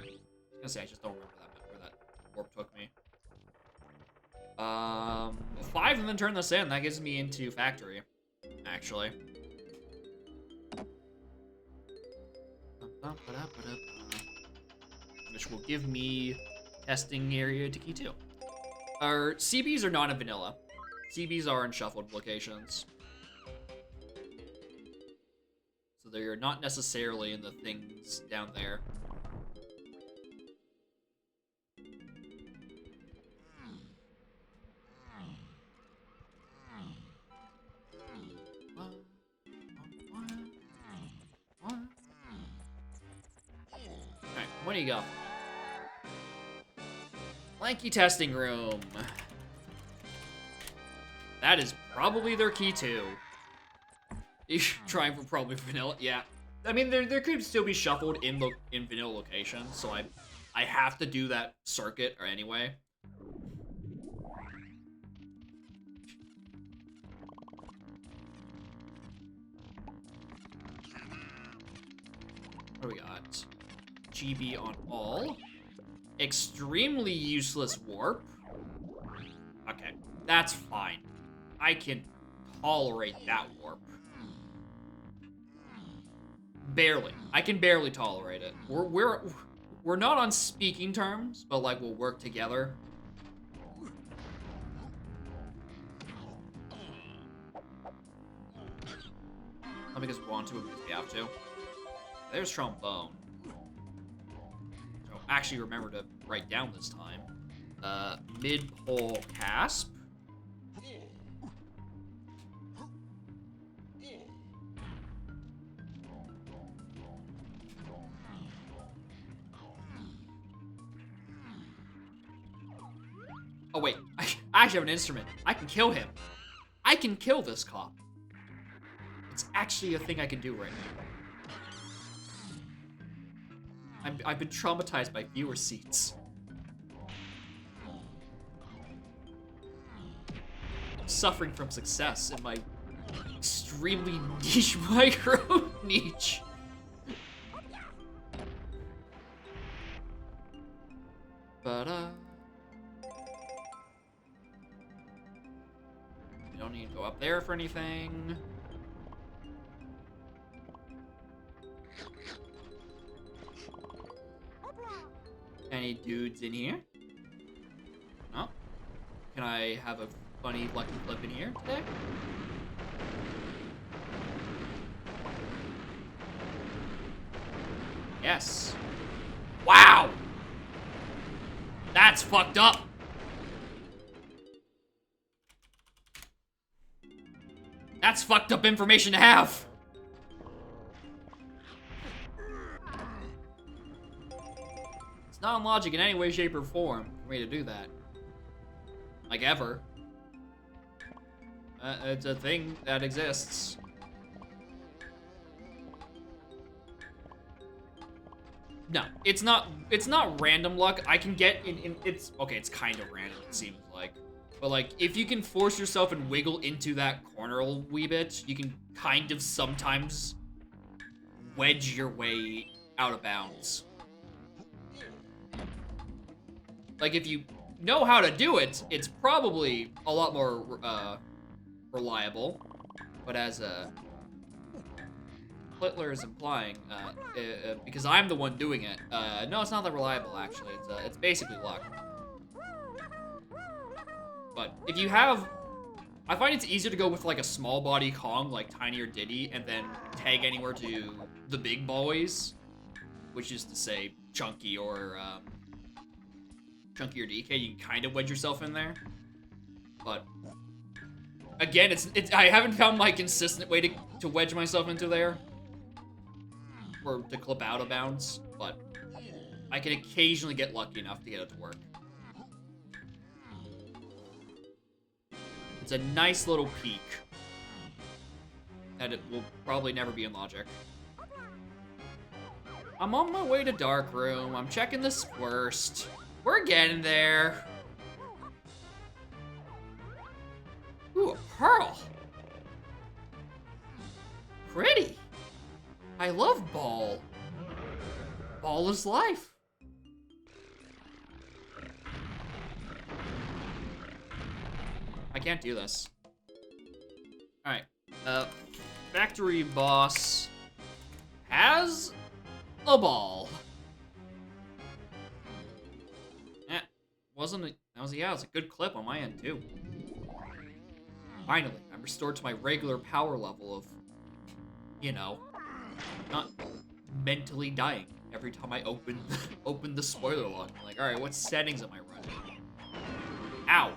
was gonna say, I just don't remember where that warp took me. 5 and then turn this in. That gets me into factory, actually. Which will give me testing area to key 2. Our CBs are not in vanilla. CBs are in shuffled locations. So they're not necessarily in the things down there. Alright, what do you got? Lanky testing room. That is probably their key too. Trying for probably vanilla. Yeah, I mean there could still be shuffled in vanilla locations, so I have to do that circuit or anyway. What do we got? GB on all. Extremely useless warp. Okay, that's fine. I can tolerate that warp. Barely. I can barely tolerate it. We're not on speaking terms, but like we'll work together. Not because we want to, but because we have to. There's trombone. So actually remember to write down this time. Mid-pole casp. Oh wait, I actually have an instrument. I can kill him. I can kill this cop. It's actually a thing I can do right now. I've been traumatized by viewer seats. I'm suffering from success in my extremely niche micro niche. But you don't need to go up there for anything. Any dudes in here? No? Can I have a funny lucky flip in here today? Yes. Wow! That's fucked up! That's fucked up information to have! It's not logic in any way, shape, or form for me to do that. Like, ever. It's a thing that exists. No, it's not. It's not random luck. I can get in. It's okay. It's kind of random. It seems like, but like if you can force yourself and wiggle into that corner a wee bit, you can kind of sometimes wedge your way out of bounds. Like if you know how to do it, it's probably a lot more reliable. But as Hitler is implying, because I'm the one doing it. No, it's not that reliable, actually. It's basically luck. But if you have... I find it's easier to go with, like, a small body Kong, like Tiny or Diddy, and then tag anywhere to the big boys, which is to say Chunky or DK. You can kind of wedge yourself in there. But... again, I haven't found my consistent way to wedge myself into there. Or to clip out of bounds, but I can occasionally get lucky enough to get it to work. It's a nice little peak that it will probably never be in Logic. I'm on my way to Dark Room. I'm checking this first. We're getting there. Ooh, a pearl. Pretty. I love Ball. Ball is life. I can't do this. Alright. Factory boss has a ball. Wasn't it? That was, yeah, it was a good clip on my end, too. Finally, I'm restored to my regular power level of, you know, not mentally dying every time I open the spoiler log. I'm like, alright, what settings am I running? Ow.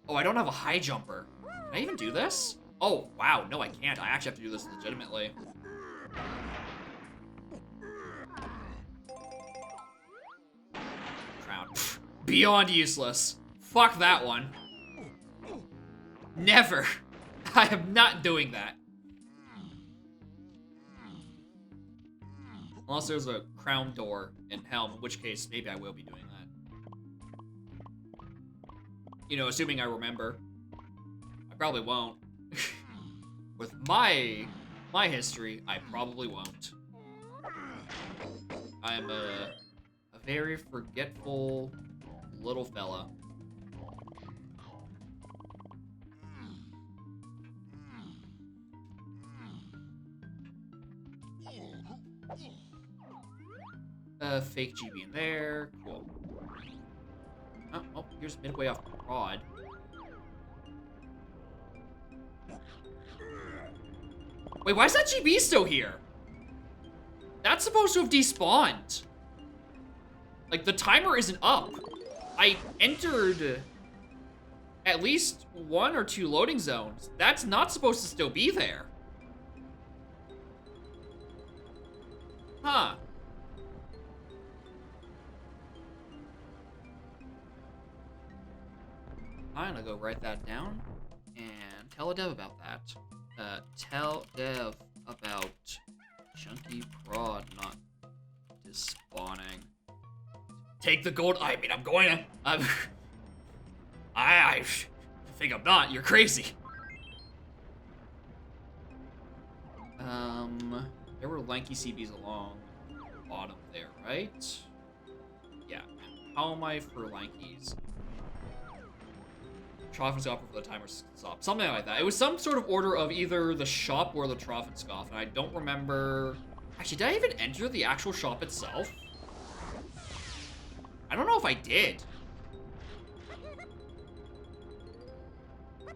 Oh, I don't have a high jumper. Can I even do this? Oh, wow, no I can't. I actually have to do this legitimately. Crown. Beyond useless. Fuck that one. Never. I am not doing that. Unless there's a crown door and helm, in which case maybe I will be doing that. You know, assuming I remember. I probably won't. With my history, I probably won't. I am a very forgetful little fella. Fake GB in there. Cool. Oh, here's midway off Prod. Wait, why is that GB still here? That's supposed to have despawned. Like, the timer isn't up. I entered at least 1 or 2 loading zones. That's not supposed to still be there. Huh. I'm gonna go write that down and tell a dev about that. Tell dev about Chunky Prod not despawning. Take the gold. I mean, I'm going to. I think I'm not. You're crazy. There were lanky CBs along the bottom there, right? Yeah. How am I for lankies? Troffenscoff before the timer stopped. Something like that. It was some sort of order of either the shop or the Troffenscoff, and I don't remember... Actually, did I even enter the actual shop itself? I don't know if I did.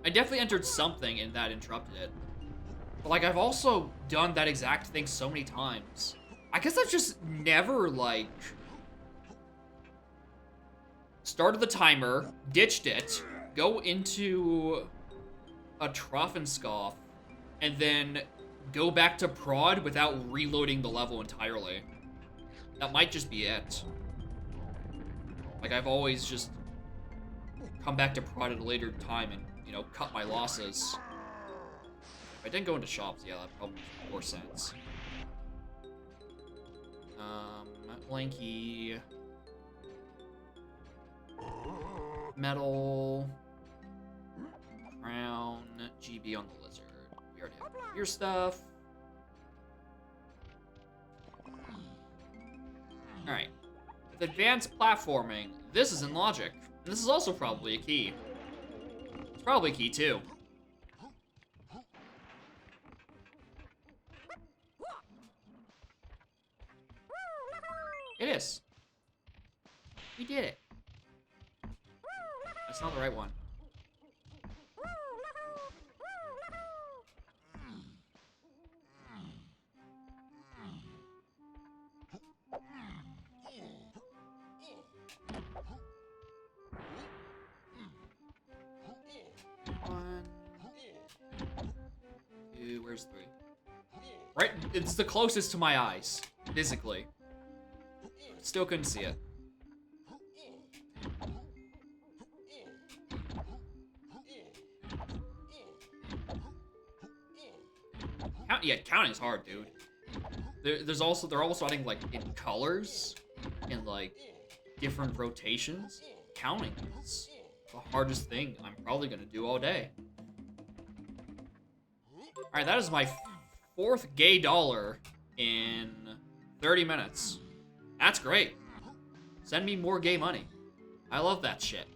I definitely entered something and that interrupted it. But like, I've also done that exact thing so many times. I guess I've just never, like... started the timer, ditched it, go into a Troffenscoff, and then go back to Prod without reloading the level entirely. That might just be it. Like, I've always just come back to Prod at a later time and, you know, cut my losses. If I didn't go into shops, yeah, that probably makes more sense. Lanky. Metal. Crown. GB on the lizard. We already have your stuff. Alright. With advanced platforming, this is in logic. And this is also probably a key. It's probably a key too. It is. We did it. That's not the right one. One, two, where's three? Right, it's the closest to my eyes, physically. Still couldn't see it. Yeah, counting's hard, dude. They're also adding like in colors and like different rotations. Counting is the hardest thing I'm probably gonna do all day. Alright, that is my 4th gay dollar in 30 minutes. That's great. Send me more gay money. I love that shit.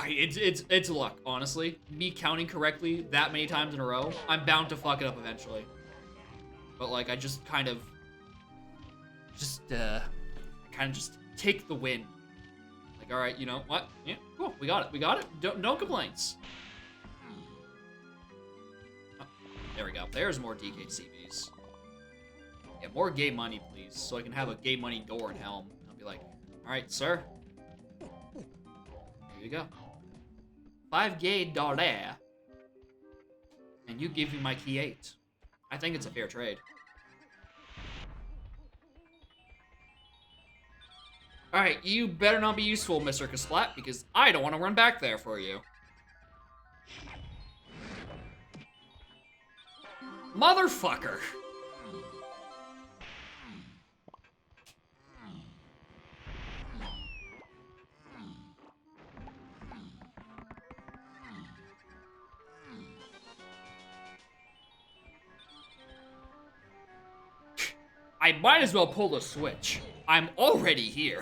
It's luck, honestly. Me counting correctly that many times in a row, I'm bound to fuck it up eventually. But like, I just kind of just take the win. Like, all right, you know what? Yeah, cool. We got it. No complaints. Oh, there we go. There's more DKCBs. Yeah, more gay money, please, so I can have a gay money door and helm. I'll be like, all right, sir. Here you go. 5 gay dollar. And you give me my key 8. I think it's a fair trade. Alright, you better not be useful, Mr. Kasplat, because I don't want to run back there for you. Motherfucker! I might as well pull the switch. I'm already here.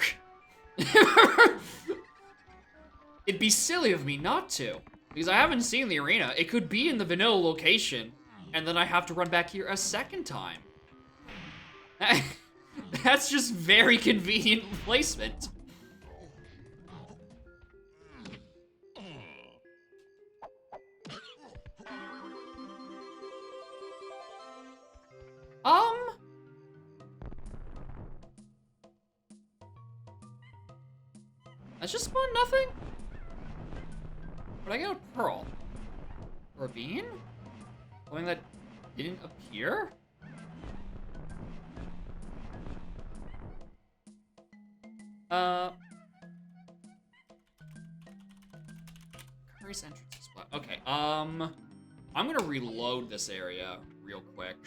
It'd be silly of me not to, because I haven't seen the arena. It could be in the vanilla location, and then I have to run back here a second time. That's just very convenient placement. That's just spawned nothing? But I got a pearl. Or a bean? Something that didn't appear? Curry's entrance is black. Okay, I'm gonna reload this area real quick.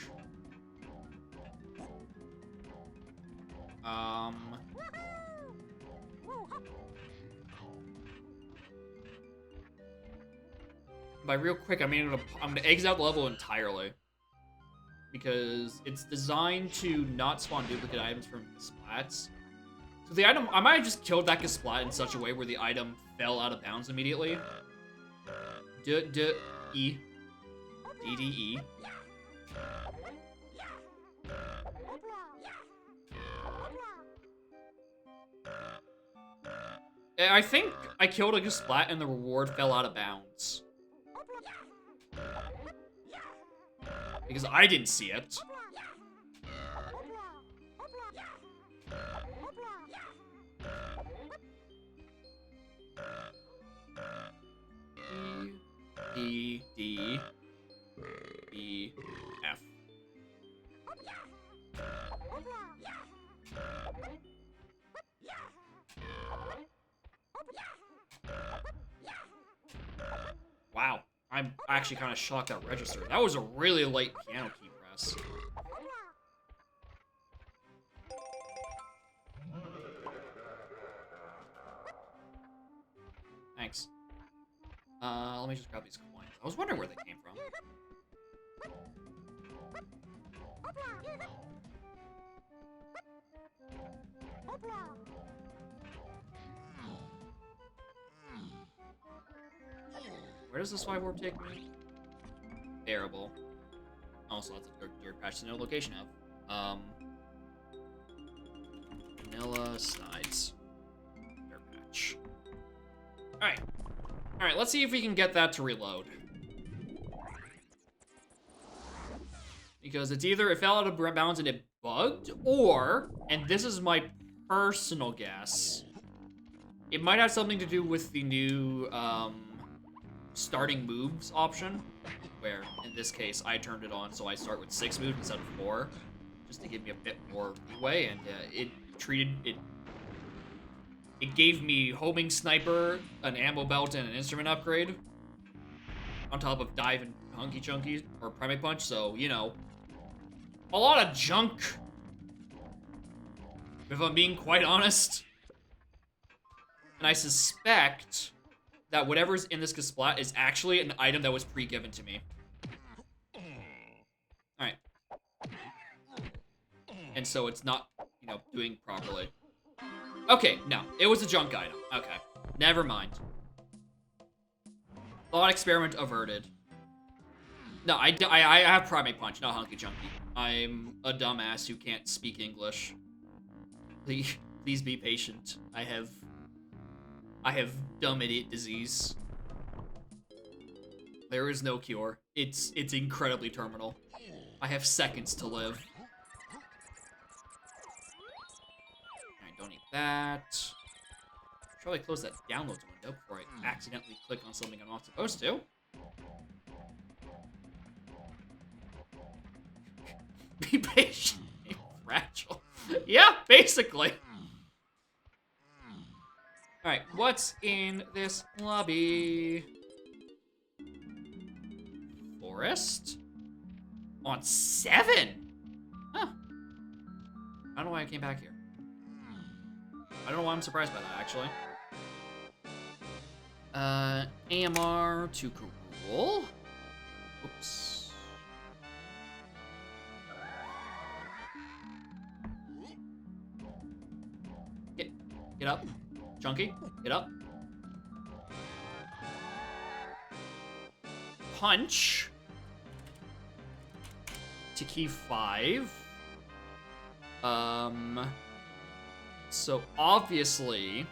By real quick, I mean I'm gonna exit out the level entirely. Because it's designed to not spawn duplicate items from splats. So the item, I might have just killed that splat in such a way where the item fell out of bounds immediately. D-D-E. D-D-E. I think I killed a splat and the reward fell out of bounds. Because I didn't see it. E, D, E, F. Wow, I'm actually kind of shocked that registered. That was a really late piano key press. Let me just grab these coins. I was wondering where they came from. Where does the spy warp take me? Bearable. Also, that's a dirt patch to no location of. Vanilla Snides. Dirt patch. Alright. Alright, let's see if we can get that to reload. Because it's either it fell out of bounds and it bugged, or, and this is my personal guess, it might have something to do with the new, starting moves option, where, in this case, I turned it on so I start with 6 moves instead of 4, just to give me a bit more leeway, and it gave me homing sniper, an ammo belt, and an instrument upgrade, on top of dive and hunky chunky, or primate punch, so, you know, a lot of junk, if I'm being quite honest. And I suspect that whatever's in this Kasplat is actually an item that was pre-given to me. Alright. And so it's not, you know, doing properly. Okay, no. It was a junk item. Okay. Never mind. Thought experiment averted. No, I have primate punch, not hunky chunky. I'm a dumbass who can't speak English. Please be patient. I have dumb idiot disease. There is no cure. It's incredibly terminal. I have seconds to live. I don't need that. Probably close that downloads window before I accidentally click on something I'm not supposed to. Be patient. Be fragile. Yeah, basically. Alright, what's in this lobby? Forest? On 7? Huh. I don't know why I came back here. I don't know why I'm surprised by that, actually. AMR to cool. Oops. Get up. Chunky, get up. Punch. To key 5. So obviously,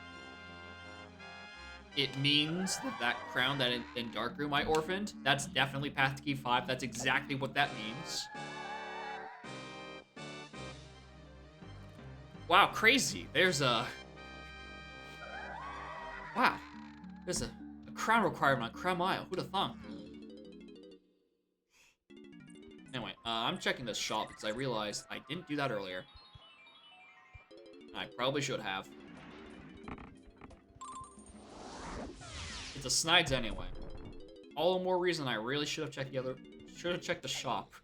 it means that crown that in Dark Room I orphaned, that's definitely path to key 5. That's exactly what that means. Wow, crazy. There's a... Wow, there's a crown requirement on Crown Isle. Who'd have thunk? Anyway, I'm checking this shop because I realized I didn't do that earlier. I probably should have. It's a Snides anyway. All the more reason I really should have checked the shop.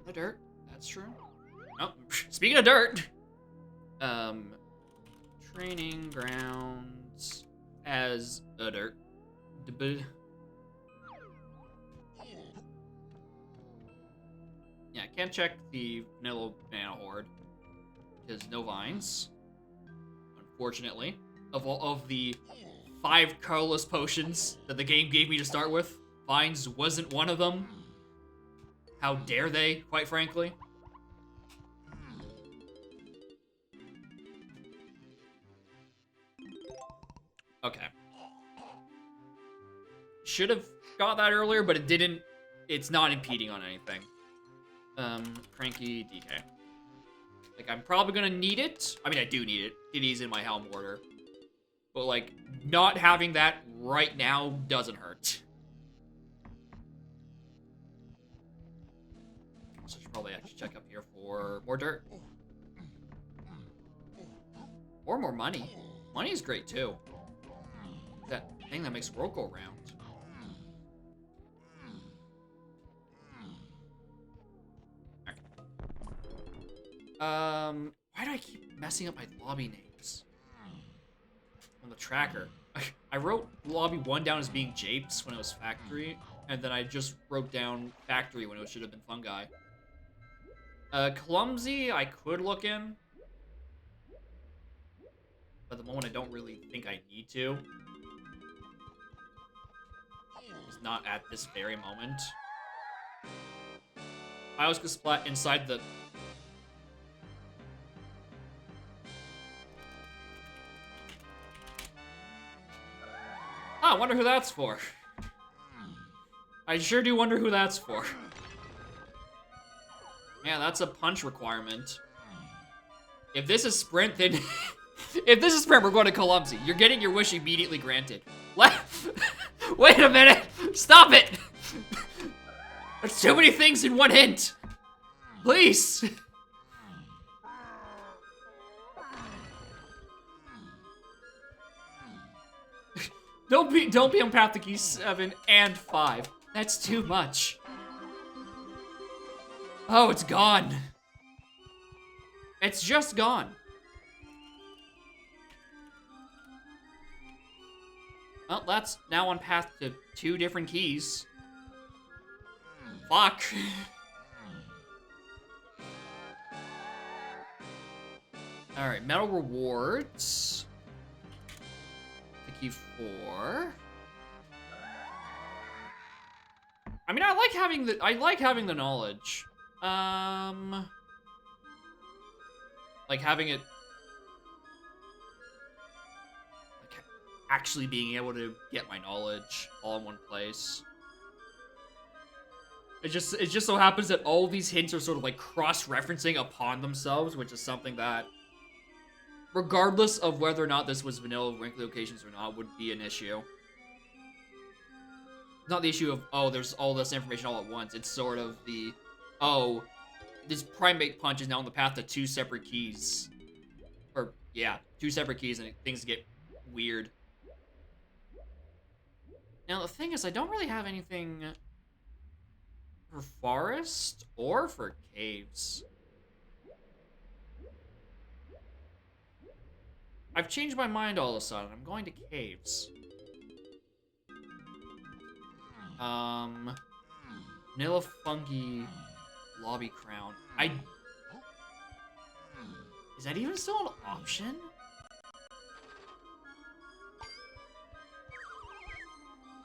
The dirt. That's true. Oh, speaking of dirt, training grounds as a dirt. Yeah, can't check the vanilla banana horde because no vines. Unfortunately, of all of the 5 colorless potions that the game gave me to start with, vines wasn't one of them. How dare they, quite frankly? Okay. Should have got that earlier, but it didn't. It's not impeding on anything. Cranky DK. Like, I'm probably gonna need it. I mean, I do need it. It is in my helm order. But, like, not having that right now doesn't hurt. So I should probably actually check up here for more dirt. Or more money. Money is great, too. thing that makes the world go round. Why do I keep messing up my lobby names? On the tracker. I wrote lobby 1 down as being Japes when it was factory, and then I just wrote down factory when it should have been fungi. Clumsy, I could look in. But at the moment, I don't really think I need to. It's not at this very moment. I was gonna splat inside the... I wonder who that's for. I sure do wonder who that's for. Yeah, that's a punch requirement. If this is sprint, then... if this is sprint, we're going to Clumsy. You're getting your wish immediately granted. Wait a minute! Stop it! There's too many things in one hint! Please! Don't be on path to key 7 and 5. That's too much. Oh, it's gone. It's just gone. Well, that's now on path to 2 different keys. Fuck. Alright, medal rewards. To key 4. I mean, I like having the knowledge. Like having it, like actually being able to get my knowledge all in one place. It just so happens that all these hints are sort of like cross-referencing upon themselves, which is something that, regardless of whether or not this was vanilla rank locations or not, would be an issue. Not the issue of, oh, there's all this information all at once. It's sort of the, oh, this primate punch is now on the path to 2 separate keys. Or, yeah, 2 separate keys, and things get weird. Now, the thing is, I don't really have anything for forest or for caves. I've changed my mind all of a sudden. I'm going to caves. Vanilla Fungi Lobby Crown. Is that even still an option?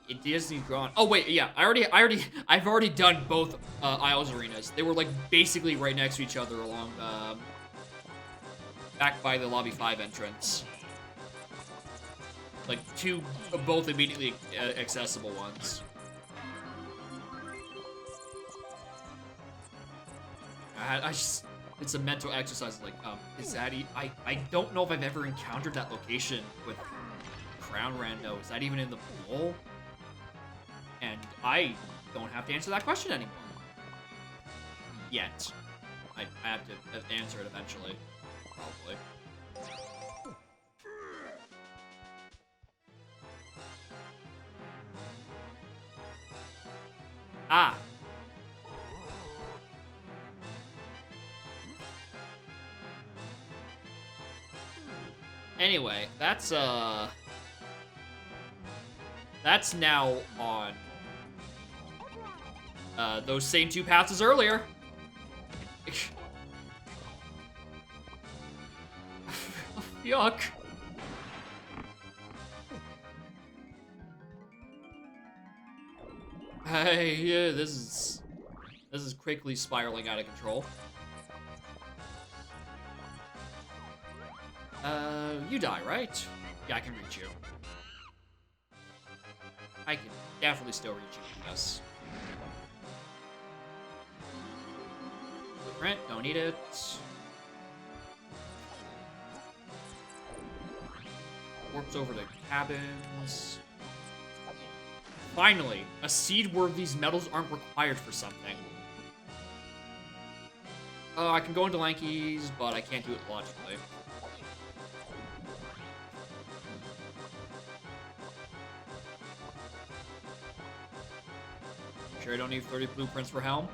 It Disney Gone. Oh wait, yeah. I've already done both Isles arenas. They were like basically right next to each other along back by the Lobby 5 entrance. Like both immediately accessible ones. It's a mental exercise. Like, is that I don't know if I've ever encountered that location with Crown Rando. Is that even in the pool? And I don't have to answer that question anymore. Yet. I have to answer it eventually. Probably. Ah! Anyway, that's now on those same 2 paths as earlier. Yuck. Hey, yeah, this is quickly spiraling out of control. You die, right? Yeah, I can reach you. I can definitely still reach you with this. Blueprint, don't need it. Warps over to cabins. Finally, a seed where these medals aren't required for something. Oh, I can go into Lanky's, but I can't do it logically. sure I don't need 30 blueprints for Helm?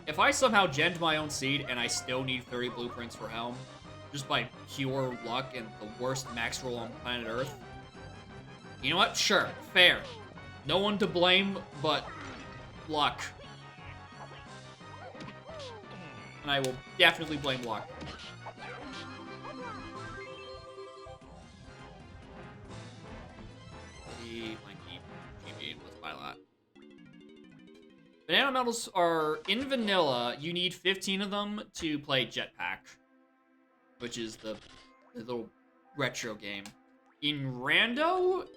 If I somehow gemmed my own seed and I still need 30 blueprints for Helm, just by pure luck and the worst max roll on planet Earth, you know what? Sure, fair. No one to blame but luck. And I will definitely blame luck. Let's buy that. Banana medals are in vanilla. You need 15 of them to play Jetpack, which is the little retro game. In Rando,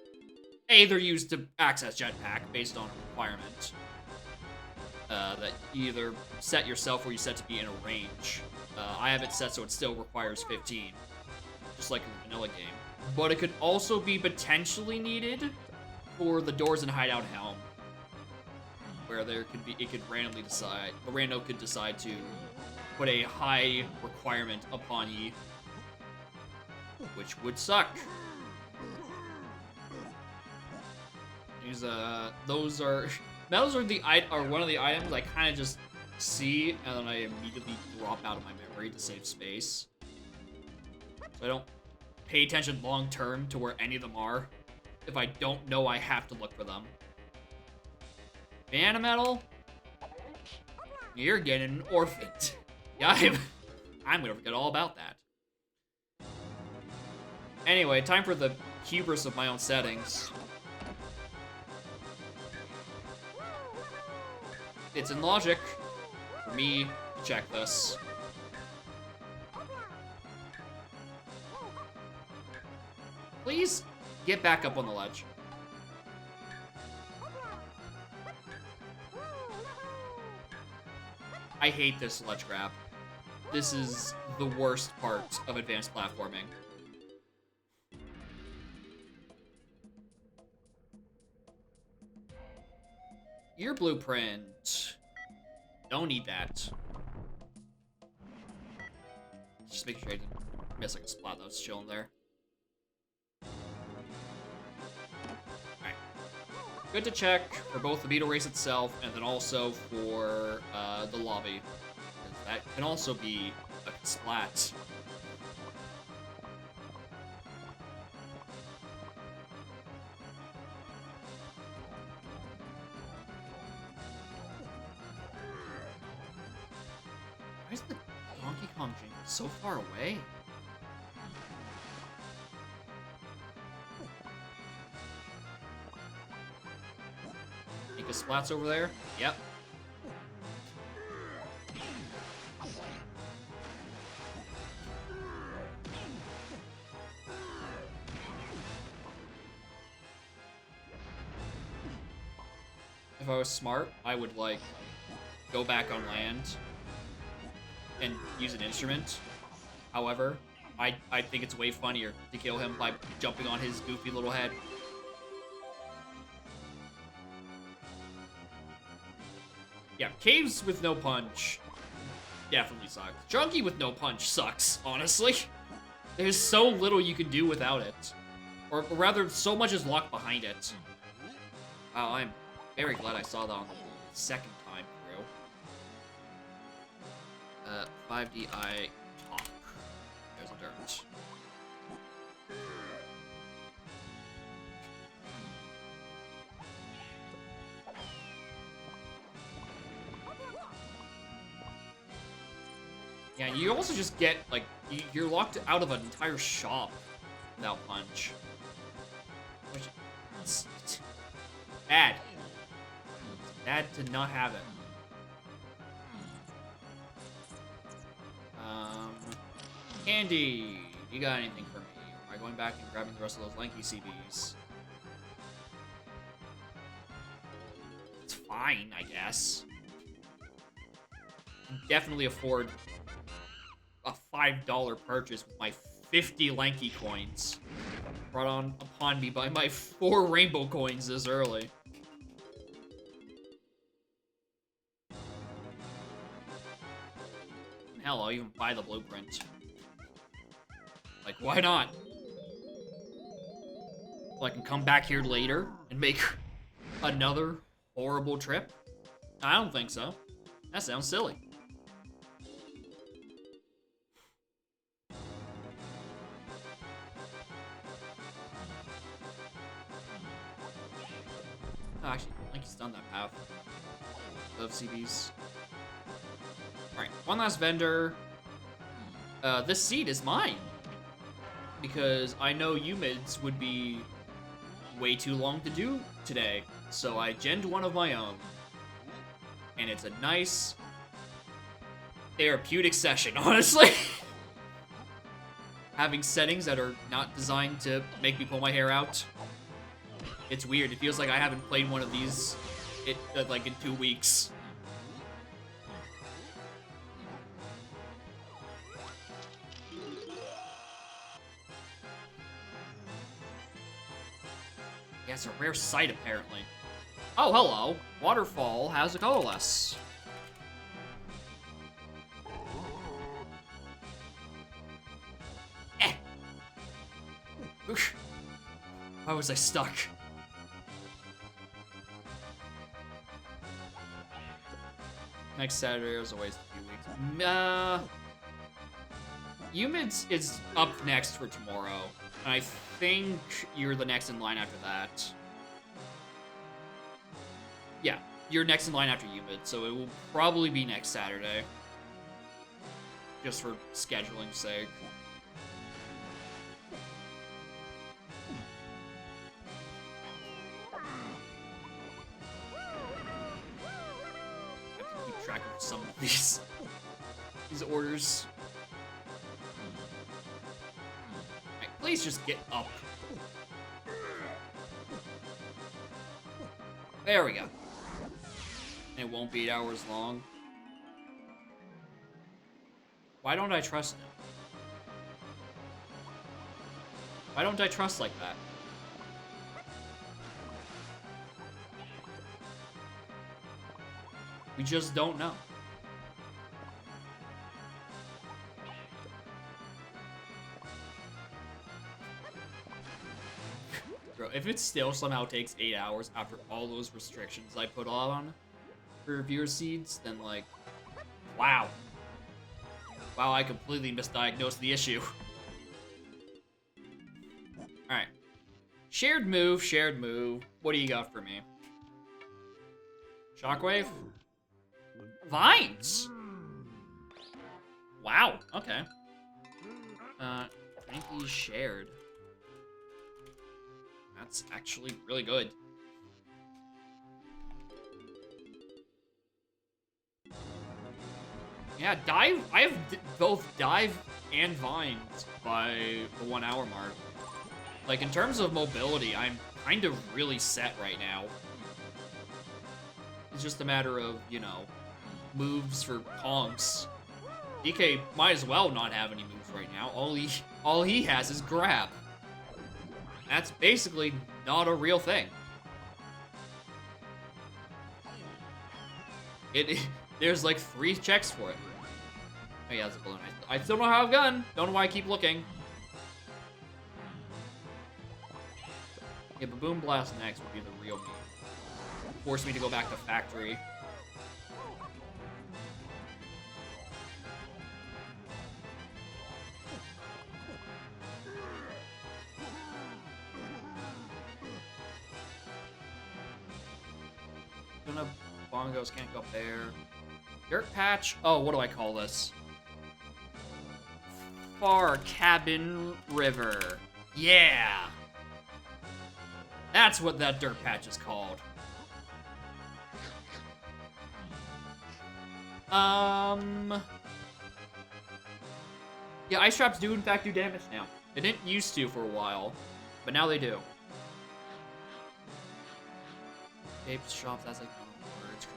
they're used to access Jetpack based on a requirement that you either set yourself or you set to be in a range. I have it set so it still requires 15, just like in the vanilla game. But it could also be potentially needed for the doors and hideout Helm, where it could randomly decide, the rando could decide to put a high requirement upon ye, which would suck. Those are medals are one of the items I kind of just see and then I immediately drop out of my memory to save space. So I don't pay attention long term to where any of them are if I don't know I have to look for them. Banana medal, you're getting orphaned. Yeah, I'm gonna forget all about that. Anyway, time for the hubris of my own settings. It's in logic for me to check this. Please get back up on the ledge. I hate this ledge grab. This is the worst part of advanced platforming. Your blueprint. Don't need that. Just make sure I didn't miss like a spot that was chilling there. Alright. Good to check for both the beetle race itself and then also for the lobby. That can also be a splat. Why is the Donkey Kong Jing so far away? Think of splats over there? Yep. If I was smart, I would, like, go back on land and use an instrument. However, I think it's way funnier to kill him by jumping on his goofy little head. Yeah, caves with no punch definitely sucks. Chunky with no punch sucks, honestly. There's so little you can do without it. Or rather, so much is locked behind it. Wow, I'm very glad I saw that on the second time through. 5DI talk. There's a dirt. Yeah, you also just get, like, you're locked out of an entire shop without punch. Which, it's bad. It's bad to not have it. Candy, you got anything for me? Or am I going back and grabbing the rest of those lanky CBs? It's fine, I guess. I can definitely afford a $5 purchase with my 50 lanky coins brought on upon me by my 4 rainbow coins this early. Hell, I'll even buy the blueprint. Like, why not? So I can come back here later and make another horrible trip? I don't think so. That sounds silly. Oh, actually, I think he's done that path of CBs. Alright, one last vendor. This seat is mine. Because I know UMIDs would be way too long to do today. So I genned one of my own. And it's a nice therapeutic session, honestly. Having settings that are not designed to make me pull my hair out. It's weird. It feels like I haven't played one of these like in 2 weeks. Yeah, it's a rare sight, apparently. Oh, hello. Waterfall has a coalesce. Eh. Oof. Why was I stuck? Next Saturday is always a few weeks. Humid's is up next for tomorrow. And I think you're the next in line after that. Yeah, you're next in line after Humid, so it will probably be next Saturday. Just for scheduling's sake. I have to keep track of some of these orders. Alright, please just get up. There we go. It won't be 8 hours long. Why don't I trust him? Why don't I trust like that? We just don't know. Bro, if it still somehow takes 8 hours after all those restrictions I put on for viewer seeds, then like, wow. Wow, I completely misdiagnosed the issue. Alright. Shared move, shared move. What do you got for me? Shockwave? Vines! Wow, okay. Thank you, shared. That's actually really good. Yeah, dive. I have both dive and vines by the 1 hour mark. Like, in terms of mobility, I'm kind of really set right now. It's just a matter of, you know, moves for Kongs. DK might as well not have any moves right now. All he has is grab. That's basically not a real thing. There's like 3 checks for it. Oh yeah, that's a balloon. I still don't have a gun. Don't know why I keep looking. Yeah, but Boom Blast next would be the real me. Force me to go back to factory. Bongos can't go up there. Dirt patch. Oh, what do I call this? Far Cabin River. Yeah. That's what that dirt patch is called. Yeah, ice traps do in fact do damage now. They didn't used to for a while, but now they do. Apes shops, that's like words.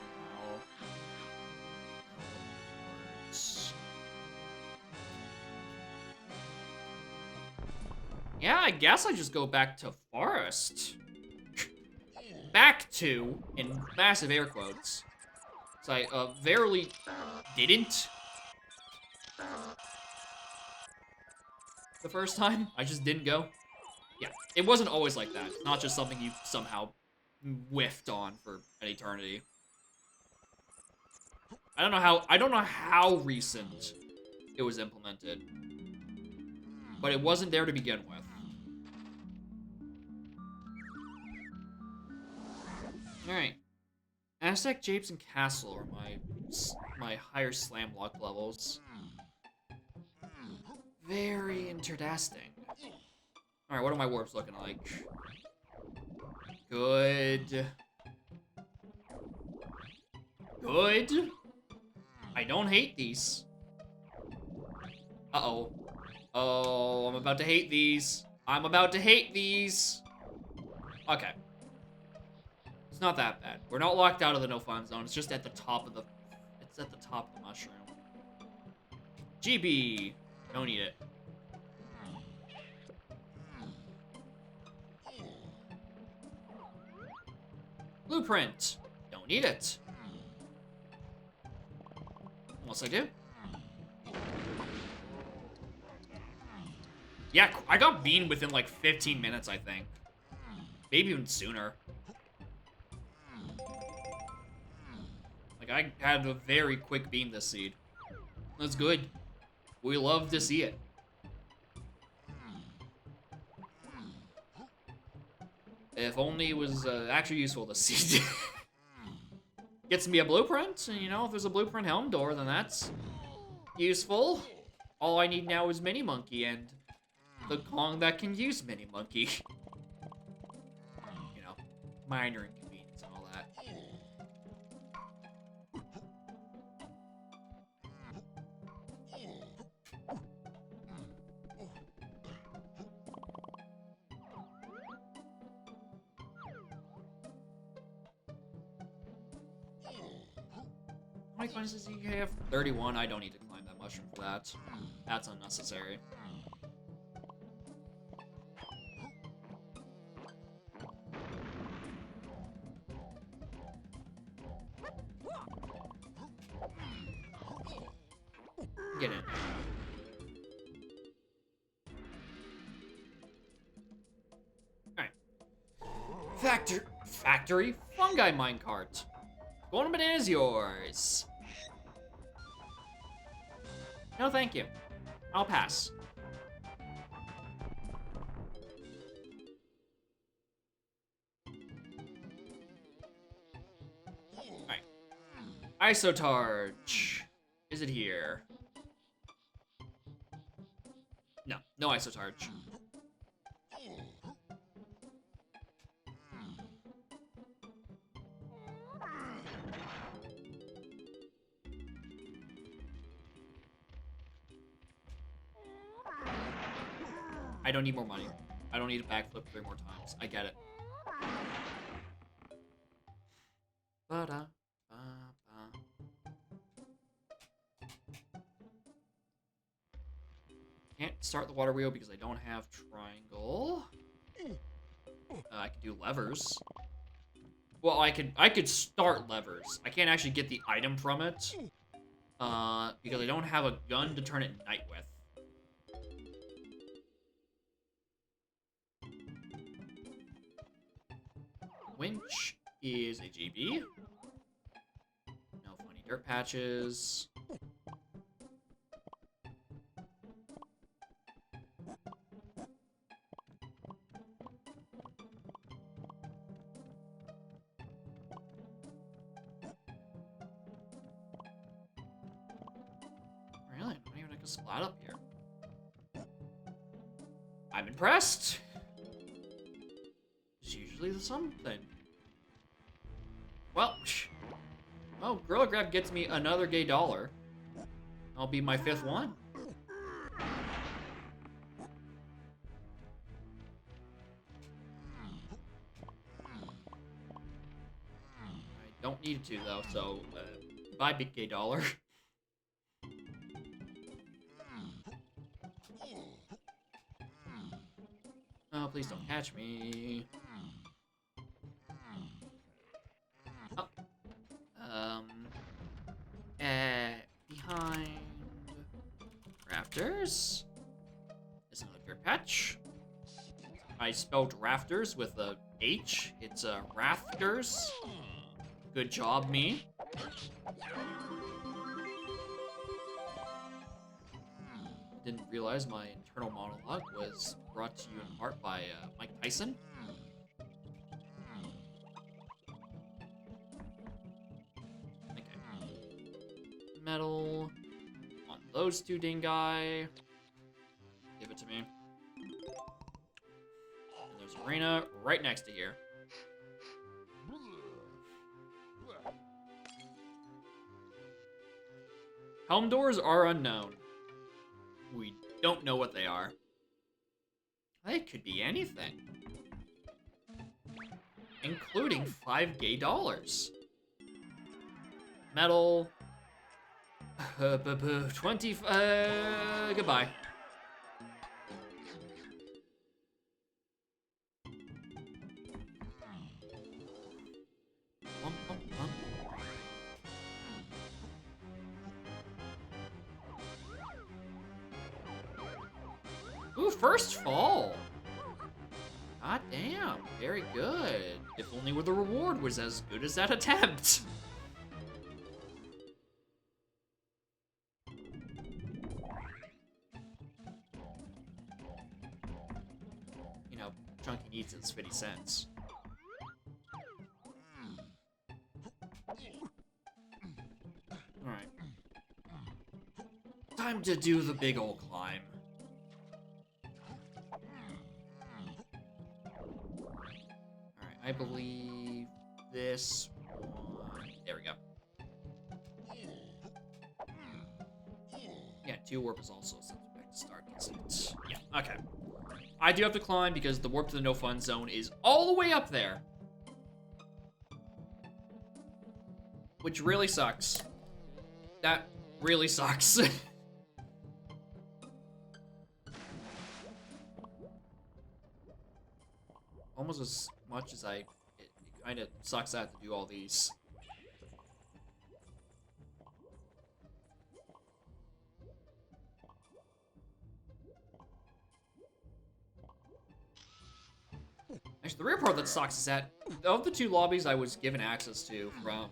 Yeah, I guess I just go back to forest. Back to, in massive air quotes. So I verily didn't. The first time, I just didn't go. Yeah, it wasn't always like that. It's not just something you somehow whiffed on for an eternity. I don't know how recent it was implemented, but it wasn't there to begin with. All right, Aztec, Japes, and Castle are my higher slam luck levels. Very interesting. All right, what are my warps looking like? Good. Good. I don't hate these. Uh-oh. Oh, I'm about to hate these. I'm about to hate these. Okay. It's not that bad. We're not locked out of the no fun zone. It's just at the top of the... It's at the top of the mushroom. GB. Don't need it. Blueprint. Don't need it. Unless I do. Yeah, I got bean within like 15 minutes, I think. Maybe even sooner. Like, I had a very quick beam this seed. That's good. We love to see it. If only it was actually useful to see. Gets me a blueprint, and you know, if there's a blueprint helm door, then that's useful. All I need now is Mini Monkey and the Kong that can use Mini Monkey. You know, minor inconvenience and all that. How many coins does he have? 31. I don't need to climb that mushroom for that. That's unnecessary. Get in. Alright. Factory fungi minecart. Golden banana is yours. No, thank you. I'll pass. Alright. Isotarge. Is it here? No, no Isotarge. I don't need more money. I don't need to backflip 3 more times. I get it. Ba-da, ba-ba. Can't start the water wheel because I don't have triangle. I could do levers. Well, I could start levers. I can't actually get the item from it. Because I don't have a gun to turn it night with. Winch is a GB. No funny dirt patches. Really? I'm not even gonna splat up here. I'm impressed. There's usually something. Well, Gorilla Grab gets me another gay dollar. I'll be my 5th one. I don't need to though, so bye, big gay dollar. Oh, please don't catch me. Oh. Behind rafters is another dirt patch. I spelled rafters with a H. It's rafters. Good job, me. Didn't realize my internal monologue was brought to you in part by Mike Tyson. Okay. Metal on those two dingai. Give it to me. And there's arena right next to here. Helm doors are unknown. We don't know what they are. They could be anything. Including $5 gay. Metal. 20. Goodbye. Ooh, first fall. God damn, very good. If only the reward was as good as that attempt. You know, Chunky needs his 50 cents. Alright. Time to do the big ol' climb. I believe this one. There we go. Yeah, 2 warp is also something back to start, isn't it? Yeah, okay. I do have to climb because the warp to the no fun zone is all the way up there. Which really sucks. That really sucks. Almost as much as it kind of sucks I have to do all these. Actually, the real part that sucks is that of the 2 lobbies I was given access to from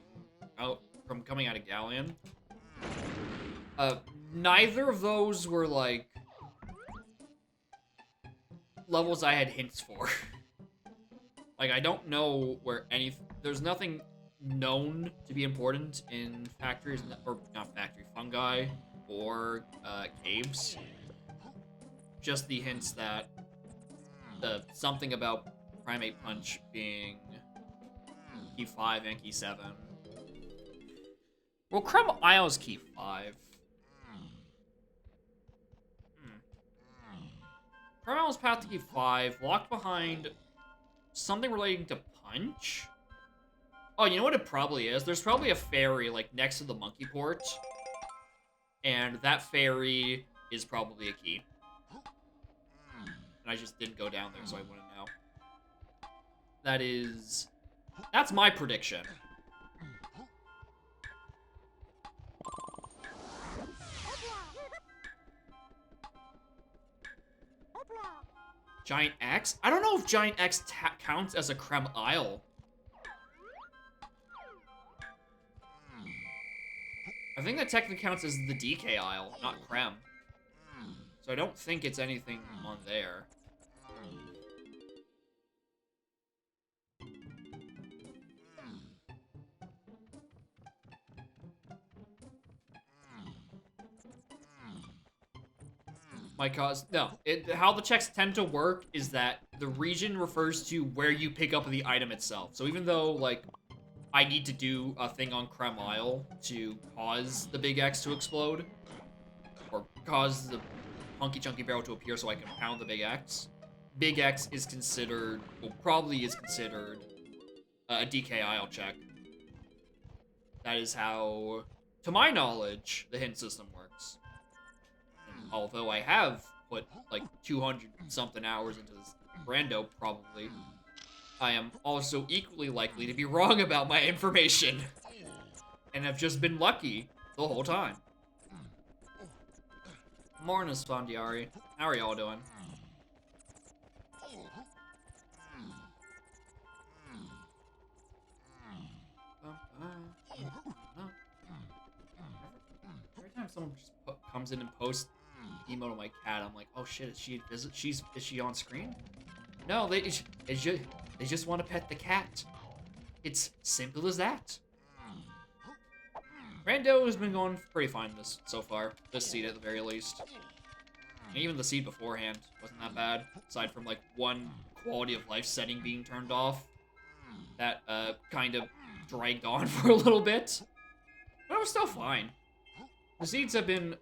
coming out of Galleon, neither of those were like levels I had hints for. Like, I don't know where there's nothing known to be important in factories, or not factory, fungi, or caves. Just the hints that something about Primate Punch being key 5 and key 7. Well, Krem Isle's key 5. Krem Isle's path to key 5, locked behind something relating to Punch? Oh, you know what it probably is? There's probably a ferry, like, next to the monkey port. And that ferry is probably a key. And I just didn't go down there, so I wouldn't know. That's my prediction. Giant X? I don't know if Giant X counts as a Krem Isle. I think that technically counts as the DK Isle, not Krem. So I don't think it's anything on there. How the checks tend to work is that the region refers to where you pick up the item itself. So even though, like, I need to do a thing on Krem Isle to cause the big X to explode, or cause the Hunky Chunky Barrel to appear so I can pound the big X is considered, well, probably is considered a DK Isle check. That is how, to my knowledge, the hint system works. Although I have put like 200-something hours into this rando, probably, I am also equally likely to be wrong about my information. And have just been lucky the whole time. Morning, Spondiari. How are y'all doing? someone just comes in and posts emote of my cat, I'm like, oh shit, is she on screen? No, they just want to pet the cat. It's simple as that. Rando has been going pretty fine so far. This seed at the very least. And even the seed beforehand wasn't that bad, aside from like one quality of life setting being turned off. That kind of dragged on for a little bit. But it was still fine. The seeds have been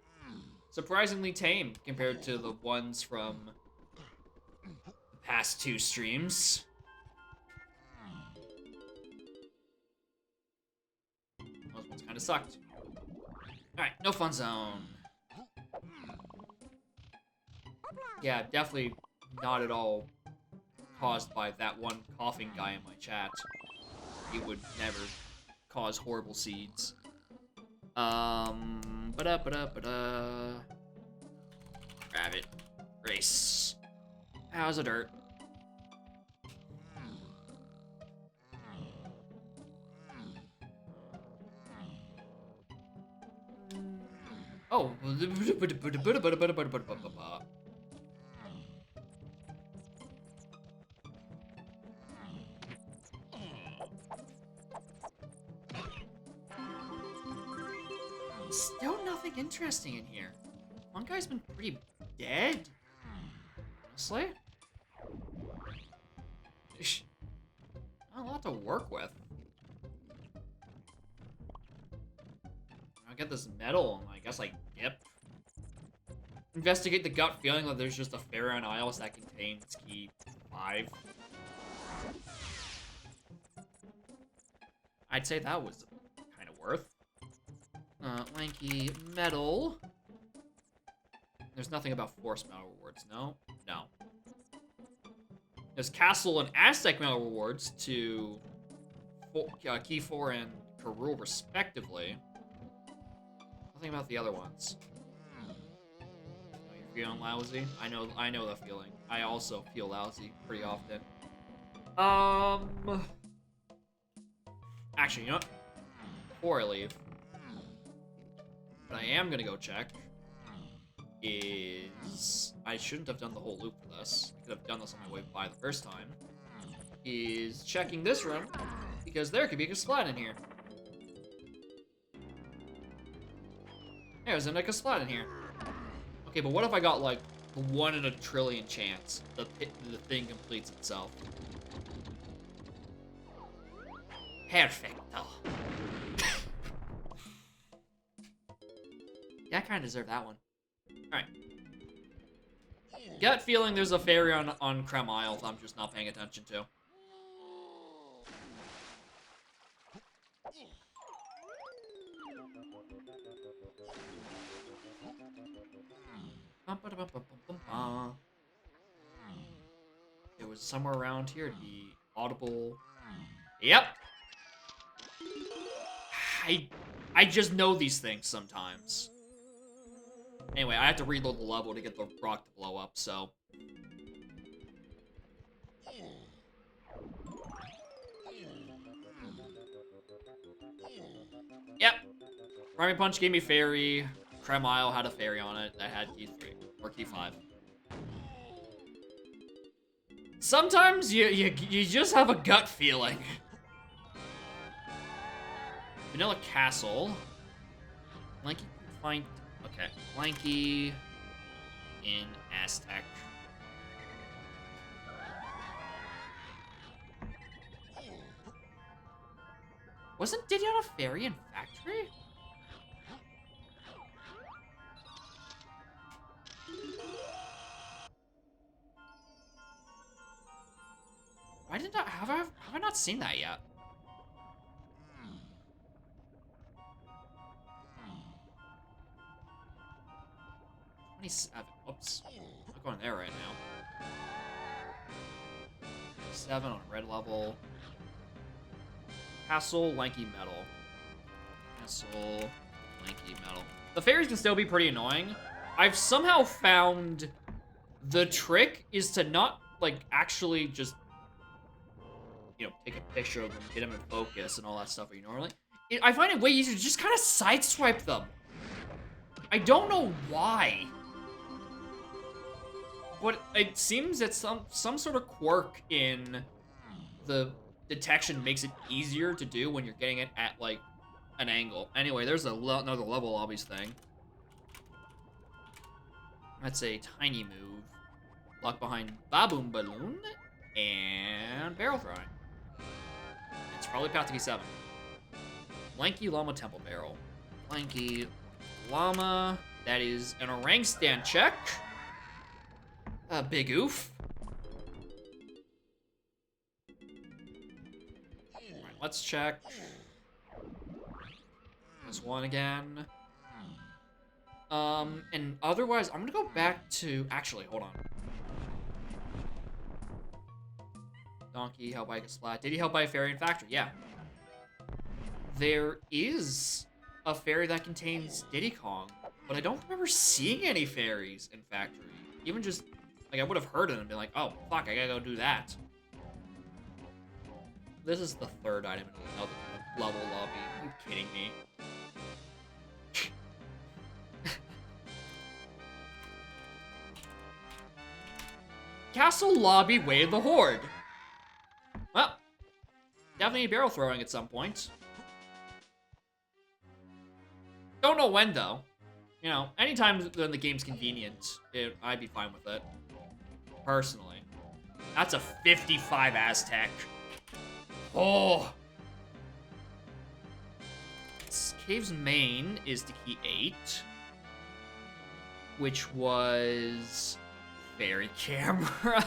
surprisingly tame compared to the ones from the past 2 streams. Those ones kind of sucked. Alright, no fun zone. Yeah, definitely not at all caused by that one coughing guy in my chat. He would never cause horrible seeds. Ba-da. Grab it. Race. How's the dirt? Oh. Still nothing interesting in here. One guy's been pretty dead. Honestly. Not a lot to work with. I get this metal, and I guess I dip. Investigate the gut feeling that there's just a Pharaon Isles that contains key 5. I'd say that was kind of worth. Lanky metal. There's nothing about force metal rewards, no? No. There's castle and Aztec metal rewards to key 4 and Karul respectively. Nothing about the other ones. You're feeling lousy? I know the feeling. I also feel lousy pretty often. Actually, you know what? Before I leave, what I am gonna go check is... I shouldn't have done the whole loop for this. I could have done this on my way by the first time. Is checking this room, because there could be a splat in here. There's a splat in here. Okay, but what if I got like 1 in a trillion chance the thing completes itself? Perfecto. Yeah, I kind of deserve that one. Alright. Gut feeling there's a fairy on Krem Isle I'm just not paying attention to. It was somewhere around here to be audible. Yep. I just know these things sometimes. Anyway, I have to reload the level to get the rock to blow up, so. Yep. Primary Punch gave me fairy. Krem Isle had a fairy on it that had key 3 or key 5. Sometimes you just have a gut feeling. Vanilla Castle. Lanky can find... Okay. Lanky in Aztec. Wasn't Diddy on a fairy in Factory? Why did I have I not seen that yet? Oops. I'm not going there right now. 7 on red level. Castle, Lanky Metal. Castle, Lanky Metal. The fairies can still be pretty annoying. I've somehow found the trick is to not, like, actually just, you know, take a picture of them, get them in focus, and all that stuff that you normally... I find it way easier to just kind of sideswipe them. I don't know why. But it seems that some sort of quirk in the detection makes it easier to do when you're getting it at, like, an angle. Anyway, there's another level lobbies thing. That's a tiny move. Lock behind Baboon Balloon and barrel throwing. It's probably path to be 7. Lanky Llama Temple Barrel. Lanky Llama. That is an orang stand check. A big oof. Alright, let's check. This one again. And otherwise, I'm gonna go back to... Actually, hold on. Donkey, help by a splat. Did he help by a fairy in factory? Yeah. There is a fairy that contains Diddy Kong, but I don't remember seeing any fairies in factory. Even just, like, I would have heard it and been like, oh, fuck, I gotta go do that. This is the 3rd item in another level lobby. Are you kidding me? Castle Lobby Way of the Horde. Well, definitely barrel throwing at some point. Don't know when, though. You know, anytime when the game's convenient, I'd be fine with it. Personally. That's a 55 Aztec. Oh! Cave's main is to key 8. Which was... Fairy camera.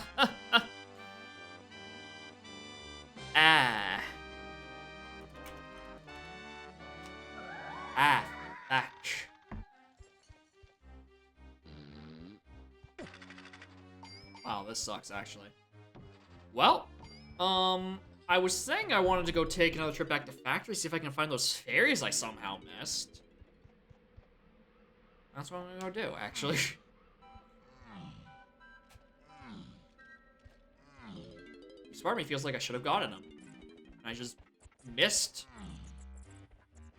Ah. Ah, back. Wow, this sucks, actually. Well, I was saying I wanted to go take another trip back to factory, see if I can find those fairies I somehow missed. That's what I'm gonna go do, actually. This part of me feels like I should have gotten them. And I just missed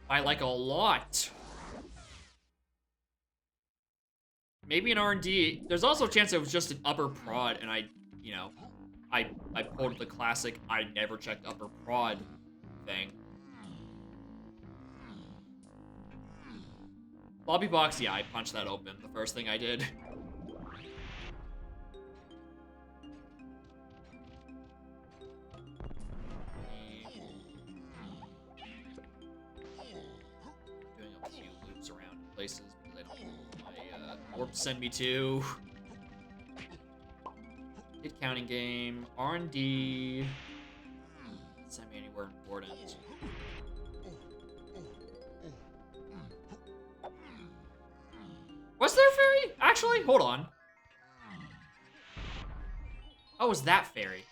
by, like, a lot. Maybe an R&D. There's also a chance it was just an upper prod, and I pulled the classic I never checked upper prod thing. Lobby box, yeah, I punched that open. The first thing I did. Doing a few loops around places because I don't know my warp send me to. Hit counting game, R&D. Send me anywhere important. Was there a fairy? Actually, hold on. Oh, was that fairy?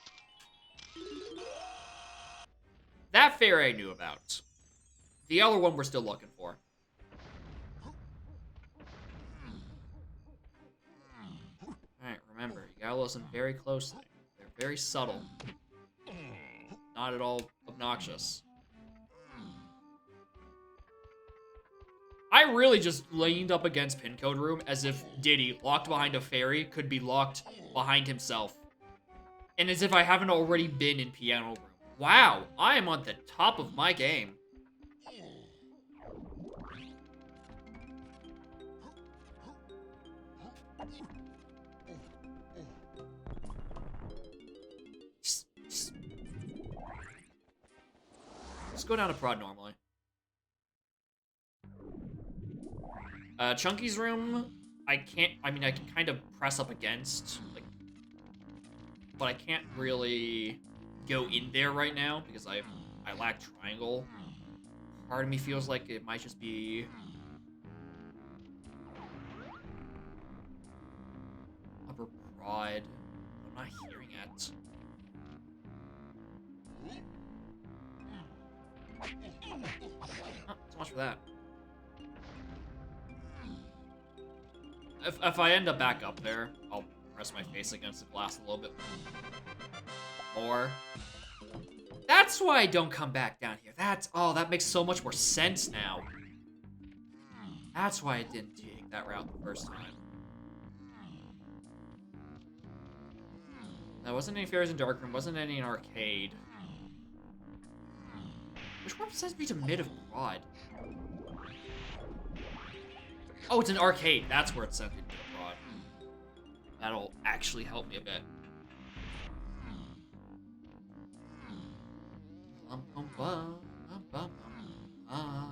That fairy I knew about. The other one we're still looking for. Alright, remember, you gotta listen very closely. They're very subtle. Not at all obnoxious. I really just leaned up against pin code room as if Diddy, locked behind a fairy, could be locked behind himself. And as if I haven't already been in piano room. Wow, I am on the top of my game. Let's go down to prod normally. Chunky's room, I can kind of press up against, like, but I can't really go in there right now because I lack triangle. Part of me feels like it might just be upper prod. I'm not hearing it. Oh, so much for that. If I end up back up there, I'll press my face against the glass a little bit more. That's why I don't come back down here. That makes so much more sense now. That's why I didn't dig. taking that route the first time. There wasn't any fairies in Darkroom, wasn't any in Arcade. Which one sends me to mid of Prod? Oh, it's an Arcade. That's where it sent me to mid of Prod. That'll actually help me a bit. Ah.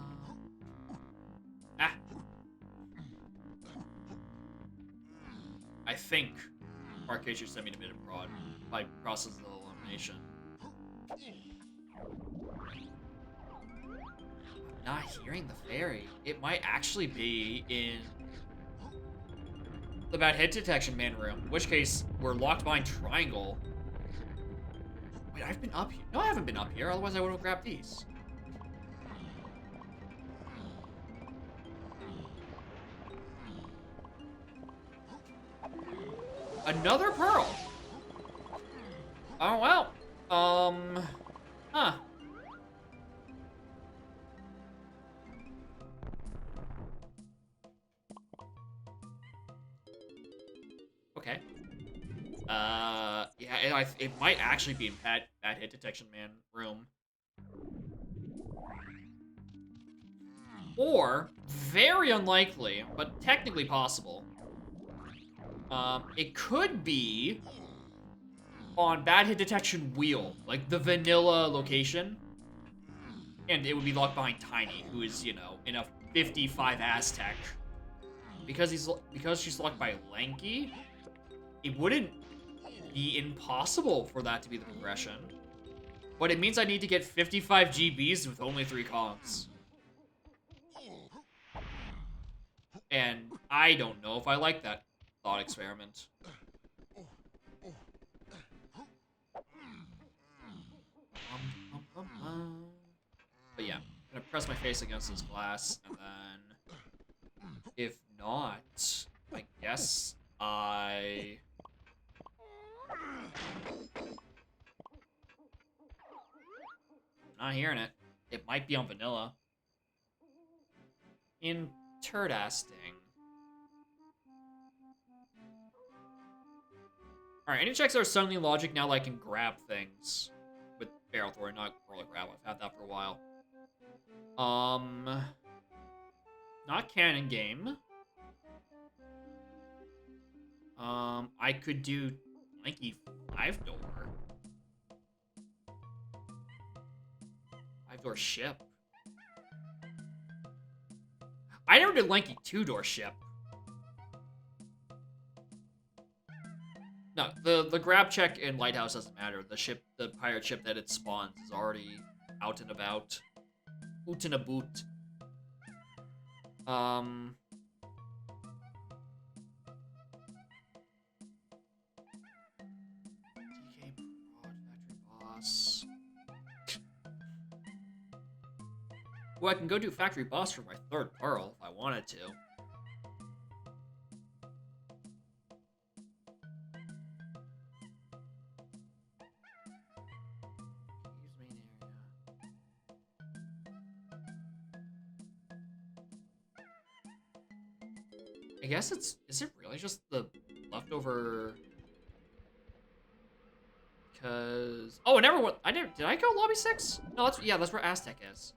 I think Arcade should send me to mid and broad by process of elimination. Not hearing the fairy. It might actually be in the bad hit detection man room, in which case we're locked behind triangle. Wait, I've been up here. No, I haven't been up here, otherwise I would have grabbed these. Another pearl. Oh, well. Huh. Okay. Yeah, it might actually be in bad hit detection man room. Or, very unlikely, but technically possible. It could be on bad hit detection wheel, like the vanilla location. And it would be locked behind Tiny, who is, you know, in a 55 Aztec. Because she's locked by Lanky, it wouldn't be impossible for that to be the progression. But it means I need to get 55 GBs with only 3 Kongs. And I don't know if I like that thought experiment. But yeah, I'm gonna press my face against this glass, and then if not, I guess I... Not hearing it. It might be on vanilla. Interesting. Alright, any checks are suddenly logic now that I can grab things with barrel thrower, not roller grab. I've had that for a while. Not cannon game. I could do Lanky 5-door. 5-door ship. I never did Lanky 2-door ship. No, the grab check in Lighthouse doesn't matter. The pirate ship that it spawns is already out and about. Oot and a boot. DK Prod, Factory Boss. Well, I can go do Factory Boss for my 3rd Pearl if I wanted to. I guess is it really just the leftover? Because, oh, did I go lobby 6? No, that's where Aztec is.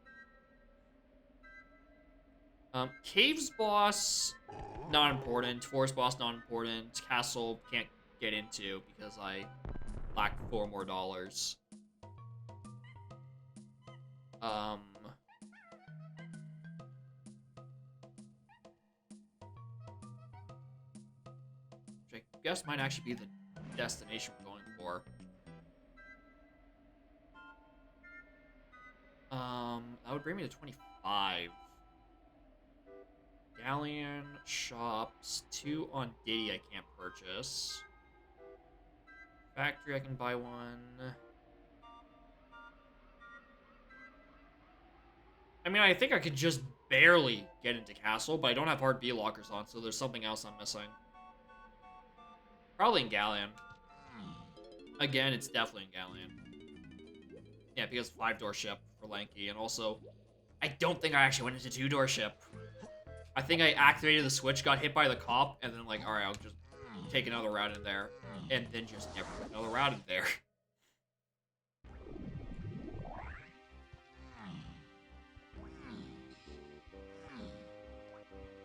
Caves boss, not important. Forest boss, not important. Castle, can't get into because I lack $4 more. Which I guess might actually be the destination we're going for. That would bring me to 25. Galleon, shops, 2 on Diddy I can't purchase. Factory I can buy 1. I mean, I think I could just barely get into Castle, but I don't have hard B lockers on, so there's something else I'm missing. Probably in Galleon. Again, it's definitely in Galleon. Yeah, because 5-door ship for Lanky, and also, I don't think I actually went into 2-door ship. I think I activated the switch, got hit by the cop, and then like, alright, I'll just take another route in there. And then just never took another route in there.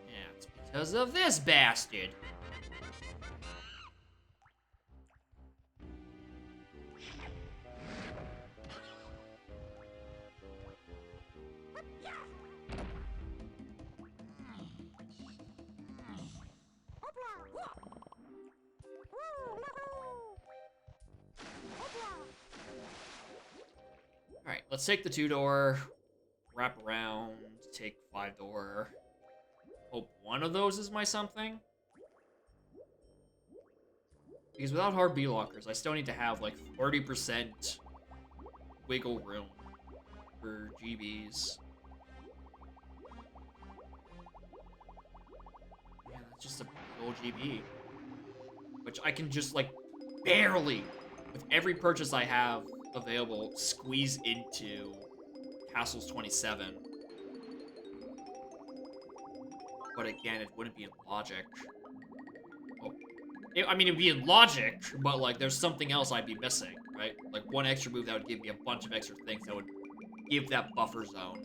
Yeah, it's because of this bastard. Alright, let's take the 2-door, wrap around, take 5-door. Hope one of those is my something. Because without hard B-lockers, I still need to have like 30% wiggle room for GBs. Man, that's just a big old GB. Which I can just like barely, with every purchase I have available, squeeze into Castles 27. But again, it wouldn't be in logic. Oh. I mean, it'd be in logic, but like there's something else I'd be missing, right? Like one extra move that would give me a bunch of extra things that would give that buffer zone.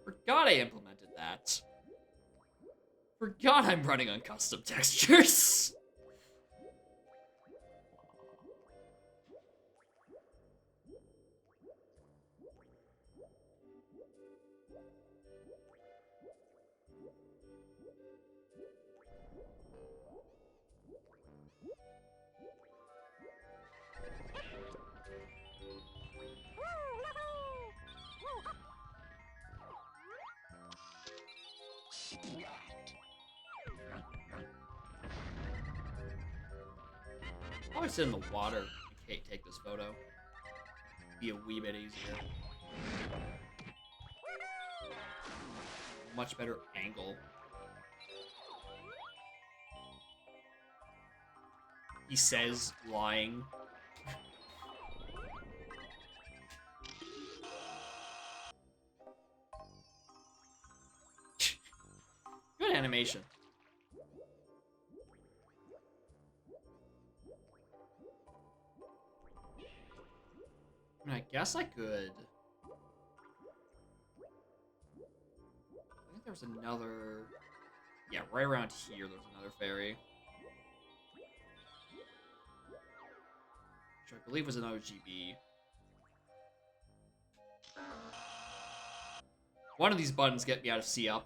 Forgot I implemented that. Forgot I'm running on custom textures. Probably sit in the water and take this photo. Be a wee bit easier. Much better angle. He says, lying. Good animation. I mean, I guess I could. I think there was another. Yeah, right around here there's another ferry. Which I believe was another GB. One of these buttons get me out of C up.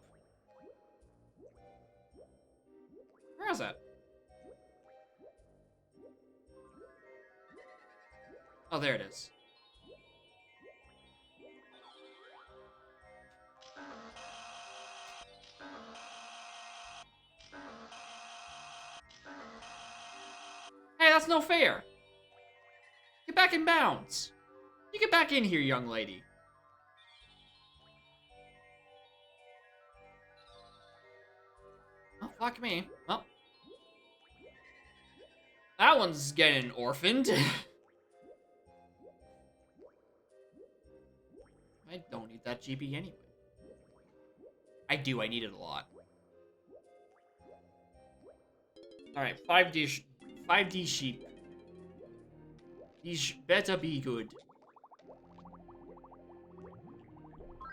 Where is that? Oh, there it is. Hey, that's no fair. Get back in bounds. You get back in here, young lady. Oh, fuck me. Well. That one's getting orphaned. I don't need that GB anyway. I do, I need it a lot. Alright, 5D sheep. These better be good.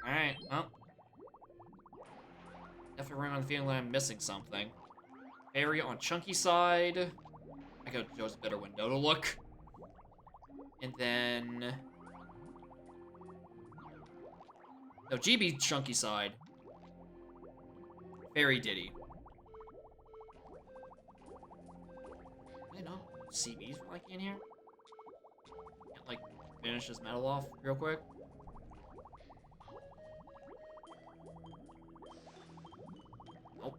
Alright, well. Definitely running on the feeling that I'm missing something. Area on Chunky side. I could chose a better window to look. And then... No, GB Chunky side. Fairy Diddy. I know. CB's like in here? Can't like finish this metal off real quick. Nope.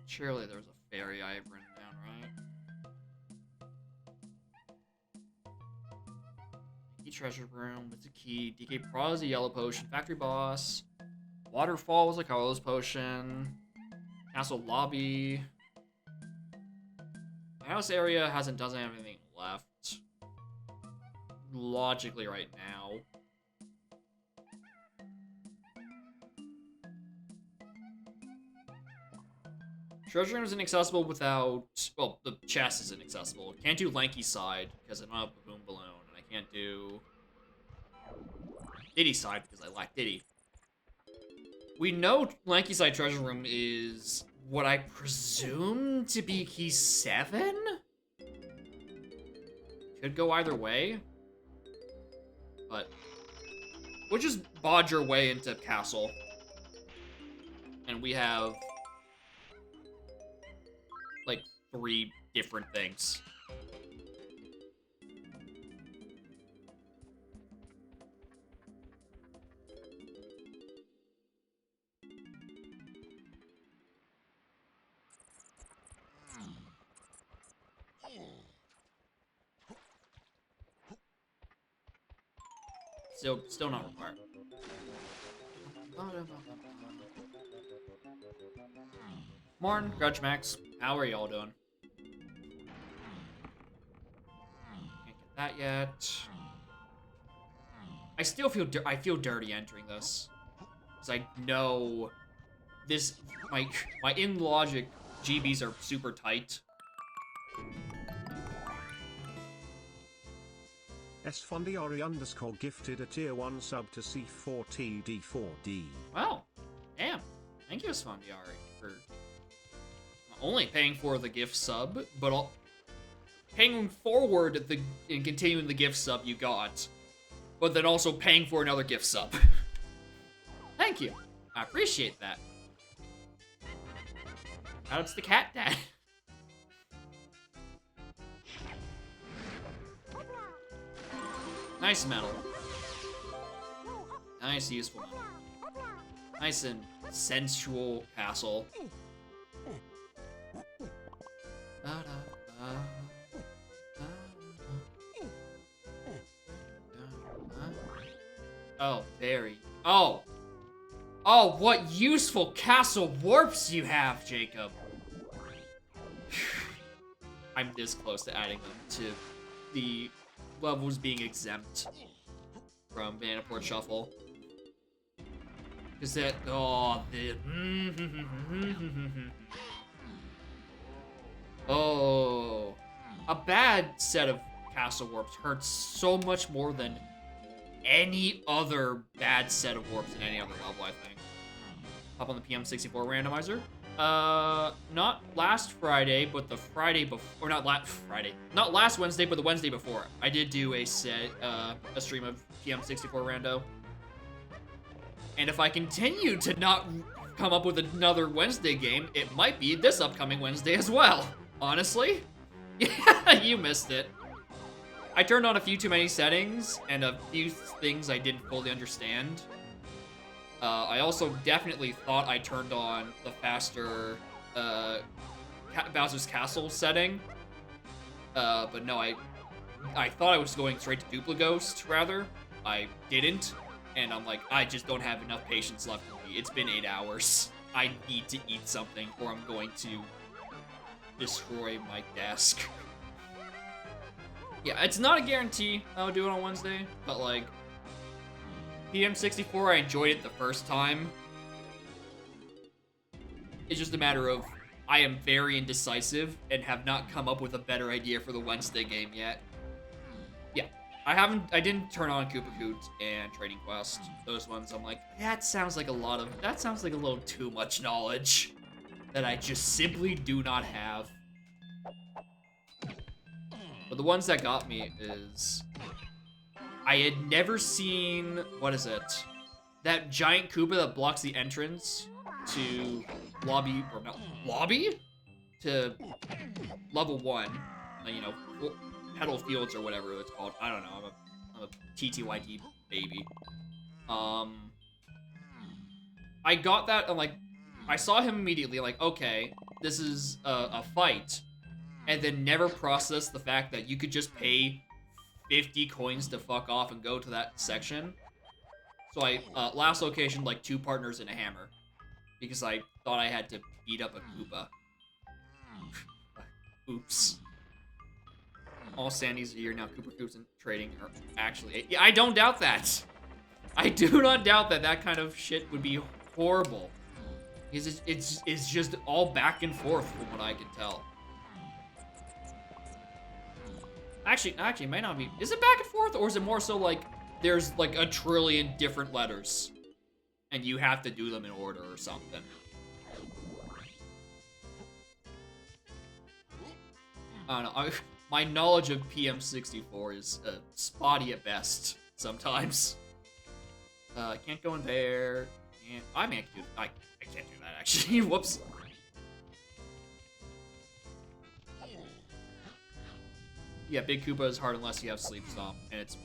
Surely there was a fairy I have written down, right? Key treasure room with the key. DK Pra's a yellow potion. Factory boss. Waterfall was a colorless potion. Castle lobby. My house area doesn't have anything left. Logically right now. Treasure room is inaccessible without... Well, the chest is inaccessible. Can't do Lanky side because I don't have a boom balloon. And I can't do... Diddy side because I lack Diddy. We know Lanky side treasure room is what I presume to be key 7? Could go either way. But we'll just bodge our way into castle. And we have... like 3 different things. Still not required. Morn, Grudge Max, how are y'all doing? Can't get that yet. I still feel I feel dirty entering this, because I know this my in logic GBs are super tight. Sfondiari _ gifted a tier 1 sub to C4TD4D. Wow, damn! Thank you, Sfondiari, for not only paying for the gift sub, but paying forward and continuing the gift sub you got, but then also paying for another gift sub. Thank you. I appreciate that. Now it's the cat dad. Nice metal. Nice useful metal. Nice and sensual castle. Oh, very. Oh! Oh, what useful castle warps you have, Jacob! I'm this close to adding them to the levels being exempt from Vanaport Shuffle. Because that... Oh, the... Oh... A bad set of castle warps hurts so much more than any other bad set of warps in any other level, I think. Hop on the PM64 randomizer. Not last Friday, but the Friday before, or not last Friday, not last Wednesday, but the Wednesday before. I did do a stream of PM64 rando. And if I continue to not come up with another Wednesday game, it might be this upcoming Wednesday as well. Honestly, yeah, you missed it. I turned on a few too many settings and a few things I didn't fully understand. I also definitely thought I turned on the faster Bowser's Castle setting. But no, I thought I was going straight to Duplighost, rather. I didn't, and I'm like, I just don't have enough patience left in me. It's been 8 hours. I need to eat something, or I'm going to destroy my desk. Yeah, it's not a guarantee I'll do it on Wednesday, but like, PM64, I enjoyed it the first time. It's just a matter of, I am very indecisive and have not come up with a better idea for the Wednesday game yet. Yeah, I didn't turn on Koopa Koot and Trading Quest. Those ones, I'm like, that sounds like a little too much knowledge that I just simply do not have. But the ones that got me is, I had never seen, what is it? That giant Koopa that blocks the entrance to lobby, or not, lobby? To level 1, you know, Petal Fields or whatever it's called. I don't know, I'm a TTYD baby. I got that, and like, I saw him immediately, like, okay, this is a fight. And then never processed the fact that you could just pay 50 coins to fuck off and go to that section. So I, last location, like 2 partners and a hammer. Because I thought I had to beat up a Koopa. Oops. All Sandy's a year now, Koopa Coops and trading are actually... Yeah, I don't doubt that. I do not doubt that that kind of shit would be horrible. Because it's just all back and forth from what I can tell. Actually, it might not be. Is it back and forth, or is it more so like there's like a trillion different letters, and you have to do them in order or something? I don't know. My knowledge of PM64 is spotty at best sometimes. I can't go in there. And I can't do. I can't do that actually. Whoops. Yeah, Big Koopa is hard unless you have Sleep Stomp, and it's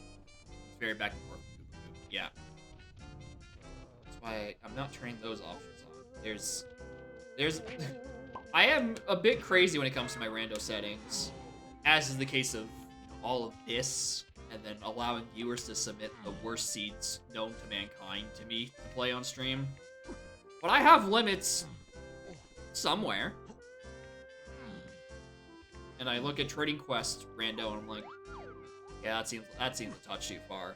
very back and forth. Yeah. That's why I'm not turning those options on. There's... I am a bit crazy when it comes to my rando settings, as is the case of all of this, and then allowing viewers to submit the worst seeds known to mankind to me to play on stream. But I have limits somewhere. And I look at Trading Quest rando and I'm like, yeah, that seems a touch too far.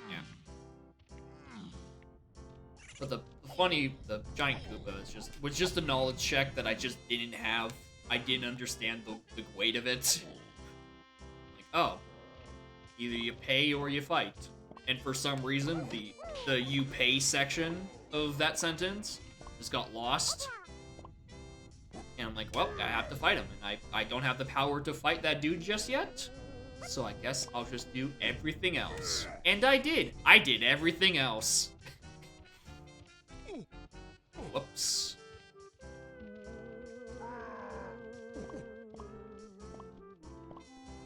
Yeah. But the giant Koopa was just a knowledge check that I just didn't have. I didn't understand the weight of it. Like, oh, either you pay or you fight. And for some reason, the you pay section of that sentence just got lost. And I'm like, well, I have to fight him. And I don't have the power to fight that dude just yet. So I guess I'll just do everything else. And I did. I did everything else. Whoops.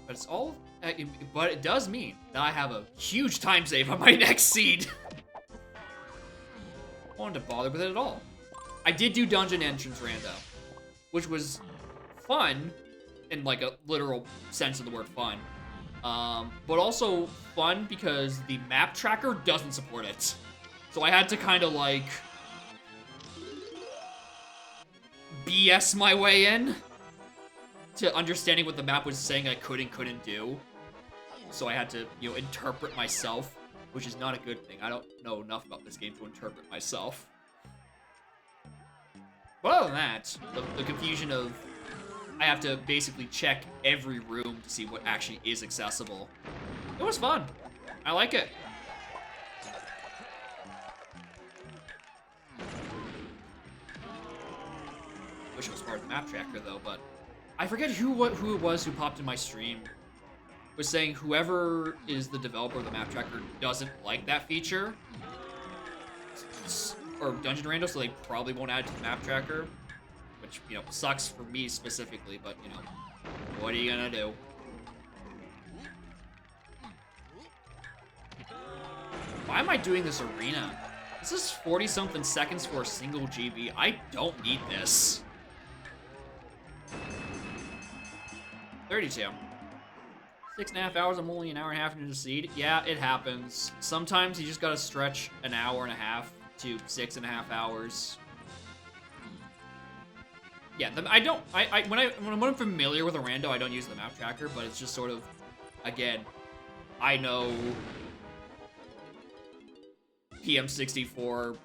But it's all... but it does mean that I have a huge time save on my next seed. I wanted to bother with it at all. I did do dungeon entrance rando, which was fun in like a literal sense of the word fun. But also fun because the map tracker doesn't support it. So I had to kind of like BS my way in to understanding what the map was saying I could and couldn't do. So I had to, you know, interpret myself, which is not a good thing. I don't know enough about this game to interpret myself. But other than that, the confusion of I have to basically check every room to see what actually is accessible. It was fun. I like it. Wish it was part of the map tracker though, but I forget who it was who popped in my stream. Was saying whoever is the developer of the map tracker doesn't like that feature. Or Dungeon Rando, so they probably won't add it to the map tracker. Which, you know, sucks for me specifically, but, you know, what are you gonna do? Why am I doing this arena? This is 40-something seconds for a single GB. I don't need this. 32. 6.5 hours, I'm only an hour and a half into the seed. Yeah, it happens. Sometimes you just gotta stretch an hour and a half to 6.5 hours. Yeah, when I'm familiar with a rando, I don't use the map tracker, but it's just sort of, again, I know PM64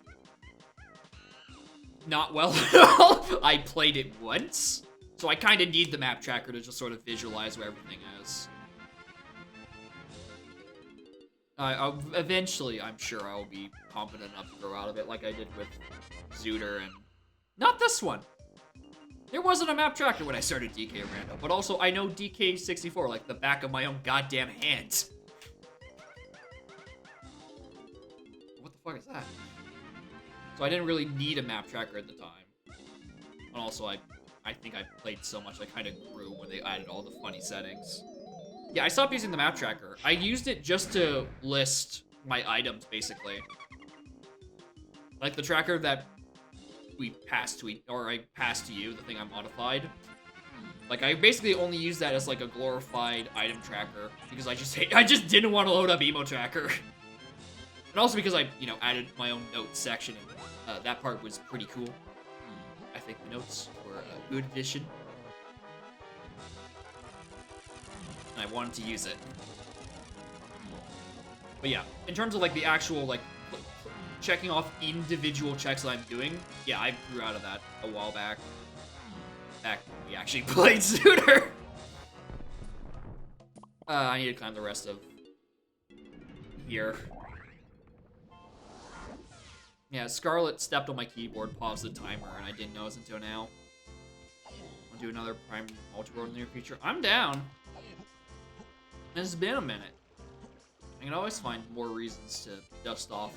not well at all. I played it once, so I kind of need the map tracker to just sort of visualize where everything is. Eventually, I'm sure I'll be competent enough to grow out of it like I did with Zooter and... Not this one! There wasn't a map tracker when I started DK Rando, but also I know DK64 like the back of my own goddamn hand. What the fuck is that? So I didn't really need a map tracker at the time. And also I think I played so much I kind of grew when they added all the funny settings. Yeah, I stopped using the map tracker. I used it just to list my items, basically. Like the tracker that we passed to, or I passed to you, the thing I modified. Like, I basically only use that as like a glorified item tracker because I just didn't want to load up emo tracker. And also because I, you know, added my own notes section, and that part was pretty cool. I think the notes were a good addition. And I wanted to use it. But yeah, in terms of like the actual like checking off individual checks that I'm doing, yeah, I grew out of that a while back. Back when we actually played sooner. I need to climb the rest of here. Yeah, Scarlet stepped on my keyboard, paused the timer, and I didn't notice until now. I'll do another Prime Multi-World in the near future. I'm down. It's been a minute. I can always find more reasons to dust off.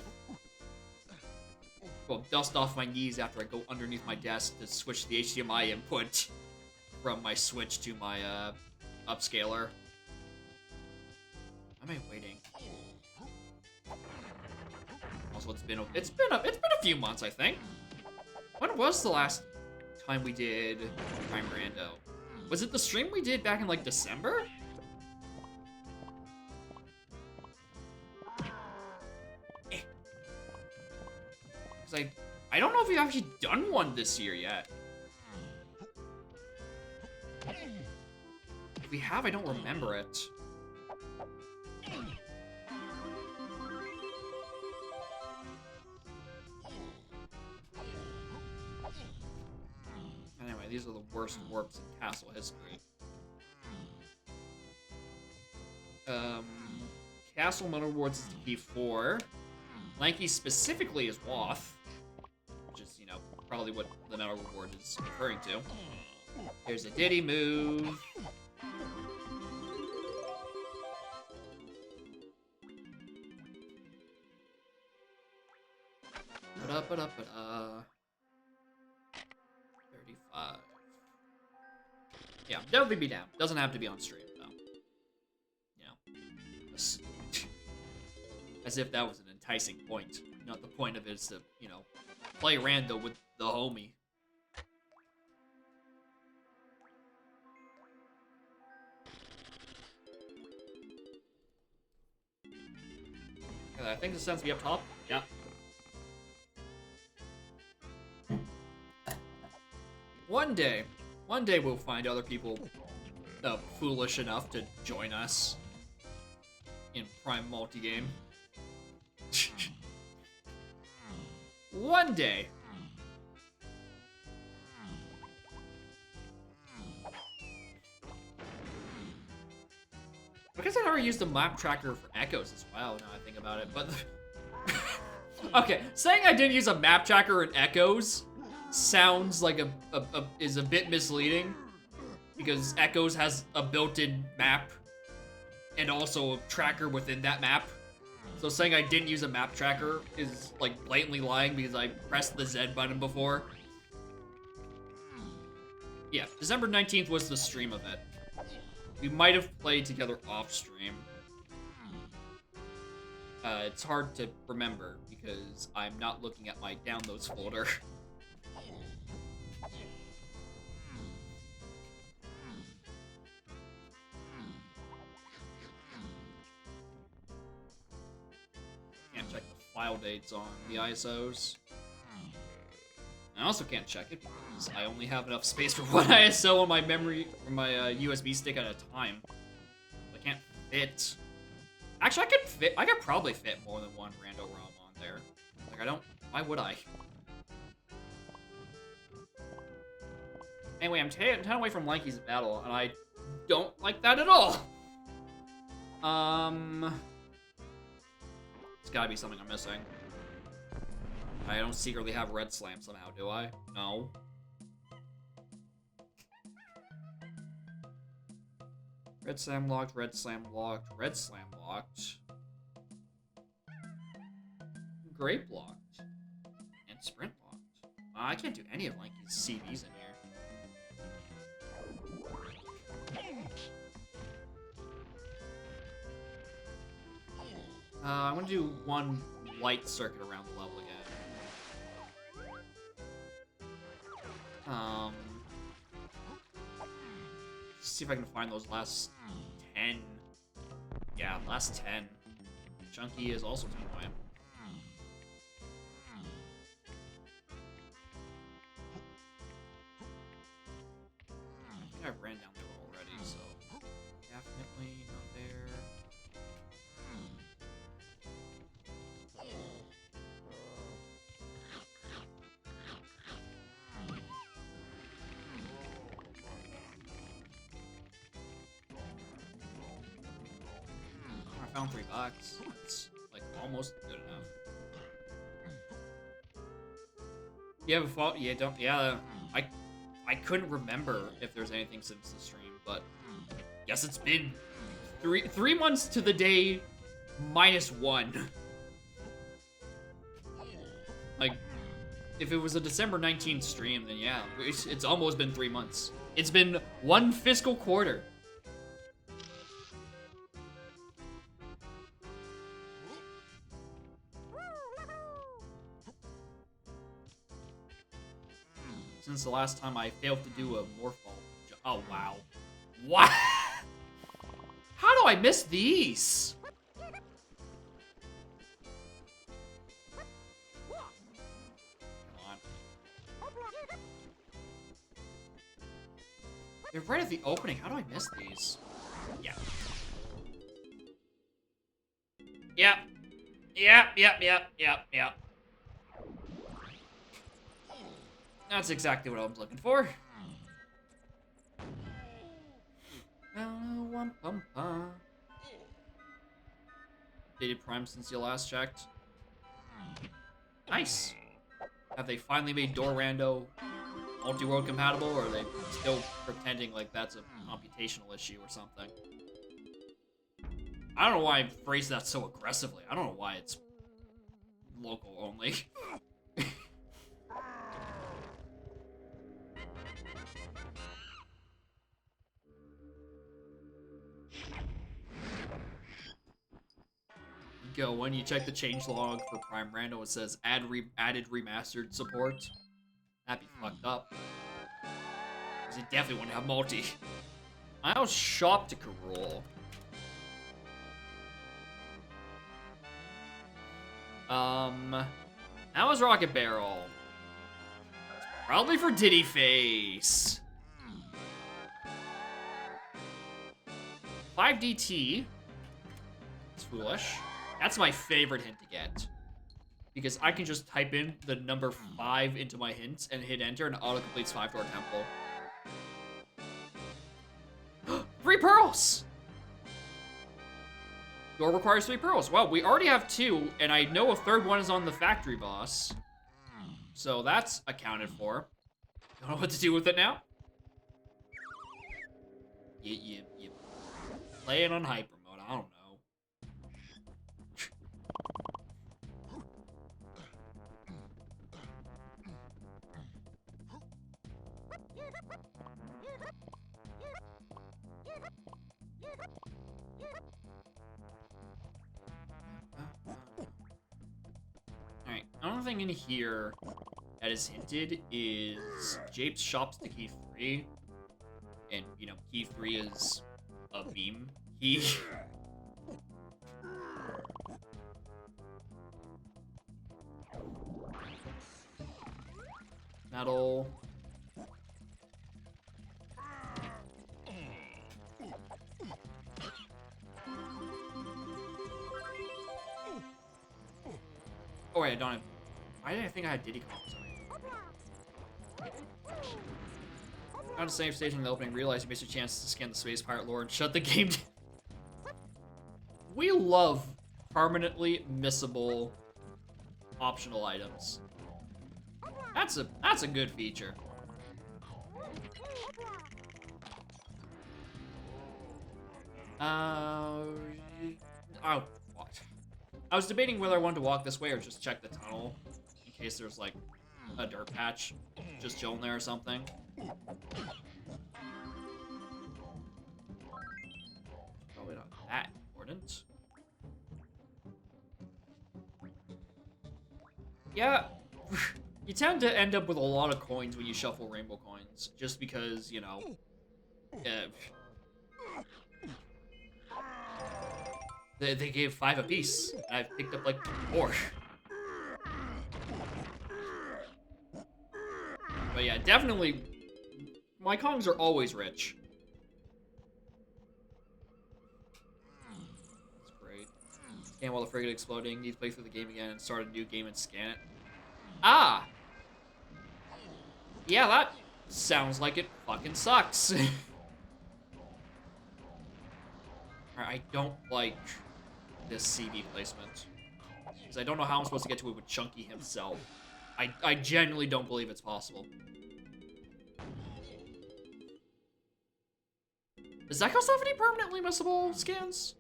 Well, dust off my knees after I go underneath my desk to switch the HDMI input from my Switch to my upscaler. Am I waiting? Also, it's been a few months, I think. When was the last time we did Prime Rando? Was it the stream we did back in like December? Cause I don't know if we've actually done one this year yet. If we have, I don't remember it. Anyway, these are the worst warps in castle history. Castle Metal Rewards is the key 4. Lanky specifically is Woth, which is, you know, probably what the Metal Reward is referring to. Here's a Diddy move. Ba-da-ba-da-ba-da. 35. Yeah, definitely be down. Doesn't have to be on stream, though. You know. As if that was an enticing point. Not the point of it is to, you know, play rando with the homie. I think this sounds to be up top. Yeah. One day we'll find other people foolish enough to join us in Prime Multi-Game. One day. I guess I never used a map tracker for Echoes as well, now I think about it, but... Okay, saying I didn't use a map tracker in Echoes sounds like is a bit misleading, because Echoes has a built-in map and also a tracker within that map. So saying I didn't use a map tracker is like blatantly lying because I pressed the Z button before. Yeah, December 19th was the stream of it. We might have played together off stream. It's hard to remember because I'm not looking at my downloads folder. Can't check the file dates on the ISOs. I also can't check it because I only have enough space for one ISO on my memory, or my USB stick at a time. I can't fit. Actually, I could probably fit more than one rando ROM on there. Like, why would I? Anyway, I'm 10 away from Lanky's battle, and I don't like that at all. It's gotta be something I'm missing. I don't secretly have Red Slam somehow, do I? No. Red Slam locked, Red Slam locked, Red Slam locked. Grape locked. And Sprint locked. I can't do any of Lanky's CVs in here. I'm gonna do one light circuit around the level again. see if I can find those last 10. Yeah, last 10. Chunky is also 10 away. I think I ran down there already, so definitely not there. I found $3. That's like almost good enough. You have a fault? Yeah, don't. Yeah, I couldn't remember if there's anything since the stream, but yes, it's been three months to the day -1. Like, if it was a December 19th stream, then yeah, it's almost been 3 months. It's been 1 fiscal quarter. Since the last time I failed to do a morph ball. Oh, wow. What? How do I miss these? Come on. They're right at the opening. How do I miss these? Yeah. Yep. Yep. That's exactly what I was looking for. Dated Prime since you last checked. Nice. Have they finally made Dorando multi-world compatible, or are they still pretending like that's a computational issue or something? I don't know why I phrased that so aggressively. I don't know why it's local only. Go when you check the changelog for Prime Rando, it says added remastered support. That'd be fucked up. Cause you definitely want to have multi. I'll shop to Karol. That was Rocket Barrel. Probably for Diddy Face. 5DT. It's foolish. That's my favorite hint to get. Because I can just type in the number 5 into my hints and hit enter and it auto-completes 5-door temple. 3 pearls! Door requires 3 pearls. Well, we already have 2, and I know a 3rd one is on the factory boss. So that's accounted for. Don't know what to do with it now. You play it on hyper mode. I don't know. Alright, another thing in here that is hinted is Jape's shops to key 3. And, you know, key 3 is a beam key. Metal. Oh wait, I don't have... Why did I think I had Diddy Kong? Found a save station in the opening, realized you missed your chance to scan the Space Pirate lore and shut the game down. We love permanently missable optional items. That's a good feature. Oh, what? I was debating whether I wanted to walk this way or just check the tunnel in case there's like a dirt patch just chilling there or something. Probably not that important. Yeah, you tend to end up with a lot of coins when you shuffle rainbow coins, just because, you know, They gave 5 apiece, and I've picked up like 4. But yeah, definitely, my Kongs are always rich. That's great. Scan while the frigate exploding. Need to play through the game again and start a new game and scan it. Ah! Yeah, that sounds like it fucking sucks. I don't like this CB placement. Because I don't know how I'm supposed to get to it with Chunky himself. I genuinely don't believe it's possible. Does that cost have any permanently missable scans?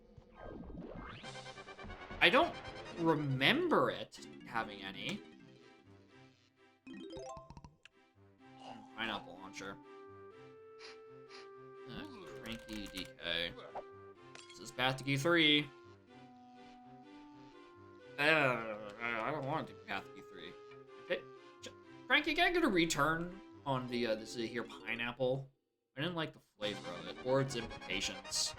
I don't remember it having any. Pineapple launcher. Cranky DK. This is Pathicky 3. I don't want to do Pathicky 3. Okay. Cranky, can I get a return on the this here pineapple? I didn't like the flavor of it, or its implications.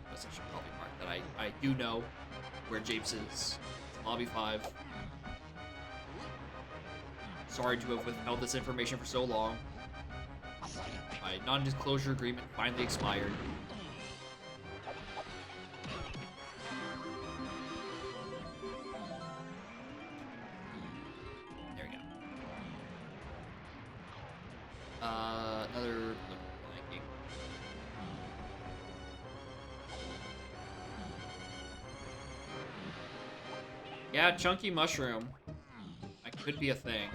That's actually probably mark that I do know where Japes is. It's Lobby 5. Sorry to have withheld this information for so long. My non-disclosure agreement finally expired. There we go. Another blanking. Yeah, chunky mushroom. That could be a thing.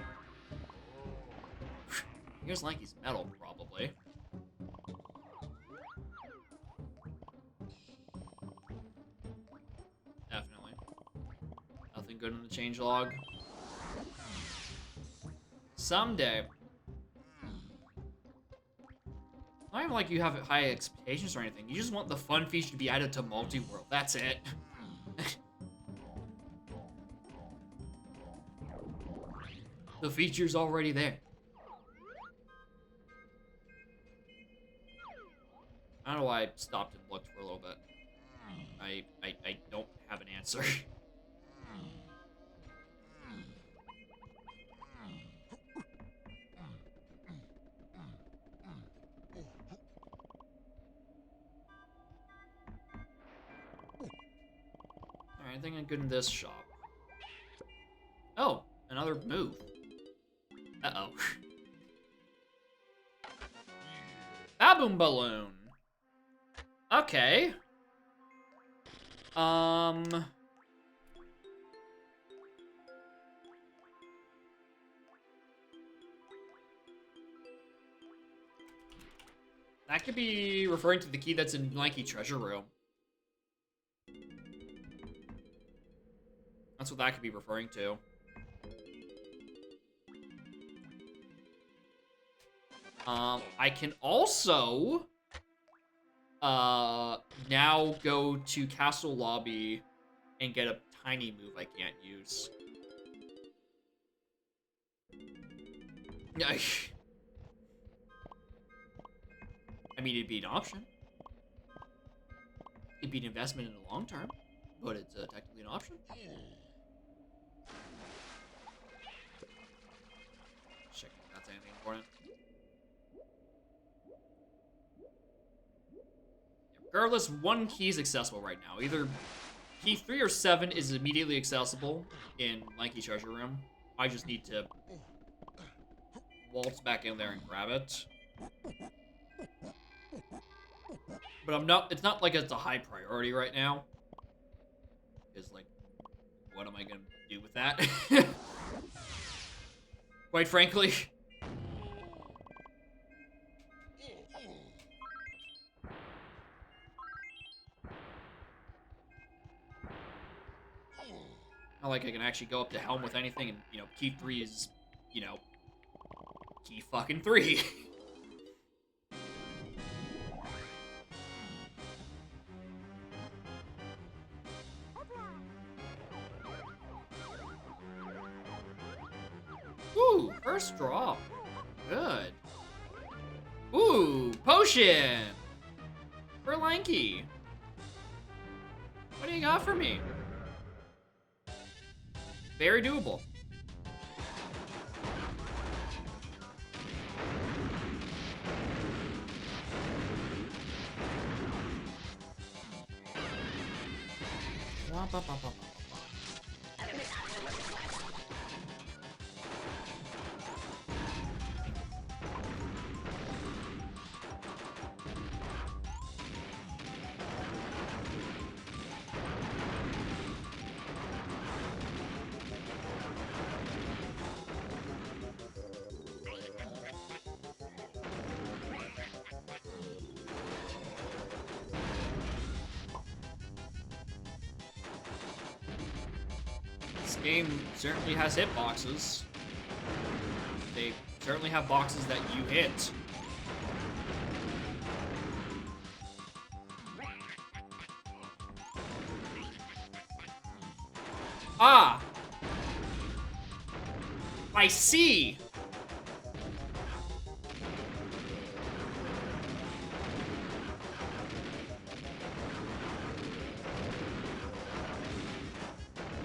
Here's Lanky's metal, probably. Definitely. Nothing good in the changelog. Someday. Not even like you have high expectations or anything. You just want the fun feature to be added to multi-world. That's it. The feature's already there. I don't know why I stopped and looked for a little bit. I don't have an answer. Alright, anything good in this shop? Oh, another move. Uh-oh. Baboom balloon. Okay. That could be referring to the key that's in Lanky Treasure Room. That's what that could be referring to. I can also now go to Castle Lobby and get a tiny move I can't use. I mean, it'd be an option. It'd be an investment in the long term, but it's technically an option. Check if that's anything important. Regardless, one key is accessible right now. Either key 3 or 7 is immediately accessible in Lanky Treasure Room. I just need to waltz back in there and grab it. But it's not like it's a high priority right now. Because, like, what am I gonna do with that? Quite frankly. Not like I can actually go up to Helm with anything, and, you know, key 3 is, you know, key fucking 3. Ooh, first drop. Good. Ooh, potion! For Lanky. What do you got for me? Very doable. Wah, ba, ba, ba, ba, ba. This game certainly has hitboxes. They certainly have boxes that you hit. Ah! I see!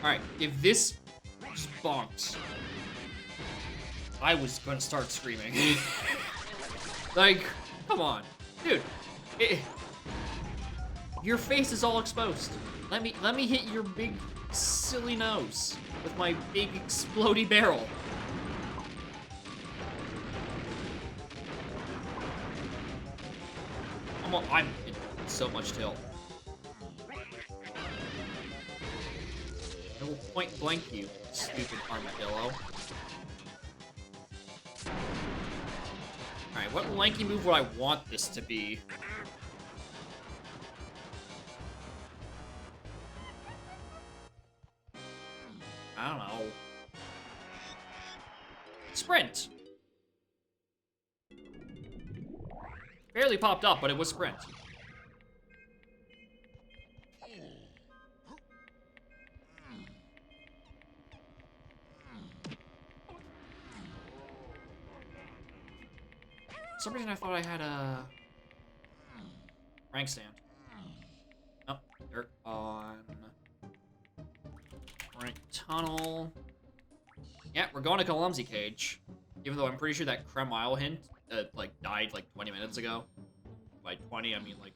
Alright, if this just bonks, I was gonna start screaming. Like, come on. Dude, your face is all exposed. Let me hit your big silly nose with my big explodey barrel. I'm in so much tilt. I will point blank you, stupid armadillo. Alright, what lanky move would I want this to be? I don't know. Sprint! Barely popped up, but it was sprint. For some reason I thought I had a rank stand. Oh, dirt on rank tunnel. Yeah, we're going to Clumsy Cage. Even though I'm pretty sure that Creme Isle hint like died like 20 minutes ago. By 20, I mean like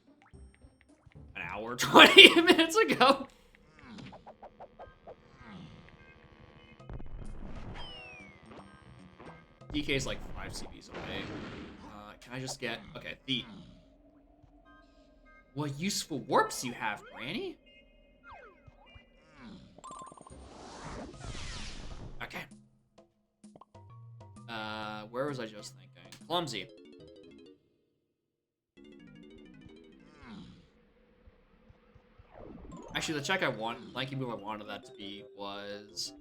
an hour, 20 minutes ago. DK is like 5 CBs away. Can I just get... Okay, the... What useful warps you have, Granny? Okay. Where was I just thinking? Clumsy. Actually, the check I want, lanky move I wanted that to be was...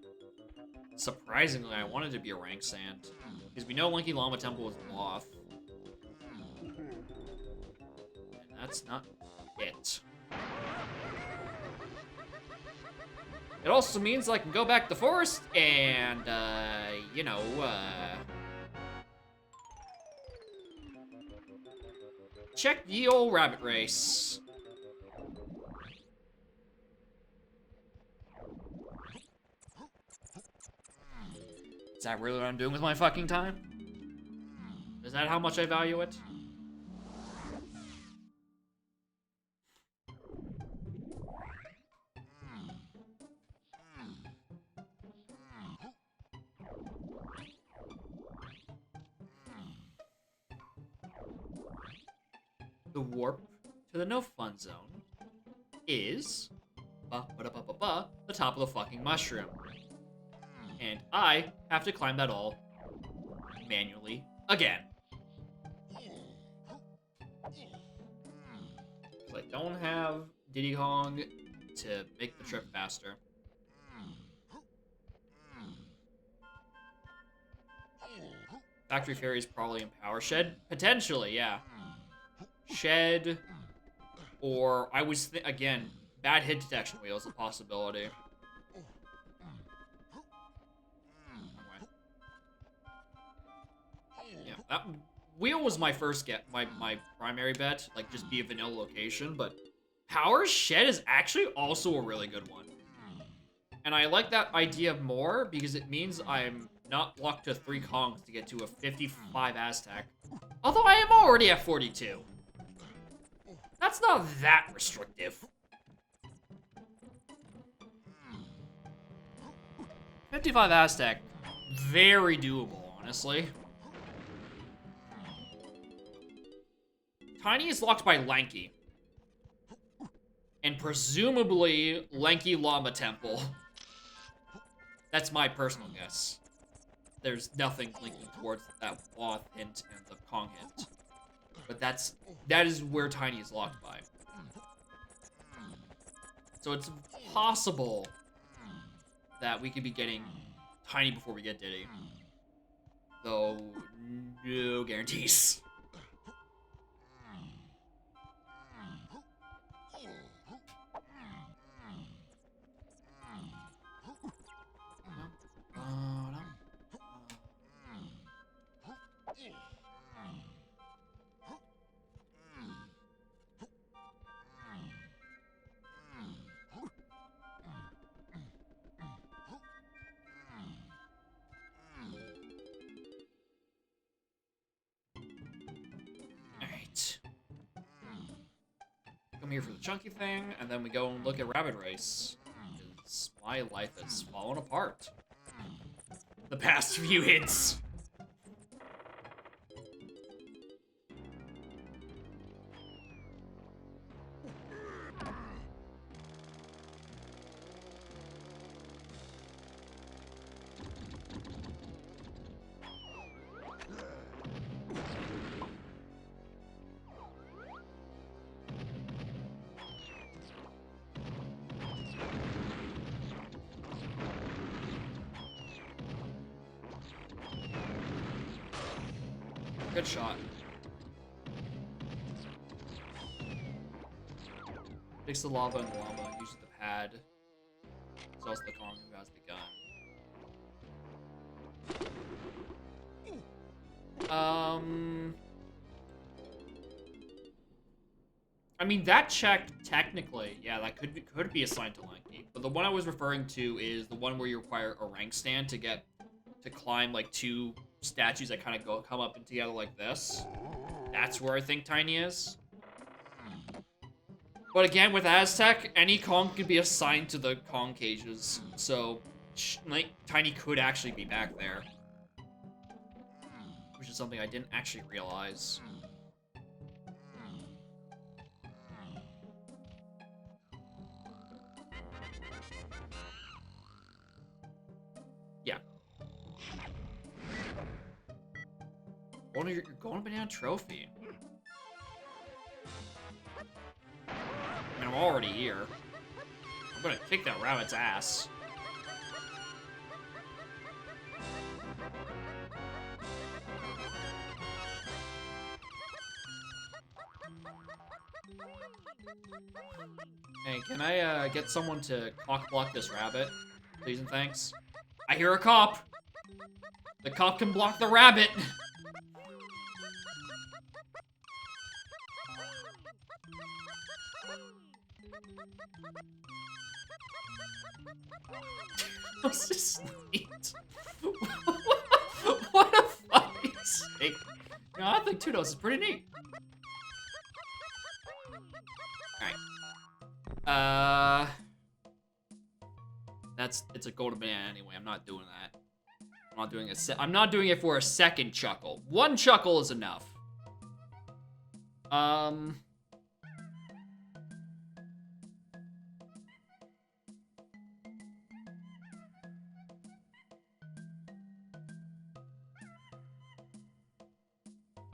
Surprisingly, I wanted it to be a rank sand. Because we know Lanky Llama Temple is off. And that's not it. It also means I can go back to the forest and, you know, check the old rabbit race. Is that really what I'm doing with my fucking time? Is that how much I value it? The warp to the no fun zone is the top of the fucking mushroom. And I have to climb that all manually again. I don't have Diddy Kong to make the trip faster. Factory Fairy is probably in Power Shed. Potentially, yeah. Shed, or I was, again, bad hit detection wheel is a possibility. Wheel was my first get, my primary bet, like just be a vanilla location, but Power's Shed is actually also a really good one. And I like that idea more because it means I'm not locked to 3 Kongs to get to a 55 Aztec. Although I am already at 42. That's not that restrictive. 55 Aztec, very doable, honestly. Tiny is locked by Lanky. And presumably, Lanky Llama Temple. That's my personal guess. There's nothing linking towards that Woth hint and the Kong hint. But that is where Tiny is locked by. So it's possible that we could be getting Tiny before we get Diddy. Though, no guarantees. Alright. Come here for the chunky thing, and then we go and look at Rabbit Race. Because my life has fallen apart. The past few hits. Good shot. Fix the lava and llama, use the pad. So it's the Kong who has the gun. I mean that check technically, yeah, that could be assigned to Lanky. But the one I was referring to is the one where you require a rank stand to climb like 2 statues that kind of come up and together like this. That's where I think Tiny is. But again, with Aztec, any Kong could be assigned to the Kong cages. So, like, Tiny could actually be back there. Which is something I didn't actually realize. Yeah. Oh no, you're going banana trophy. I mean, I'm already here. I'm gonna kick that rabbit's ass. Hey, can I get someone to cock block this rabbit? Please and thanks. I hear a cop! The cop can block the rabbit! What's this neat? What a fucking sake. You know, I think 2 doses is pretty neat. Alright. It's a golden banana anyway. I'm not doing that. I'm not doing it for a second chuckle. 1 chuckle is enough.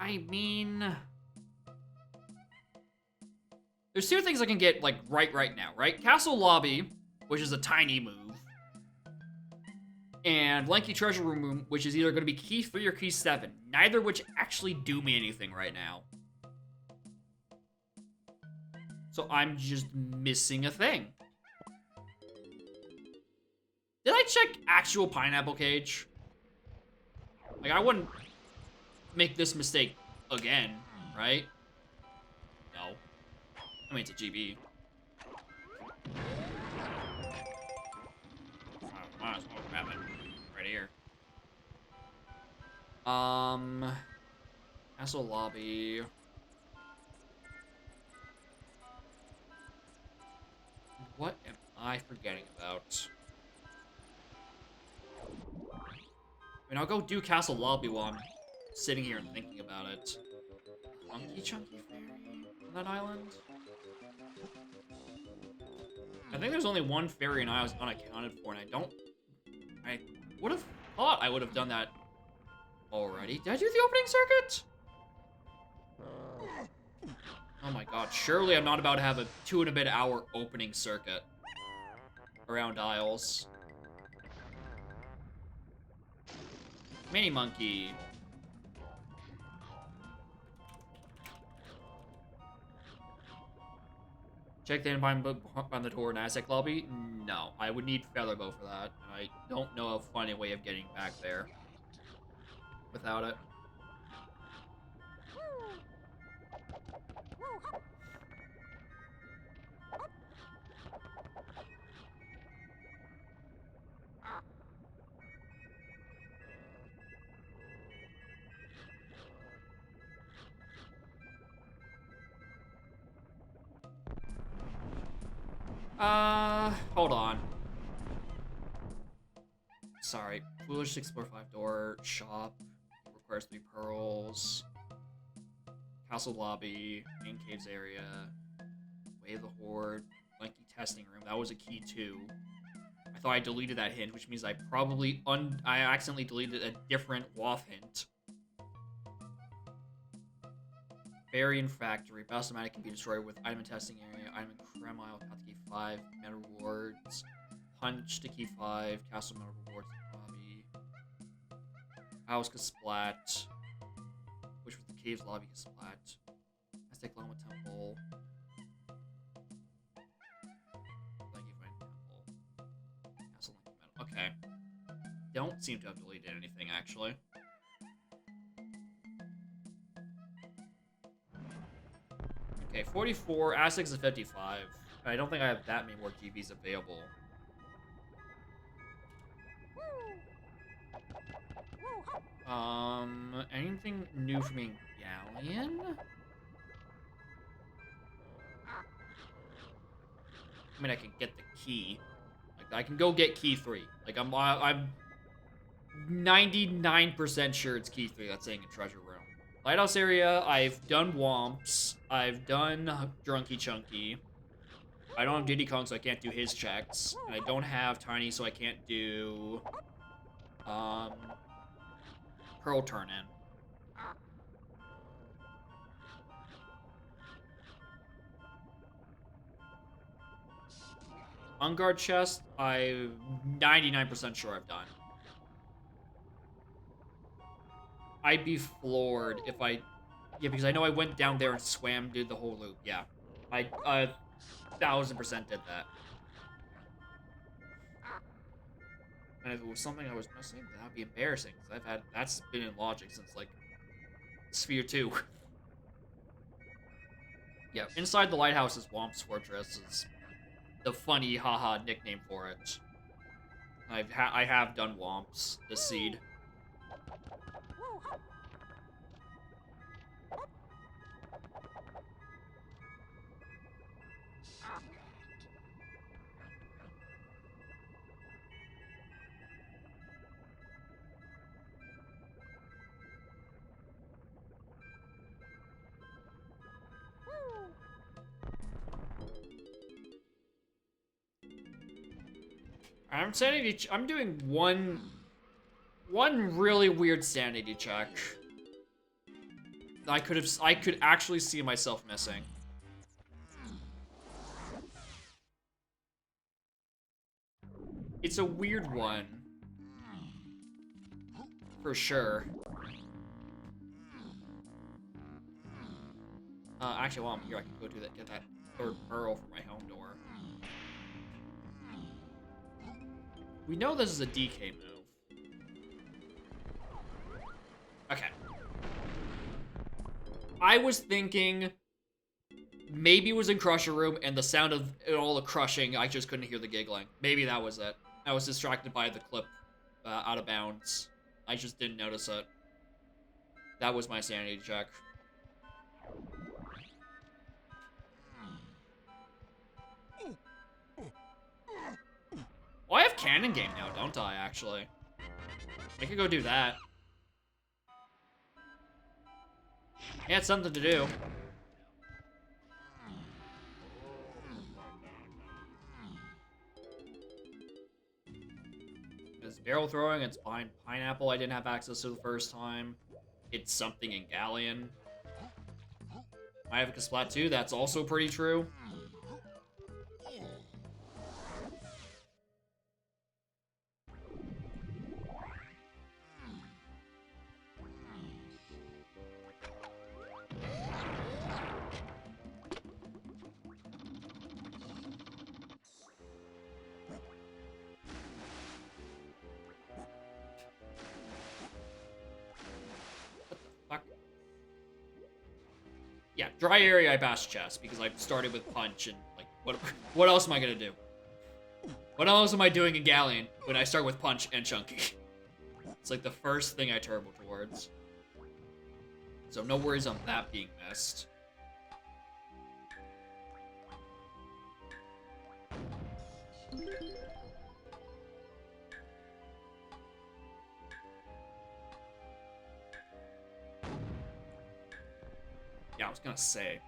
I mean, there's 2 things I can get, like, right now, right? Castle Lobby, which is a tiny move, and Lanky Treasure Room, which is either going to be key 3 or key 7, neither of which actually do me anything right now. So I'm just missing a thing. Did I check actual pineapple cage? Like, I wouldn't... make this mistake again, right? No. I mean, it's a GB. Might as well grab it right here. Castle lobby. What am I forgetting about? I mean, I'll go do castle lobby while I'm sitting here and thinking about it. Hunky Chunky Fairy on that island? I think there's only one fairy in Isles unaccounted for, and I would have thought I would have done that already. Did I do the opening circuit? Oh my god, surely I'm not about to have a 2-and-a-bit-hour opening circuit around Isles. Mini Monkey. Check the invite on the tour in Aztec lobby? No, I would need Featherbow for that, and I don't know of a funny way of getting back there without it. Hold on. Sorry. Foolish Explore 5-door, shop, requires 3 pearls, castle lobby, main caves area, way of the horde, lanky testing room. That was a key too. I thought I deleted that hint, which means I probably I accidentally deleted a different WAF hint. Barian Factory. Bastomatic can be destroyed with item and testing area, item and Kremile, path to key 5, meta rewards, punch to key 5, castle meta rewards, lobby, house can splat, which with the caves lobby can splat, Aztec Lama Temple, Lanky Vine Temple, castle Lanky Metal. Okay. Don't seem to have deleted anything, actually. Okay, 44, Aztecs is 55. I don't think I have that many more GBs available. Anything new for me in Galleon? I mean, I can get the key. Like, I can go get key 3. Like, I'm 99% sure it's key 3 that's saying in treasure room. Lighthouse area, I've done Womps. I've done Drunky Chunky. I don't have Diddy Kong, so I can't do his checks. And I don't have Tiny, so I can't do Pearl Turn-In. On-guard chest, I'm 99% sure I've done. I'd be floored if I... Yeah, because I know I went down there and swam, did the whole loop. Yeah. I 1000% did that. And if it was something I was missing, then that'd be embarrassing. Because that's been in Logic since, like, Sphere 2. Yeah, inside the lighthouse is Womp's Fortress. Is the funny haha nickname for it. I have done Womps, the seed. I'm doing one really weird sanity check. I could actually see myself missing. It's a weird one. For sure. Actually, while I'm here, I can go get that 3rd pearl for my home door. We know this is a DK move. Okay. I was thinking maybe it was in Crusher Room and the sound of all the crushing, I just couldn't hear the giggling. Maybe that was it. I was distracted by the clip out of bounds. I just didn't notice it. That was my sanity check. Oh, I have Cannon Game now, don't I, actually? I could go do that. Yeah, it's something to do. It's barrel throwing, it's pineapple I didn't have access to the first time. It's something in Galleon. I have a Splat 2, that's also pretty true. Yeah, dry area I bash chest because I started with punch and like what else am I gonna do? What else am I doing in Galleon when I start with punch and chunky? It's like the first thing I turbo towards. So no worries on that being missed. Yeah, I was gonna say.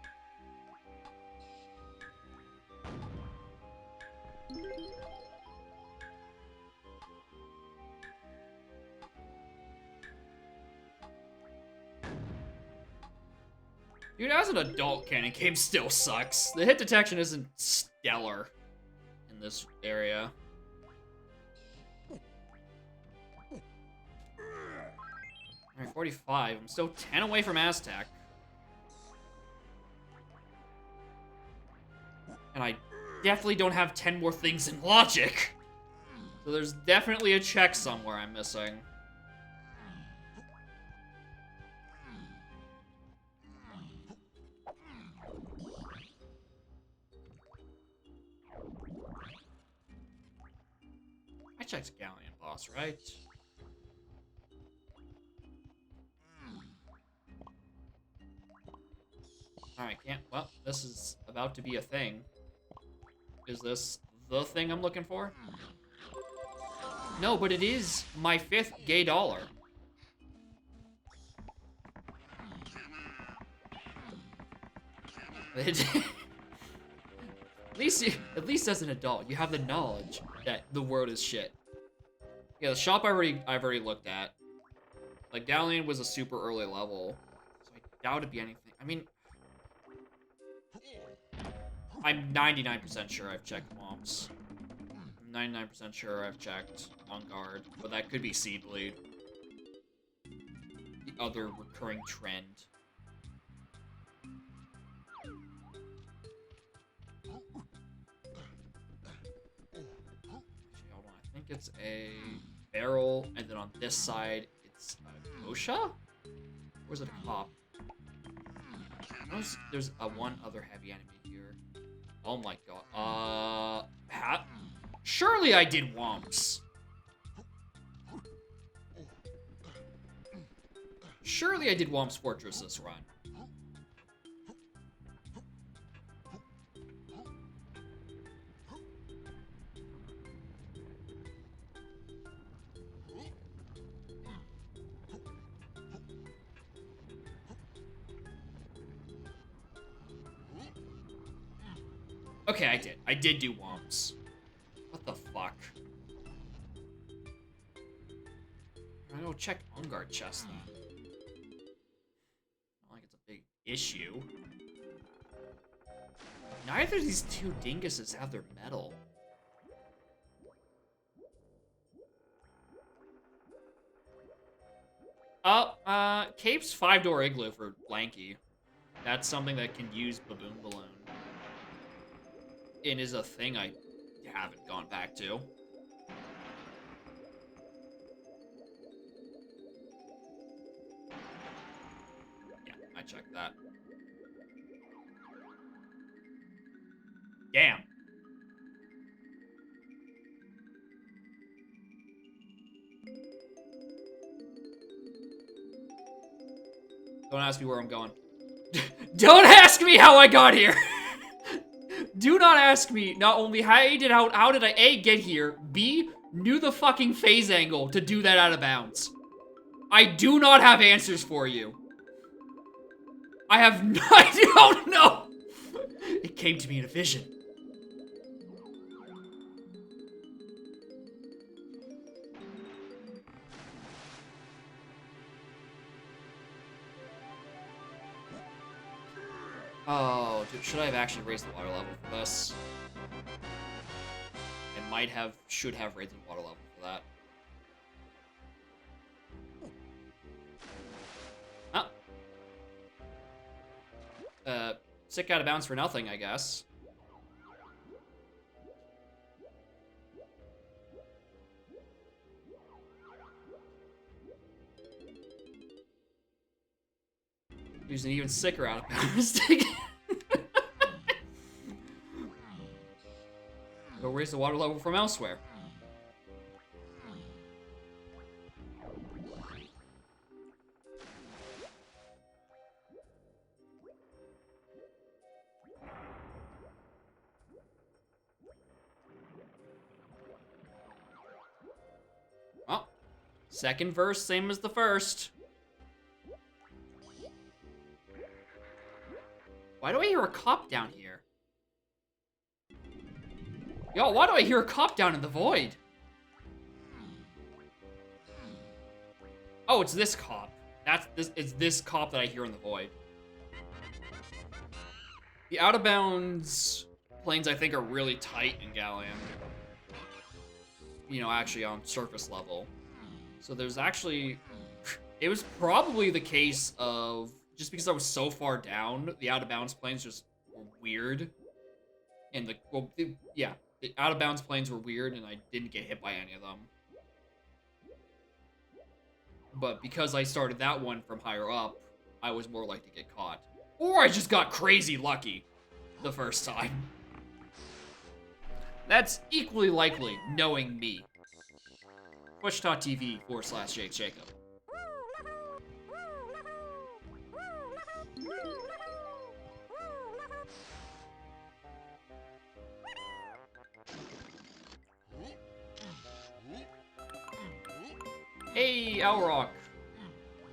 Dude, as an adult, Cannon Game still sucks. The hit detection isn't stellar in this area. Alright, 45. I'm still 10 away from Aztec. And I definitely don't have 10 more things in logic. So there's definitely a check somewhere I'm missing. I checked Galleon boss, right? Alright, can't. Well, this is about to be a thing. Is this the thing I'm looking for? No, but it is my 5th gay dollar. At least as an adult, you have the knowledge that the world is shit. Yeah, the shop I've already looked at. Like, Galleon was a super early level, so I doubt it'd be anything. I mean, I'm 99% sure I've checked Womps. I'm 99% sure I've checked On Guard, but that could be Seed Bleed. The other recurring trend. Actually, hold on. I think it's a barrel, and then on this side, it's a Kosha? Or is it a Pop? There's one other heavy enemy here. Oh my god. Surely I did Womps. Surely I did Womps Fortress this run. Okay, I did. I did do Womps. What the fuck? I'm gonna go check On Guard chest then. Not like it's a big issue. Neither of these two dinguses have their medal. Oh, Cape's 5-door igloo for Lanky. That's something that can use Baboon Balloon. And is a thing I haven't gone back to. Yeah, fact check that. Damn. Don't ask me where I'm going. Don't ask me how I got here. Do not ask me not only how did I A, get here, B, knew the fucking phase angle to do that out of bounds. I do not have answers for you. I don't know. It came to me in a vision. Oh, dude, should I have actually raised the water level for this? Should have raised the water level for that. Huh. Sick out of bounds for nothing, I guess. He's an even sicker out of bounds. Go raise the water level from elsewhere. Well, second verse, same as the first. Why do I hear a cop down here? Yo, why do I hear a cop down in the void? Oh, it's this cop. It's this cop that I hear in the void. The out of bounds planes I think are really tight in Gallium. You know, actually on surface level. So there's actually, it was probably the case of, just because I was so far down, the out of bounds planes just were weird. And the out of bounds planes were weird and I didn't get hit by any of them. But because I started that one from higher up, I was more likely to get caught. Or I just got crazy lucky the first time. That's equally likely, knowing me. Twitch.tv/JakeJacob. Hey, Elrock.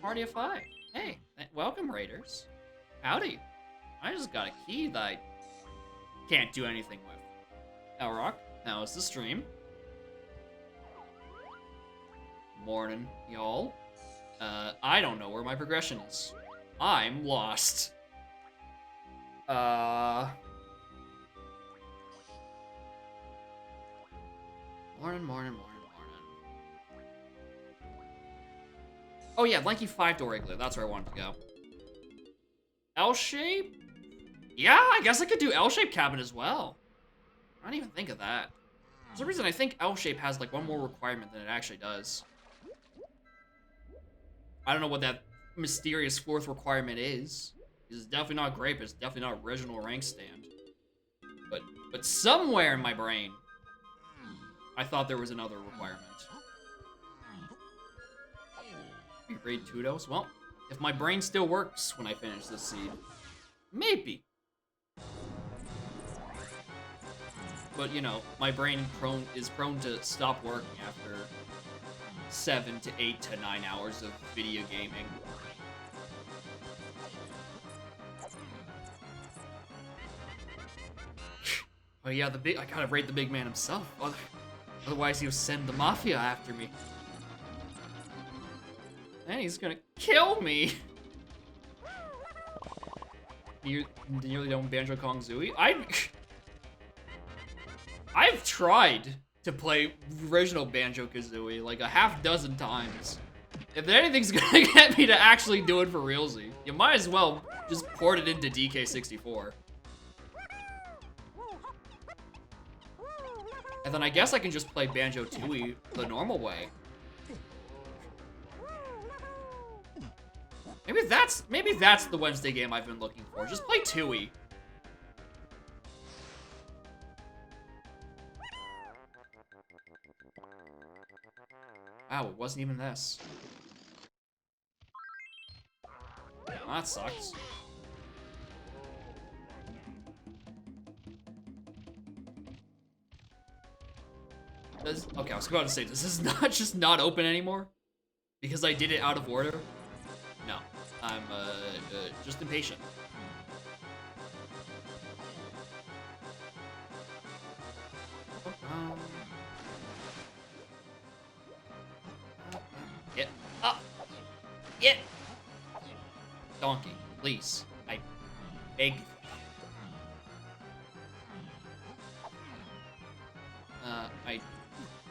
Party of 5. Hey, welcome, Raiders. Howdy. I just got a key that I can't do anything with. Elrock, how is the stream? Morning, y'all. I don't know where my progression is. I'm lost. Morning. Oh yeah, lanky 5-door igloo. That's where I wanted to go. L-shape? Yeah, I guess I could do L-shape cabin as well. I didn't even think of that. For some reason, I think L-shape has like one more requirement than it actually does. I don't know what that mysterious 4th requirement is. It's definitely not great, but it's definitely not original rank stand. But somewhere in my brain, I thought there was another requirement. Raid Tudos? Well, if my brain still works when I finish this seed, maybe. But you know, my brain is prone to stop working after 7 to 8 to 9 hours of video gaming. Oh yeah, I gotta raid the big man himself. Otherwise he'll send the mafia after me. And he's gonna kill me. You nearly done Banjo-Kong-Zooie? I've tried to play original Banjo-Kazooie like a half-dozen times. If anything's gonna get me to actually do it for realsy, you might as well just port it into DK64. And then I guess I can just play Banjo-Tooie the normal way. Maybe that's the Wednesday game I've been looking for. Just play Tui. Wow, it wasn't even this. Well, that sucks. Okay, I was about to say, this is not just not open anymore? Because I did it out of order? No. I'm, just impatient. Get up! Get! Donkey, please. I beg.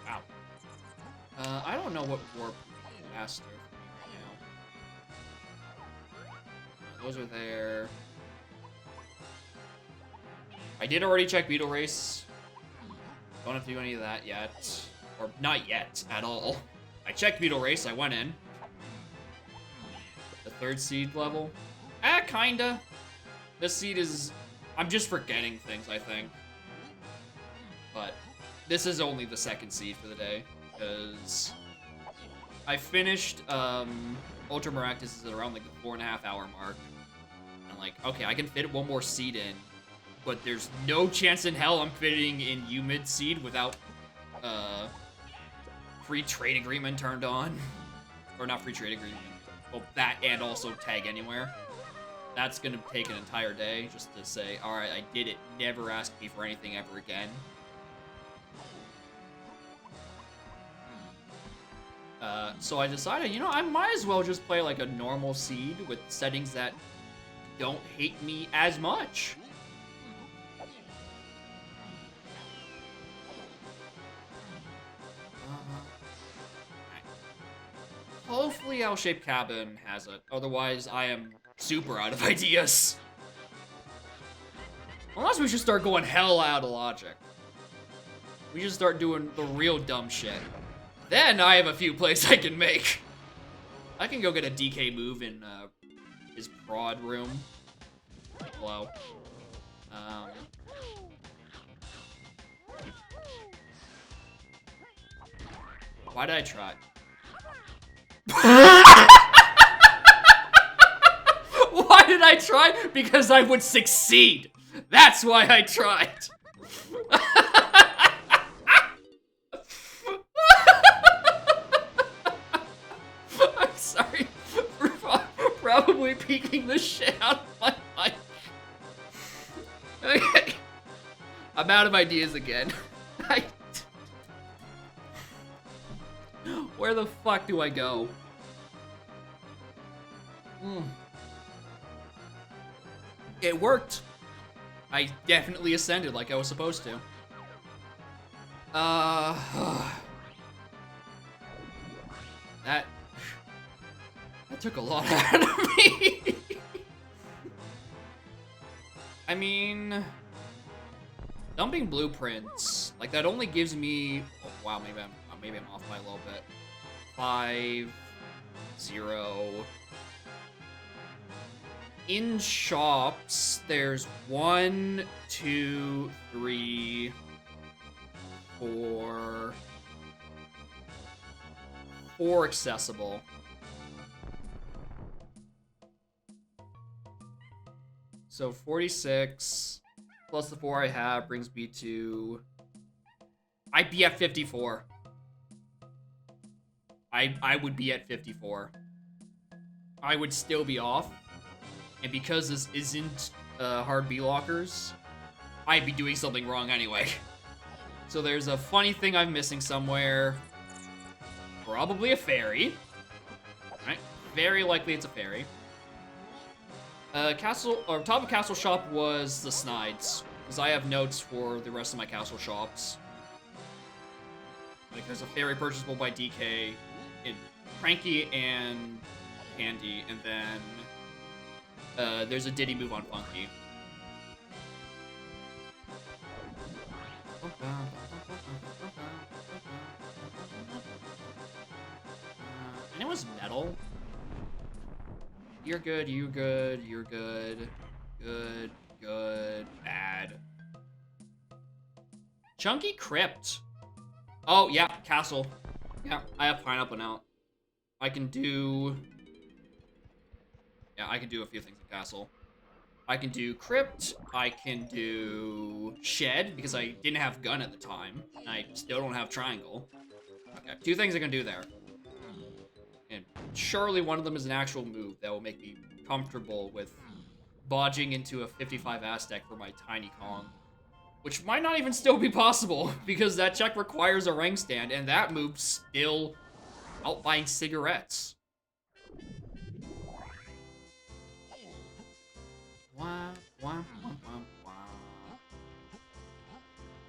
Ow. I don't know what warp master right now. Those are there. I did already check Beetle Race. Don't have to do any of that yet. Or not yet, at all. I checked Beetle Race, I went in. The 3rd seed level. Kinda. This seed is... I'm just forgetting things, I think. But this is only the 2nd seed for the day. Because I finished Ultra Maractus at around like the 4.5 hour mark. And I'm like, okay, I can fit one more seed in. But there's no chance in hell I'm fitting in U-Mid seed without free trade agreement turned on. Or not free trade agreement. Well, that and also tag anywhere. That's gonna take an entire day just to say, alright, I did it. Never ask me for anything ever again. So I decided, you know, I might as well just play like a normal seed with settings that don't hate me as much. Hopefully L-shaped cabin has it. Otherwise, I am super out of ideas. Unless we should start going hell out of logic. We should start doing the real dumb shit. Then I have a few plays I can make. I can go get a DK move in his prod room. Hello. Why did I try? Why did I try? Because I would succeed. That's why I tried. I'm sorry for probably peeking the shit out of my mic. Okay. I'm out of ideas again. Where the fuck do I go? It worked. I definitely ascended like I was supposed to. That took a lot out of me. I mean, dumping blueprints, like that only gives me, oh, wow, maybe I'm off by a little bit. 5, 0. In shops, there's 1, 2, 3, 4 accessible. So 46 plus the 4 I have brings me to... I'd be at 54. I would be at 54. I would still be off. And because this isn't hard B-lockers, I'd be doing something wrong anyway. So there's a funny thing I'm missing somewhere. Probably a fairy. Right? Very likely it's a fairy. Top of castle shop was the Snides, because I have notes for the rest of my castle shops. Like there's a fairy purchasable by DK, in Cranky and Candy, and then there's a Diddy move on Funky. And it was metal. You're good, you're good, you're good. Good, good, bad. Chunky Crypt. Oh, yeah, castle. Yeah, I have pineapple now. I can do... Yeah, I can do a few things in castle. I can do crypt. I can do shed, because I didn't have gun at the time. I still don't have triangle. Okay, 2 things I can do there. And surely one of them is an actual move that will make me comfortable with bodging into a 55 Aztec for my tiny Kong. Which might not even still be possible, because that check requires a rank stand, and that move's still out buying cigarettes. Wah, wah, wah, wah,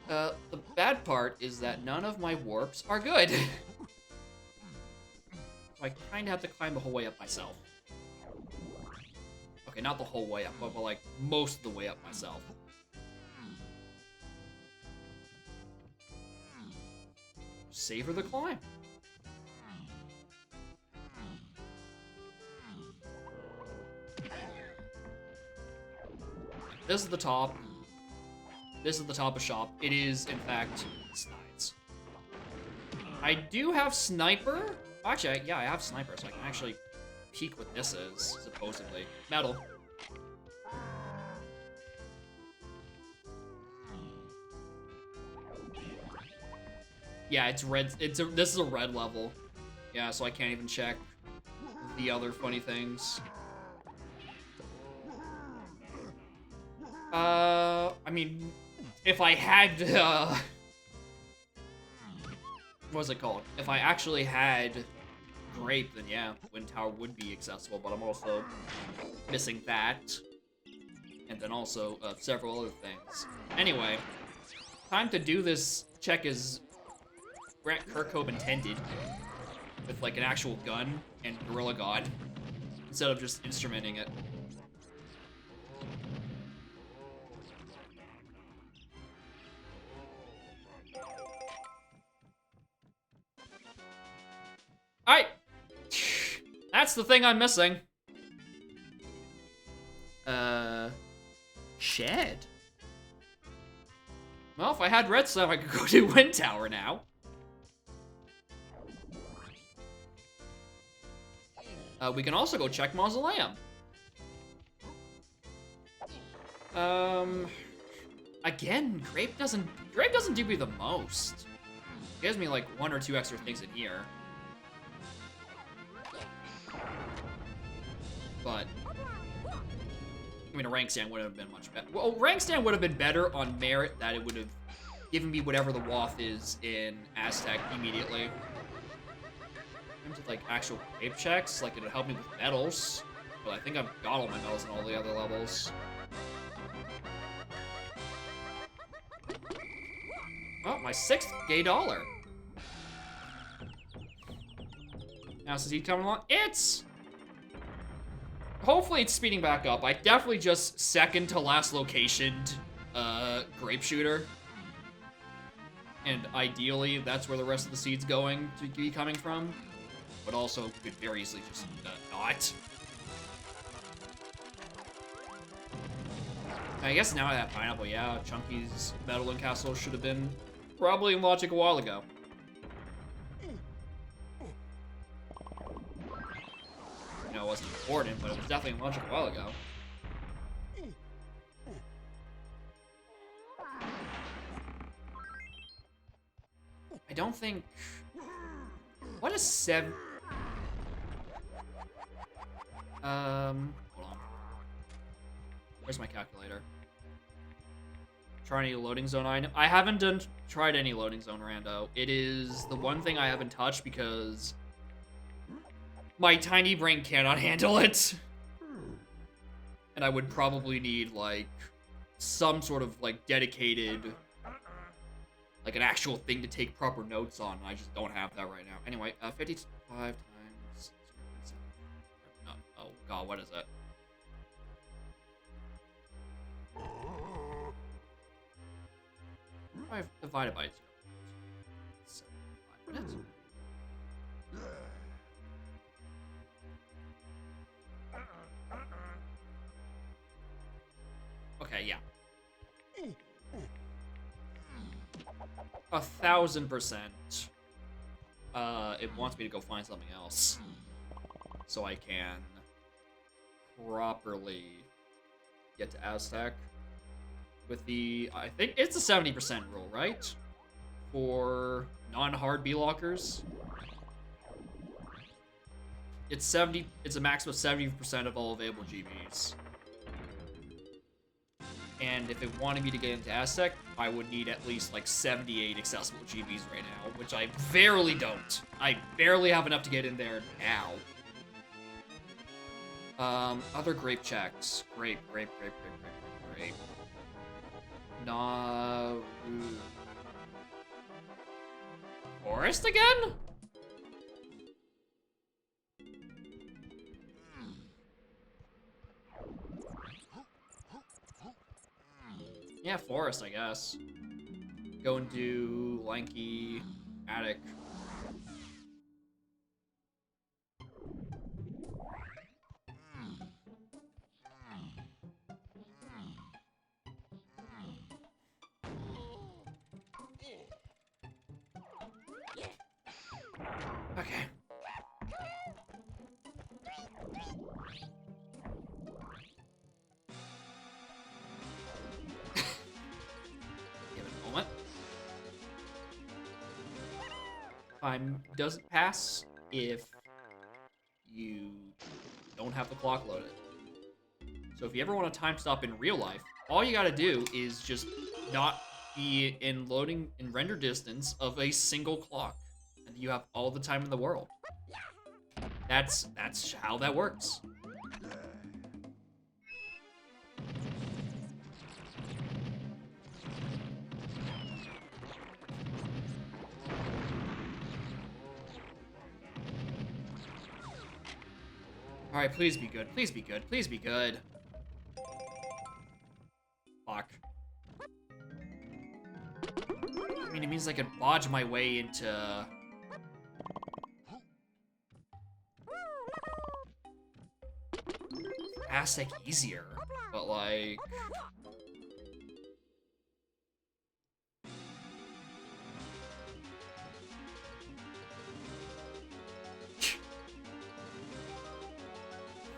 wah. The bad part is that none of my warps are good. So I kinda have to climb the whole way up myself. Okay, not the whole way up, but like most of the way up myself. Savor the climb. This is the top. This is the top of shop. It is, in fact, Snides. I do have Sniper. Actually, yeah, I have Sniper, so I can actually peek what this is, supposedly. Metal. Yeah, it's red. This is a red level. Yeah, so I can't even check the other funny things. I mean, if I had, what's it called? If I actually had Grape, then yeah, Wind Tower would be accessible, but I'm also missing that. And then also, several other things. Anyway, time to do this check as Grant Kirkhope intended, with like an actual gun and Gorilla God, instead of just instrumenting it. Alright! That's the thing I'm missing. Shed? Well, if I had red stuff, I could go to Wind Tower now. We can also go check Mausoleum. Again, Grape doesn't do me the most. It gives me like 1 or 2 extra things in here. But I mean, a rank stand would have been much better. Well, rank stand would have been better on merit that it would have given me whatever the wath is in Aztec immediately. In terms of like actual grape checks, like it would help me with medals, but I think I've got all my medals in all the other levels. Oh, my 6th gay dollar. Now, since he's coming along, hopefully it's speeding back up. I definitely just second to last locationed grape shooter. And ideally, that's where the rest of the seed's going to be coming from. But also could very easily just not. I guess now I have pineapple, yeah. Chunky's Metal and Castle should have been probably in Logic a while ago. You know, it wasn't important, but it was definitely in Logic a while ago. I don't think... What is 7... Hold on. Where's my calculator? Try any loading zone item. I haven't tried any loading zone rando. It is the one thing I haven't touched because my tiny brain cannot handle it. And I would probably need like some sort of like dedicated, like an actual thing to take proper notes on. I just don't have that right now. Anyway, 55 times... No, oh god, what is that? I've divided by 0. 75 minutes. 1,000%, it wants me to go find something else. So I can properly get to Aztec. With the, I think it's a 70% rule, right? For non-hard B-lockers. It's a max of 70% of all available GBs. And if it wanted me to get into Aztec, I would need at least like 78 accessible GBs right now, which I barely don't. I barely have enough to get in there now. Other grape checks. Grape. Nauru. Forest again? Yeah, forest, I guess. Go and do lanky attic. Okay. Give it a moment. Time doesn't pass if you don't have the clock loaded. So if you ever want to time stop in real life, all you gotta do is just not be in loading in render distance of a single clock, and you have all the time in the world. That's how that works. All right, please be good. Please be good. Please be good. Fuck. I mean, it means I could bodge my way into... Aztec easier, but like...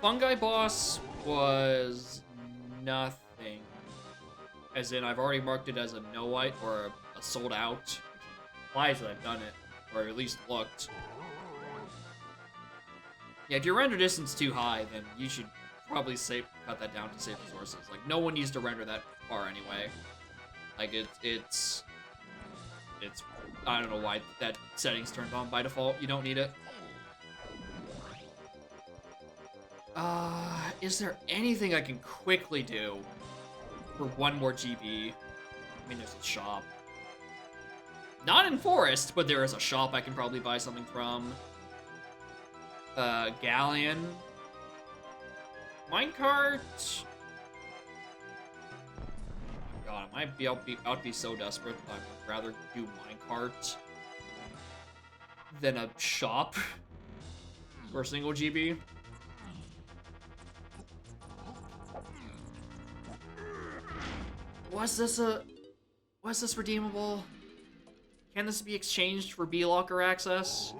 Fungi boss was nothing. As in, I've already marked it as a no-white or a sold out. Implies that I've done it, or at least looked. Yeah, if your render distance too high, then you should probably cut that down to save resources. Like, no one needs to render that far anyway. Like, it's I don't know why that setting's turned on by default. You don't need it. Is there anything I can quickly do for one more GB? I mean, there's a shop. Not in Forest, but there is a shop I can probably buy something from. Galleon. Minecart. Oh God, I might be out be so desperate that I'd rather do minecart than a shop for a single GB. Was this redeemable? Can this be exchanged for B-Locker access?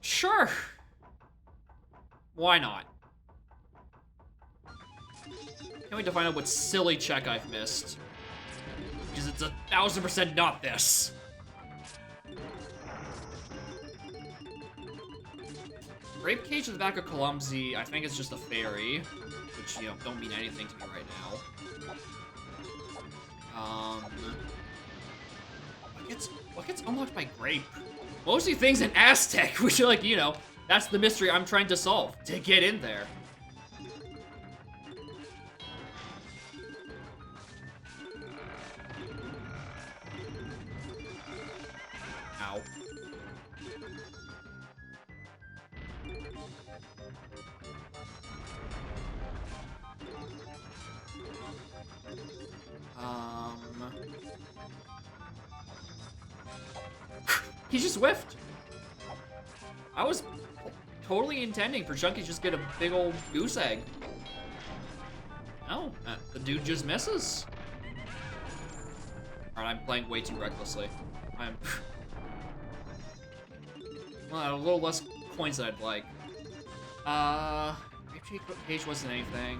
Sure. Why not? Can't wait to find out what silly check I've missed. Because it's 1,000% not this. Grape cage in the back of Columsy, I think it's just a fairy, which, you know, don't mean anything to me right now. What gets unlocked by Grape? Mostly things in Aztec, which are like, you know, that's the mystery I'm trying to solve, to get in there. Ow. He just whiffed. I was totally intending for Chunky to just get a big old goose egg. Oh, the dude just misses. Alright, I'm playing way too recklessly. I'm... well, a little less coins than I'd like. Page wasn't anything.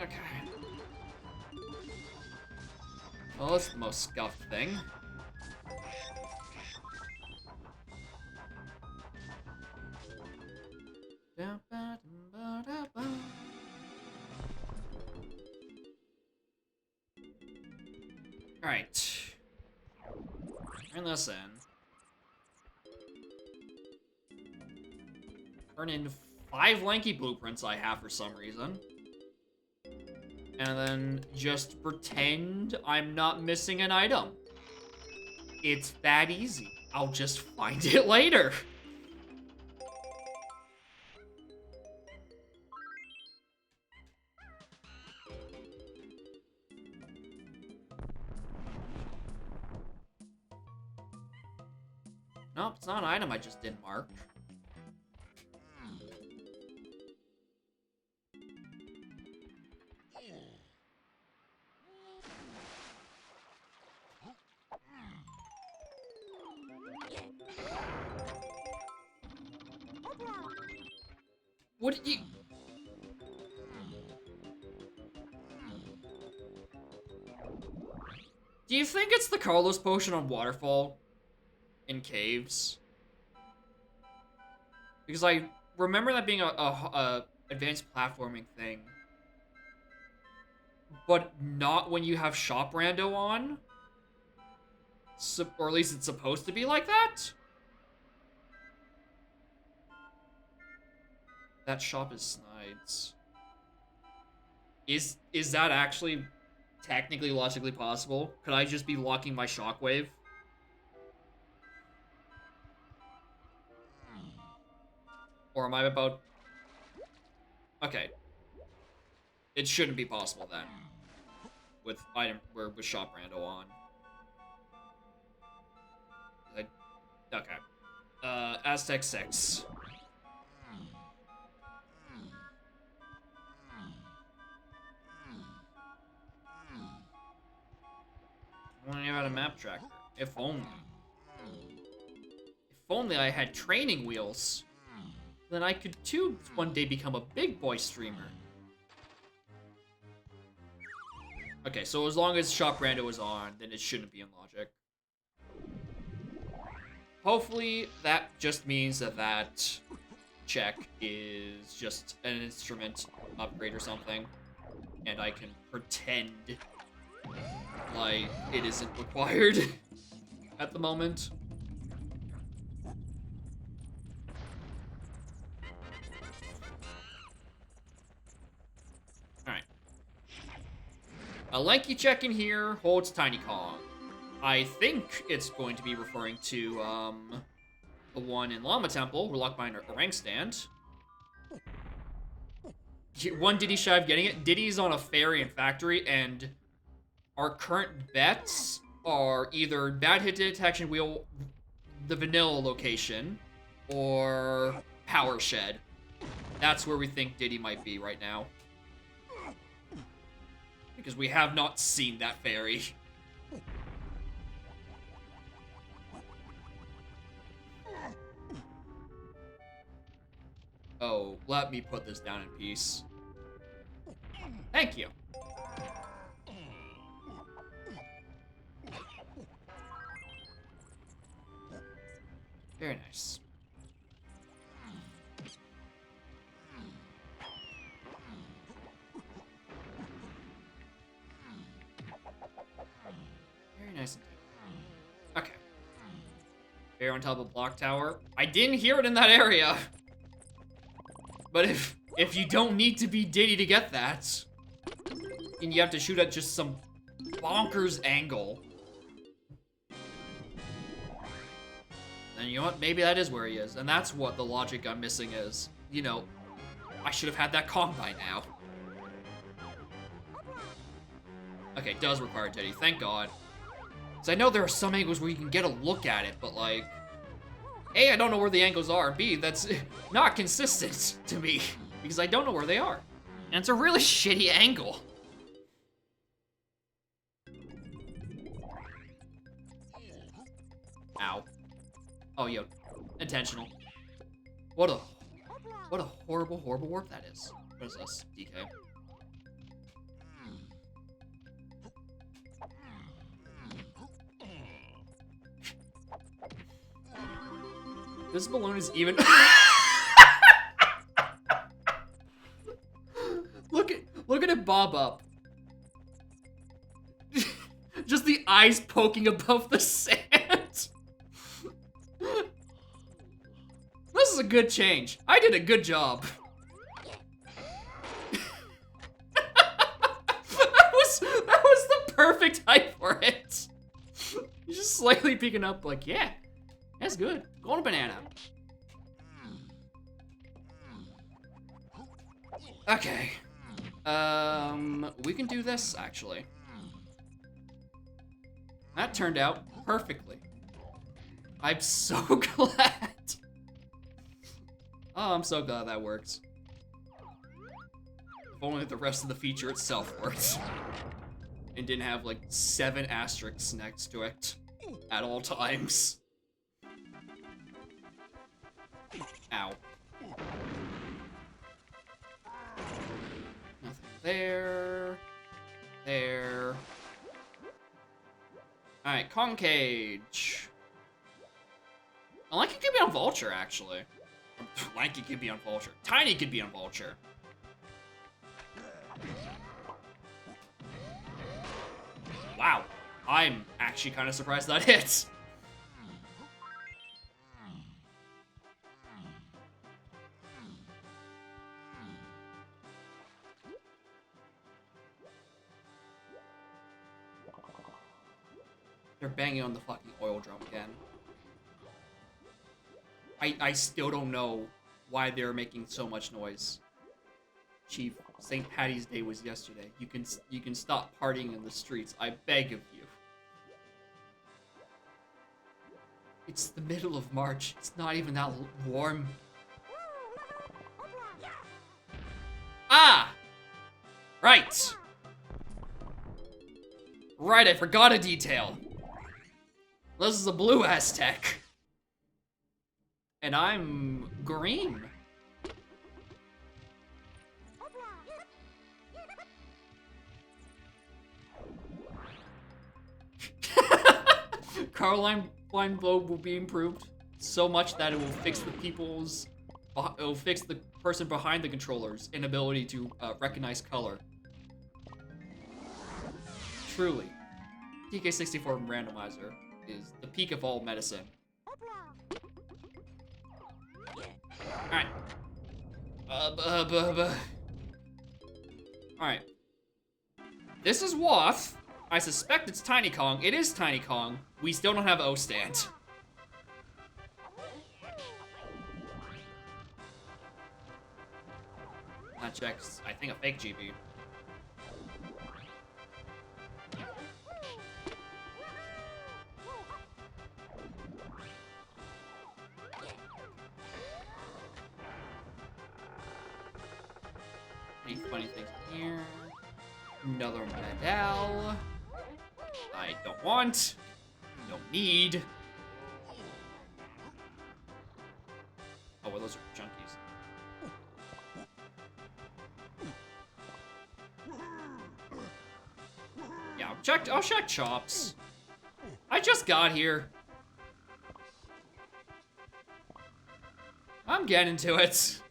Okay. Well, that's the most scuffed thing. Alright. Turn this in. Turn in 5 lanky blueprints I have for some reason. And then just pretend I'm not missing an item. It's that easy. I'll just find it later. Nope, it's not an item I just didn't mark. What did you... Do you think it's the Carlos potion on Waterfall? In caves? Because I remember that being a advanced platforming thing. But not when you have Shop Rando on? Or at least it's supposed to be like that? That shop is Snides. Is that actually technically logically possible? Could I just be locking my shockwave? Or am I about... Okay. It shouldn't be possible then. With with Shop Rando on. Okay. Aztec 6. I want to know how to map tracker. If only. If only I had training wheels. Then I could too one day become a big boy streamer. Okay, so as long as Shop Rando is on, then it shouldn't be in logic. Hopefully that just means that that check is just an instrument upgrade or something. And I can pretend like it isn't required at the moment. Alright. A lanky check in here holds Tiny Kong. I think it's going to be referring to the one in Llama Temple, we're locked behind a rank stand. One Diddy shy of getting it. Diddy's on a ferry in Factory, and our current bets are either Bad Hit Detection Wheel, the Vanilla location, or Power Shed. That's where we think Diddy might be right now. Because we have not seen that ferry. Oh, let me put this down in peace. Thank you. Very nice. Very nice indeed. Okay. Bear on top of block tower. I didn't hear it in that area. But if you don't need to be Diddy to get that, and you have to shoot at just some bonkers angle, then you know what? Maybe that is where he is. And that's what the logic I'm missing is. You know, I should have had that Kong by now. Okay, it does require Teddy, thank God. Because I know there are some angles where you can get a look at it, but like... A, I don't know where the angles are. B, that's not consistent to me. Because I don't know where they are. And it's a really shitty angle. Ow. Oh, yo. Intentional. What a horrible, horrible warp that is. What is this? DK. This balloon is even... Look at it bob up. Just the eyes poking above the sand. This is a good change. I did a good job. that was the perfect height for it. He's just slightly peeking up like, yeah, that's good. Golden banana. Okay. We can do this, actually. That turned out perfectly. I'm so glad. Oh, I'm so glad that works. If only the rest of the feature itself worked. And didn't have, like, 7 asterisks next to it. At all times. Ow. Nothing there. There. Alright, Concage. Lanky could be on Vulture, actually. Lanky could be on Vulture. Tiny could be on Vulture. Wow. I'm actually kind of surprised that hits. They're banging on the fucking oil drum again. I still don't know why they're making so much noise. Chief, St. Patty's Day was yesterday. You can stop partying in the streets. I beg of you. It's the middle of March. It's not even that warm. Ah! Right! Right, I forgot a detail. This is a blue Aztec. And I'm green. Caroline Blind Globe will be improved so much that it will fix the person behind the controller's inability to recognize color. Truly, TK64 randomizer is the peak of all medicine. Alright. Alright. This is Wath. I suspect it's Tiny Kong. It is Tiny Kong. We still don't have O-Stand. That checks, I think, a fake GB. Any funny things here? Another medal. I don't want. Don't need. Oh, well, those are junkies. Yeah, I'll check Chops. I just got here. I'm getting to it.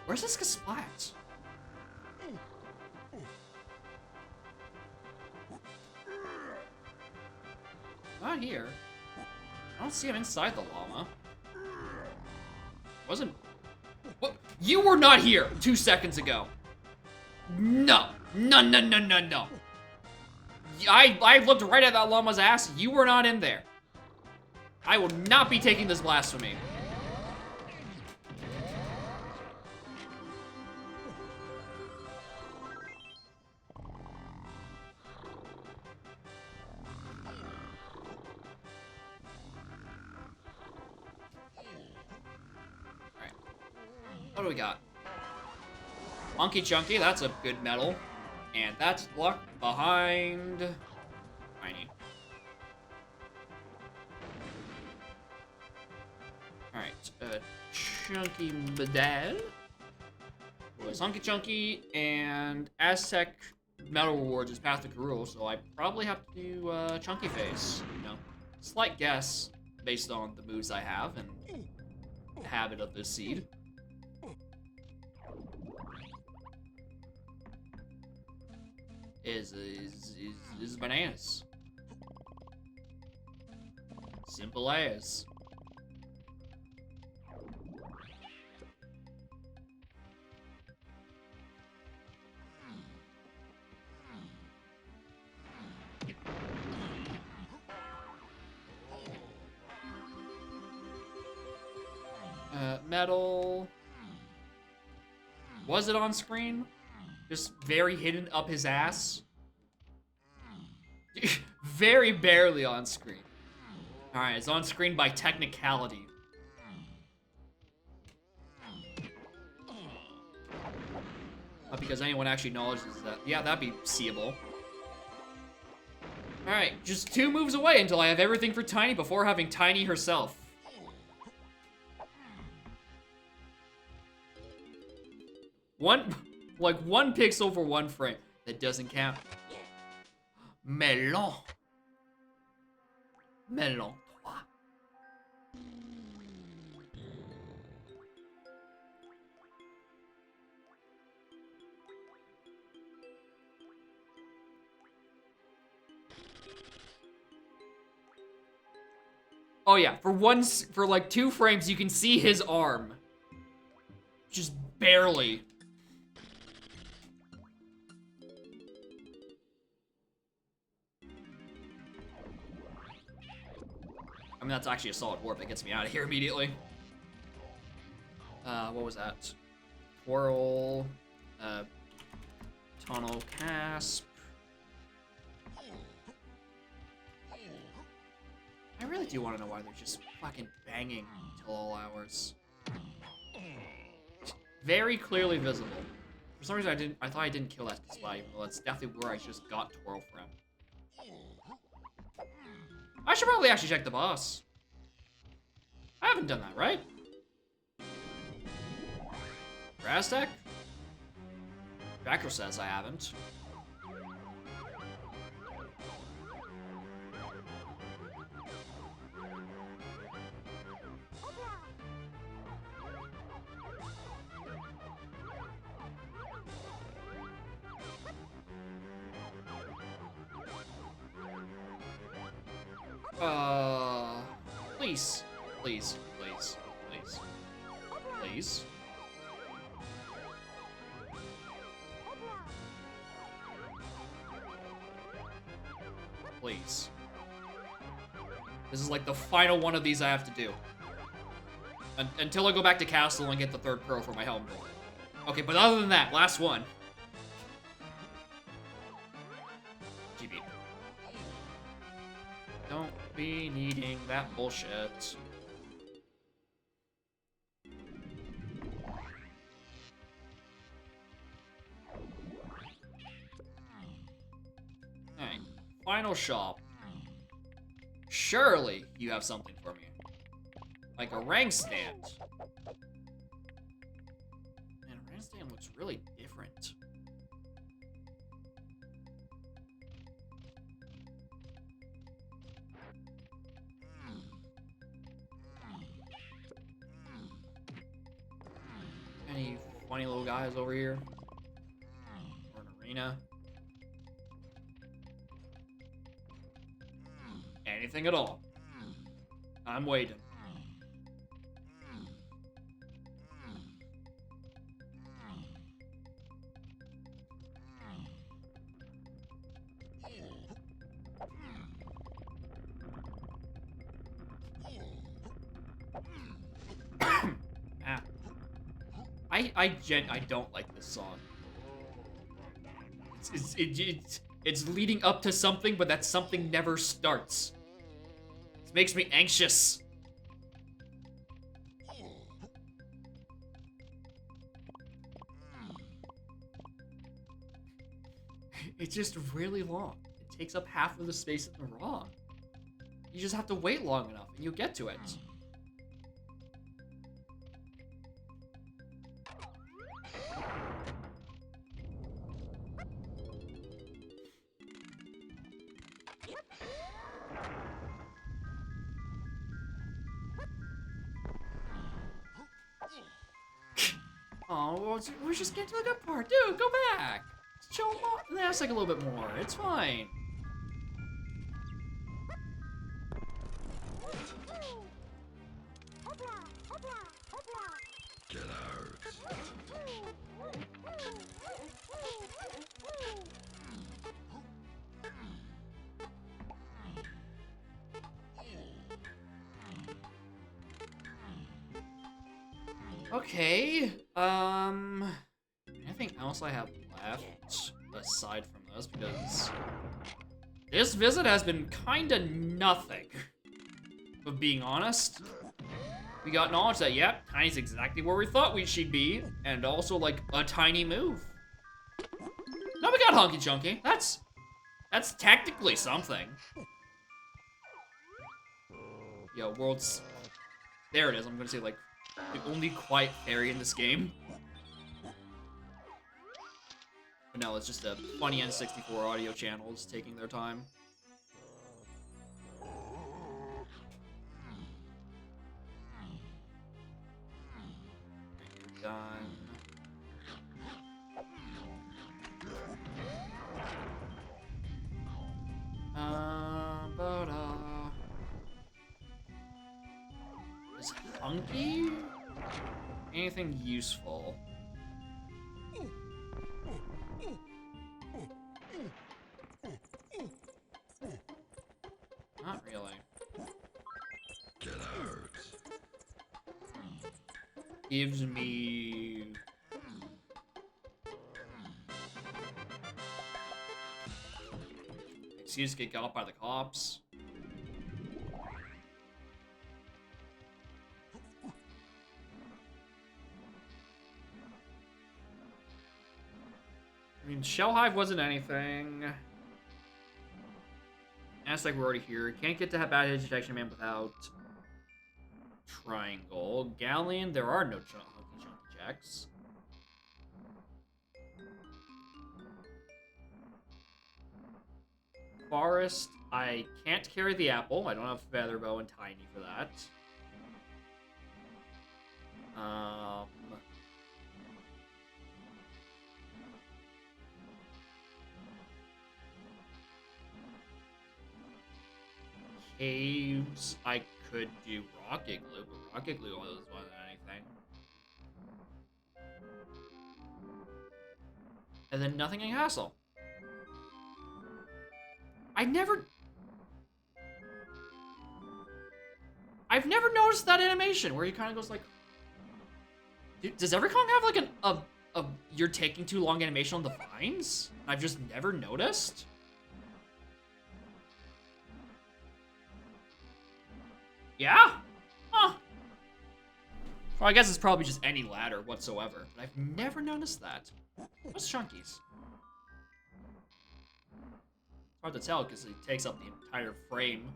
Where's this Kasplat? Not here. I don't see him inside the llama. Wasn't... What? You were not here 2 seconds ago. No. No, no, no, no, no. I looked right at that llama's ass. You were not in there. I will not be taking this blasphemy. What do we got? Monkey Chunky, that's a good medal. And that's locked behind Tiny. Alright, Chunky Medal. Was Hunky Chunky and Aztec medal rewards is Path to Karul, so I probably have to do Chunky Face. You know, slight guess based on the moves I have and the habit of this seed. Is bananas. Simple as. Metal. Was it on screen? Just very hidden up his ass. Very barely on screen. Alright, it's on screen by technicality. Not because anyone actually acknowledges that. Yeah, that'd be seeable. Alright, just 2 moves away until I have everything for Tiny before having Tiny herself. One pixel for 1 frame. That doesn't count. Melon. Melon. Oh yeah, for like 2 frames you can see his arm. Just barely. I mean, that's actually a solid warp that gets me out of here immediately. What was that? Twirl, Tunnel Casp. I really do want to know why they're just fucking banging until all hours. Very clearly visible. For some reason, I thought I didn't kill that spot, even though that's definitely where I just got Twirl from. I should probably actually check the boss. I haven't done that, right? For Aztec? Backer says I haven't. Please. Please. Please. Please. Please. Please. This is like the final one of these I have to do. Until I go back to Castle and get the 3rd pearl for my helmet. Okay, but other than that, last one. GB. Don't be needing that bullshit. Alright, final shop. Surely you have something for me. Like a rank stand. Man, a rank stand looks really different. Any funny little guys over here? Or an arena? Anything at all. I'm waiting. I don't like this song. It's leading up to something, but that something never starts. It makes me anxious. It's just really long. It takes up half of the space in the ROM. You just have to wait long enough, and you'll get to it. Oh, well, we're just getting to the good part. Dude, go back. Show them off. That's like a little bit more. It's fine. Okay. Anything else I have left aside from this? Because this visit has been kinda nothing. But being honest, we got knowledge that, yep, Tiny's exactly where we thought she'd be, and also like a tiny move. Now we got Honky Chunky. That's technically something. Yo, world's there it is. I'm gonna say like the only quiet fairy in this game. But no, it's just a funny N64 audio channels taking their time. Done. Is Hunky anything useful? Not really. Get out. Gives me excuse to get got up by the cops. I mean, Shell Hive wasn't anything. Aztec, we're already here. Can't get to bad hit detection man without triangle. Galleon, there are no hunky chunky checks. Forest, I can't carry the apple. I don't have Featherbow and Tiny for that. Caves, I could do Rocket Glue, but Rocket Glue wasn't anything. And then nothing in Castle. I've never noticed that animation where he kind of goes like, dude, does every Kong have like a you're taking too long animation on the vines? I've just never noticed. Yeah? Huh. Well, I guess it's probably just any ladder whatsoever, but I've never noticed that. What's Chunky's? Hard to tell because he takes up the entire frame.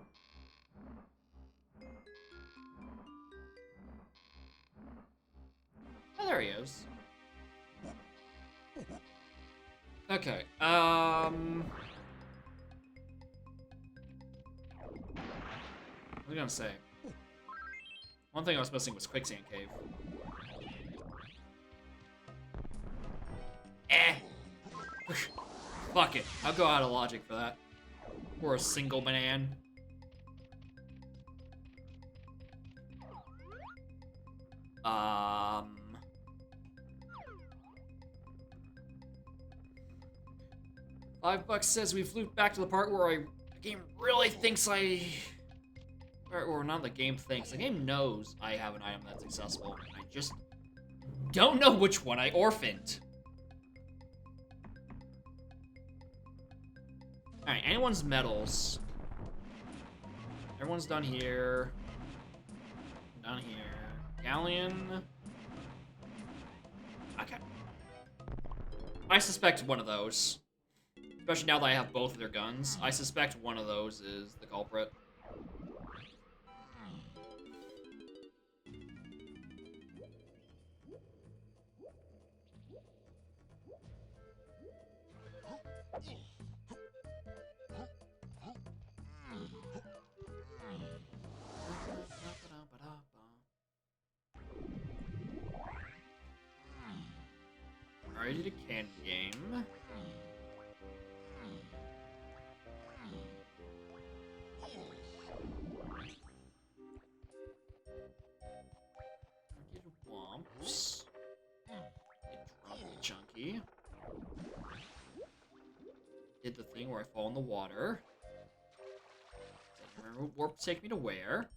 Oh, there he is. Okay, what was I gonna say? One thing I was missing was Quicksand Cave. Fuck it. I'll go out of logic for that. Or a single banana. $5 says we've looped back to the part where the game really thinks or not the game thinks, the game knows I have an item that's accessible. I just don't know which one I orphaned. Alright, anyone's medals. Everyone's done here. Done here. Galleon. Okay. I suspect one of those. Especially now that I have both of their guns. I suspect one of those is the culprit. Already did a candy game. Get womps. Get drunk chunky. Did the thing where I fall in the water. Remember warp take me to where?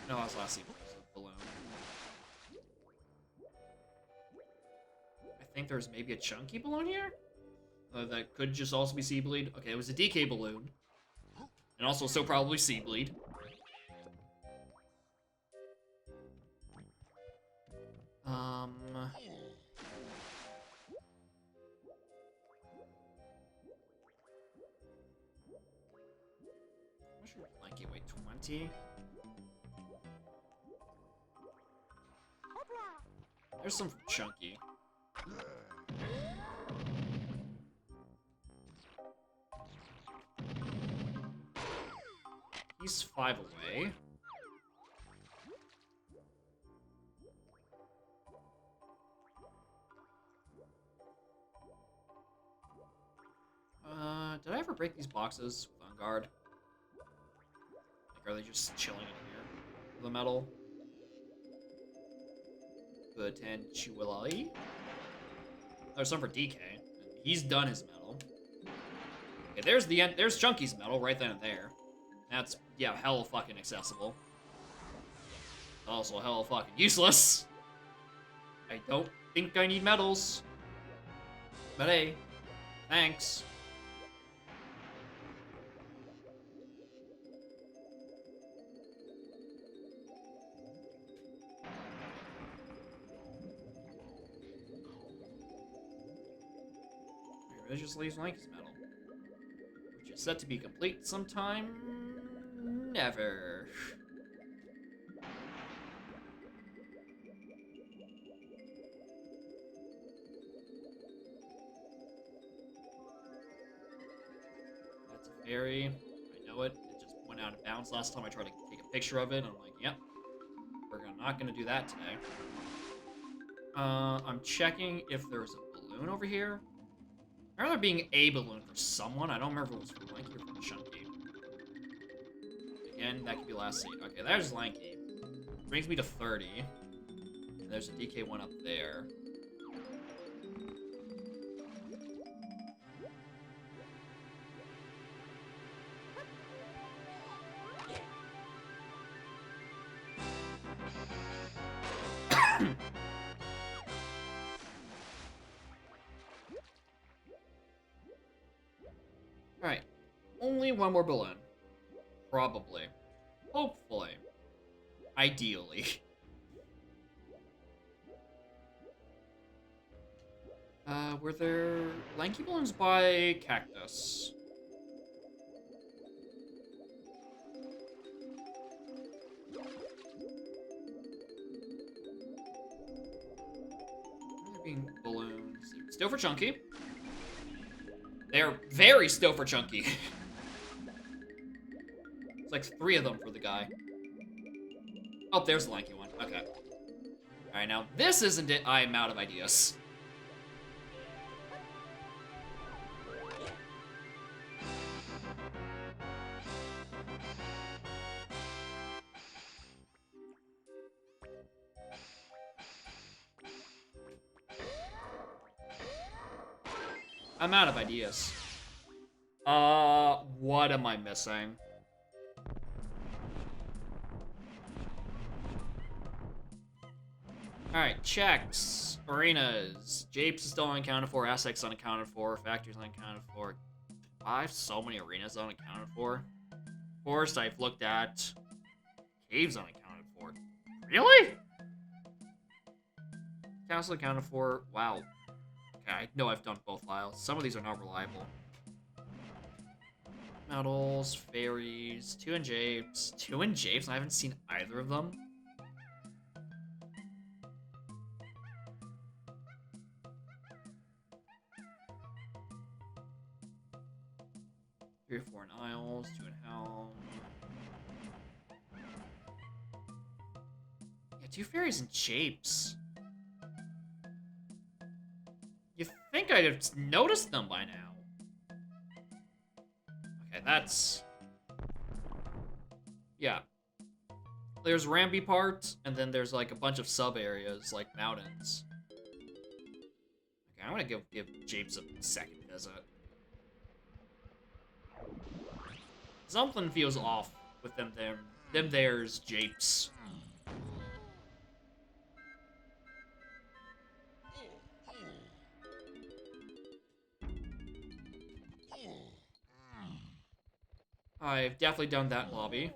No, I was last seen a balloon. I think there's maybe a chunky balloon here? That could just also be Seableed. Okay, it was a DK balloon. And also so probably Seableed. What should Lanky weigh 20? There's some from Chunky. He's 5 away. Did I ever break these boxes with On Guard? Like, are they just chilling in here? The metal? Potentially. There's some for DK. He's done his metal. Okay, there's the end. There's Chunky's metal right then and there. That's, yeah, hella fucking accessible. Also hella fucking useless. I don't think I need medals. But hey, thanks. It just leaves Lanky's medal, which is set to be complete sometime never. That's a fairy. I know it. It just went out of bounds last time I tried to take a picture of it. I'm like, yep, we're not gonna do that today. I'm checking if there's a balloon over here. I remember there being a balloon for someone. I don't remember if it was for Lanky or for Chunky. Again, that could be last seat. Okay, there's Lanky. Brings me to 30. And there's a DK one up there. Alright. Only one more balloon. Probably. Hopefully. Ideally. Were there Lanky balloons by Cactus? There being balloons. Still for Chunky. They're very still for Chunky. It's like 3 of them for the guy. Oh, there's the Lanky one. Okay. Alright, now this isn't it. I am out of ideas. I'm out of ideas. What am I missing? Alright, checks. Arenas. Japes is still unaccounted for. Aztecs unaccounted for. Factories unaccounted for. I have so many arenas unaccounted for. Of course, I've looked at caves unaccounted for. Really? Castle accounted for. Wow. Okay, I know I've done both files. Some of these are not reliable. Metals, fairies, 2 and japes. 2 and japes, and I haven't seen either of them. Three or four in Isles, 2 in Helm. Yeah, 2 fairies and japes. You think I'd have noticed them by now. Okay, that's... Yeah. There's Ramby part, and then there's like a bunch of sub-areas, like mountains. Okay, I'm gonna give japes a second visit. Something feels off with them there's japes. I've definitely done that lobby.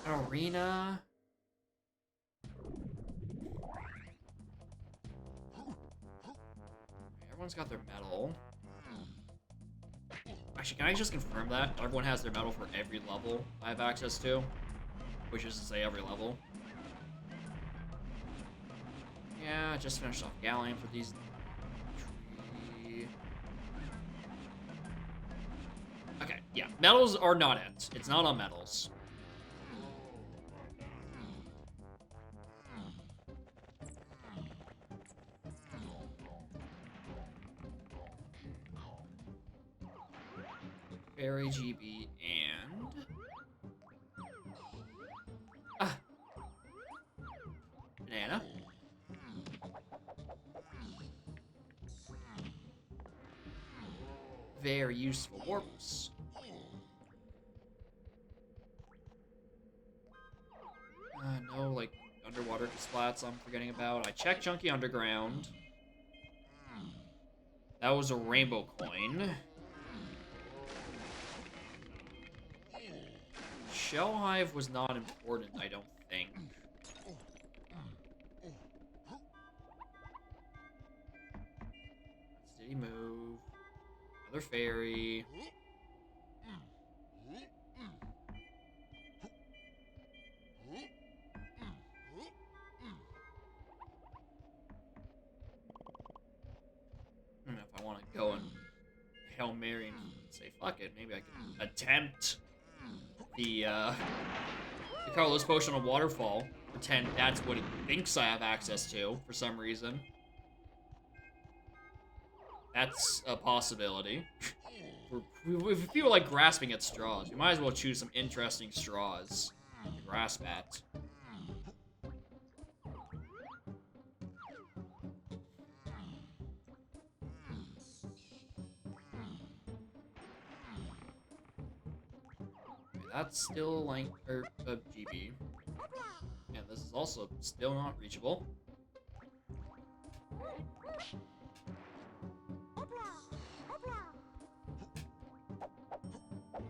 Arena. Everyone's got their medal. Actually, can I just confirm that? Everyone has their medal for every level I have access to. Which is to say every level. Yeah, just finished off Galleon for these. Okay, yeah. Medals are not it. It's not on medals. Fairy GB and... Banana. Very useful warps. No, like, underwater splats I'm forgetting about. I checked Chunky Underground. That was a rainbow coin. Shell Hive was not important, I don't think. Did he move? Another fairy. I don't know if I want to go and Hail Mary and say, fuck it, maybe I can attempt the Carlos Potion on Waterfall. Pretend that's what he thinks I have access to, for some reason. That's a possibility. We feel like grasping at straws. We might as well choose some interesting straws to grasp at. Okay, that's still like GB. And this is also still not reachable.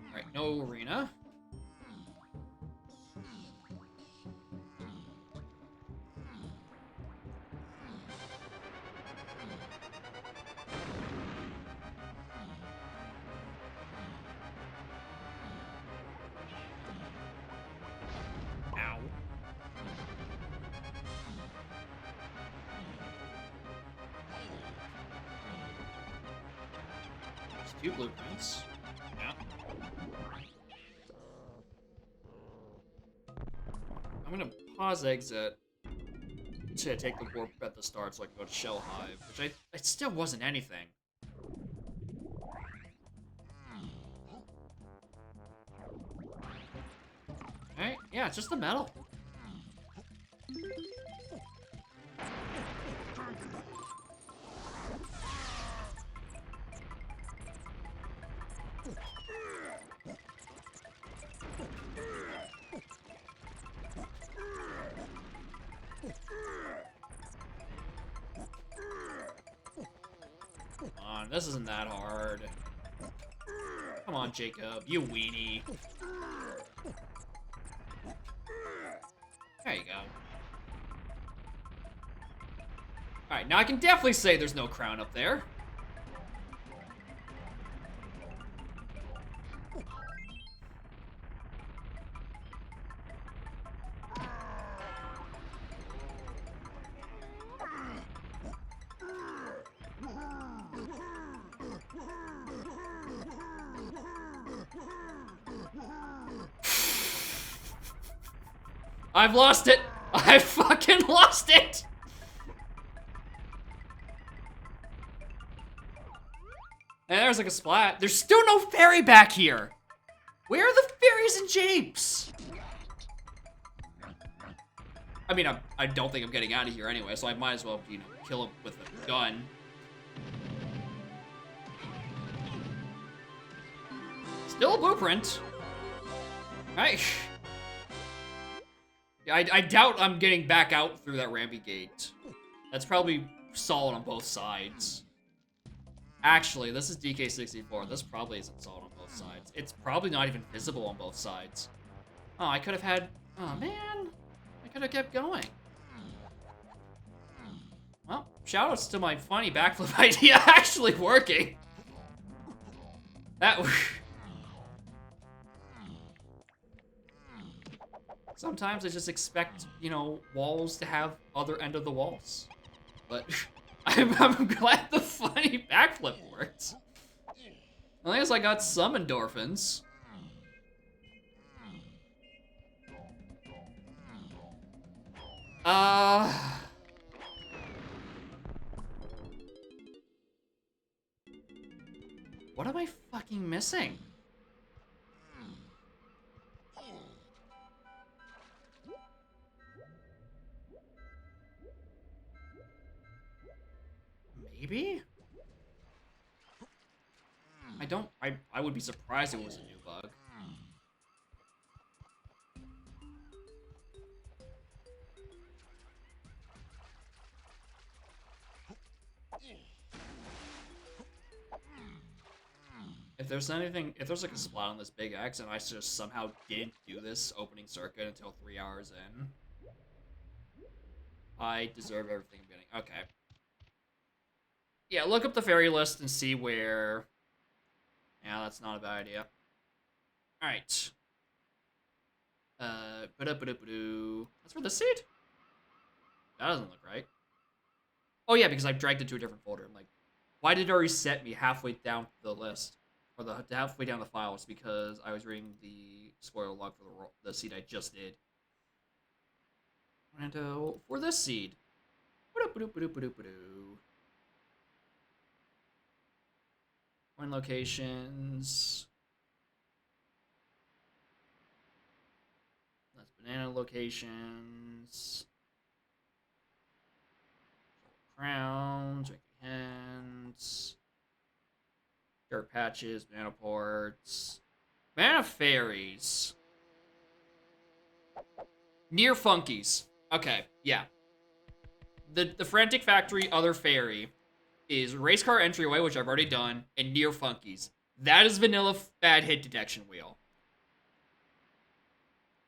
Alright, no arena. Ow. There's 2 blueprints. Yeah. I'm gonna pause exit to take the warp at the start so I can go to Shell Hive, which it still wasn't anything. Okay, yeah, it's just the metal. Come on, this isn't that hard. Come on, Jacob, you weenie. There you go. Alright, now I can definitely say there's no crown up there. I've lost it! I fucking lost it! And there's like a splat. There's still no ferry back here! Where are the fairies and japes? I mean, I don't think I'm getting out of here anyway, so I might as well, you know, kill him with a gun. Still a blueprint. Right. Yeah, I doubt I'm getting back out through that rampy gate. That's probably solid on both sides. Actually, this is DK64. This probably isn't solid on both sides. It's probably not even visible on both sides. Oh, I could have had... Oh, man. I could have kept going. Well, shoutouts to my funny backflip idea actually working. That... Sometimes I just expect, you know, walls to have other end of the walls. But I'm glad the funny backflip worked. At least I got some endorphins. What am I fucking missing? Maybe? I would be surprised if it was a new bug. If there's anything, if there's like a splat on this big X and I just somehow didn't do this opening circuit until 3 hours in, I deserve everything I'm getting. Okay. Yeah, look up the fairy list and see where... Yeah, that's not a bad idea. Alright. That's for the seed? That doesn't look right. Oh yeah, because I've dragged it to a different folder. I'm like, why did it reset me halfway down the list? Or the halfway down the file? It's because I was reading the spoiler log for the seed I just did. And for this seed. Coin locations. That's banana locations. Crowns, drinking hands. Dirt patches, banana ports. Banana fairies. Near funkies. Okay, yeah. The Frantic Factory other fairy is race car entryway, which I've already done, and near funkies. That is vanilla bad hit detection wheel.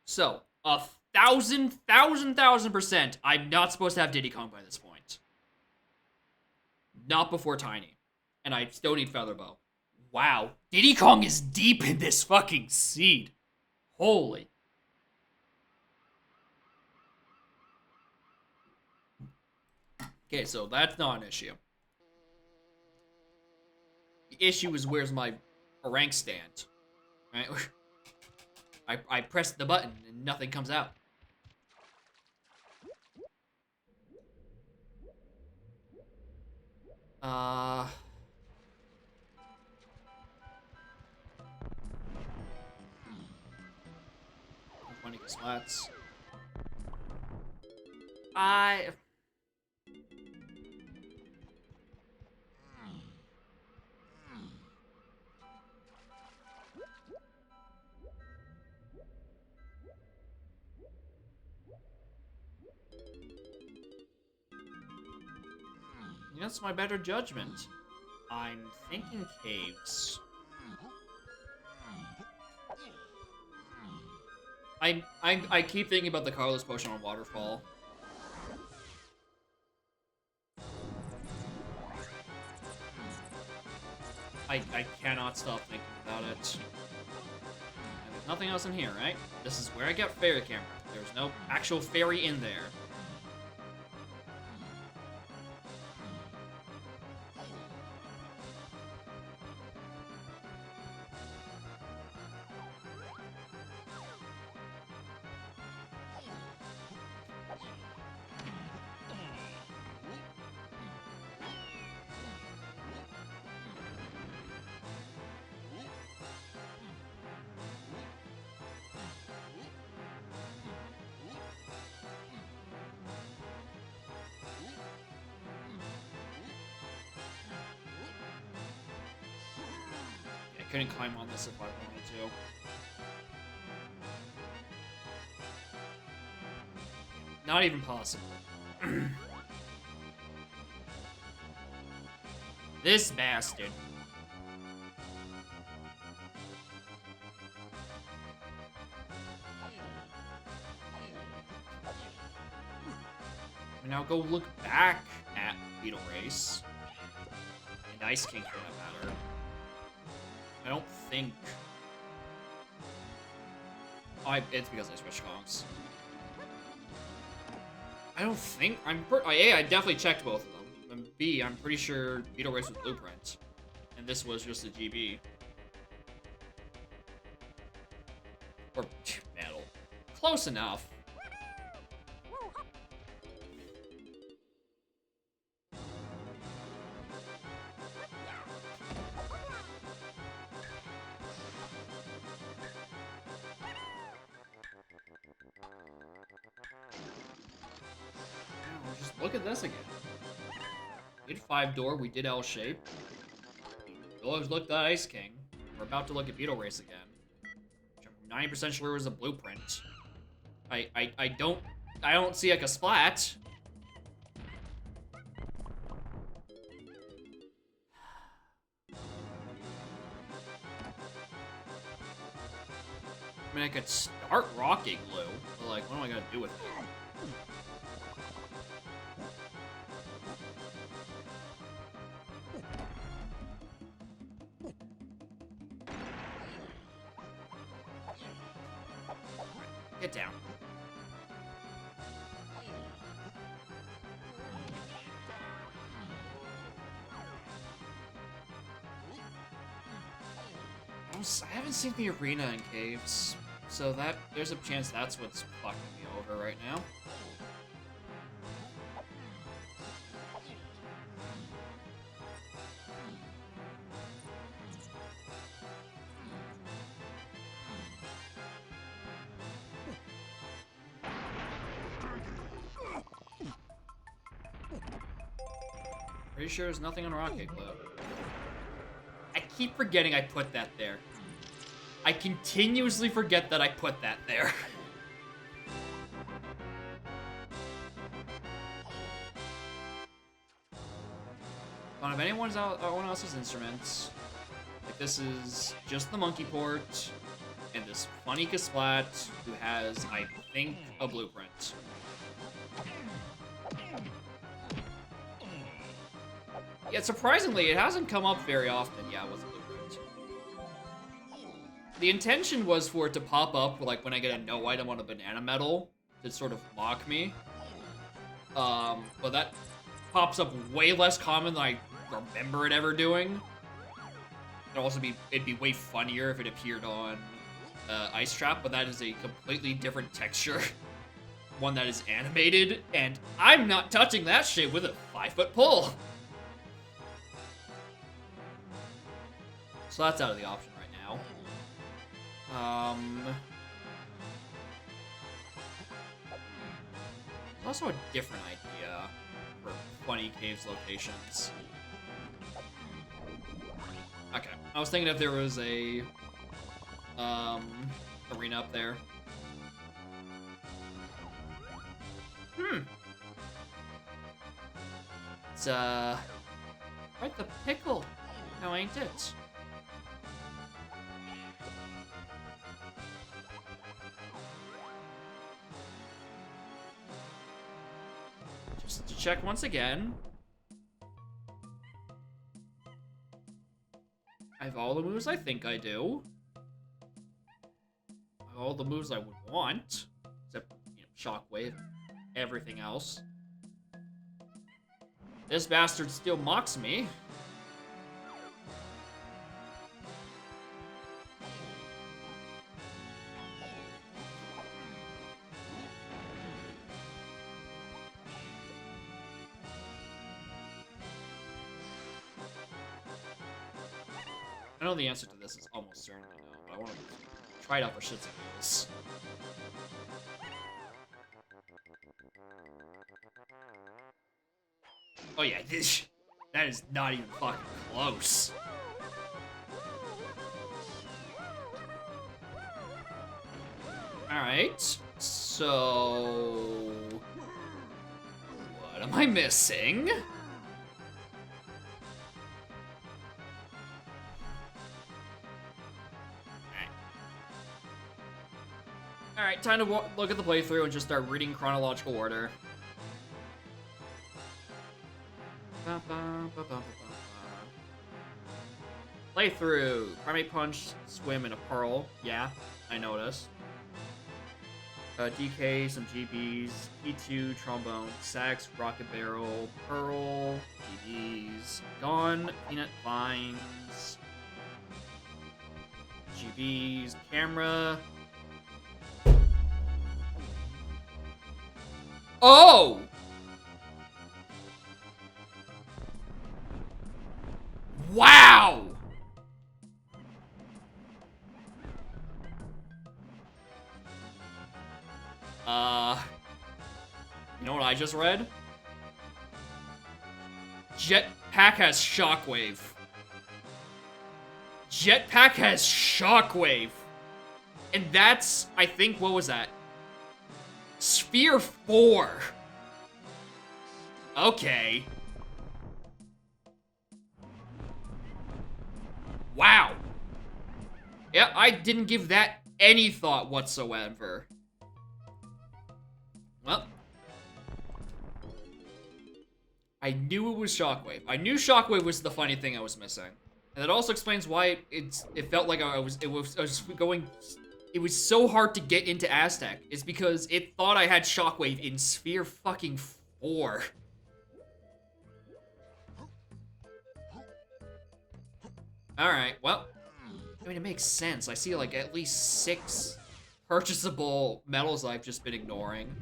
So, 1,000%, I'm not supposed to have Diddy Kong by this point. Not before Tiny. And I still need Featherbow. Wow. Diddy Kong is deep in this fucking seed. Holy. Okay, so that's not an issue. The issue is where's my rank stand, right? I press the button and nothing comes out. Funny slats. Against my better judgment, I'm thinking caves. I keep thinking about the Carlos potion on Waterfall. I cannot stop thinking about it. And there's nothing else in here, right? This is where I get fairy camera. There's no actual fairy in there. I couldn't climb on this if I wanted to. Not even possible. This bastard. And now go look back at Beetle Race. And Ice King for that matter. I don't think... it's because I switched Kongs. I don't think... A, I definitely checked both of them. And B, I'm pretty sure Beetle Race was Blueprint. And this was just a GB. Or Metal. Close enough. Just look at this again. We did 5 door, we did L shape. We always looked at Ice King. We're about to look at Beetle Race again. Which I'm 90% sure was a blueprint. I don't see like a splat. I mean, I could start Rocket Glue, but like, what am I gonna do with it? Get down. I haven't seen the arena in caves, so there's a chance that's what's fucking me over right now. Pretty sure there's nothing on Rocket Glue. I keep forgetting I put that there. I continuously forget that I put that there. One of anyone else's instruments. Like, this is just the monkey port, and this funny Kasplat who has, I think, a blueprint. Yeah, surprisingly, it hasn't come up very often. Yeah, it was a blueprint. The intention was for it to pop up, like, when I get a no item on a banana medal, to sort of mock me. But that pops up way less common than I remember it ever doing. It'd be way funnier if it appeared on Ice Trap, but that is a completely different texture. One that is animated, and I'm not touching that shit with a 5-foot pole. So that's out of the option right now. There's also a different idea for funny caves locations. Okay, I was thinking if there was a arena up there. It's right the pickle, now ain't it? Just to check once again. have all the moves I think I do. I have all the moves I would want. Except, you know, Shockwave. Everything else. This bastard still mocks me. I know the answer to this is almost certain I know, but I want to try it out for shits and giggles. Oh yeah, that is not even fucking close. Alright, so... what am I missing? Alright, time to look at the playthrough and just start reading chronological order. Playthrough. Primate Punch, Swim, and a Pearl. Yeah, I noticed. DK, some GBs, P2, Trombone, Sax, Rocket Barrel, Pearl, GBs, Gone, Peanut Vines, GBs, Camera. Oh! Wow! You know what I just read? Jetpack has Shockwave. Jetpack has Shockwave. And that's, I think, what was that? Sphere 4. Okay. Wow. Yeah, I didn't give that any thought whatsoever. Well. I knew it was Shockwave. I knew Shockwave was the funny thing I was missing. And that also explains why it felt like I was going... It was so hard to get into Aztec. It's because it thought I had Shockwave in Sphere fucking 4. Alright, well. I mean, it makes sense. I see, like, at least 6 purchasable medals I've just been ignoring.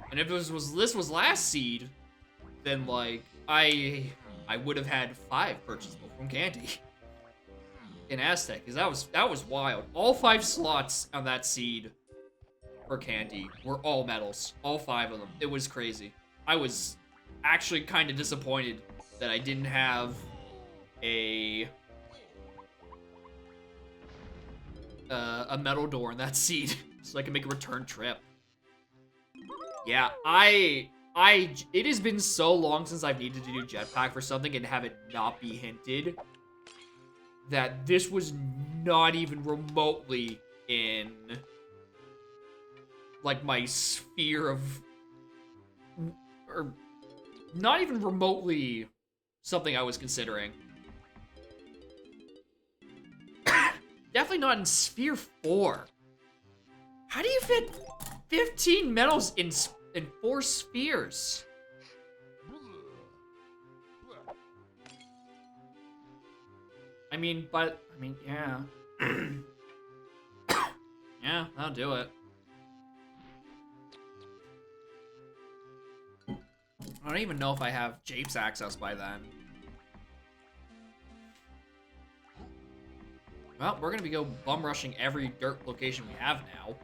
And if this was last seed, then, like, I would have had 5 purchasable from Candy. In Aztec, because that was wild. All 5 slots on that seed for Candy were all medals. All 5 of them. It was crazy. I was actually kind of disappointed that I didn't have a medal door in that seed so I can make a return trip. Yeah, it has been so long since I've needed to do Jetpack for something and have it not be hinted that this was not even remotely in, like, my sphere of, or not even remotely something I was considering. Definitely not in Sphere 4. How do you fit 15 medals in 4 spheres? I mean, yeah. Yeah, that'll do it. I don't even know if I have Japes access by then. Well, we're gonna be bum rushing every dirt location we have now.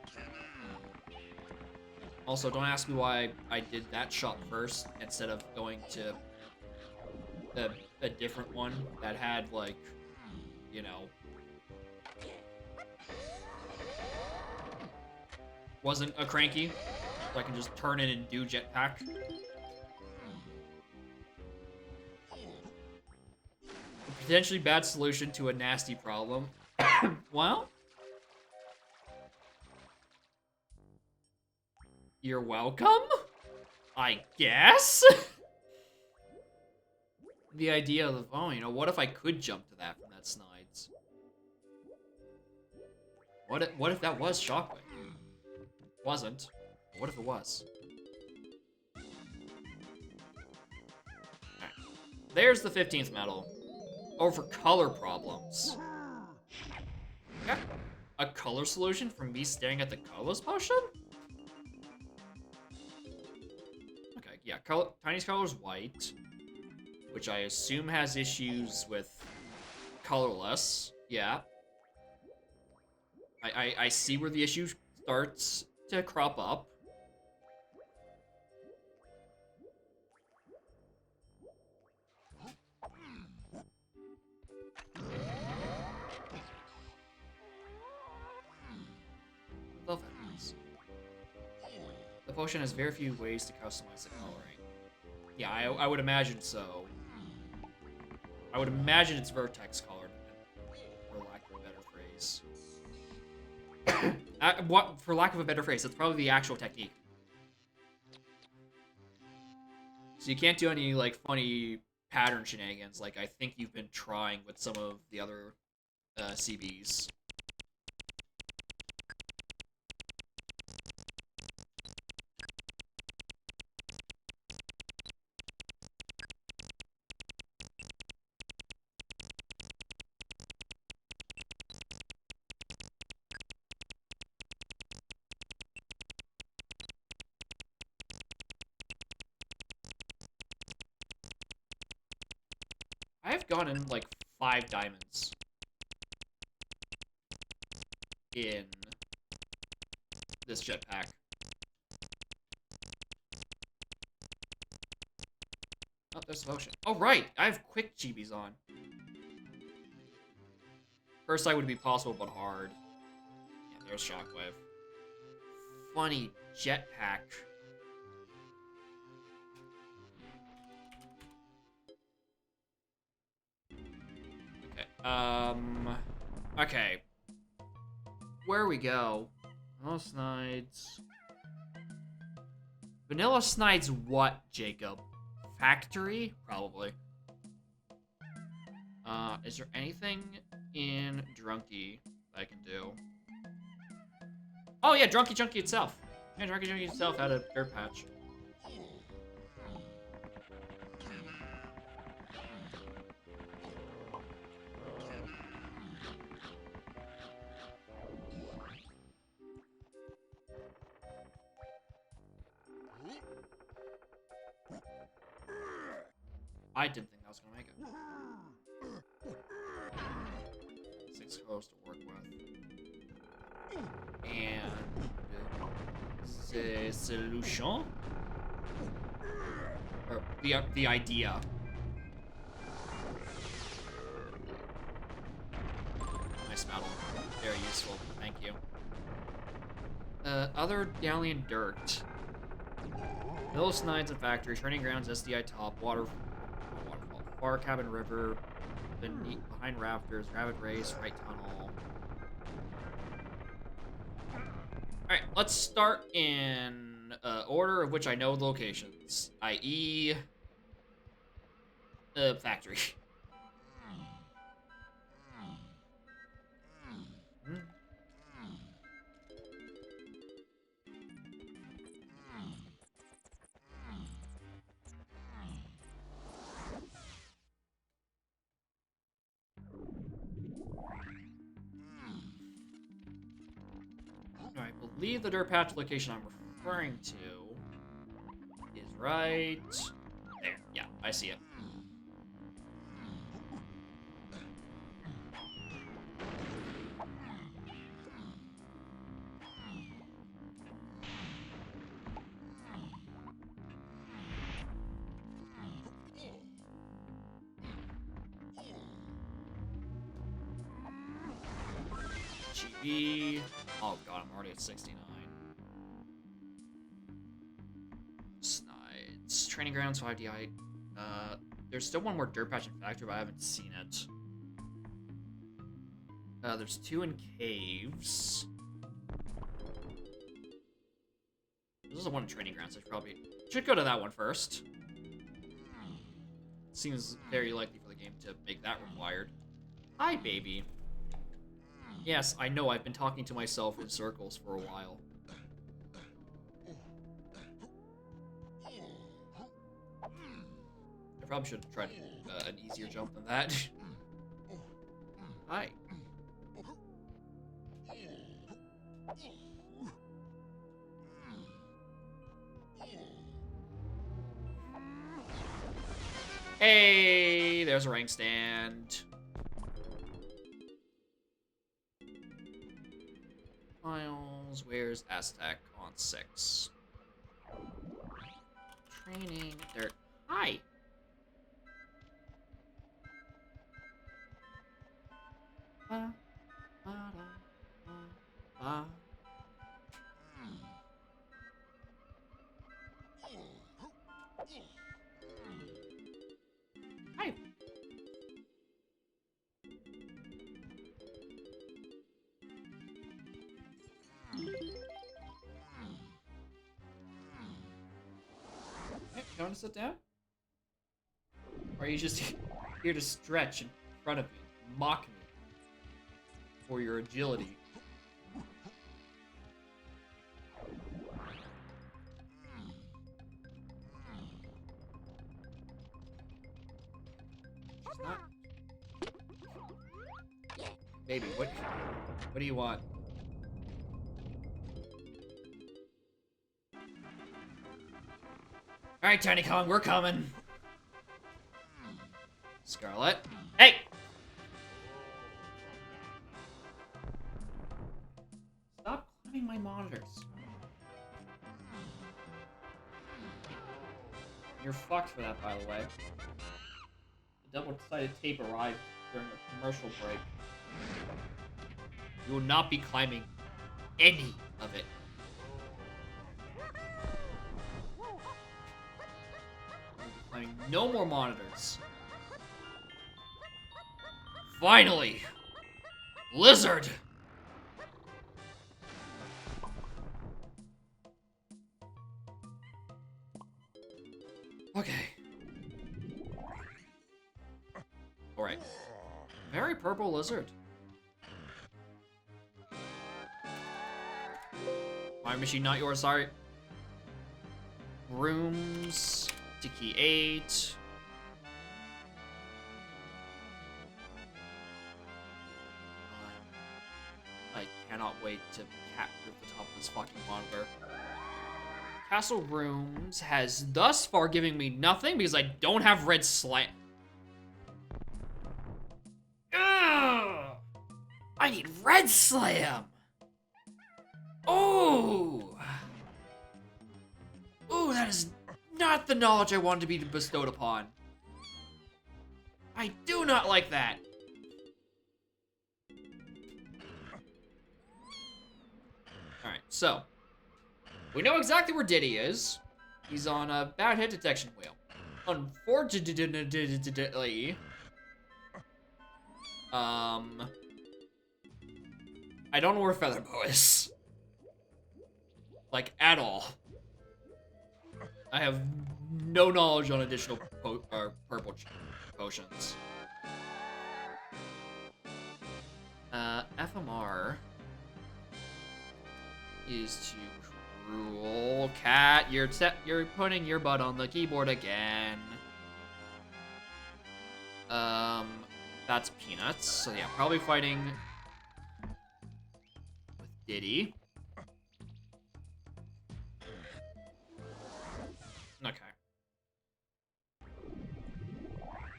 Also, don't ask me why I did that shop first instead of going to a different one that had, like, you know, wasn't a cranky, so I can just turn in and do Jetpack. A potentially bad solution to a nasty problem. Well, you're welcome, I guess. the idea of, oh, you know, what if I could jump to that from that Snides? What if that was Shockwave? Wasn't. What if it was? Alright. There's the 15th medal. Over color problems. Yeah. A color solution from me staring at the colorless potion? Okay, yeah, Tiny's color is white, which I assume has issues with colorless. Yeah. I see where the issue starts to crop up. Love that. The potion has very few ways to customize the coloring. Yeah, I would imagine so. I would imagine it's vertex colored, for lack of a better phrase. For lack of a better phrase, that's probably the actual technique. So you can't do any, like, funny pattern shenanigans like I think you've been trying with some of the other CBs. I've gotten like 5 diamonds in this jetpack. Oh, there's the potion. Oh, right! I have quick GBs on. First sight would be possible, but hard. Yeah, there's Shockwave. Funny jetpack. Okay, okay. Where we go? Vanilla Snides. Vanilla Snides what, Jacob? Factory? Probably. Is there anything in Drunky that I can do? Oh yeah, Drunky Junky itself. Yeah, Drunky Junky itself had a dirt patch. I didn't think I was gonna make it. 6 colors to work with. And the solution? Or the idea. Nice medal. Very useful. Thank you. Other Galleon dirt. Middle Snides and Factory, Training Grounds, SDI Top, Waterfall, Far Cabin River, behind Rafters, Rabbit Race, Right Tunnel. Alright, let's start in order of which I know the locations, i.e. Factory. I believe the dirt patch location I'm referring to is right there. Yeah, I see it. GB. Oh god, I'm already at 69. Snides. Training Grounds, 5DI. There's still one more dirt patch in Factory, but I haven't seen it. There's 2 in Caves. This is the one in Training Grounds, so I probably should go to that one first. seems very likely for the game to make that required. Hi, baby. Yes, I know I've been talking to myself in circles for a while. I probably should have tried an easier jump than that. Hi. Hey, there's a rank stand. Miles, where's Aztec on 6? Training there. Hi. Ba, ba, da, ba, ba. Hi. Hey, you want to sit down? Or are you just here to stretch in front of me, mock me for your agility? She's not. Baby, what do you want? All right, Tiny Kong, we're coming. Scarlet. Hey! Stop climbing my monitors. You're fucked for that, by the way. The double-sided tape arrived during a commercial break. You will not be climbing any of it. Climbing no more monitors. Finally! Lizard! Okay. Alright. Very purple lizard. My machine, not yours, sorry. Rooms. To key 8. I cannot wait to capture the top of this fucking monitor. Castle Rooms has thus far given me nothing because I don't have red slam. Ugh! I need red slam! Ooh! Ooh, that is not the knowledge I wanted to be bestowed upon. I do not like that. Alright, so. We know exactly where Diddy is. He's on a bad hit detection wheel. Unfortunately, I don't know where Featherbow is. Like, at all. I have no knowledge on additional purple potions. FMR is to cruel cat. You're putting your butt on the keyboard again. That's Peanuts. So yeah, probably fighting with Diddy. Okay.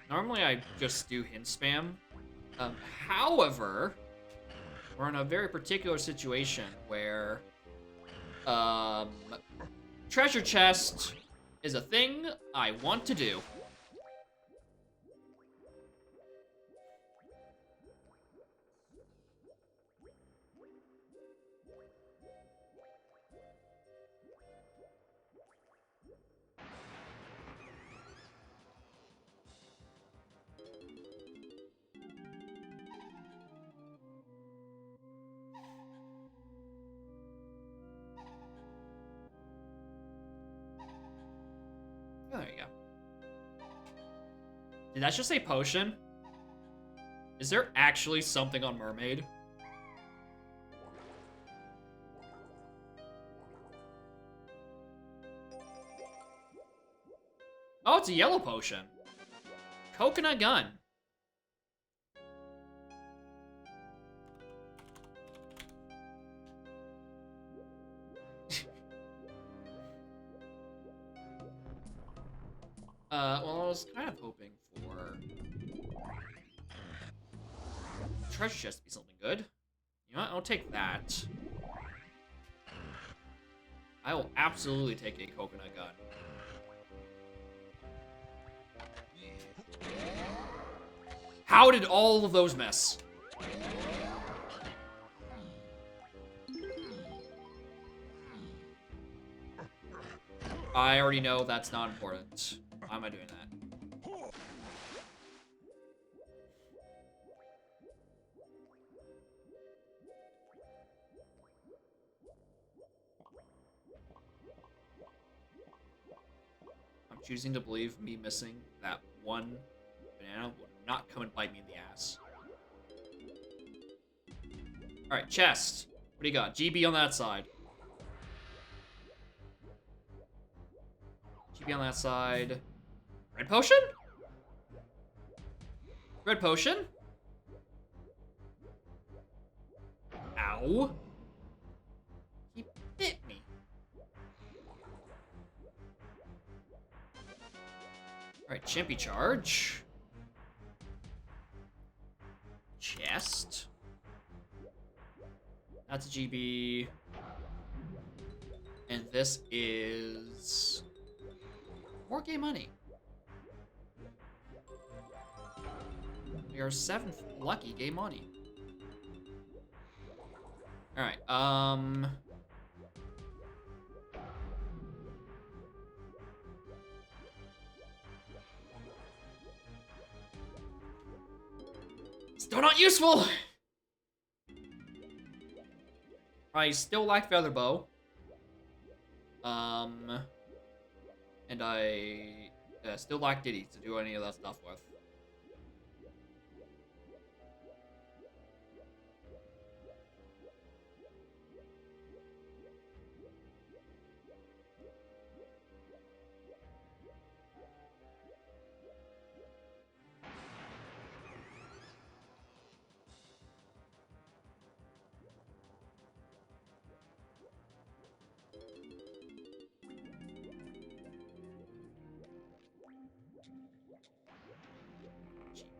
Normally I just do hint spam. However, we're in a very particular situation where treasure chest is a thing I want to do. There you go. Did that just say potion? Is there actually something on mermaid? Oh, it's a yellow potion. Coconut gun. Well, I was kind of hoping for treasure chest to be something good. You know what? I'll take that. I will absolutely take a coconut gun. How did all of those miss? I already know that's not important. Why am I doing that? I'm choosing to believe me missing that one banana will not come and bite me in the ass. Alright, chest. What do you got? GB on that side. GB on that side. Red potion? Red potion? Ow. He bit me. Alright, Chimpy charge. Chest. That's a GB. And this is more game money. We are 7th lucky game money. Alright, still not useful! I still like Feather Bow. And I still lack Diddy to do any of that stuff with.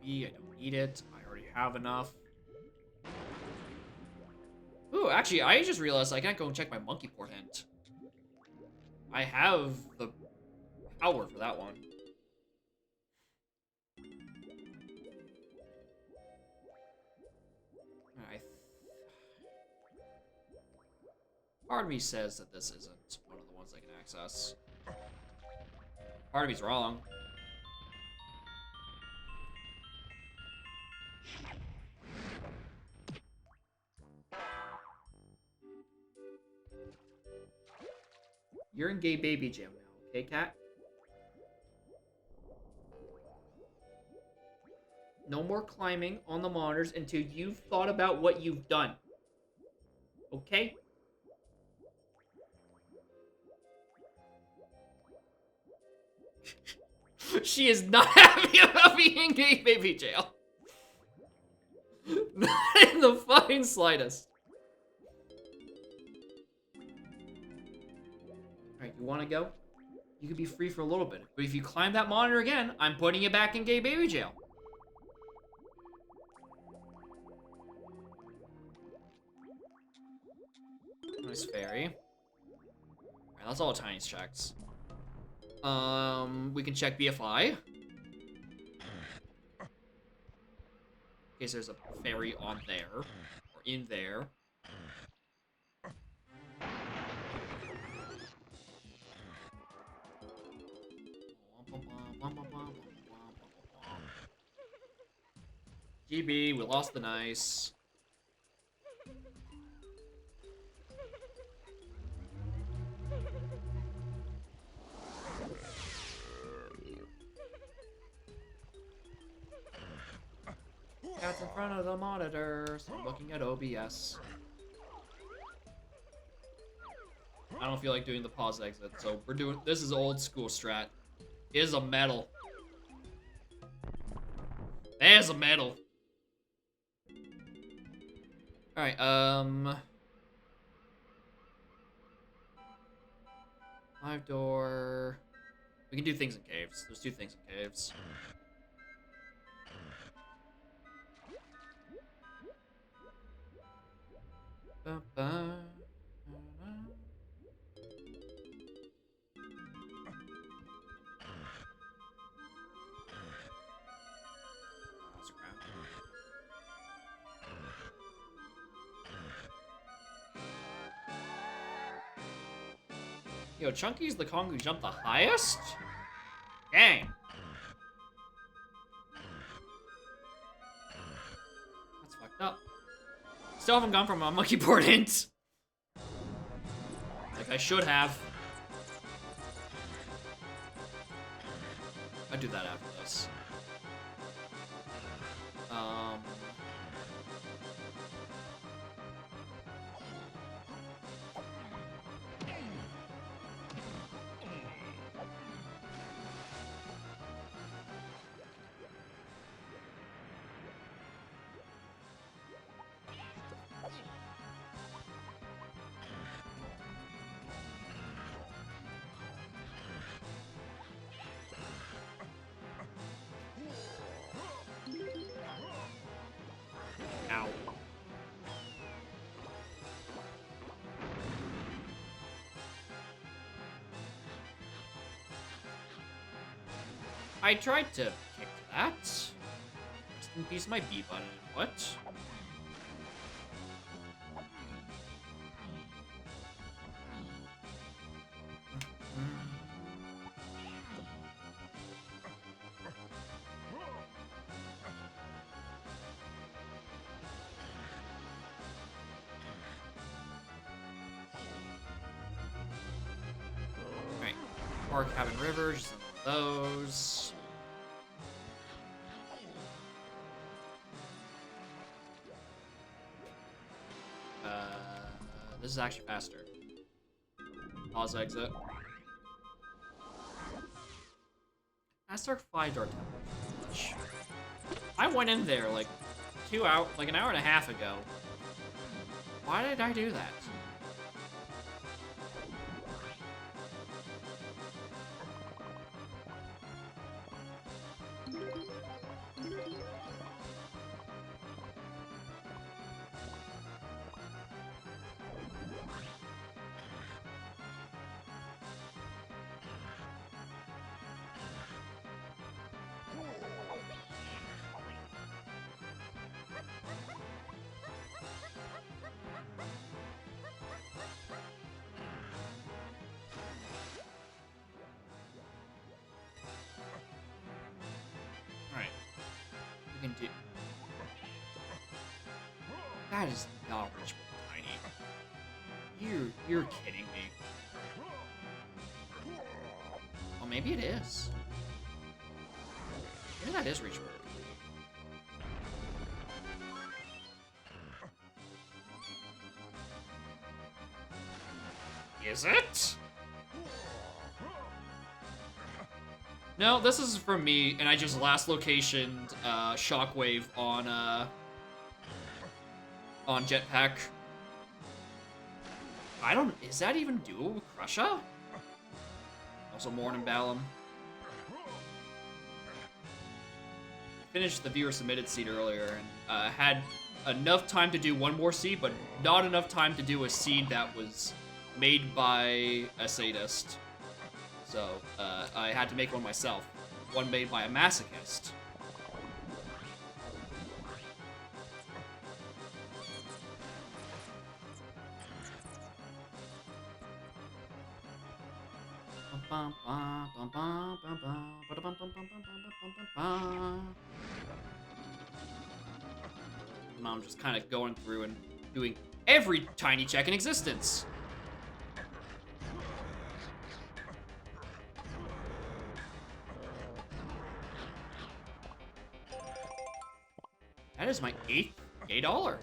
I don't need it. I already have enough. Ooh, actually, I just realized I can't go and check my monkey portent. I have the power for that one. Part of me says that this isn't one of the ones I can access. Part of me's wrong. You're in gay baby jail now, okay, cat? No more climbing on the monitors until you've thought about what you've done. Okay? She is not happy about being in gay baby jail. Not in the fucking slightest. Alright, you wanna go? You could be free for a little bit. But if you climb that monitor again, I'm putting you back in gay baby jail. Nice fairy. Alright, that's all Tiny's checks. We can check BFI. In case there's a fairy on there. Or in there. GB, we lost the nice. Cat's in front of the monitor, so I'm looking at OBS. I don't feel like doing the pause exit, so we're doing. This is old school strat. Is a medal. There's a medal. All right. Live door. We can do things in caves. There's 2 things in caves. Ba-ba. That's crap. Yo, Chunky's the Kong who jumped the highest? Dang. That's fucked up. Still haven't gone from a monkey board hint. Like I should have. I'd do that after this. Ow. I tried to kick that. Rest in peace, my B button. What? Alright. Park Cabin River, just some of those. This is actually faster. Pause exit. Aztec Fly Door Temple. I went in there like an hour and a half ago. Why did I do that? Alright. We can do... That is not reachable, Tiny. You're kidding me. Well, maybe it is. Maybe that is reachable. Is it? No, this is from me, and I just last locationed Shockwave on Jetpack. I don't... Is that even doable with Crusha? Also, Morning Balum. Finished the viewer submitted seed earlier, and had enough time to do one more seed, but not enough time to do a seed that was made by a sadist. So, I had to make one myself. One made by a masochist. Now I'm just kind of going through and doing every tiny check in existence. That is my 8th gay dollar.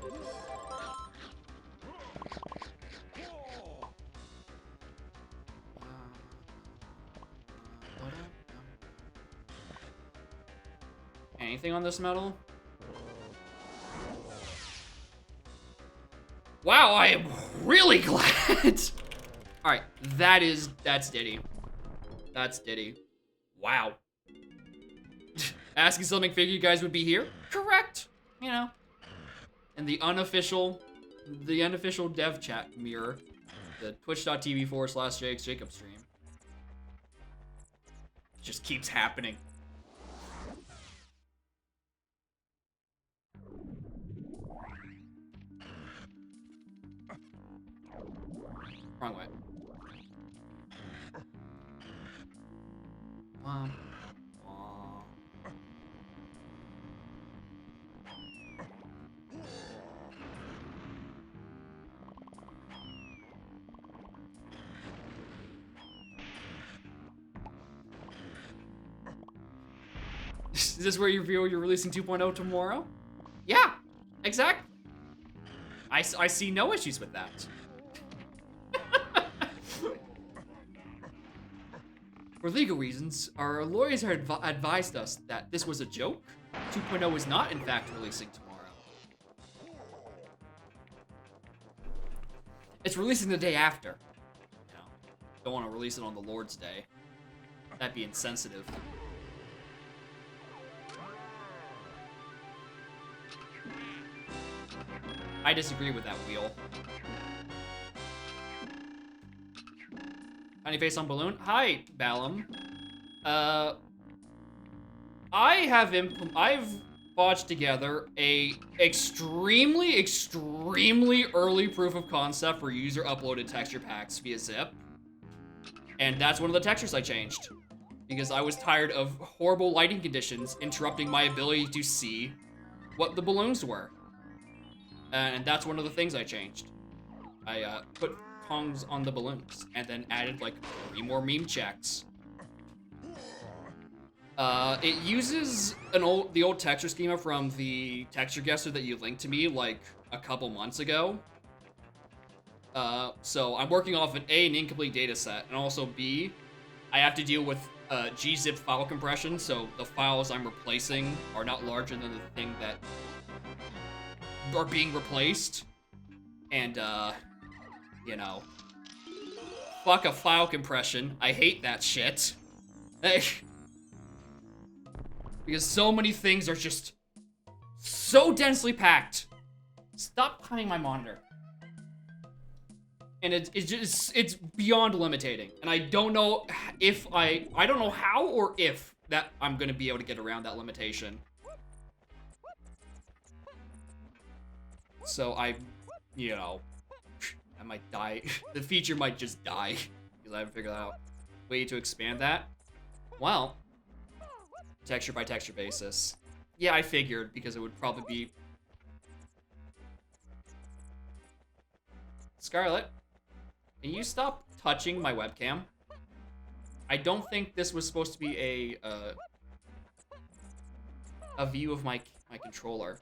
Anything on this medal? Wow, I am really glad. All right, that's Diddy. That's Diddy. Wow. Asking something figured you guys would be here? Correct. You know. And the unofficial dev chat mirror, the twitch.tv/Jake's stream. Just keeps happening. Wrong way. Aw. Is this where you reveal you're releasing 2.0 tomorrow? Yeah, exactly. I see no issues with that. For legal reasons, our lawyers have advised us that this was a joke. 2.0 is not, in fact, releasing tomorrow. It's releasing the day after. You know, don't want to release it on the Lord's Day. That'd be insensitive. I disagree with that wheel. Tiny face on balloon. Hi, Ballum. I've botched together a extremely early proof of concept for user uploaded texture packs via zip. And that's one of the textures I changed. Because I was tired of horrible lighting conditions interrupting my ability to see what the balloons were. And that's one of the things I changed. I put Kongs on the balloons and then added like 3 more meme checks. It uses the old texture schema from the texture guesser that you linked to me like a couple months ago. So I'm working off an incomplete data set, and also B, I have to deal with gzip file compression, so the files I'm replacing are not larger than the thing that are being replaced. And you know, fuck a file compression. I hate that shit. Because so many things are just so densely packed. Stop cutting my monitor. And it's beyond limiting. And I don't know if I don't know how or if that I'm gonna be able to get around that limitation. So you know, I might die. The feature might just die because I haven't figured out a way to expand that. Well, texture by texture basis. Yeah, I figured because it would probably be... Scarlet, can you stop touching my webcam? I don't think this was supposed to be a view of my controller.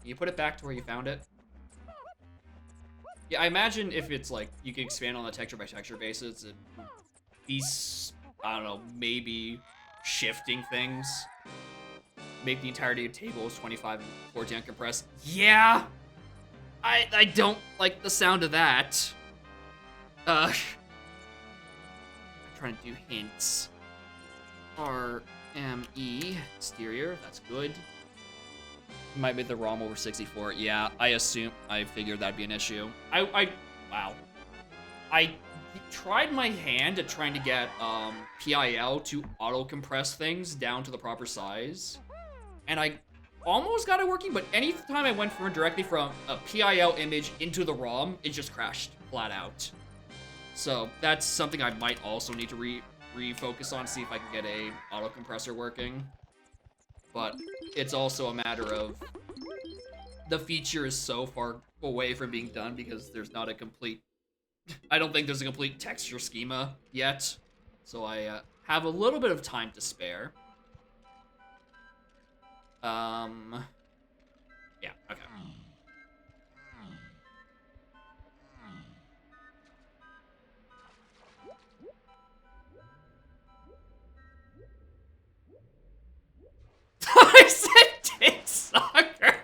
Can you put it back to where you found it? Yeah, I imagine if it's like, you can expand on the texture by texture basis, it'd be, I don't know, maybe shifting things. Make the entirety of tables 25 and 40 uncompressed. Yeah! I don't like the sound of that. I'm trying to do hints. RME, exterior, that's good. Might make the ROM over 64. Yeah, I figured that'd be an issue. Wow. I tried my hand at trying to get PIL to auto-compress things down to the proper size. And I almost got it working, but anytime I went directly from a PIL image into the ROM, it just crashed flat out. So that's something I might also need to refocus on, see if I can get a auto-compressor working. But it's also a matter of the feature is so far away from being done because there's not a complete... I don't think there's a complete texture schema yet. So I have a little bit of time to spare. Yeah, Yeah, okay. I said dick sucker!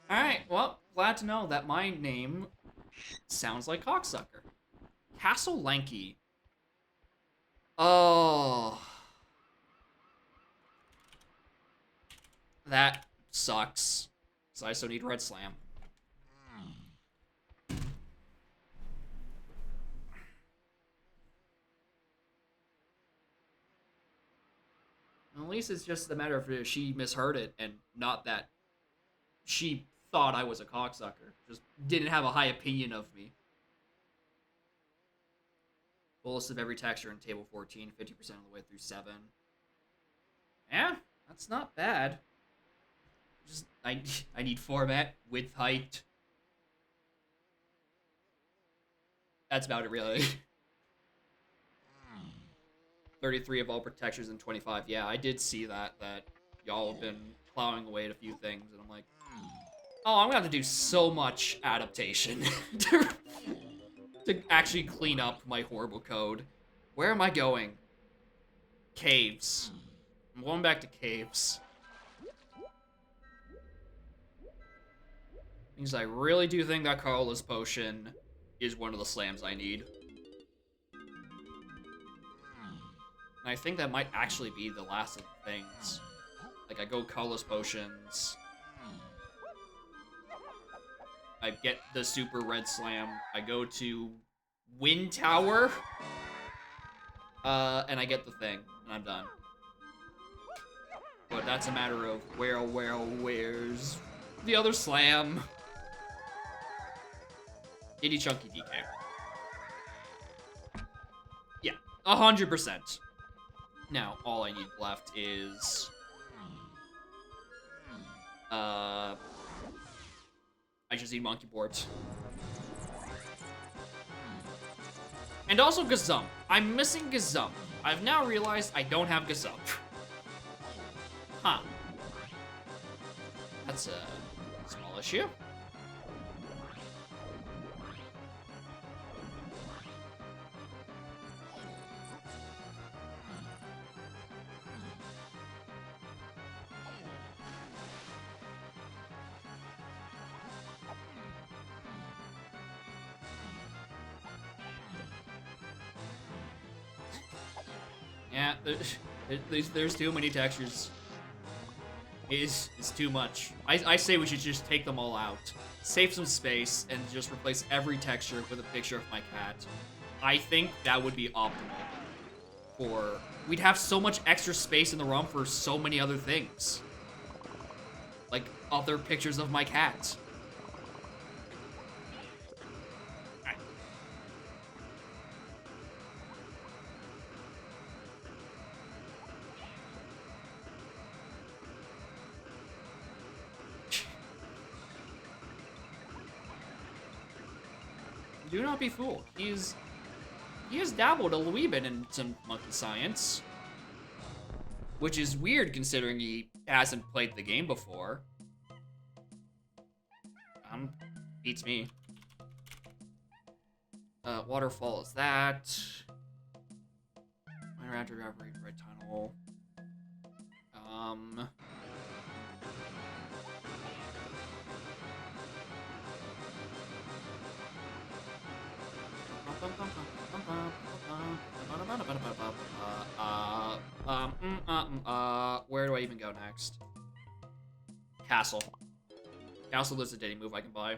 Alright, well, glad to know that my name sounds like cocksucker. Castle Lanky. Oh. That sucks. So I also need Red Slam. At least it's just a matter of she misheard it and not that she thought I was a cocksucker. Just didn't have a high opinion of me. Fullest of every texture in table 14, 50% of the way through 7. Yeah, that's not bad. Just I need format, width, height. That's about it, really. 33 of all textures and 25. Yeah, I did see that y'all have been plowing away at a few things, and I'm like, oh, I'm gonna have to do so much adaptation to actually clean up my horrible code. Where am I going? Caves. I'm going back to caves. Because I really do think that Carlos potion is one of the slams I need. And I think that might actually be the last of the things. Like, I go colorless potions. I get the super red slam. I go to Wind Tower. And I get the thing. And I'm done. But that's a matter of where's the other slam? Itty Chunky DK. Yeah, 100%. Now, all I need left is... I just need monkey boards. And also Gazump. I'm missing Gazump. I've now realized I don't have Gazump. Huh. That's a small issue. Yeah, there's too many textures. It's too much. I say we should just take them all out. Save some space and just replace every texture with a picture of my cat. I think that would be optimal. We'd have so much extra space in the ROM for so many other things. Like other pictures of my cat. Do not be fooled. He has dabbled a wee bit in some monkey science. Which is weird considering he hasn't played the game before. Beats me. Waterfall is that. Minor after every red tunnel. Where do I even go next? Castle. Castle is a dating move I can buy.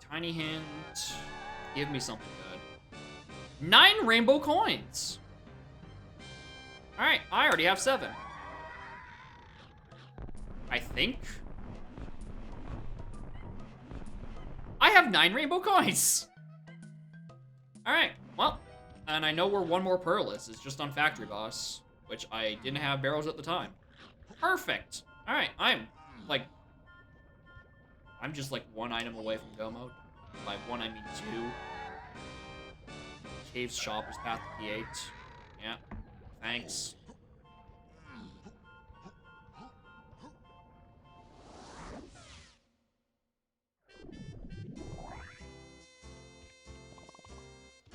Tiny hint. Give me something good. 9 rainbow coins. Alright, I already have 7. I think. I have 9 rainbow coins. Alright, well, And I know where one more pearl is. It's just on Factory Boss, which I didn't have barrels at the time. Perfect. All right, I'm just like one item away from go mode. By one, I mean two. Cave's shop is path to P8. Yeah, thanks.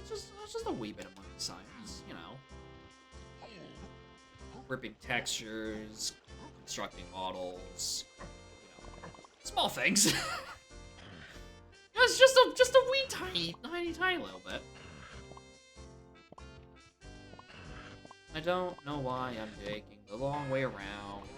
It's just a wee bit of monkey science, you know. Ripping textures, constructing models, you know, small things. It's just a wee tiny little bit. I don't know why I'm taking the long way around.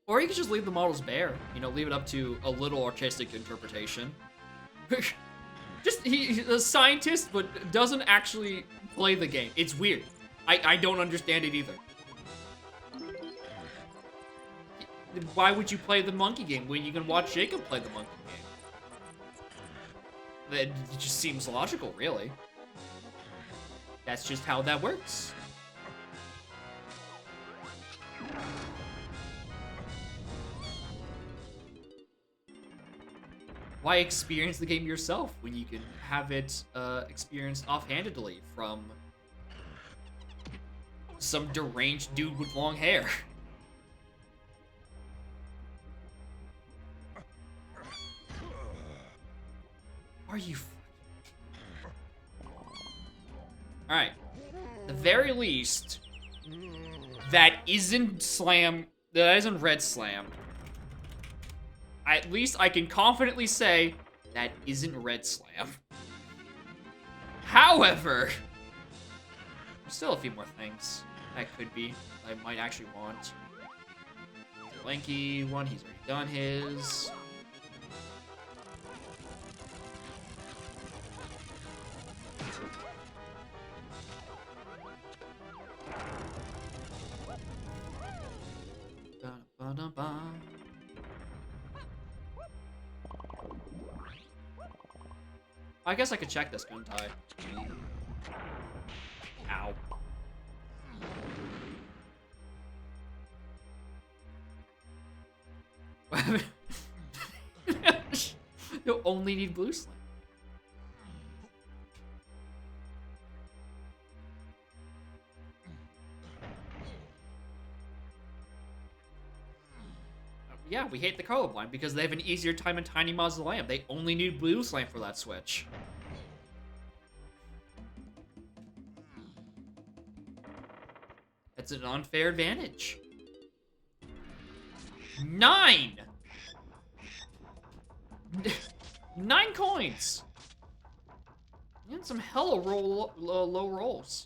Or you could just leave the models bare. You know, leave it up to a little artistic interpretation. He's a scientist, but doesn't actually play the game. It's weird. I don't understand it either. Why would you play the monkey game when you can watch Jacob play the monkey game? It just seems logical, really. That's just how that works. Why experience the game yourself when you can have it experienced offhandedly from some deranged dude with long hair? Are you? All right. The very least, that isn't red slam. At least I can confidently say that isn't red slam. However, there's still a few more things that could be I might actually want. The lanky one, he's already done his. Ba-da-ba-da-ba. I guess I could check this, couldn't I? Ow. You'll only need blue slam. Yeah, we hate the colorblind because they have an easier time in Tiny Mausoleum. They only need blue slam for that switch. That's an unfair advantage. 9! 9 coins! And some hella low rolls.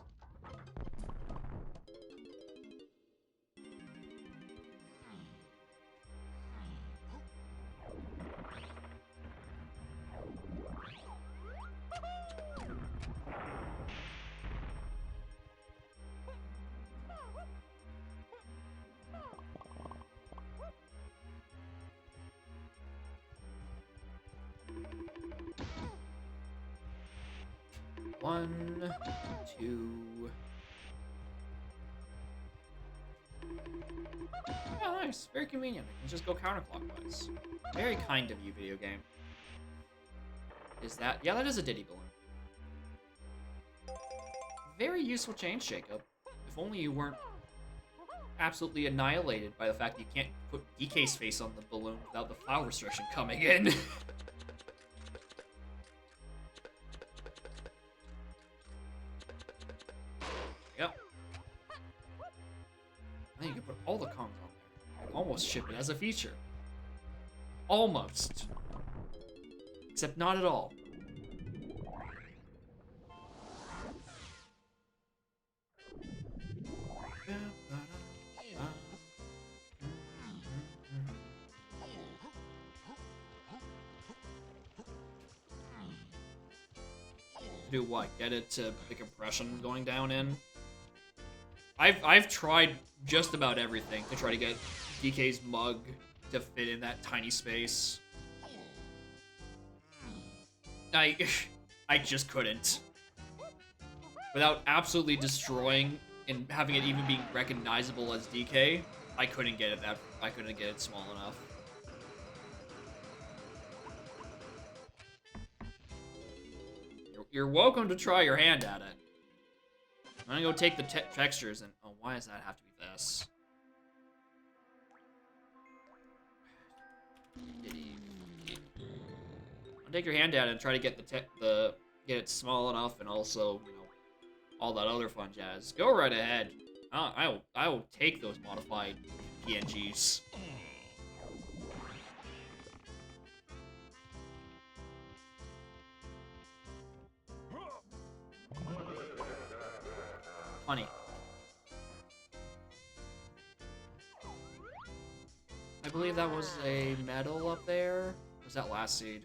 One, two. Oh, nice. Very convenient. I can just go counterclockwise. Very kind of you, video game. Is that? Yeah, that is a Diddy balloon. Very useful change, Jacob. If only you weren't absolutely annihilated by the fact that you can't put DK's face on the balloon without the flower restriction coming in. Yep. I think you can put all the Kongs on there. And almost ship it as a feature. Almost. Except not at all. do what? Get it to the compression going down in? I've tried just about everything to try to get DK's mug to fit in that tiny space. I just couldn't. Without absolutely destroying and having it even being recognizable as DK, I couldn't get it small enough. You're welcome to try your hand at it. I'm gonna go take the textures and... Oh, why does that have to be this? I'll take your hand at it and try to get get it small enough and also, you know, all that other fun jazz. Go right ahead. I will take those modified PNGs. Funny. I believe that was a medal up there. Or was that last seed?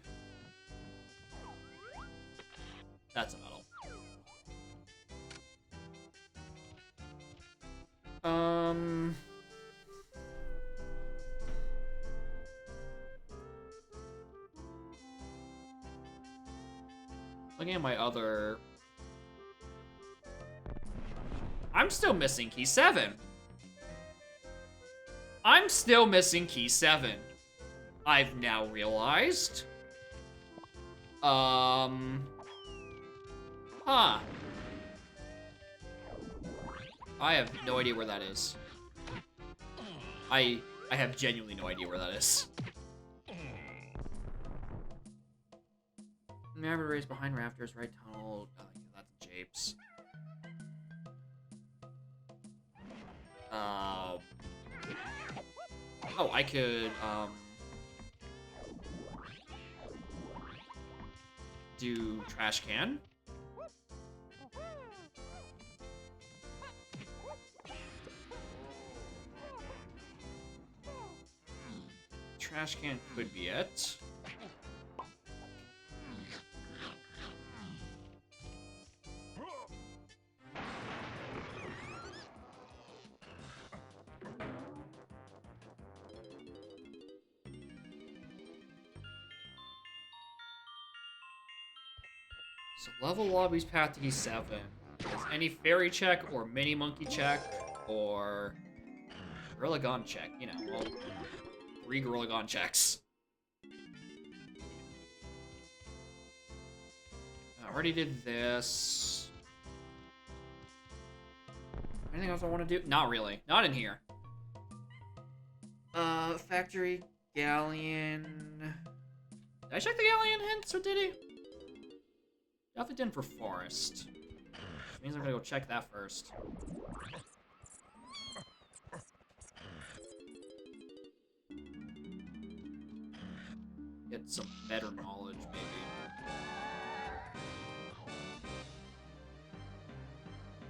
That's a medal. Looking at my other... I'm still missing key 7. I'm still missing key 7. I've now realized. Huh. I have no idea where that is. I have genuinely no idea where that is. Never raised behind rafters, right tunnel. Yeah, that's Japes. Oh, I could, do trash can? Trash can could be it. So level lobby's path to key 7. Is any fairy check or mini monkey check or gorilla gun check. You know, well, 3 gorilla gun checks. I already did this. Anything else I want to do? Not really. Not in here. Factory galleon. Did I check the galleon hints or did he? Definitely didn't for forest. Which means I'm gonna go check that first. Get some better knowledge, maybe.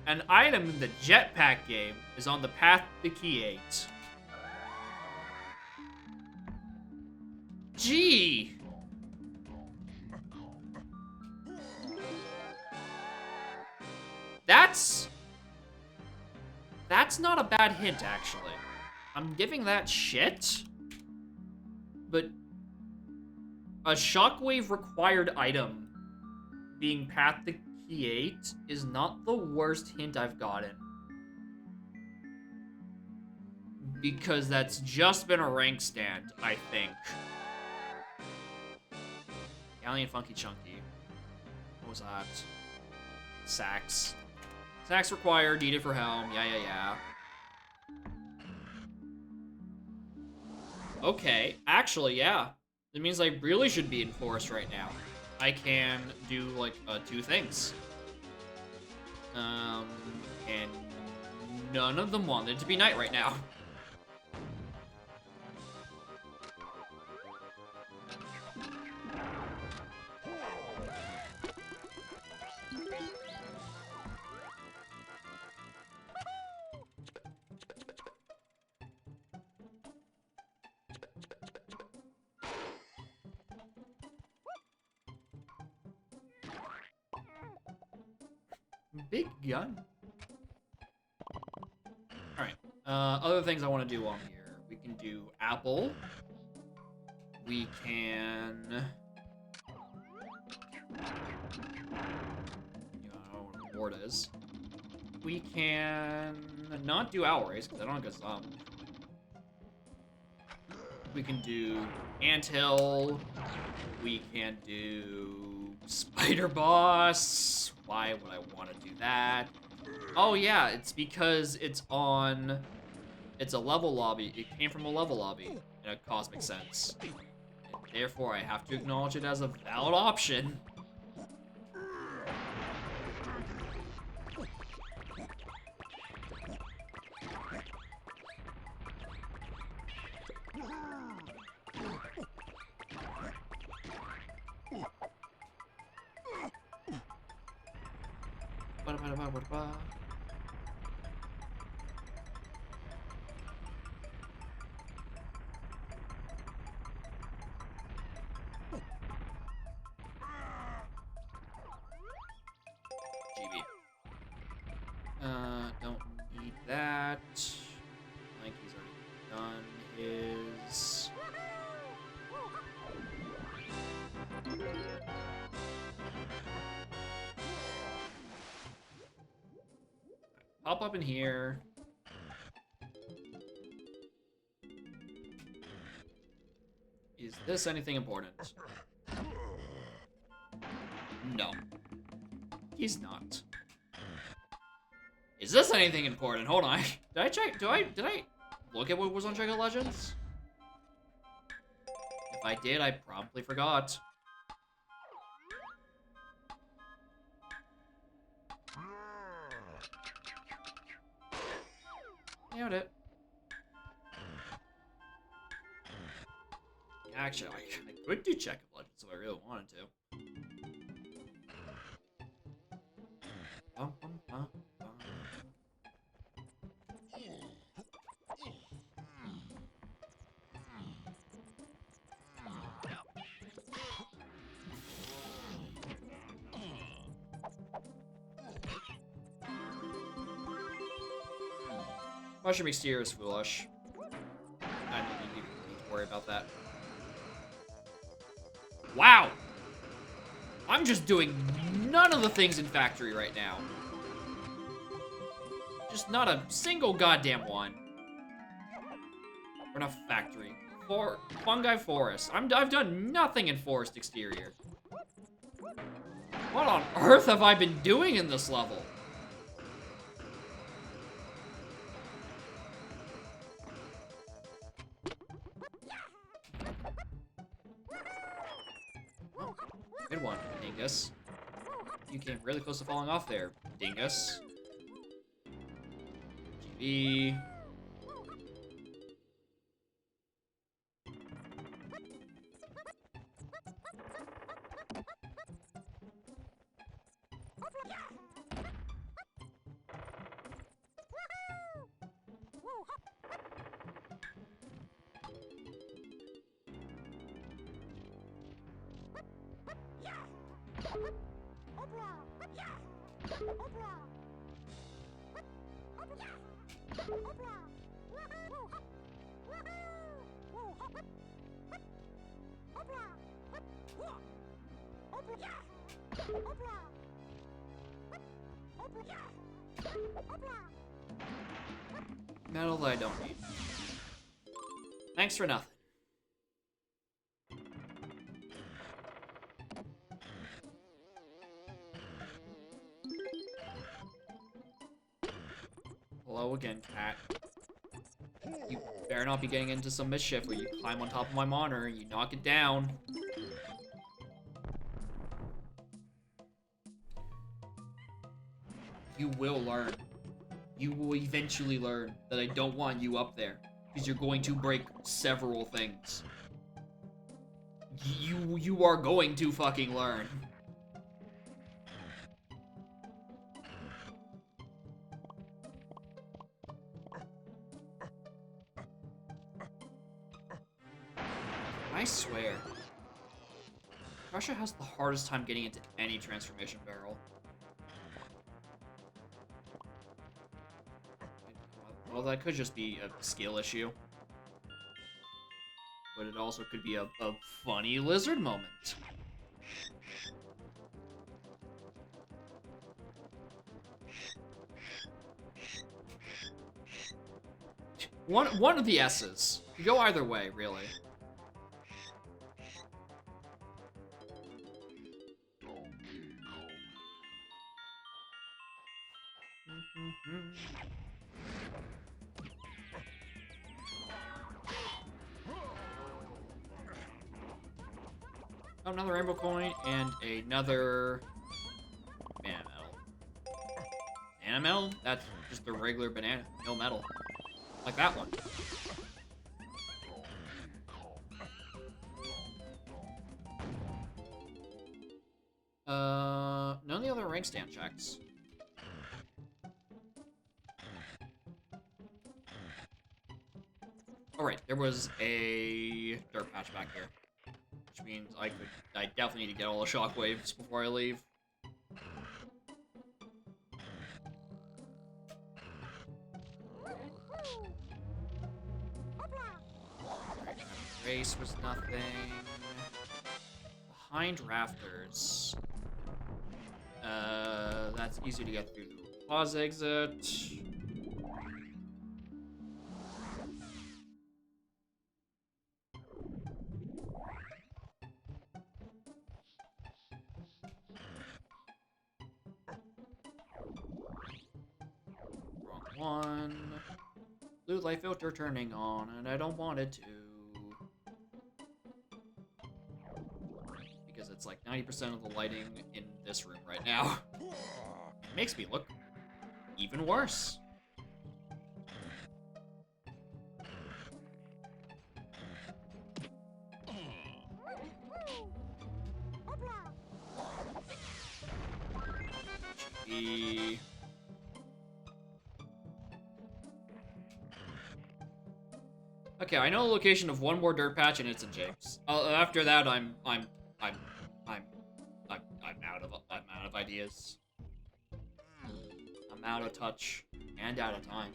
An item in the jetpack game is on the path to key 8. Gee! That's not a bad hint, actually. I'm giving that shit. But a shockwave required item being path to key 8 is not the worst hint I've gotten. Because that's just been a rank stand, I think. Galleon Funky Chunky. What was that? Sax. Sax required, needed for helm. Yeah. Okay, actually, yeah. That means I really should be in forest right now. I can do, like, 2 things. And none of them wanted to be night right now. Big gun. Alright. Other things I want to do on here. We can do apple. We can... You know, I don't know what the board is. We can not do owl race, because I don't get some. We can do anthill. We can do spider boss. Why would I want to do that? Oh yeah, it's because it's on... It's a level lobby. It came from a level lobby in a cosmic sense. And therefore, I have to acknowledge it as a valid option. Ba-da-ba-da-ba-da-ba. GB. Don't need that. Lanky's already done his. Pop up in here. Is this anything important? No. He's not. Is this anything important? Hold on. Did I check? Did I look at what was on Dragon Legends? If I did, I probably forgot. Nailed it. Actually, I could do check of Legends if I really wanted to. Bum, bum, bum, bum. Mushroom Exterior is foolish. I don't need to worry about that. Wow! I'm just doing none of the things in Factory right now. Just not a single goddamn one. Or not Factory. Fungi Forest. I've done nothing in Forest Exterior. What on earth have I been doing in this level? Oh, good one, Dingus. You came really close to falling off there, Dingus. GB. Metal that I don't need. Thanks for nothing. Hello again, cat. You better not be getting into some mischief where you climb on top of my monitor and you knock it down. You will learn. You will eventually learn that I don't want you up there, because you're going to break several things. You are going to fucking learn. I swear. Russia has the hardest time getting into any transformation barrel. Well, that could just be a skill issue. But it also could be a funny lizard moment. One of the S's. You go either way, really. Oh, another rainbow coin and another banana metal. Banana metal? That's just the regular banana, no metal. Like that one. None of the other rank stand checks. Alright, there was a dirt patch back here. Which means I definitely need to get all the shockwaves before I leave. Race was nothing. Behind rafters. That's easy to get through the pause exit. Wrong one. Blue light filter turning on, and I don't want it to. Because it's like 90% of the lighting in this room right now. It makes me look even worse. GB. Okay, I know the location of one more dirt patch, and it's in James. After that, I'm out of ideas. I'm out of touch and out of time.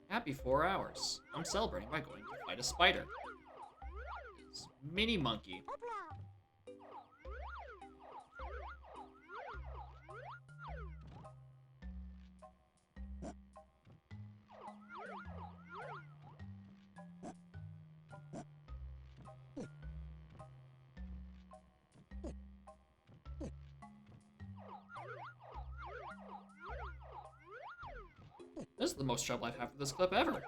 Happy 4 hours. I'm celebrating by going to fight a spider. It's Mini Monkey. This is the most trouble I've had for this clip ever.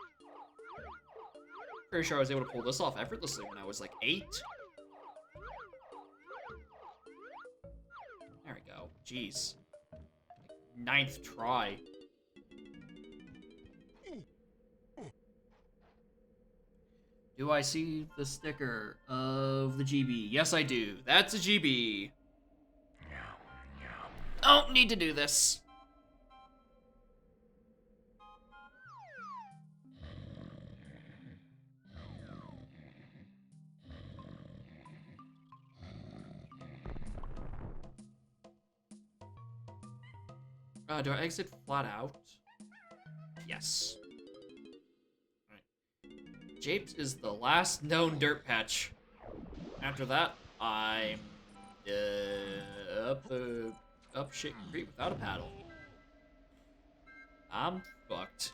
Pretty sure I was able to pull this off effortlessly when I was like 8. There we go. Jeez. 9th try. Do I see the sticker of the GB? Yes, I do. That's a GB. Don't need to do this. Do I exit flat out? Yes. Alright. Japes is the last known dirt patch. After that, I'm up shit creek without a paddle. I'm fucked.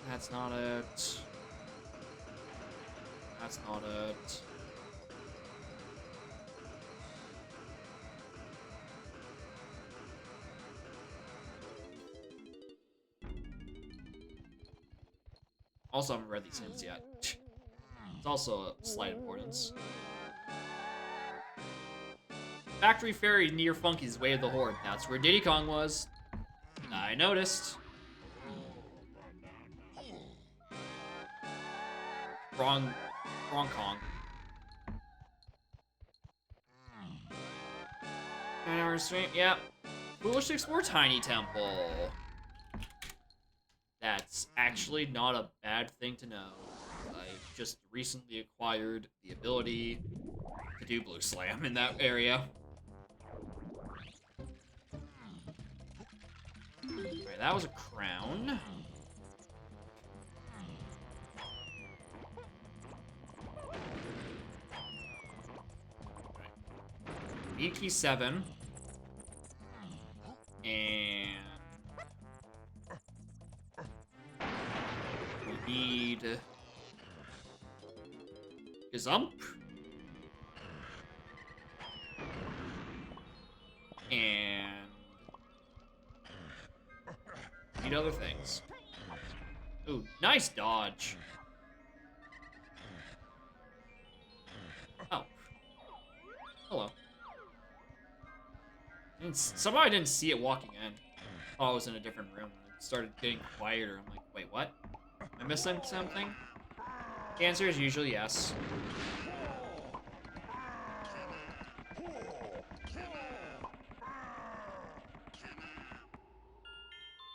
That's not it. That's not it. Also, I haven't read these hints yet. It's also a slight importance. Factory Fairy near Funky's Way of the Horde. That's where Diddy Kong was. I noticed. Wrong Kong. 9 hour stream, yep. Foolish to explore Tiny Temple. That's actually not a bad thing to know. I just recently acquired the ability to do Blue Slam in that area. Alright, that was a crown. Need key 7. And we need Gazump. And need other things. Ooh, nice dodge. Oh. Hello. Somehow I didn't see it walking in. Oh, I was in a different room. It started getting quieter. I'm like, wait, what? Am I missing something? The answer is usually yes.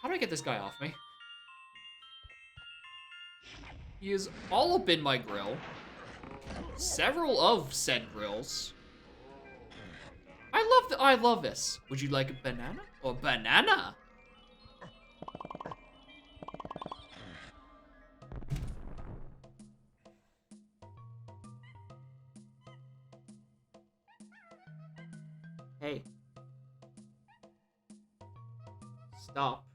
How do I get this guy off me? He is all up in my grill. Several of said grills. I love this. Would you like a banana? Or banana? Hey. Stop.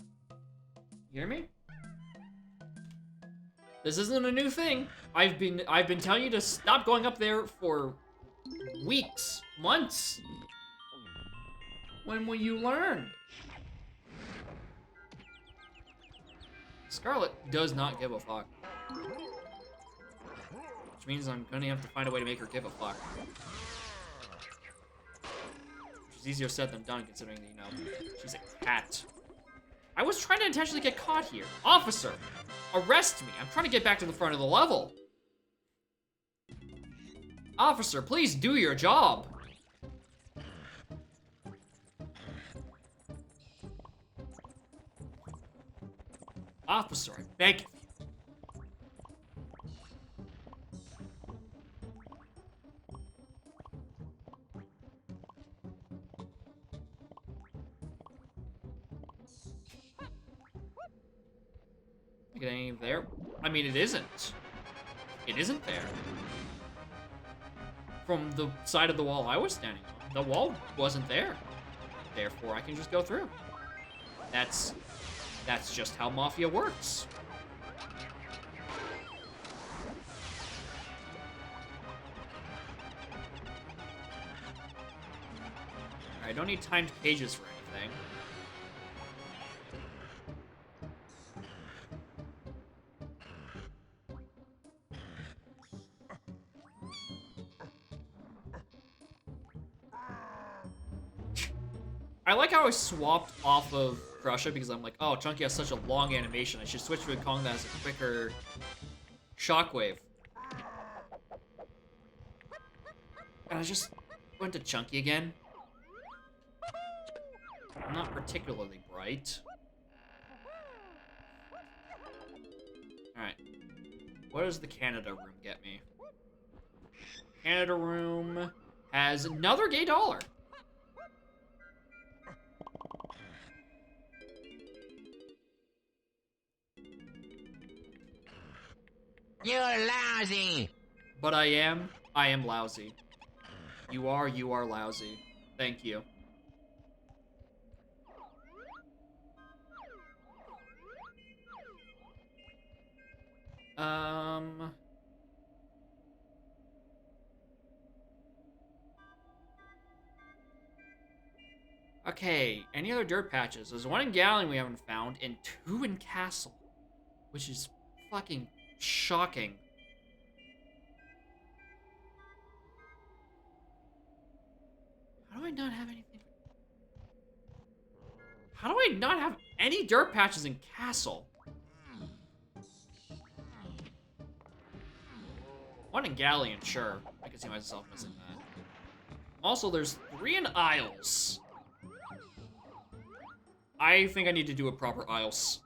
You hear me? This isn't a new thing. I've been telling you to stop going up there for weeks, months. When will you learn? Scarlet does not give a fuck. Which means I'm gonna have to find a way to make her give a fuck. Which is easier said than done considering, you know, she's a cat. I was trying to intentionally get caught here. Officer, arrest me. I'm trying to get back to the front of the level. Officer, please do your job. Officer, I beg of you. Get any there? I mean, it isn't. It isn't there. From the side of the wall I was standing on, the wall wasn't there. Therefore, I can just go through. That's just how Mafia works. I don't need timed pages for anything. I like how I swapped off of Crusher because I'm like, oh, Chunky has such a long animation. I should switch to a Kong that has a quicker shockwave. And I just went to Chunky again. I'm not particularly bright. Alright. What does the Canada room get me? Canada room has another gay dollar. You're lousy. But I am lousy. You are lousy. Thank you. Okay, any other dirt patches? There's one in Galleon we haven't found, and 2 in Castle. Which is fucking shocking. How do I not have anything? How do I not have any dirt patches in Castle? One in Galleon, sure. I can see myself missing that. Also, there's 3 in Isles. I think I need to do a proper Isles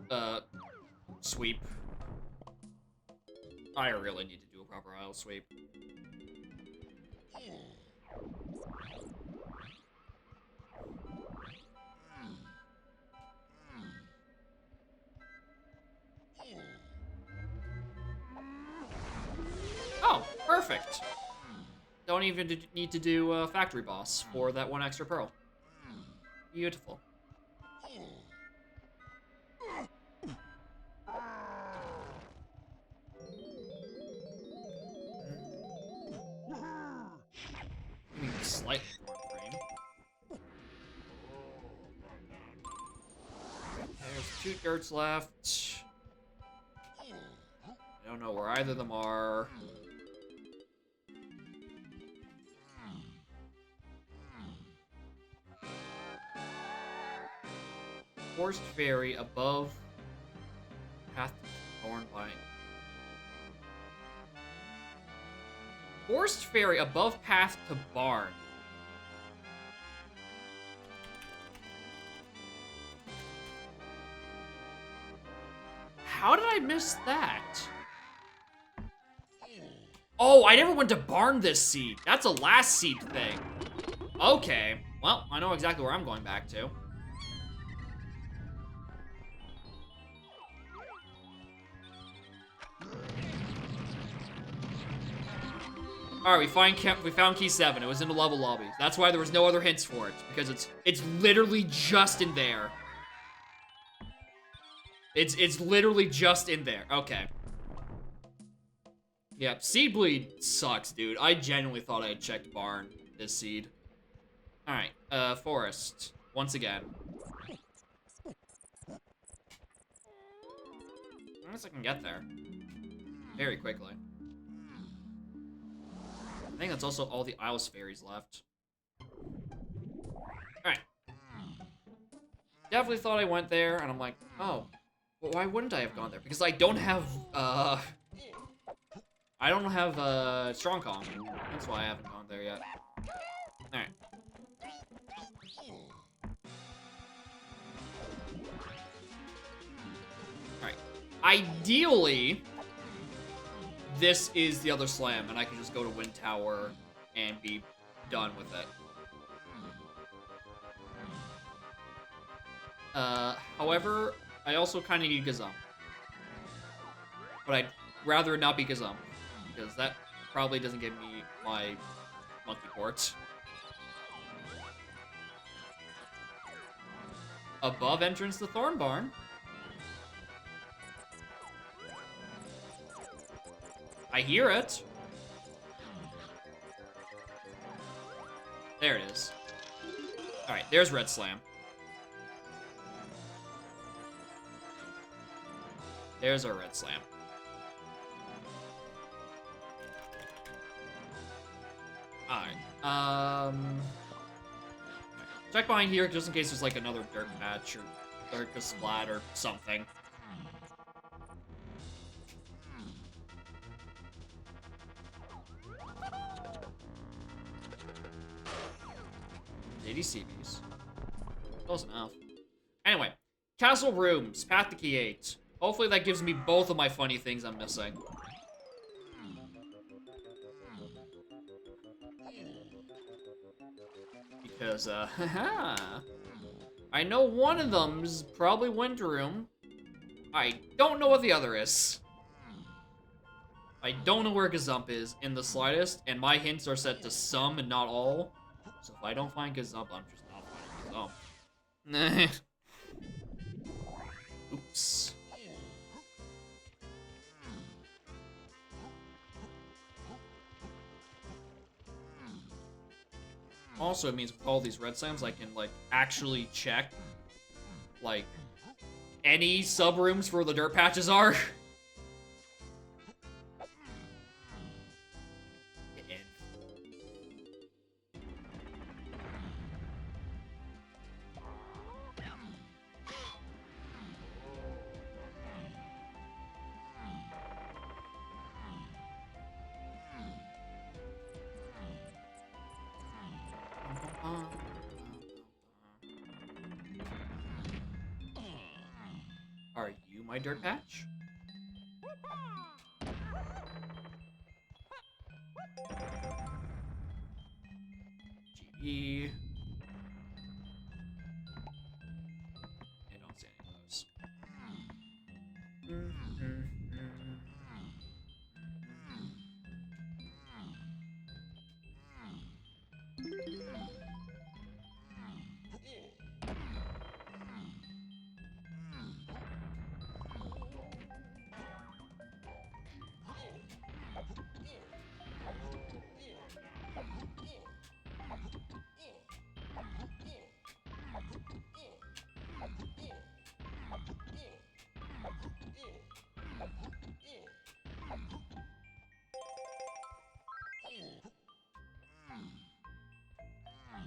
sweep. I really need to do a proper Isles sweep. Oh, perfect. Don't even need to do Factory Boss for that 1 extra pearl. Beautiful. Maybe slightly more frame. There's 2 dirts left. I don't know where either of them are. Forced Fairy above Path to Thornvine. Forced Fairy above Path to Barn. How did I miss that? Oh, I never went to Barn this seed. That's a last seed thing. Okay. Well, I know exactly where I'm going back to. Alright, we found key 7. It was in the level lobby. That's why there was no other hints for it. Because it's literally just in there. It's literally just in there. Okay. Yep, Seed Bleed sucks, dude. I genuinely thought I had checked Barn this seed. Alright, Forest. Once again. Unless I can get there. Very quickly. I think that's also all the Isles fairies left. Alright. Definitely thought I went there, and I'm like, oh. Well, why wouldn't I have gone there? Because I don't have, Strong Kong. That's why I haven't gone there yet. Alright. Alright. Ideally, this is the other slam, and I can just go to Wind Tower and be done with it. However, I also kind of need Gazum. But I'd rather it not be Gazum, because that probably doesn't give me my monkey port. Above entrance to Thorn Barn. I hear it. There it is. Alright, there's Red Slam. There's our Red Slam. Alright, check behind here just in case there's like another dirt patch or dirt splat or something. ADCBs. Close enough. Anyway, Castle Rooms, Path to Key 8. Hopefully that gives me both of my funny things I'm missing. Because, I know one of them's probably Winter Room. I don't know what the other is. I don't know where Gazump is in the slightest, and my hints are set to some and not all. So if I don't find Gazump, I'm just not finding Gazump. Oops. Also, it means with all these red slams, I can, like, actually check, like, any sub-rooms where the dirt patches are. my dirt patch. GE. I don't see any of those.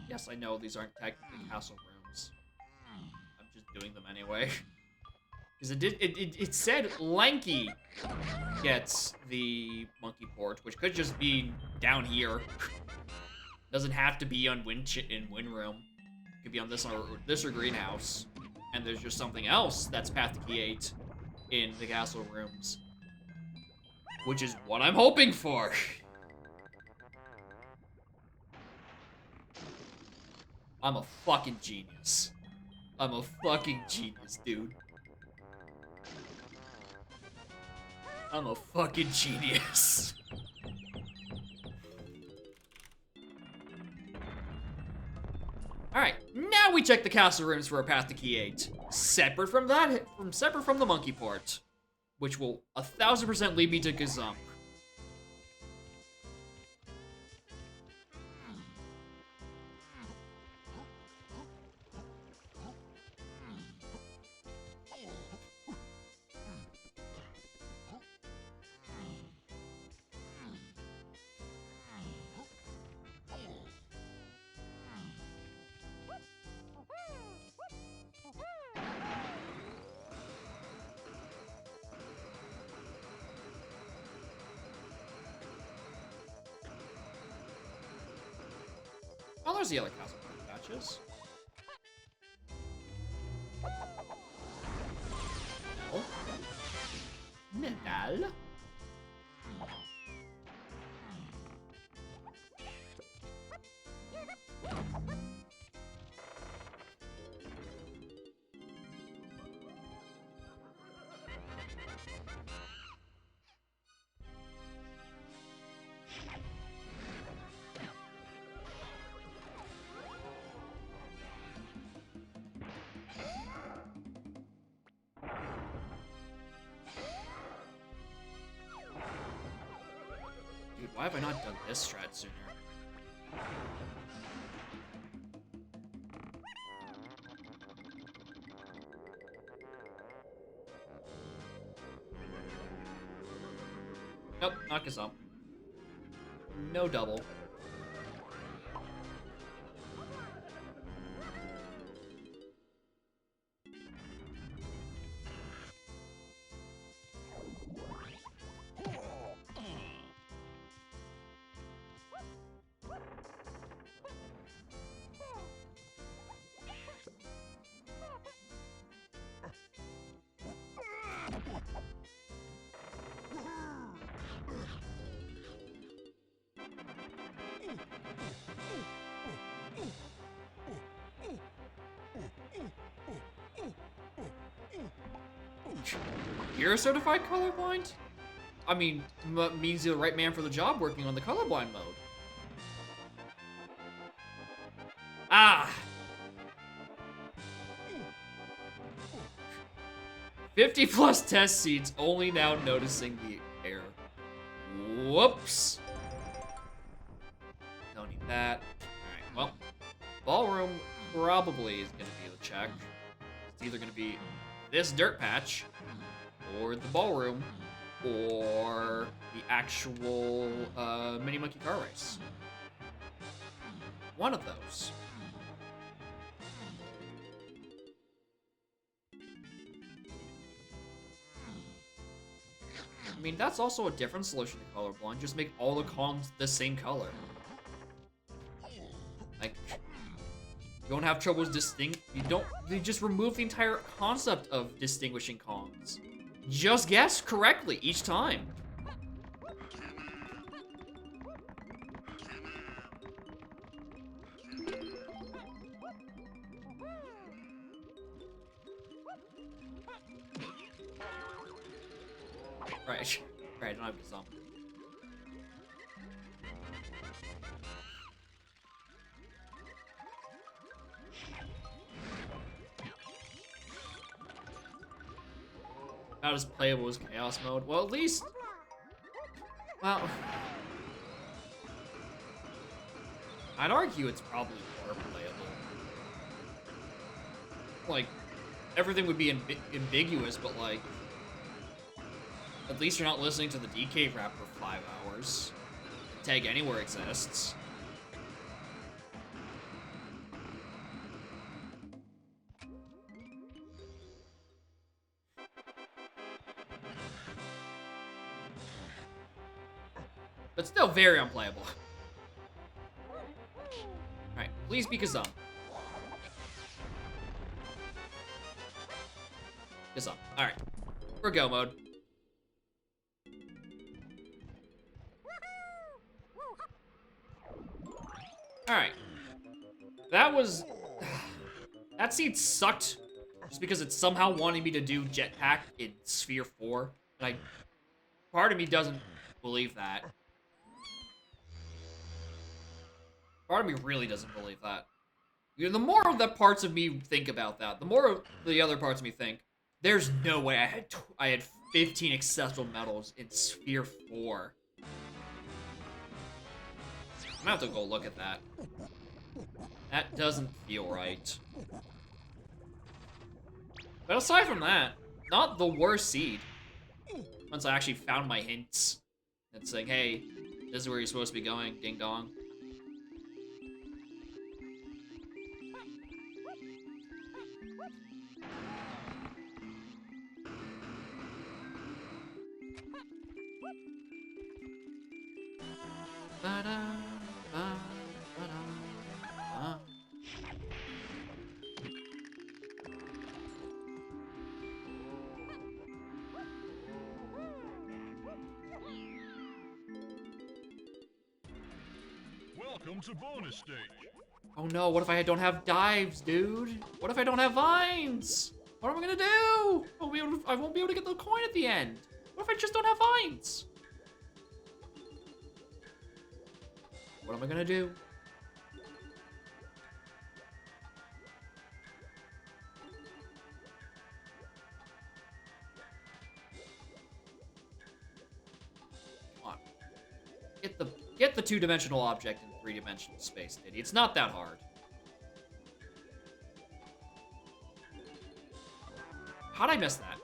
Yes, I know these aren't technically castle rooms. I'm just doing them anyway. Because it said Lanky gets the monkey port, which could just be down here. Doesn't have to be on Win Room. It could be on this or Greenhouse. And there's just something else that's Path to Key 8 in the castle rooms. Which is what I'm hoping for. I'm a fucking genius. I'm a fucking genius, dude. I'm a fucking genius. Alright, now we check the castle rooms for a Path to Key 8. Separate from the monkey port. Which will 1000% lead me to Gazump. Oh, there's the other castle patches. Medal. Dude, why have I not done this strat sooner? Nope, not Gazump. No double. You're certified colorblind? I mean, means you're the right man for the job working on the colorblind mode. Ah! 50 plus test seats, only now noticing the error. Whoops. Don't need that. Alright, well. Ballroom probably is gonna be the check. It's either gonna be this dirt patch, or the ballroom, or the actual Mini Monkey Car Race. One of those. I mean, that's also a different solution to colorblind. Just make all the Kongs the same color. Like, You don't have troubles they just remove the entire concept of distinguishing Kongs. Just guess correctly each time. Right. Right, I don't have to zomb. Not as playable as Chaos Mode. Well, at least... Well... I'd argue it's probably more playable. Like, everything would be ambiguous, but like... At least you're not listening to the DK rap for 5 hours. Tag Anywhere exists. But still very unplayable. Alright, please be Kazum. Kazum. Alright. We're go mode. Alright. That was... That seed sucked. Just because it somehow wanted me to do Jetpack in Sphere 4. And part of me doesn't believe that. Part of me really doesn't believe that. You know, the more that parts of me think about that, the more the other parts of me think, there's no way I had 15 accessible medals in Sphere 4. I'm gonna have to go look at that. That doesn't feel right. But aside from that, not the worst seed. Once I actually found my hints. It's like, hey, this is where you're supposed to be going, ding dong. Welcome to bonus stage. Oh no, what if I don't have dives, dude? What if I don't have vines? What am I gonna do? I won't be able to get the coin at the end. What if I just don't have vines? What am I gonna do? Come on. Get the two-dimensional object in three-dimensional space, Diddy. It's not that hard. How'd I miss that?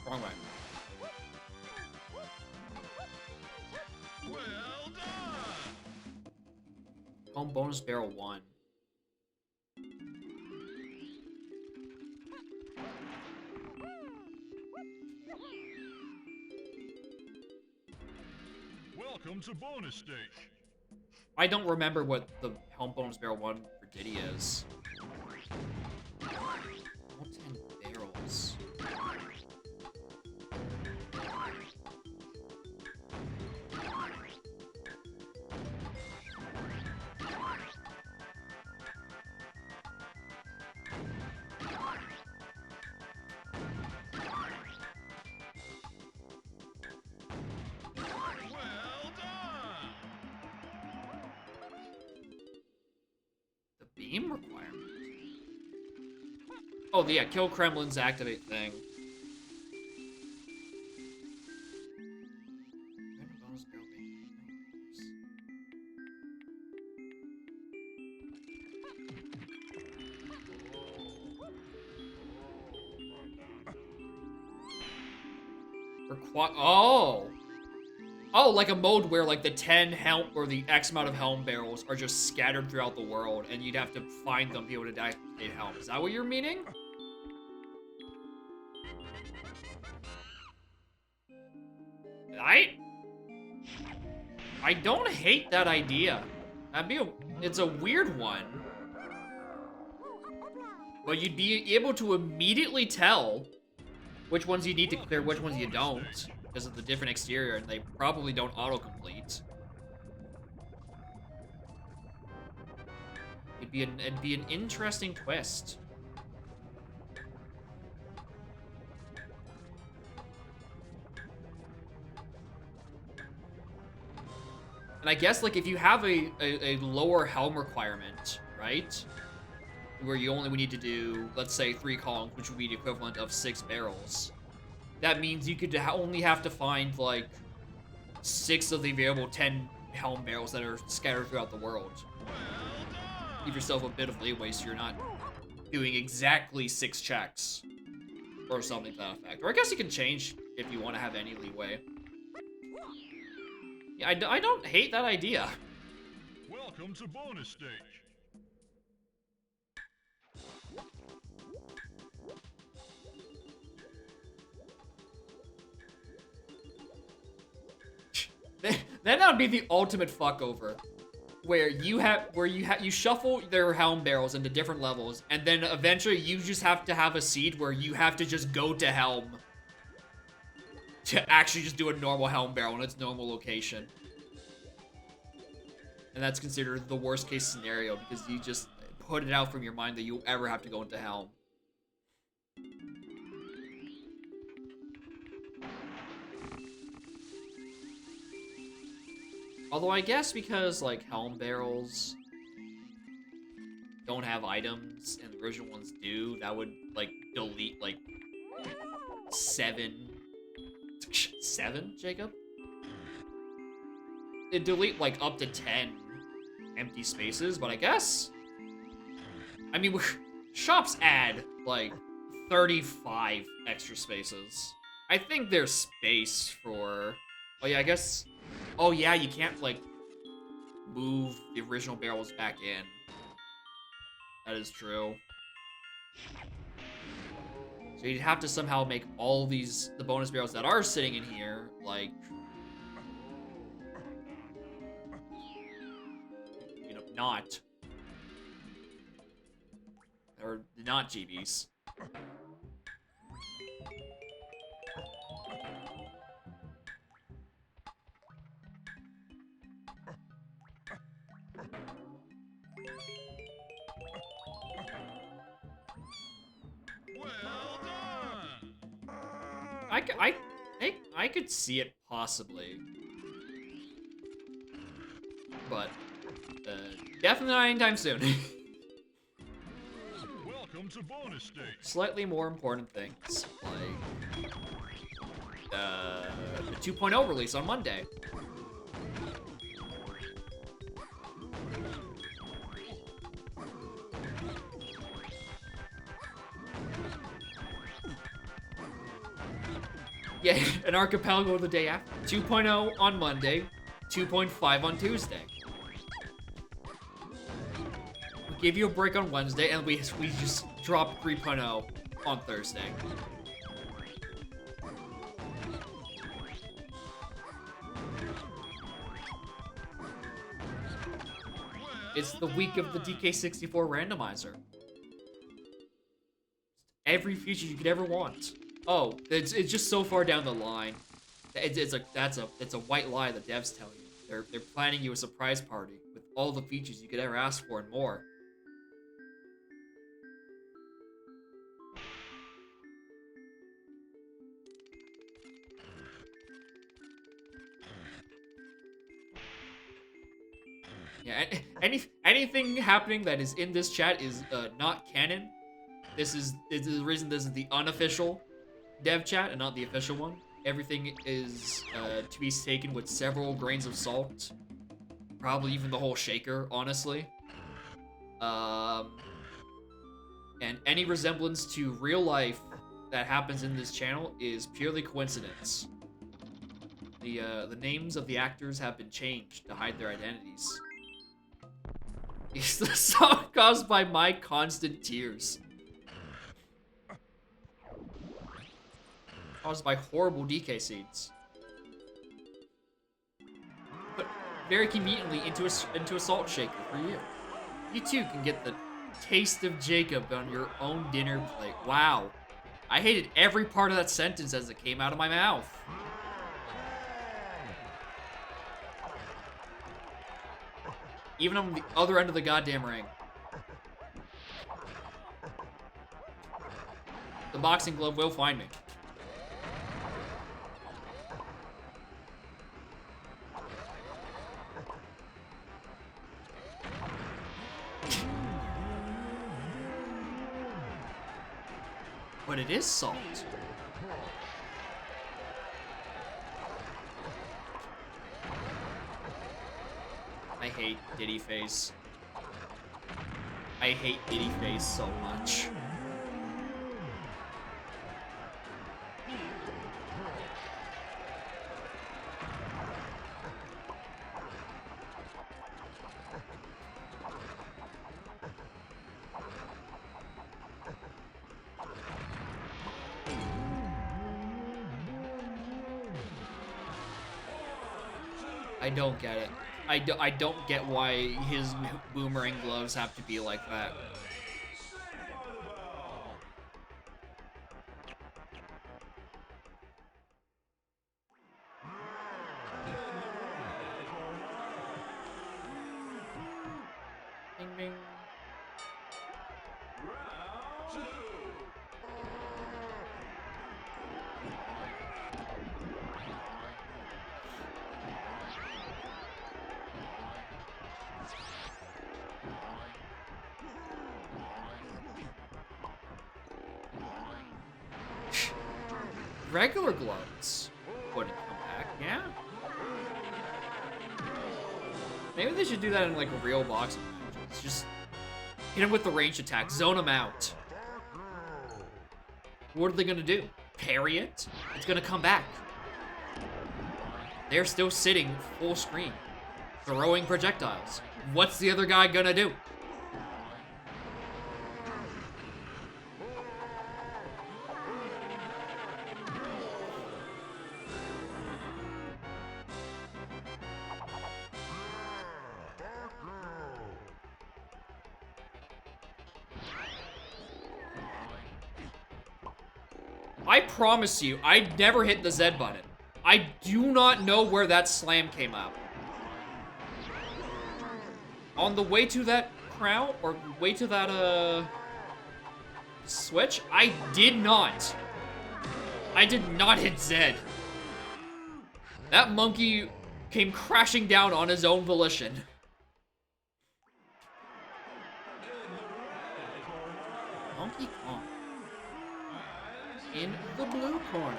Wrong way. Well done. Home bonus barrel 1. Welcome to bonus stage. I don't remember what the home bonus barrel 1 for Diddy is. All 10 barrels. Well done. The beam requirement. Oh, yeah, kill Kremlin's activate thing. Oh! Oh, like a mode where like the 10 helm or the X amount of helm barrels are just scattered throughout the world, and you'd have to find them to be able to activate helm. Is that what you're meaning? I don't hate that idea. It's a weird one. But you'd be able to immediately tell which ones you need to clear, which ones you don't, because of the different exterior, and they probably don't autocomplete. It'd be an interesting twist. And I guess, like, if you have a lower helm requirement, right? Where you only would need to do, let's say, 3 columns, which would be the equivalent of 6 barrels. That means you could only have to find, like, 6 of the available 10 helm barrels that are scattered throughout the world. Give yourself a bit of leeway so you're not doing exactly 6 checks. Or something to that effect. Or I guess you can change if you want to have any leeway. Yeah, I don't hate that idea. Welcome to bonus stage. Then that would be the ultimate fuckover. Where you shuffle their helm barrels into different levels, and then eventually you just have to have a seed where you have to just go to helm to actually just do a normal helm barrel in its normal location. And that's considered the worst case scenario because you just put it out from your mind that you'll ever have to go into helm. Although I guess because, like, helm barrels don't have items and the original ones do, that would, like, delete, like, 7... 7, Jacob? It'd delete, like, up to 10 empty spaces, but I guess... I mean, shops add, like, 35 extra spaces. I think there's space for... Oh, yeah, I guess... Oh, yeah, you can't, like, move the original barrels back in. That is true. So you'd have to somehow make all these, the bonus barrels that are sitting in here, like... You know, not. Or not GBs. Well done. I could see it possibly. But, definitely not anytime soon. Welcome to bonus stage. Slightly more important things, like, the 2.0 release on Monday. Yeah, an archipelago the day after. 2.0 on Monday, 2.5 on Tuesday. We give you a break on Wednesday, and we just drop 3.0 on Thursday. It's the week of the DK64 randomizer. Every feature you could ever want. Oh, it's just so far down the line. It's a white lie the devs tell you. They're planning you a surprise party with all the features you could ever ask for and more. Yeah, anything happening that is in this chat is not canon. This is the reason this is the unofficial dev chat and not the official one. Everything is to be taken with several grains of salt. Probably even the whole shaker, honestly. And any resemblance to real life that happens in this channel is purely coincidence. The names of the actors have been changed to hide their identities. It's the song caused by my constant tears. Caused by horrible DK seeds. very conveniently into a salt shaker for you. You too can get the taste of Jacob on your own dinner plate. Wow. I hated every part of that sentence as it came out of my mouth. Even on the other end of the goddamn ring. The boxing glove will find me. But it is salt. I hate Diddy Face. I hate Diddy Face so much. I don't get it. I don't get why his boomerang gloves have to be like that. Bing, bing. Regular gloves wouldn't come back, yeah? Maybe they should do that in like a real boxing match. Just hit him with the range attack, zone him out. What are they gonna do? Parry it? It's gonna come back. They're still sitting full screen, throwing projectiles. What's the other guy gonna do? I promise you, I never hit the Z button. I do not know where that slam came out. On the way to that crown, or way to that, switch, I did not. I did not hit Z. That monkey came crashing down on his own volition. Donkey Kong. In the blue corner.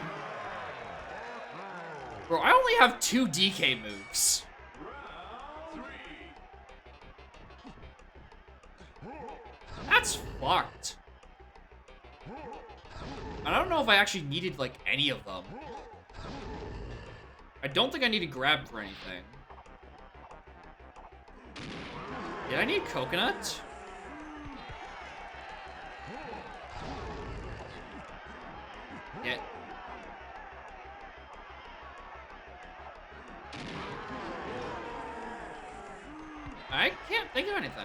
Bro, I only have 2 DK moves. That's fucked. I don't know if I actually needed, like, any of them. I don't think I need to grab for anything. Did I need coconut? Yeah. I can't think of anything.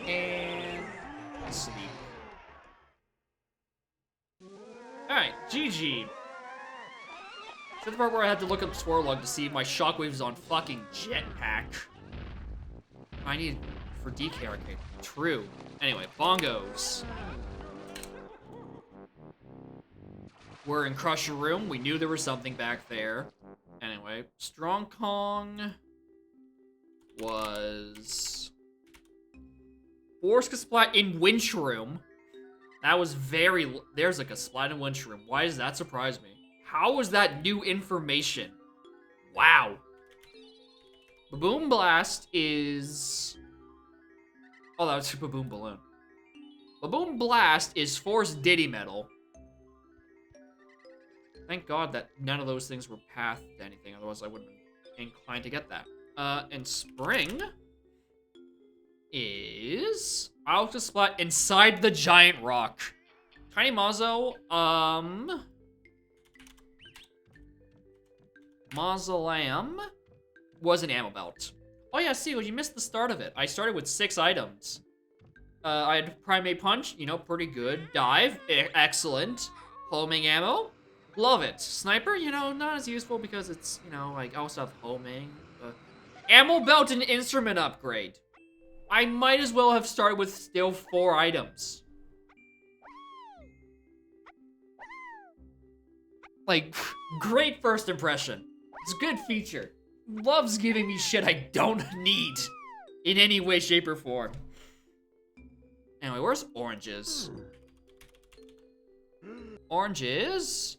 And sleep. Alright, GG. To the part where I had to look up Swirlug to see if my shockwave is on fucking jetpack. I need for DK Arcade. True. Anyway, bongos. We're in Crusher Room. We knew there was something back there. Anyway, Strong Kong was Force Splat in Winch Room. That was very... There's like a splat in Winch Room. Why does that surprise me? How was that new information? Wow. Baboon Blast is... Oh, that was Baboon Balloon. Baboon Blast is Force Diddy Metal. Thank God that none of those things were pathed to anything, otherwise I would have been inclined to get that. And Spring is Alta Splat inside the giant rock. Tiny Mauso, Mausoleum was an ammo belt. Oh yeah, see, well, you missed the start of it. I started with 6 items. I had Primate Punch, you know, pretty good. Dive, excellent. Homing ammo, love it. Sniper, you know, not as useful because it's, you know, like, I also have homing. Ammo belt and instrument upgrade. I might as well have started with still 4 items. Like, great first impression. It's a good feature. Loves giving me shit I don't need in any way, shape, or form. Anyway, where's oranges? Oranges.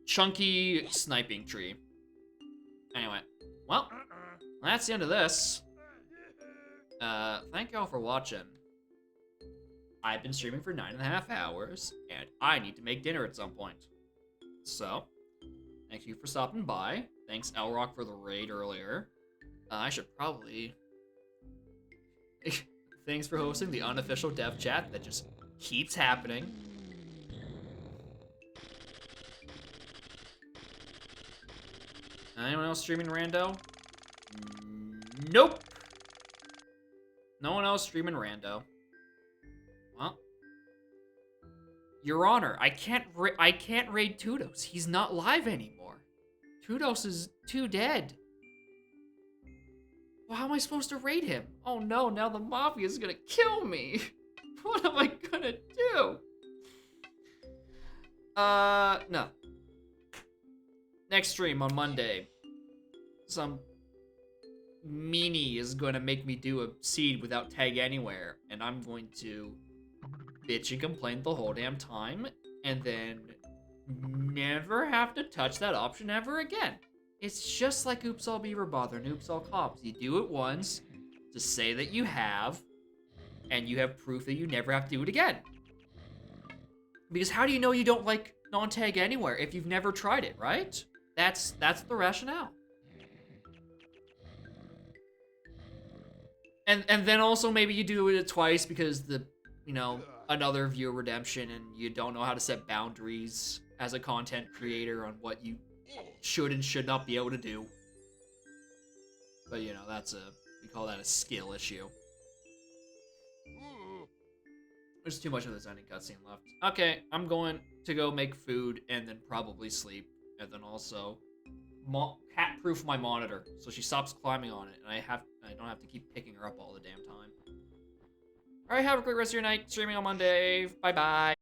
Chunky sniping tree. Anyway, well, that's the end of this. Thank y'all for watching. I've been streaming for 9.5 hours, and I need to make dinner at some point. So, thank you for stopping by. Thanks, Elrock, for the raid earlier. I should probably... Thanks for hosting the unofficial dev chat that just keeps happening. Anyone else streaming rando? Nope. No one else streaming rando. Well, Your Honor, I can't raid Tudos. He's not live anymore. Tudos is too dead. Well, how am I supposed to raid him? Oh no, now the Mafia is gonna kill me. What am I gonna do? No. Next stream on Monday. Some meanie is gonna make me do a seed without tag anywhere, and I'm going to bitch and complain the whole damn time, and then never have to touch that option ever again. It's just like Oops All Beaver Bother and Oops All Cops. You do it once to say that you have, and you have proof that you never have to do it again. Because how do you know you don't like non-tag anywhere if you've never tried it, right? That's the rationale. And then also maybe you do it twice because another viewer redemption and you don't know how to set boundaries as a content creator on what you should and should not be able to do. But we call that a skill issue. There's too much of this ending cutscene left. Okay, I'm going to go make food and then probably sleep. And then also cat-proof my monitor so she stops climbing on it and I don't have to keep picking her up all the damn time. Alright, have a great rest of your night. Streaming on Monday. Bye-bye.